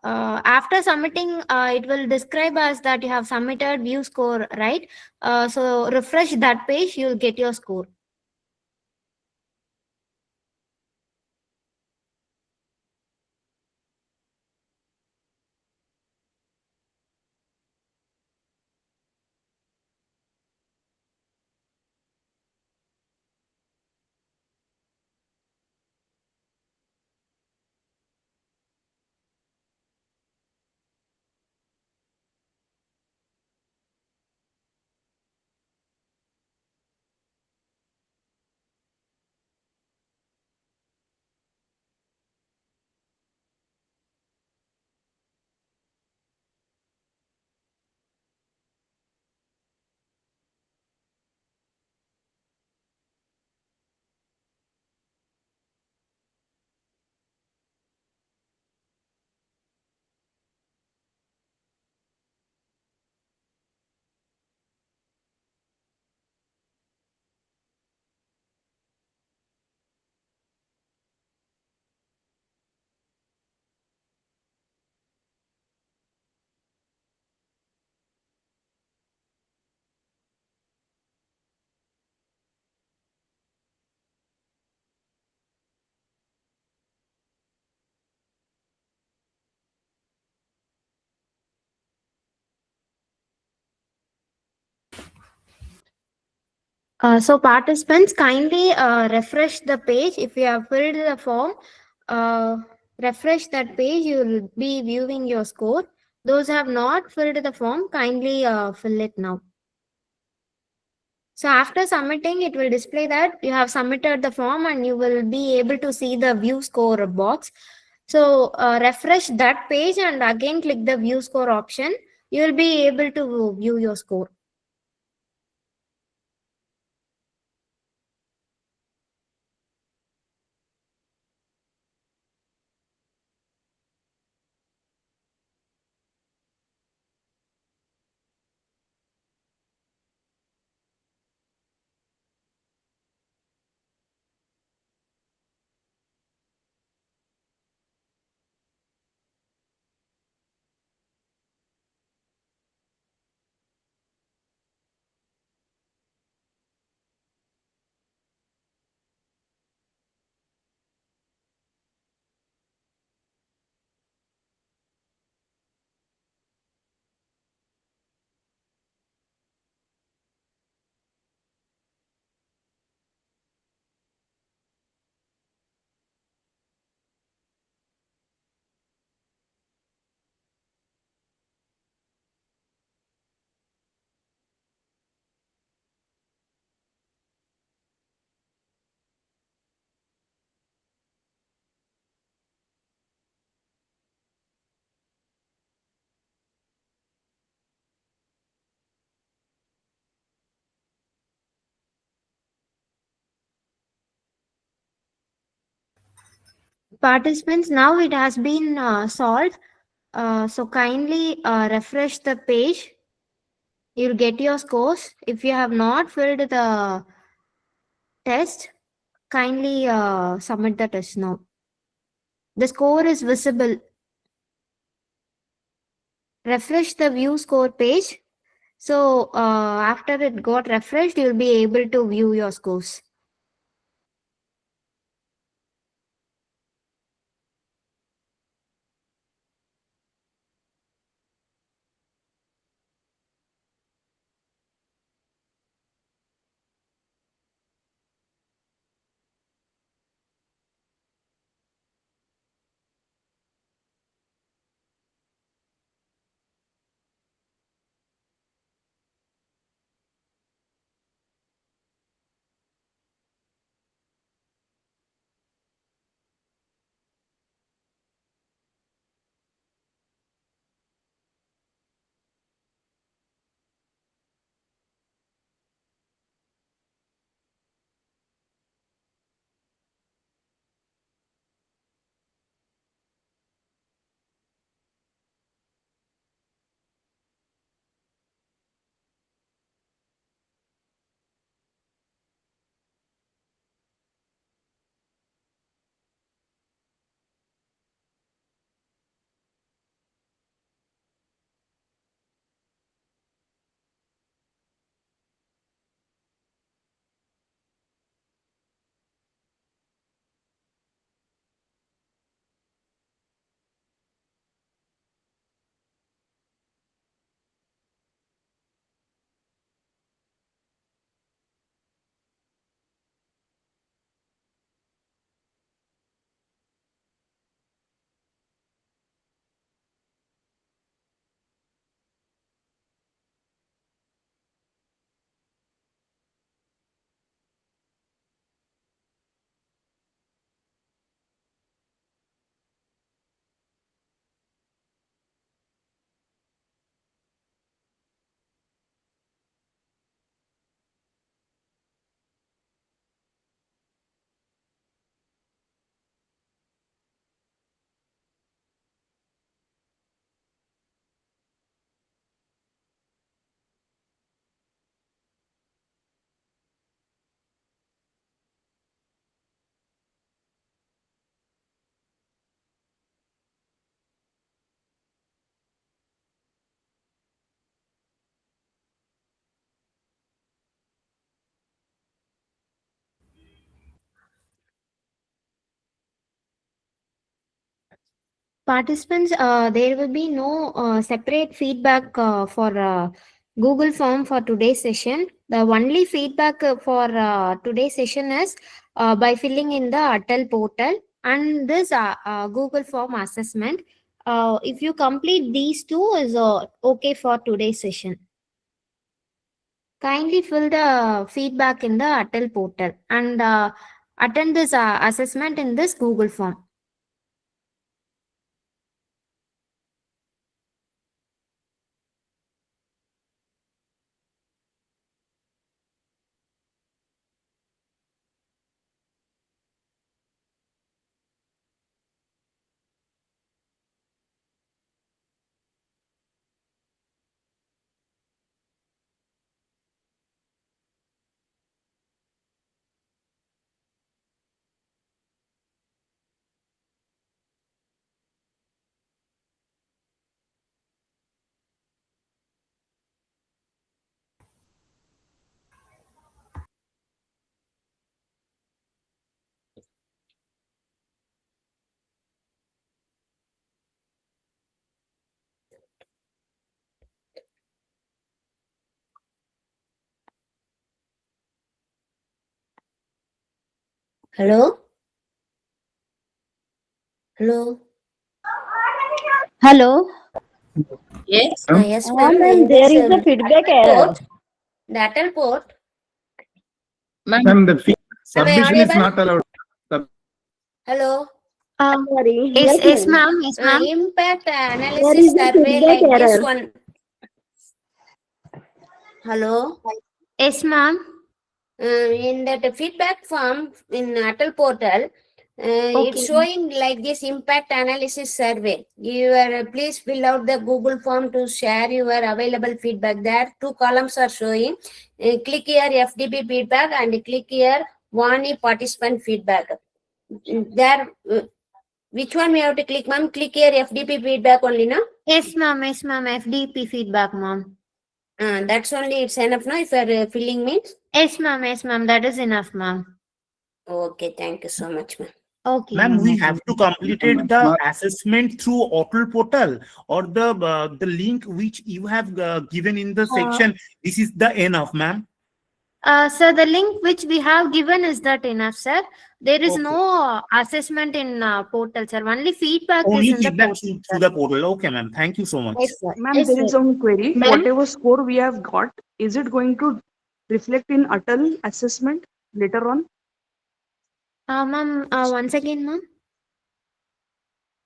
After submitting, it will describe as that you have submitted view score, right? So refresh that page, you'll get your score. So participants, kindly refresh the page. If you have filled the form, refresh that page, you will be viewing your score. Those who have not filled the form, kindly fill it now. So after submitting, it will display that you have submitted the form and you will be able to see the view score box. So refresh that page and again click the view score option. You will be able to view your score. Participants, now it has been solved. So kindly refresh the page. You'll get your scores. If you have not filled the test, kindly submit the test now. The score is visible. Refresh the view score page. So after it got refreshed, you'll be able to view your scores. Participants, there will be no separate feedback for Google Form for today's session. The only feedback for today's session is by filling in the ATAL portal and this Google Form assessment. If you complete these two is okay for today's session. Kindly fill the feedback in the ATAL portal and attend this assessment in this Google Form. Hello? Hello? Hello. Yes. Ma'am? Yes, Oh, ma'am. ma'am, In there this is a feedback error. the ATAL port. Ma'am, the Am I submission is audible? not allowed. Hello? Sorry. Yes, Yes, yes, ma'am. ma'am. Yes, ma'am. Impact There analysis is a survey feedback like this error. one. Hello? Yes, ma'am. In that feedback form in ATAL portal, it's showing like this impact analysis survey. Please fill out the Google form to share your available feedback. There, two columns are showing. Click here FDP feedback and click here Vani participant feedback. There, which one we have to click, ma'am? Click here FDP feedback only, no? Yes, ma'am. Yes, ma'am. FDP feedback, ma'am. That's only it's enough, no? If you're filling means. Yes, ma'am. Yes, ma'am. That is enough, ma'am. Okay, thank you so much, ma'am. Okay, Ma'am, we ma'am. have to complete the assessment through ATAL portal or the link which you have given in the section. This is the enough, ma'am. Sir, the link which we have given is that enough, sir. There is no assessment in portal, sir. Only feedback is Only in the feedback portal. through the portal. Okay, ma'am. Thank you so much. Yes, sir. Ma'am, Yes, there sir. is one query. Ma'am? Whatever score we have got, is it going to reflect in ATAL assessment later on? Ma'am, once again, ma'am.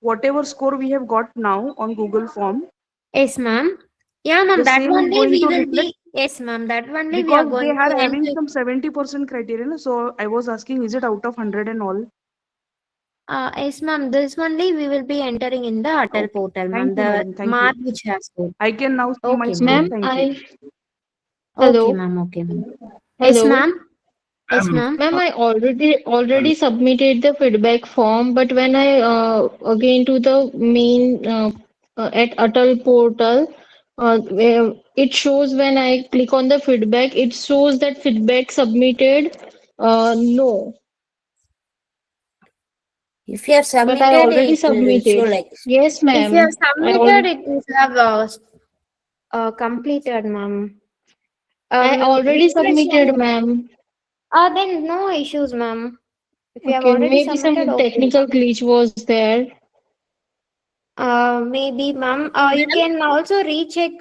Whatever score we have got now on Google form. Yes, ma'am. Yeah, ma'am. The That same is only going we to will reflect be. Yes, ma'am. That only we are because they going are to having enter. some 70% criteria. So I was asking, is it out of 100 and all? Yes, ma'am. This only we will be entering in the ATAL portal, ma'am. Thank you, The madam. Thank mark you. which has scored. I can now see my Okay, score. ma'am. Thank you. Okay, Hello. ma'am. Okay, ma'am. Yes, Hello. ma'am. Yes, ma'am. Ma'am, I already submitted the feedback form, but when I again to the main at ATAL portal, where it shows when I click on the feedback, it shows that feedback submitted. No, If you have but I submitted, already it will show submitted. like this. Yes, If you have ma'am. submitted, it will have completed, ma'am. I already Refresh submitted, and ma'am. then no issues, ma'am. If you have Okay, already maybe submitted, some okay. technical glitch was there. Maybe, ma'am. You can also recheck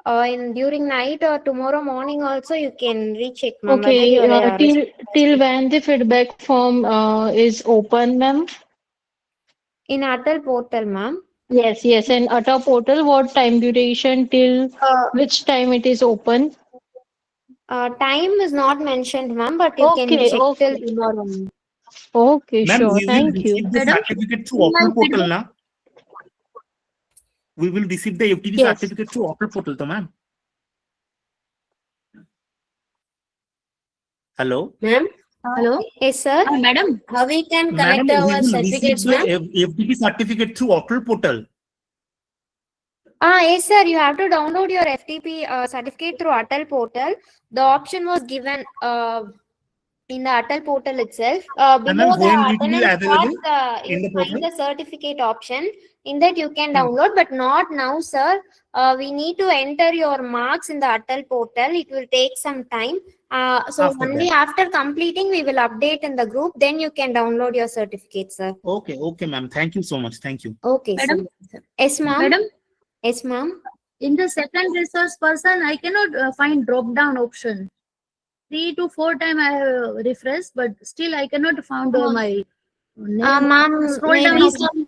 in during night or tomorrow morning. Also, you can recheck, ma'am, whether Okay, your till when the feedback form is open, ma'am? in ATAL portal, ma'am. Yes, yes. And ATA portal, what time duration till which time it is open? Time is not mentioned, ma'am, but you can Okay, check till okay. tomorrow. Okay, Ma'am, sure. we will Thank you. receive the Madam, certificate through in my ATAL portal, feedback. na? We will receive the FDP Yes. certificate through ATAL portal, to ma'am. Hello. Ma'am? Hello? Yes, sir. Madam. How we can Madam, collect we our will receive certificates, the ma'am? FDP certificate through ATAL portal. Yes, sir. You have to download your FTP certificate through ATAL portal. The option was given in the ATAL portal itself. And Below then the when it will be attendance part, available in you'll the portal? find the certificate option. In that you can download, but not now, sir. We need to enter your marks in the ATAL portal. It will take some time. So After only that. after completing, we will update in the group. Then you can download your certificate, sir. Okay, okay, ma'am. Thank you so much. Thank you. Okay, Madam? sir. Yes, ma'am. Madam? Yes, ma'am. In the second resource person, I cannot find drop down option. 3 to 4 times I have refreshed, but still I cannot find my name. Ma'am, Scroll down option.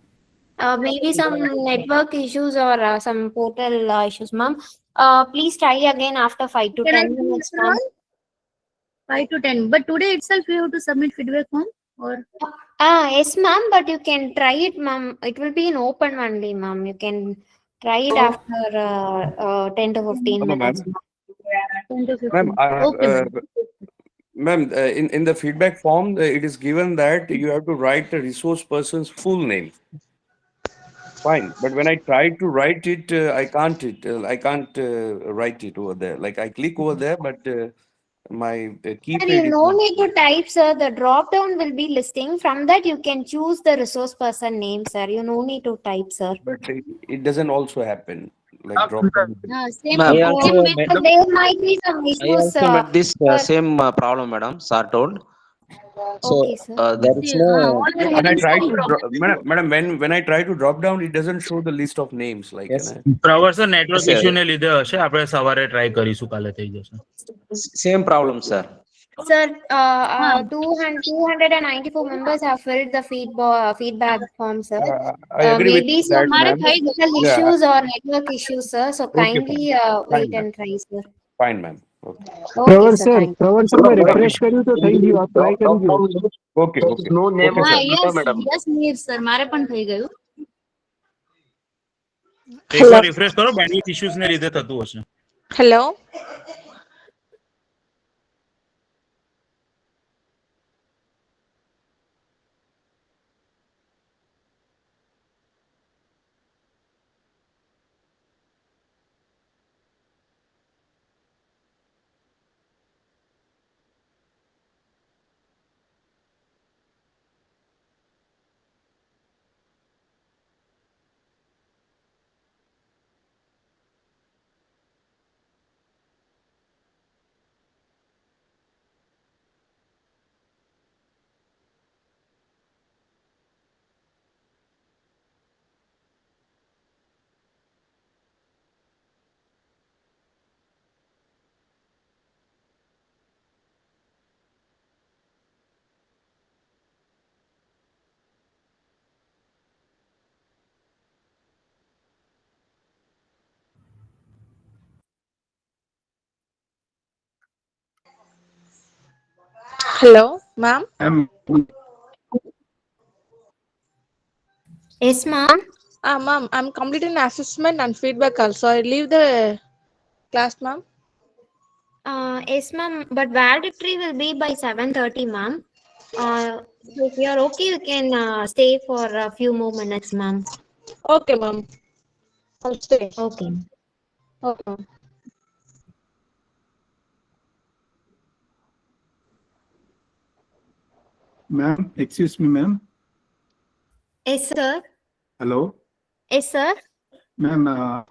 maybe some network issues or some portal issues, ma'am. Please try again after 5 to Can I 10 do minutes, another ma'am. one? 5 to 10. But today itself you have to submit feedback form or Yes, ma'am, but you can try it, ma'am. It will be in open only, ma'am. You can try it after 10 to 15 Hello, minutes, ma'am. ma'am. 10 to Ma'am, 15. I have, Okay, ma'am. ma'am, in the feedback form, it is given that you have to write the resource person's full name. Fine, but when I try to write it, I can't write it over there. Like I click over there, but my Sir, keypad you is no not. need to type, sir. The drop down will be listing. From that, you can choose the resource person name, sir. You no need to type, sir. But it doesn't also happen. Like drop down. Same, I also same met, method. There might be some I issues, also met this sir. same problem, madam. Sir told. So Okay, sir. there is no. When I try to madam, when I try to drop down, it doesn't show the list of names. Like Yes. પ્રવાસન network Yes, issue ને લીધે હશે આપણે સવારે try કરીશું કાલે થઈ જશે Same problem, sir. Sir, 294 members have filled the feedback form, sir. I agree with Maybe some that, ma'am. technical Yeah. issues or network issues, sir. So Okay, kindly fine. wait Fine, and try, sir. Fine, ma'am. Okay. Okay, sir. Thank you. प्रवर sir मैं refresh કર્યું તો થઈ ગયું આપ try કરજો. Okay, okay. No name Okay, of sir. Yes, Mir, sir. મારે પણ થઈ ગયું. એકવાર રિફ્રેશ કરો બેન્ડવિડ્થ ઇશ્યુઝ ને લીધે થતું હશે Hello. Hello, ma'am. Yes, ma'am. Ma'am, I'm completing assessment and feedback also. I leave the class, ma'am. Yes, ma'am. But validity will be by 7:30, ma'am. So if you are okay, you can stay for a few more minutes, ma'am. Okay, ma'am. I'll stay. Okay. Okay, ma'am. Ma'am, excuse me, ma'am. Yes, sir. Hello. Yes, sir. Ma'am,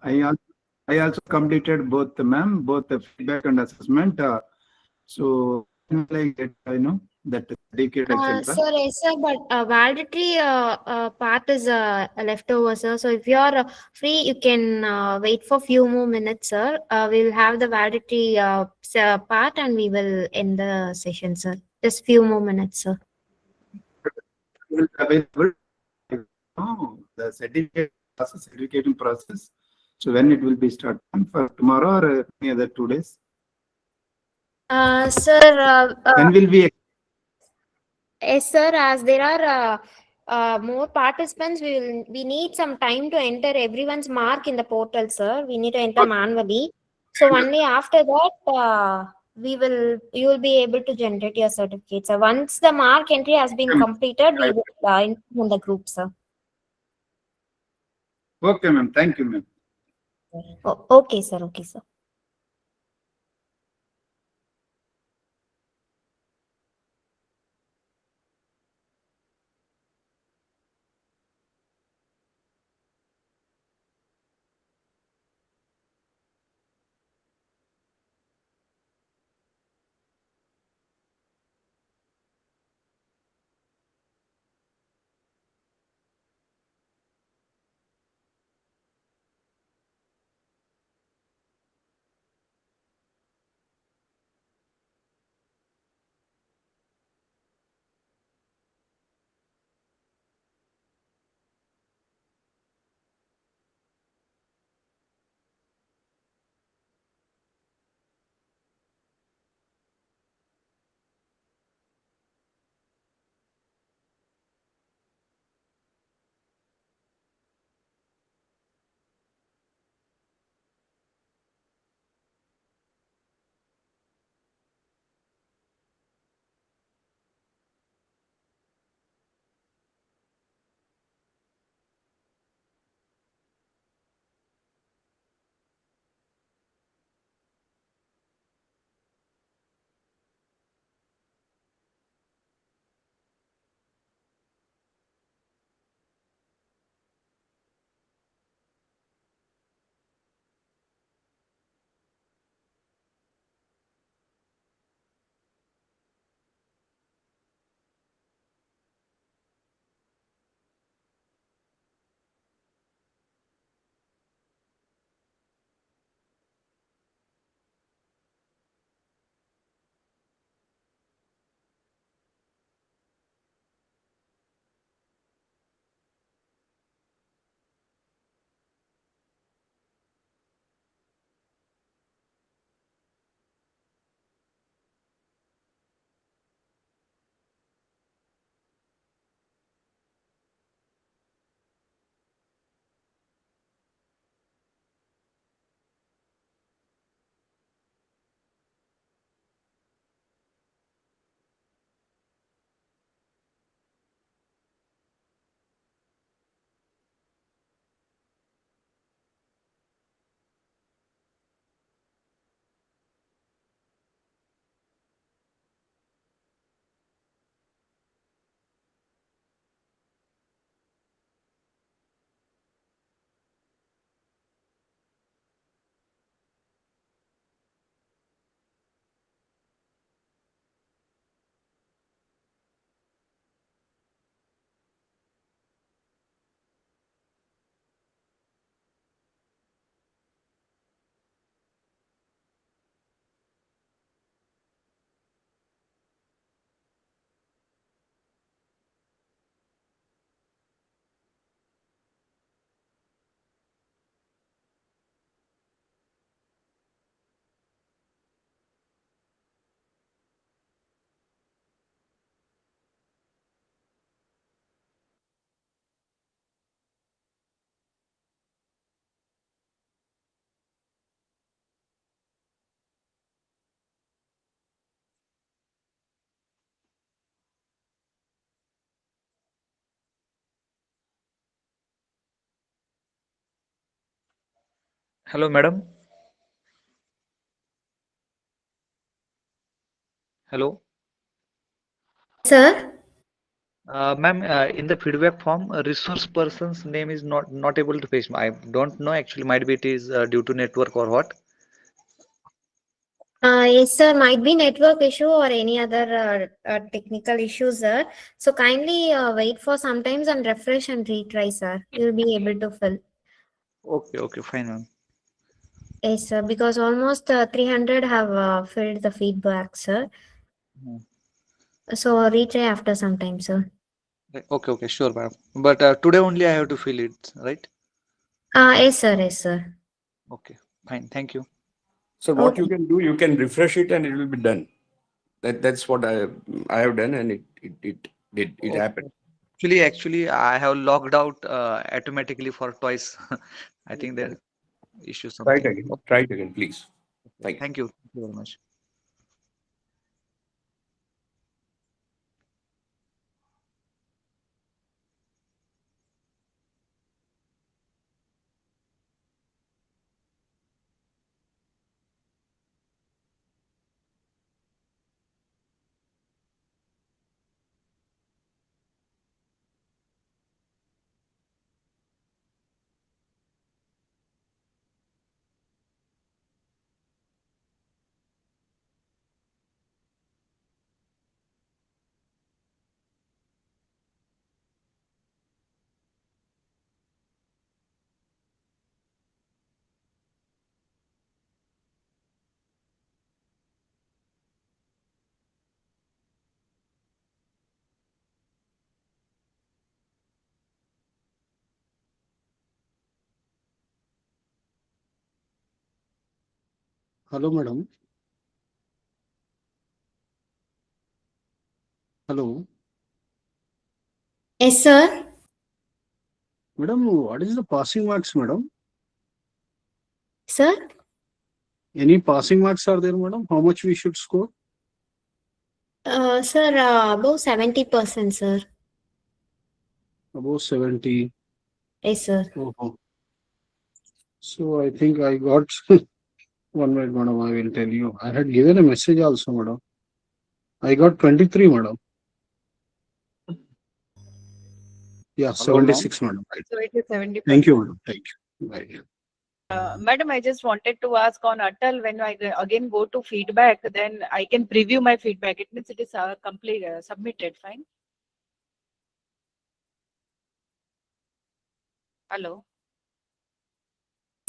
I also completed both, ma'am, both the feedback and assessment. So, like that, I know that certificate, etc. Sir, yes, sir, but validity part is left over, sir. So if you are free, you can wait for few more minutes, sir. We'll have the validity part and we will end the session, sir. Just few more minutes, sir. Will be available. No, the certificating process. So when it will be started for tomorrow or any other 2 days? Sir, When will we? yes, sir. As there are more participants, we need some time to enter everyone's mark in the portal, sir. We need to enter manually. So only after that, you will be able to generate your certificate, sir. Once the mark entry has been completed, we will inform the group, sir. Okay, ma'am. Thank you, ma'am. Okay, sir. Okay, sir. Hello, madam. Hello. Sir? Ma'am, in the feedback form, a resource person's name is not able to fetch. I don't know actually. Might be it is due to network or what. Yes, sir. Might be network issue or any other technical issues, sir. So kindly wait for some times and refresh and retry, sir. You'll be able to fill. Okay, okay, fine, ma'am. Yes, sir. Because almost 300 have filled the feedback, sir. Hmm. So retry after some time, sir. Okay, okay, sure, ma'am. But today only I have to fill it, right? Yes, sir. Yes, sir. Okay, fine. Thank you. So what you Okay. can do, you can refresh it and it will be done. That's what I have done, and it happened. Actually, I have logged out automatically for twice. I think there issue Try it something. again. Okay. Try it again, please. Thank you. Thank you. Thank you very much. Hello, madam. Hello. Yes, sir. Madam, what is the passing marks, madam? Sir? Any passing marks are there, madam? How much we should score? Sir, above 70%, sir. Above 70. Yes, sir. Oh. So I think I got 1 minute, madam. I will tell you. I had given a message also, madam. I got 23, madam. Yeah, Hello, ma'am. 76, madam. Right. So it is 70%. Thank you, madam. Thank you. Bye. Madam, I just wanted to ask on ATAL, when I again go to feedback, then I can preview my feedback. It means it is complete, submitted, fine? Hello?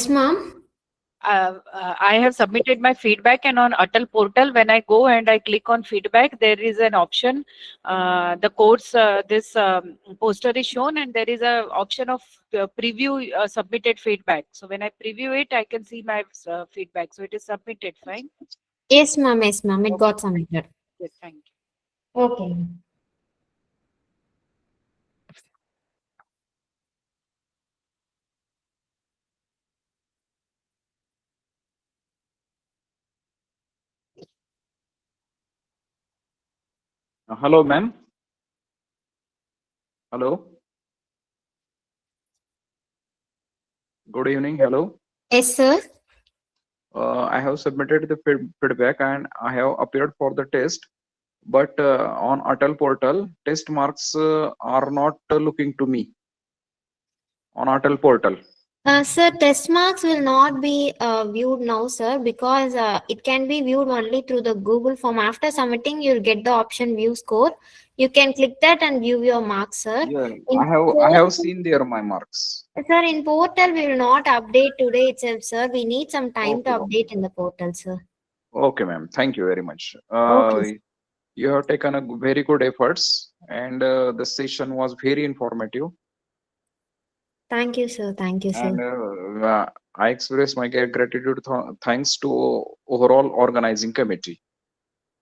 Yes, ma'am. I have submitted my feedback, and on ATAL portal, when I go and I click on feedback, there is an option. The course, this poster is shown, and there is a option of preview submitted feedback. So when I preview it, I can see my feedback. So it is submitted, fine? Yes, ma'am. Yes, ma'am. It got submitted. Yes, thank you. Okay. Hello, ma'am. Hello. Good evening. Hello. Yes, sir. I have submitted the feedback and I have appeared for the test. But on ATAL portal, test marks are not looking to me on ATAL portal. Sir, test marks will not be viewed now, sir, because it can be viewed only through the Google form. After submitting, you'll get the option view score. You can click that and view your marks, sir. Yeah, In I have portal, seen there my marks. sir, in portal, we will not update today itself, sir. We need some time to Okay, update in the portal, sir. okay, ma'am. Thank you very much. Okay. You have taken a very good efforts, and the session was very informative. Thank you, sir. Thank you, sir. And I express my gratitude, thanks to overall organizing committee.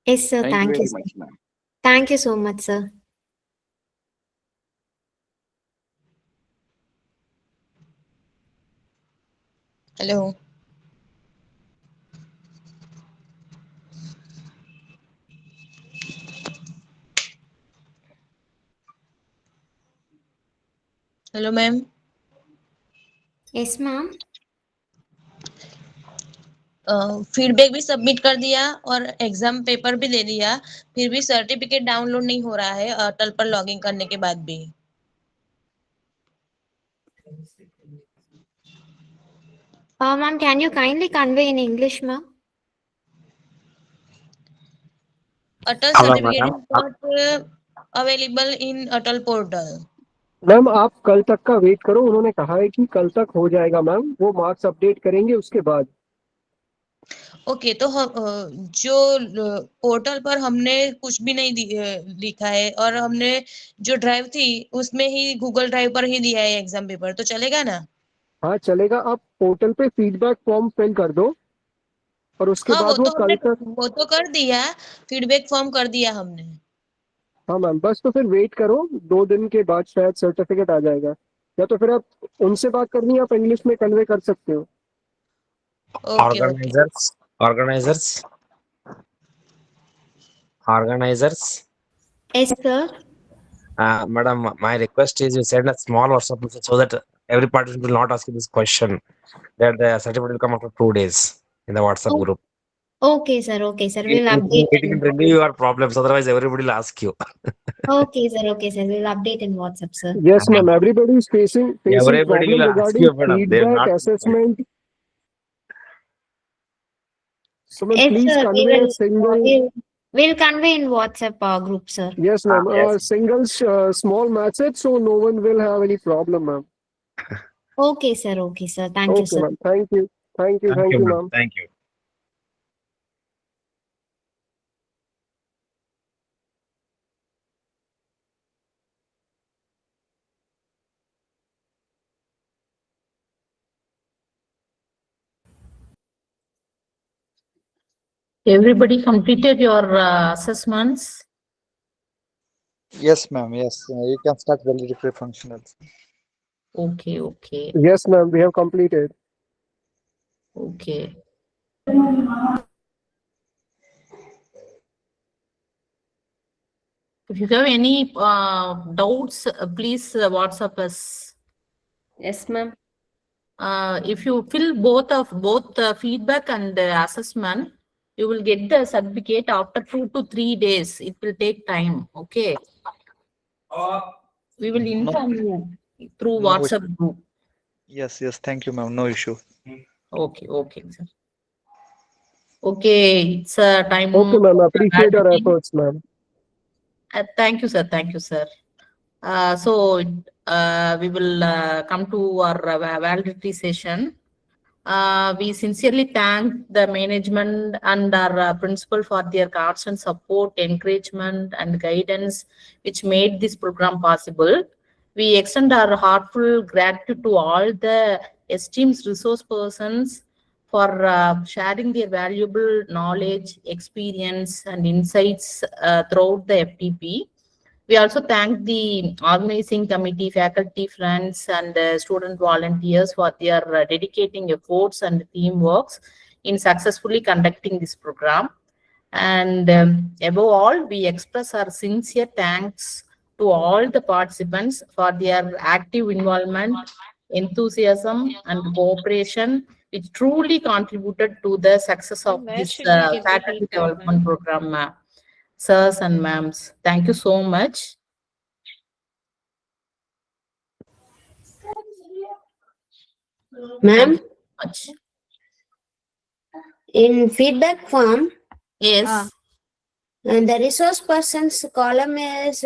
Yes, sir. Thank you Thank you, very sir. much, ma'am. Thank you so much, sir. Hello. Hello, ma'am. Yes, ma'am. Feedback भी submit कर दिया और exam paper भी दे दिया, फिर भी certificate download नहीं हो रहा है अटल पर लॉगिन करने के बाद भी। Ma'am, can you kindly convey in English, ma'am? Atal Hello, certificate madam. Is not available in Atal portal. Ma'am आप कल तक का वेट करो, उन्होंने कहा है कि कल तक हो जाएगा मैम, वो मार्क्स अपडेट करेंगे उसके बाद। ओके, तो जो पोर्टल पर हमने कुछ भी नहीं लिखा है और हमने जो ड्राइव थी उसमें ही गूगल ड्राइव पर ही दिया है एग्जाम पेपर, तो चलेगा ना? हाँ चलेगा, आप पोर्टल पे फीडबैक फॉर्म फिल कर दो और उसके हाँ, बाद वो कल तक। वो तो कर दिया, फीडबैक फॉर्म कर दिया हमने। हाँ मैम, बस तो फिर वेट करो, 2 दिन के बाद शायद सर्टिफिकेट आ जाएगा, या तो फिर आप उनसे बात करनी है, आप इंग्लिश में कन्वे कर सकते हो। Organizers. Yes, sir. Madam, my request is you send a small WhatsApp message so that every participant will not ask you this question. That the certificate will come after 2 days in the WhatsApp group. Okay, sir. Okay, sir. It, We'll it, update. it can relieve your problems. Otherwise, everybody will ask you. Okay, sir. Okay, sir. We'll update in WhatsApp, sir. Yes, ma'am. Everybody is facing Everybody problem will ask you, regarding madam. They will feedback, not. assessment. So, ma'am, Yes, please sir. convey a single. We'll convey in WhatsApp group, sir. Yes, ma'am. Yes. Single small message, so no one will have any problem, ma'am. Okay, sir. Okay, sir. Thank you, Okay, sir. ma'am. Thank you. Thank you. Thank Thank you, you, ma'am. ma'am. Thank you. Everybody completed your assessments? Yes, ma'am. Yes, you can start validity functionals. Okay, okay, Yes, ma'am. We have completed. okay. If you have any doubts, please WhatsApp us. Yes, ma'am. If you fill both feedback and assessment, you will get the certificate after 2 to 3 days. It will take time. Okay. We will inform you through No WhatsApp group. Yes, yes. Thank you, ma'am. No issue. Okay, okay, sir. Okay, it's time. Okay, ma'am. Appreciate your efforts, ma'am. Thank you, sir. Thank you, sir. So we will come to our validity session. We sincerely thank the management and our principal for their constant support, encouragement, and guidance, which made this program possible. We extend our heartfelt gratitude to all the esteemed resource persons for sharing their valuable knowledge, experience, and insights throughout the FDP. We also thank the organizing committee, faculty, friends, and student volunteers for their dedicating efforts and teamwork in successfully conducting this program. And above all, we express our sincere thanks to all the participants for their active involvement, enthusiasm, and cooperation, which truly contributed to the success of Where this should we give the faculty feedback, development program. Sirs and ma'ams, thank you so much. Ma'am, Much. in feedback form, Yes. and the resource persons column is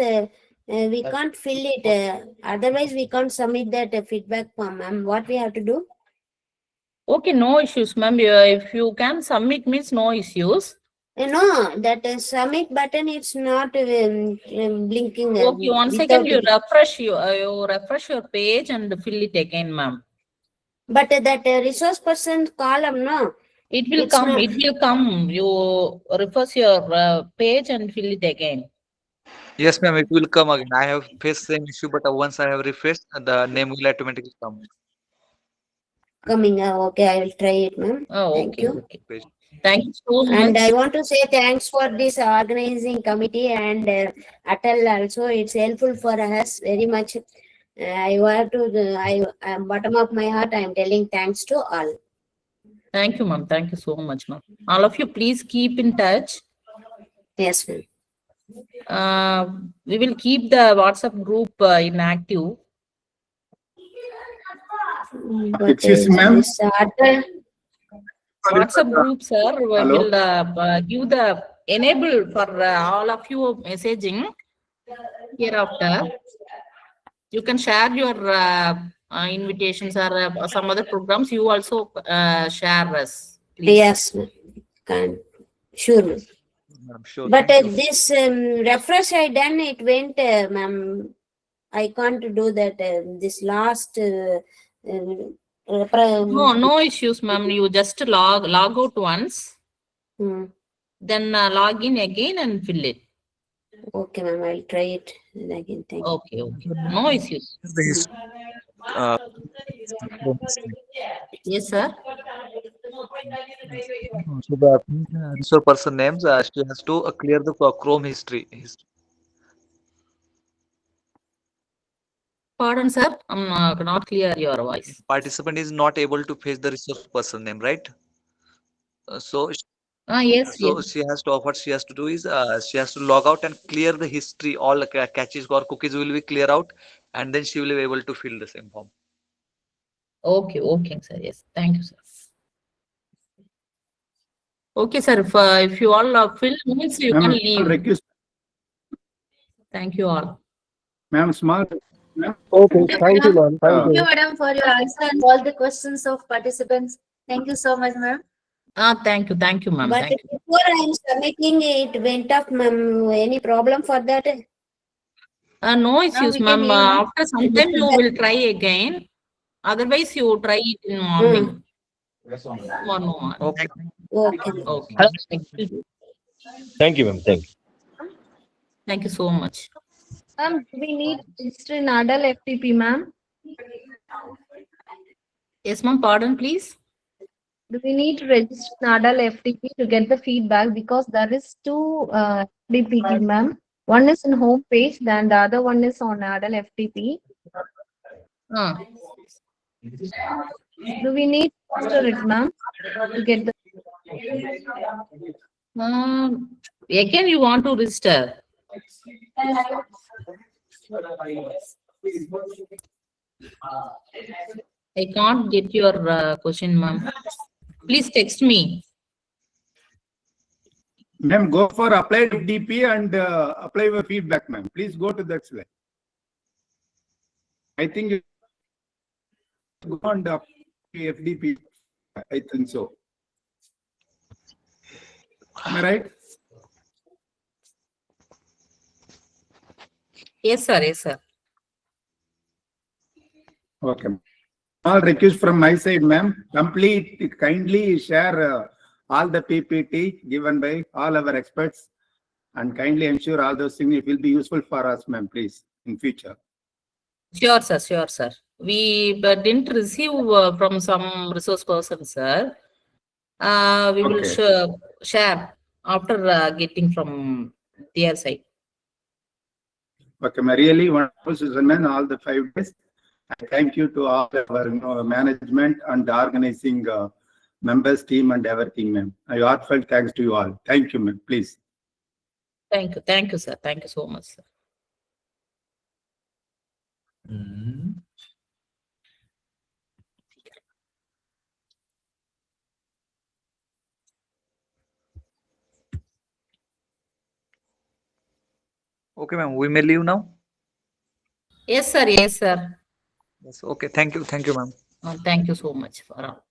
we can't fill it. Otherwise, we can't submit that feedback form, ma'am. What we have to do? Okay, no issues, ma'am. If you can submit means no issues. No, that submit button it's not blinking. Okay, one second. You refresh your page and fill it again, ma'am. But that resource person column, no. It will It's come. not. It will come. You refresh your page and fill it again. Yes, ma'am. It will come again. I have faced same issue, but once I have refreshed, the name will automatically come. Coming. Okay, I will try it, ma'am. Oh, Thank okay, you. okay. Thank you so much. And I want to say thanks for this organizing committee and ATAL also. It's helpful for us very much. I want to, bottom of my heart, I am telling thanks to all. Thank you, ma'am. Thank you so much, ma'am. All of you, please keep in touch. Yes, ma'am. We will keep the WhatsApp group inactive. But Excuse me, ma'am. this ATAL WhatsApp group, sir, we Hello? will give the enable for all of you messaging hereafter. You can share your invitations or some other programs. You also share us, please. Yes, ma'am. Can sure, ma'am. I'm sure. But Thank you. this refresh I done, it went, ma'am. I can't do that. This last. No issues, ma'am. You just log out once, then log in again and fill it. Okay, ma'am. I'll try it again. Thank you. Okay. No issues. Yes, sir. So the resource person names, she has to clear the Chrome history. Pardon, sir. I'm not clear your voice. Participant is not able to fetch the resource person name, right? So Yes. she has to, what she has to do is she has to log out and clear the history. All the caches or cookies will be clear out, and then she will be able to fill the same form. Okay, sir. Yes. Thank you, sir. Okay, sir. If you all fill means you can leave. Thank you all. Ma'am, small. Okay, thank you, ma'am. Thank Thank you, you. madam, for your answer and all the questions of participants. Thank you so much, ma'am. Thank you, ma'am. But Thank you. before I am submitting, it went off, ma'am. Any problem for that? No issues, we can ma'am. leave. After some time you will try again. Otherwise, you try it in morning. Morning. Okay. Okay. Thank you, ma'am. Thank you. Thank you so much. Ma'am, do we need to register in ATAL FDP, ma'am? Yes, ma'am. Pardon, please. Do we need to register in ATAL FDP to get the feedback? Because there is two FDP, ma'am. One is in home page, then the other one is on ATAL FDP. Do we need to register it, ma'am, to get the? Again, you want to register? I can't get your question, ma'am. Please text me. Ma'am, go for apply FDP and apply your feedback, ma'am. Please go to that slide. I think you go on the FDP. I think so. Am I right? Yes, sir. Yes, sir. Okay. All request from my side, ma'am. Kindly share all the PPT given by all our experts and kindly ensure all those things. It will be useful for us, ma'am, please, in future. Sure, sir. Sure, sir. We didn't receive from some resource person, sir. We will share after getting from their side. Okay, ma'am. Really wonderful, Susan, ma'am, all the 5 days. And thank you to all our management and the organizing members, team, and everything, ma'am. I heartfelt thanks to you all. Thank you, ma'am. Please. Thank you, sir. Thank you so much, sir. Okay, ma'am. We may leave now. Yes, sir. Yes, sir. Yes. Okay. Thank you, ma'am. Thank you so much for all.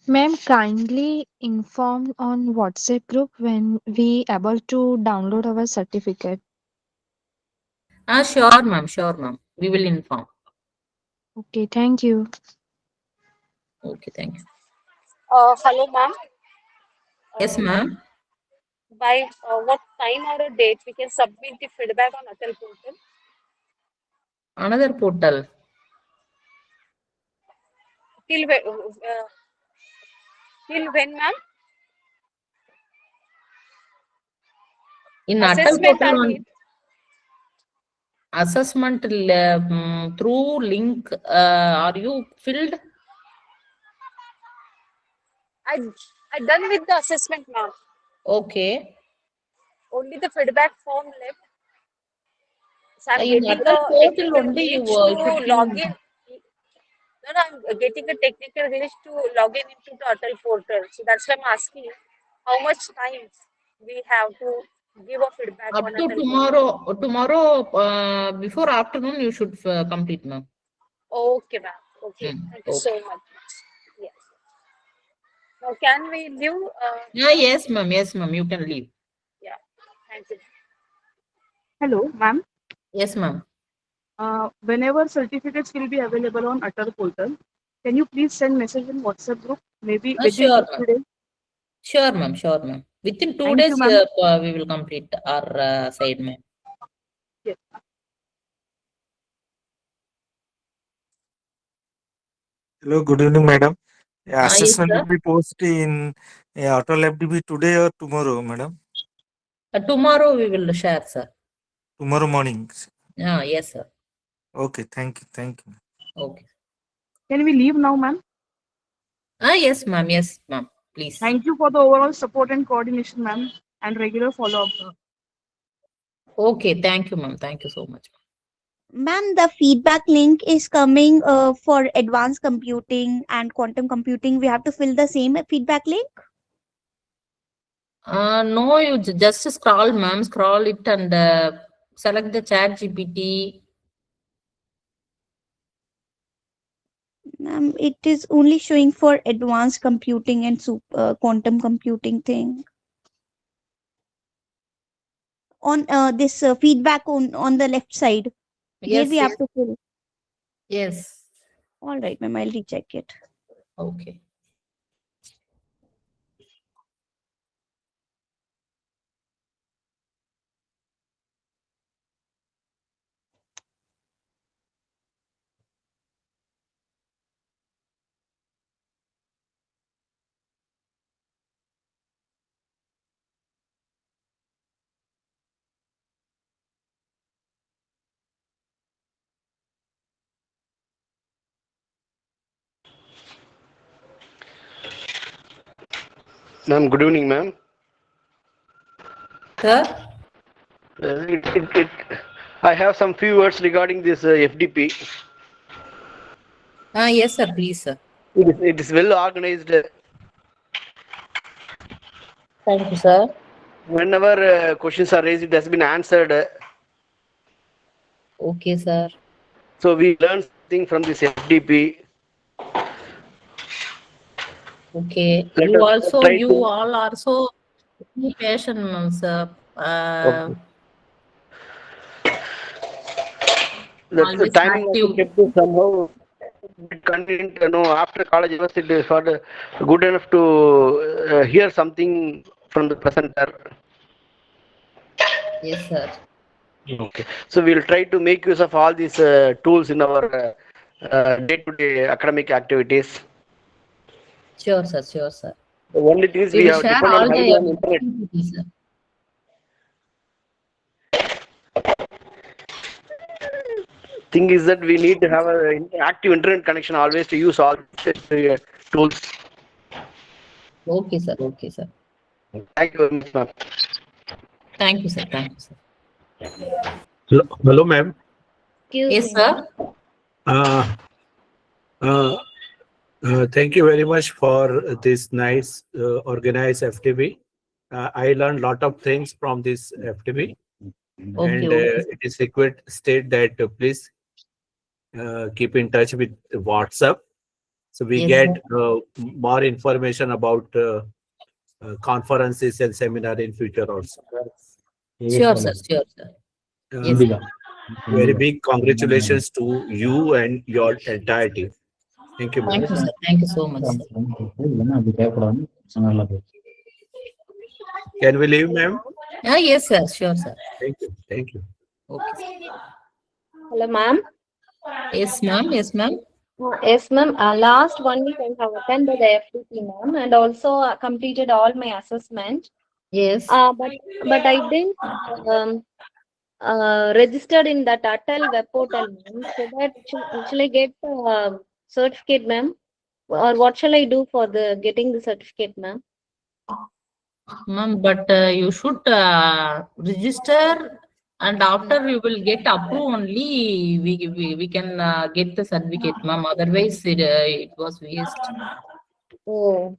Ma'am, kindly inform on WhatsApp group when we able to download our certificate. Sure, ma'am. Sure, ma'am. We will inform. Okay, thank you. Okay, thank you. Hello, ma'am. Yes, ma'am. By what time or a date we can submit the feedback on ATAL portal? Another portal. Till when, ma'am? In ATAL Assessment portal I on need. assessment through link, are you filled? I done with the assessment, ma'am. Okay. Only the feedback form left. So I'm In getting ATAL a portal technical only you glitch to should log fill. in. No, I'm getting a technical glitch to log in into the ATAL portal. So that's why I'm asking how much time we have to give a feedback Up on to ATAL portal. tomorrow, before afternoon, you should complete, ma'am. Okay, ma'am. Okay. Thank you so Okay. much. Yes. Now, can we leave? Yeah, yes, ma'am. Yes, ma'am. You can leave. Yeah. Thank you. Hello, ma'am. Yes, ma'am. Whenever certificates will be available on ATAL portal, can you please send message in WhatsApp group? Maybe within Sure, 2 ma'am. days. Sure, ma'am. Sure, ma'am. Within 2 Thank you, days, ma'am. we will complete our side, ma'am. Yes. Hello, good evening, madam. Yes, Assessment sir. will be posted in ATAL FDP today or tomorrow, madam? Tomorrow we will share, sir. Tomorrow morning. Yes, sir. Okay, thank you. Thank you. Okay. Can we leave now, ma'am? Yes, ma'am. Yes, ma'am. Please. Thank you for the overall support and coordination, ma'am, and regular follow-up. Okay. Thank you, ma'am. Thank you so much. Ma'am, the feedback link is coming for advanced computing and quantum computing. We have to fill the same feedback link? No, you just scroll, ma'am. Scroll it and select the ChatGPT. Ma'am, it is only showing for advanced computing and quantum computing thing. On this feedback on the left side, there Yes, we have yes. to fill. Yes. All right, ma'am, I'll recheck it. Okay. Ma'am, good evening, ma'am. Sir? I have some few words regarding this FDP. Yes, sir. Please, sir. It is well organized. Thank you, sir. Whenever questions are raised, it has been answered. Okay, sir. So we learn something from this FDP. Okay. Let You us try to. all are so patient, ma'am, sir. Okay. The Always timing also active. kept somehow convenient. After college hours, it is not good enough to hear something from the presenter. Yes, sir. Okay. So we'll try to make use of all these tools in our day-to-day academic activities. Sure, sir. Sure, sir. The only thing is We we will have share depended all highly the on internet. activities, sir. Thing is that we need to have an active internet connection always to use all these tools. Okay, sir. Okay, sir. Thank you very much, ma'am. Thank you, sir. Thank you, sir. Hello, ma'am. Yes, sir. Thank you very much for this nice organized FTP. I learned a lot of things from this FTP. Okay, And okay. it is request state that please keep in touch with WhatsApp So we Yes, get more information about conferences and seminar in future also. sure, sir. Sure, sir. Yes. Very big congratulations to you and your entire team. Thank you, ma'am. Thank you, sir. Thank you so much, sir. Can we leave, ma'am? Yes, sir. Sure, sir. Thank you. Thank you. Okay, sir. Hello, ma'am. Yes, ma'am. Yes, ma'am. Yes, ma'am. Last 1 week I have attended the FDP, ma'am, and also completed all my assessment. Yes. But I didn't registered in that ATAL web portal, ma'am. So that shall I get certificate, ma'am, or what shall I do for the getting the certificate, ma'am? Ma'am, but you should register, and after you will get approved only we can get the certificate, ma'am. Otherwise it was waste. Oh,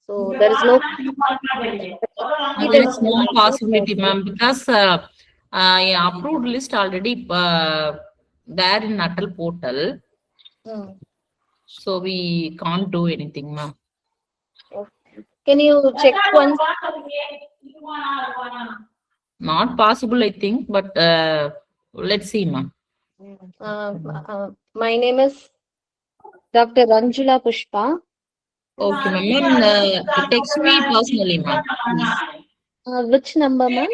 so there is no There is no possibility, ma'am, because approved list already there in ATAL portal. So we can't do anything, ma'am. Can you check once? Not possible, I think, but let's see, ma'am. My name is Dr. Ranjula Pushpa. Okay, ma'am. Text me personally, ma'am, please. Which number, ma'am?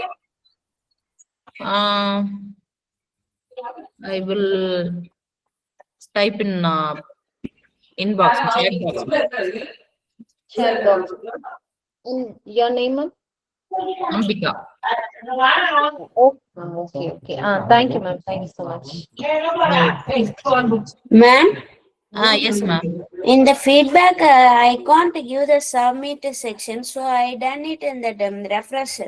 I will type in inbox, chat box. Chat box. And your name, ma'am? Ambika. Oh, okay. Thank you, ma'am. Thank you so much. Ma'am? Yes, ma'am. In the feedback, I can't give the submit section, so I done it in the refresh.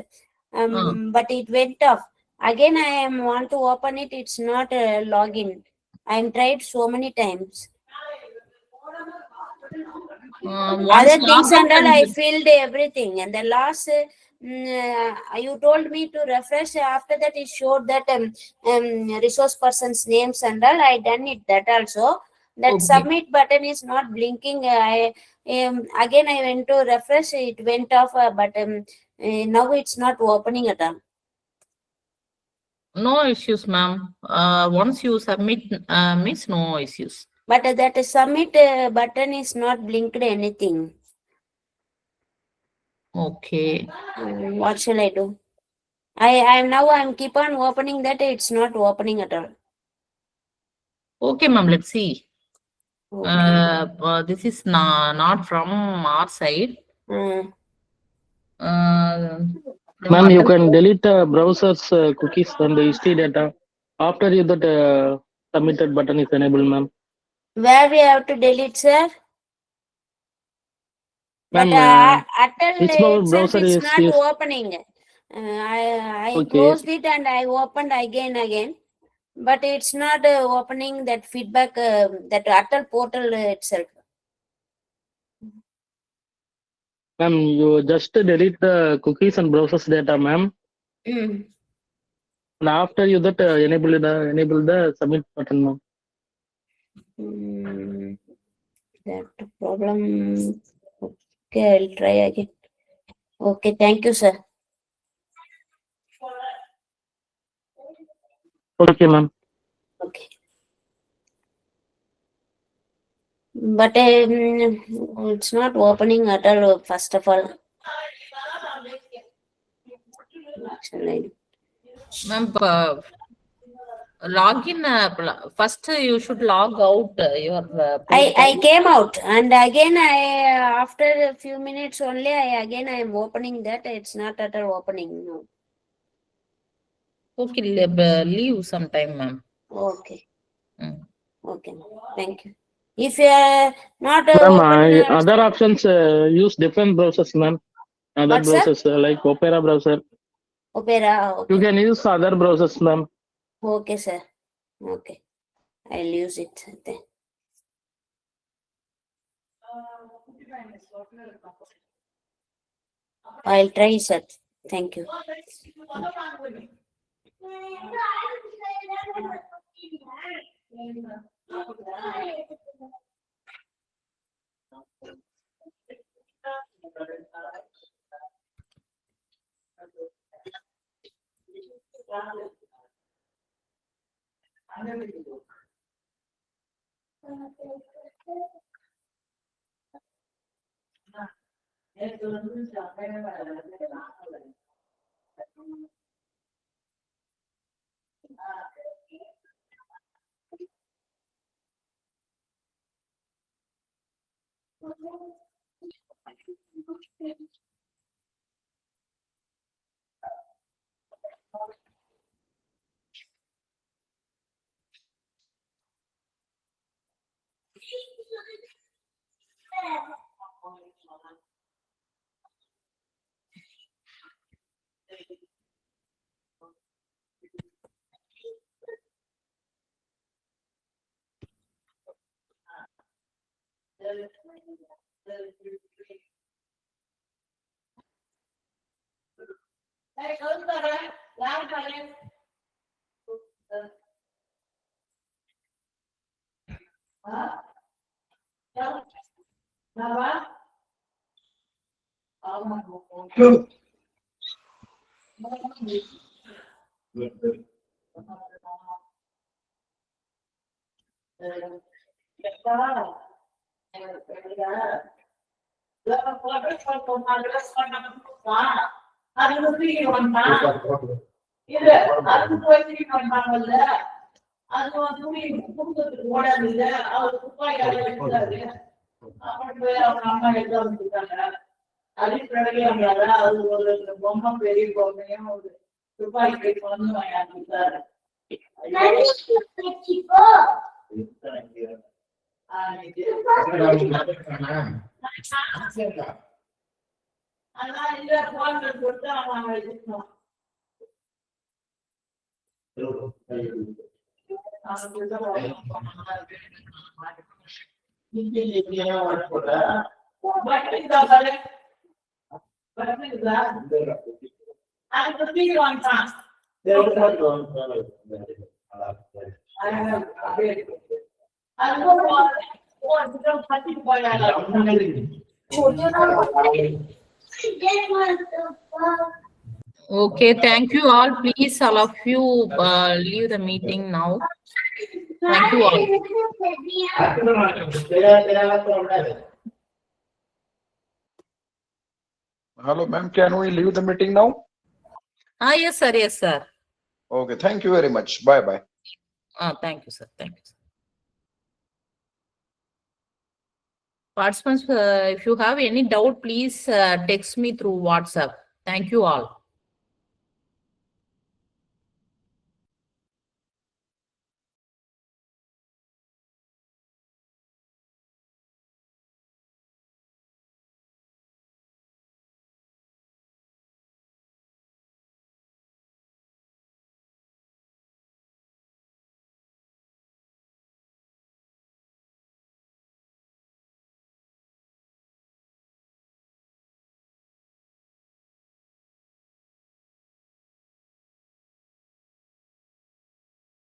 But it went off. Again, I want to open it. It's not login. I'm tried so many times. Other things and all, I filled everything. And the last, you told me to refresh. After that, it showed that resource person's names and all. I done it that also. That submit button is not blinking. Again, I went to refresh. It went off, but now it's not opening at all. No issues, ma'am. Once you submit, means no issues. But that submit button is not blinked anything. Okay. What shall I do? I'm keep on opening that. It's not opening at all. Okay, ma'am. Let's see. This is not from our side. Ma'am, you can delete the browser's cookies and the history data after you that submitted button is enabled, ma'am. Where we have to delete, sir? But ATAL itself browser it's is not used? opening. I closed it and I opened again. But it's not opening that feedback, that ATAL portal itself. Ma'am, you just delete the cookies and browsers data, ma'am. And after you that enable the submit button, ma'am. That problem. Okay, I'll try again. Okay, thank you, sir. Okay, ma'am. Okay. But it's not opening at all, first of all. Ma'am, login. First, you should log out your. I came out and again after a few minutes only I am opening that. It's not at all opening. No. Okay, leave sometime, ma'am. Okay. Okay, thank you. If you are not Ma'am, other options use different browsers, ma'am. Other what, sir? browsers like Opera browser. Opera. Okay. You can use other browsers, ma'am. Okay, sir. Okay, I'll use it then. I'll try, sir. Thank you. Okay, thank you all. Please, all of you, leave the meeting now. Thank you all. Hello, ma'am. Can we leave the meeting now? Yes, sir. Yes, sir. Okay. Thank you very much. Bye bye. Thank you, sir. Thank you, sir. Participants, if you have any doubt, please text me through WhatsApp. Thank you all.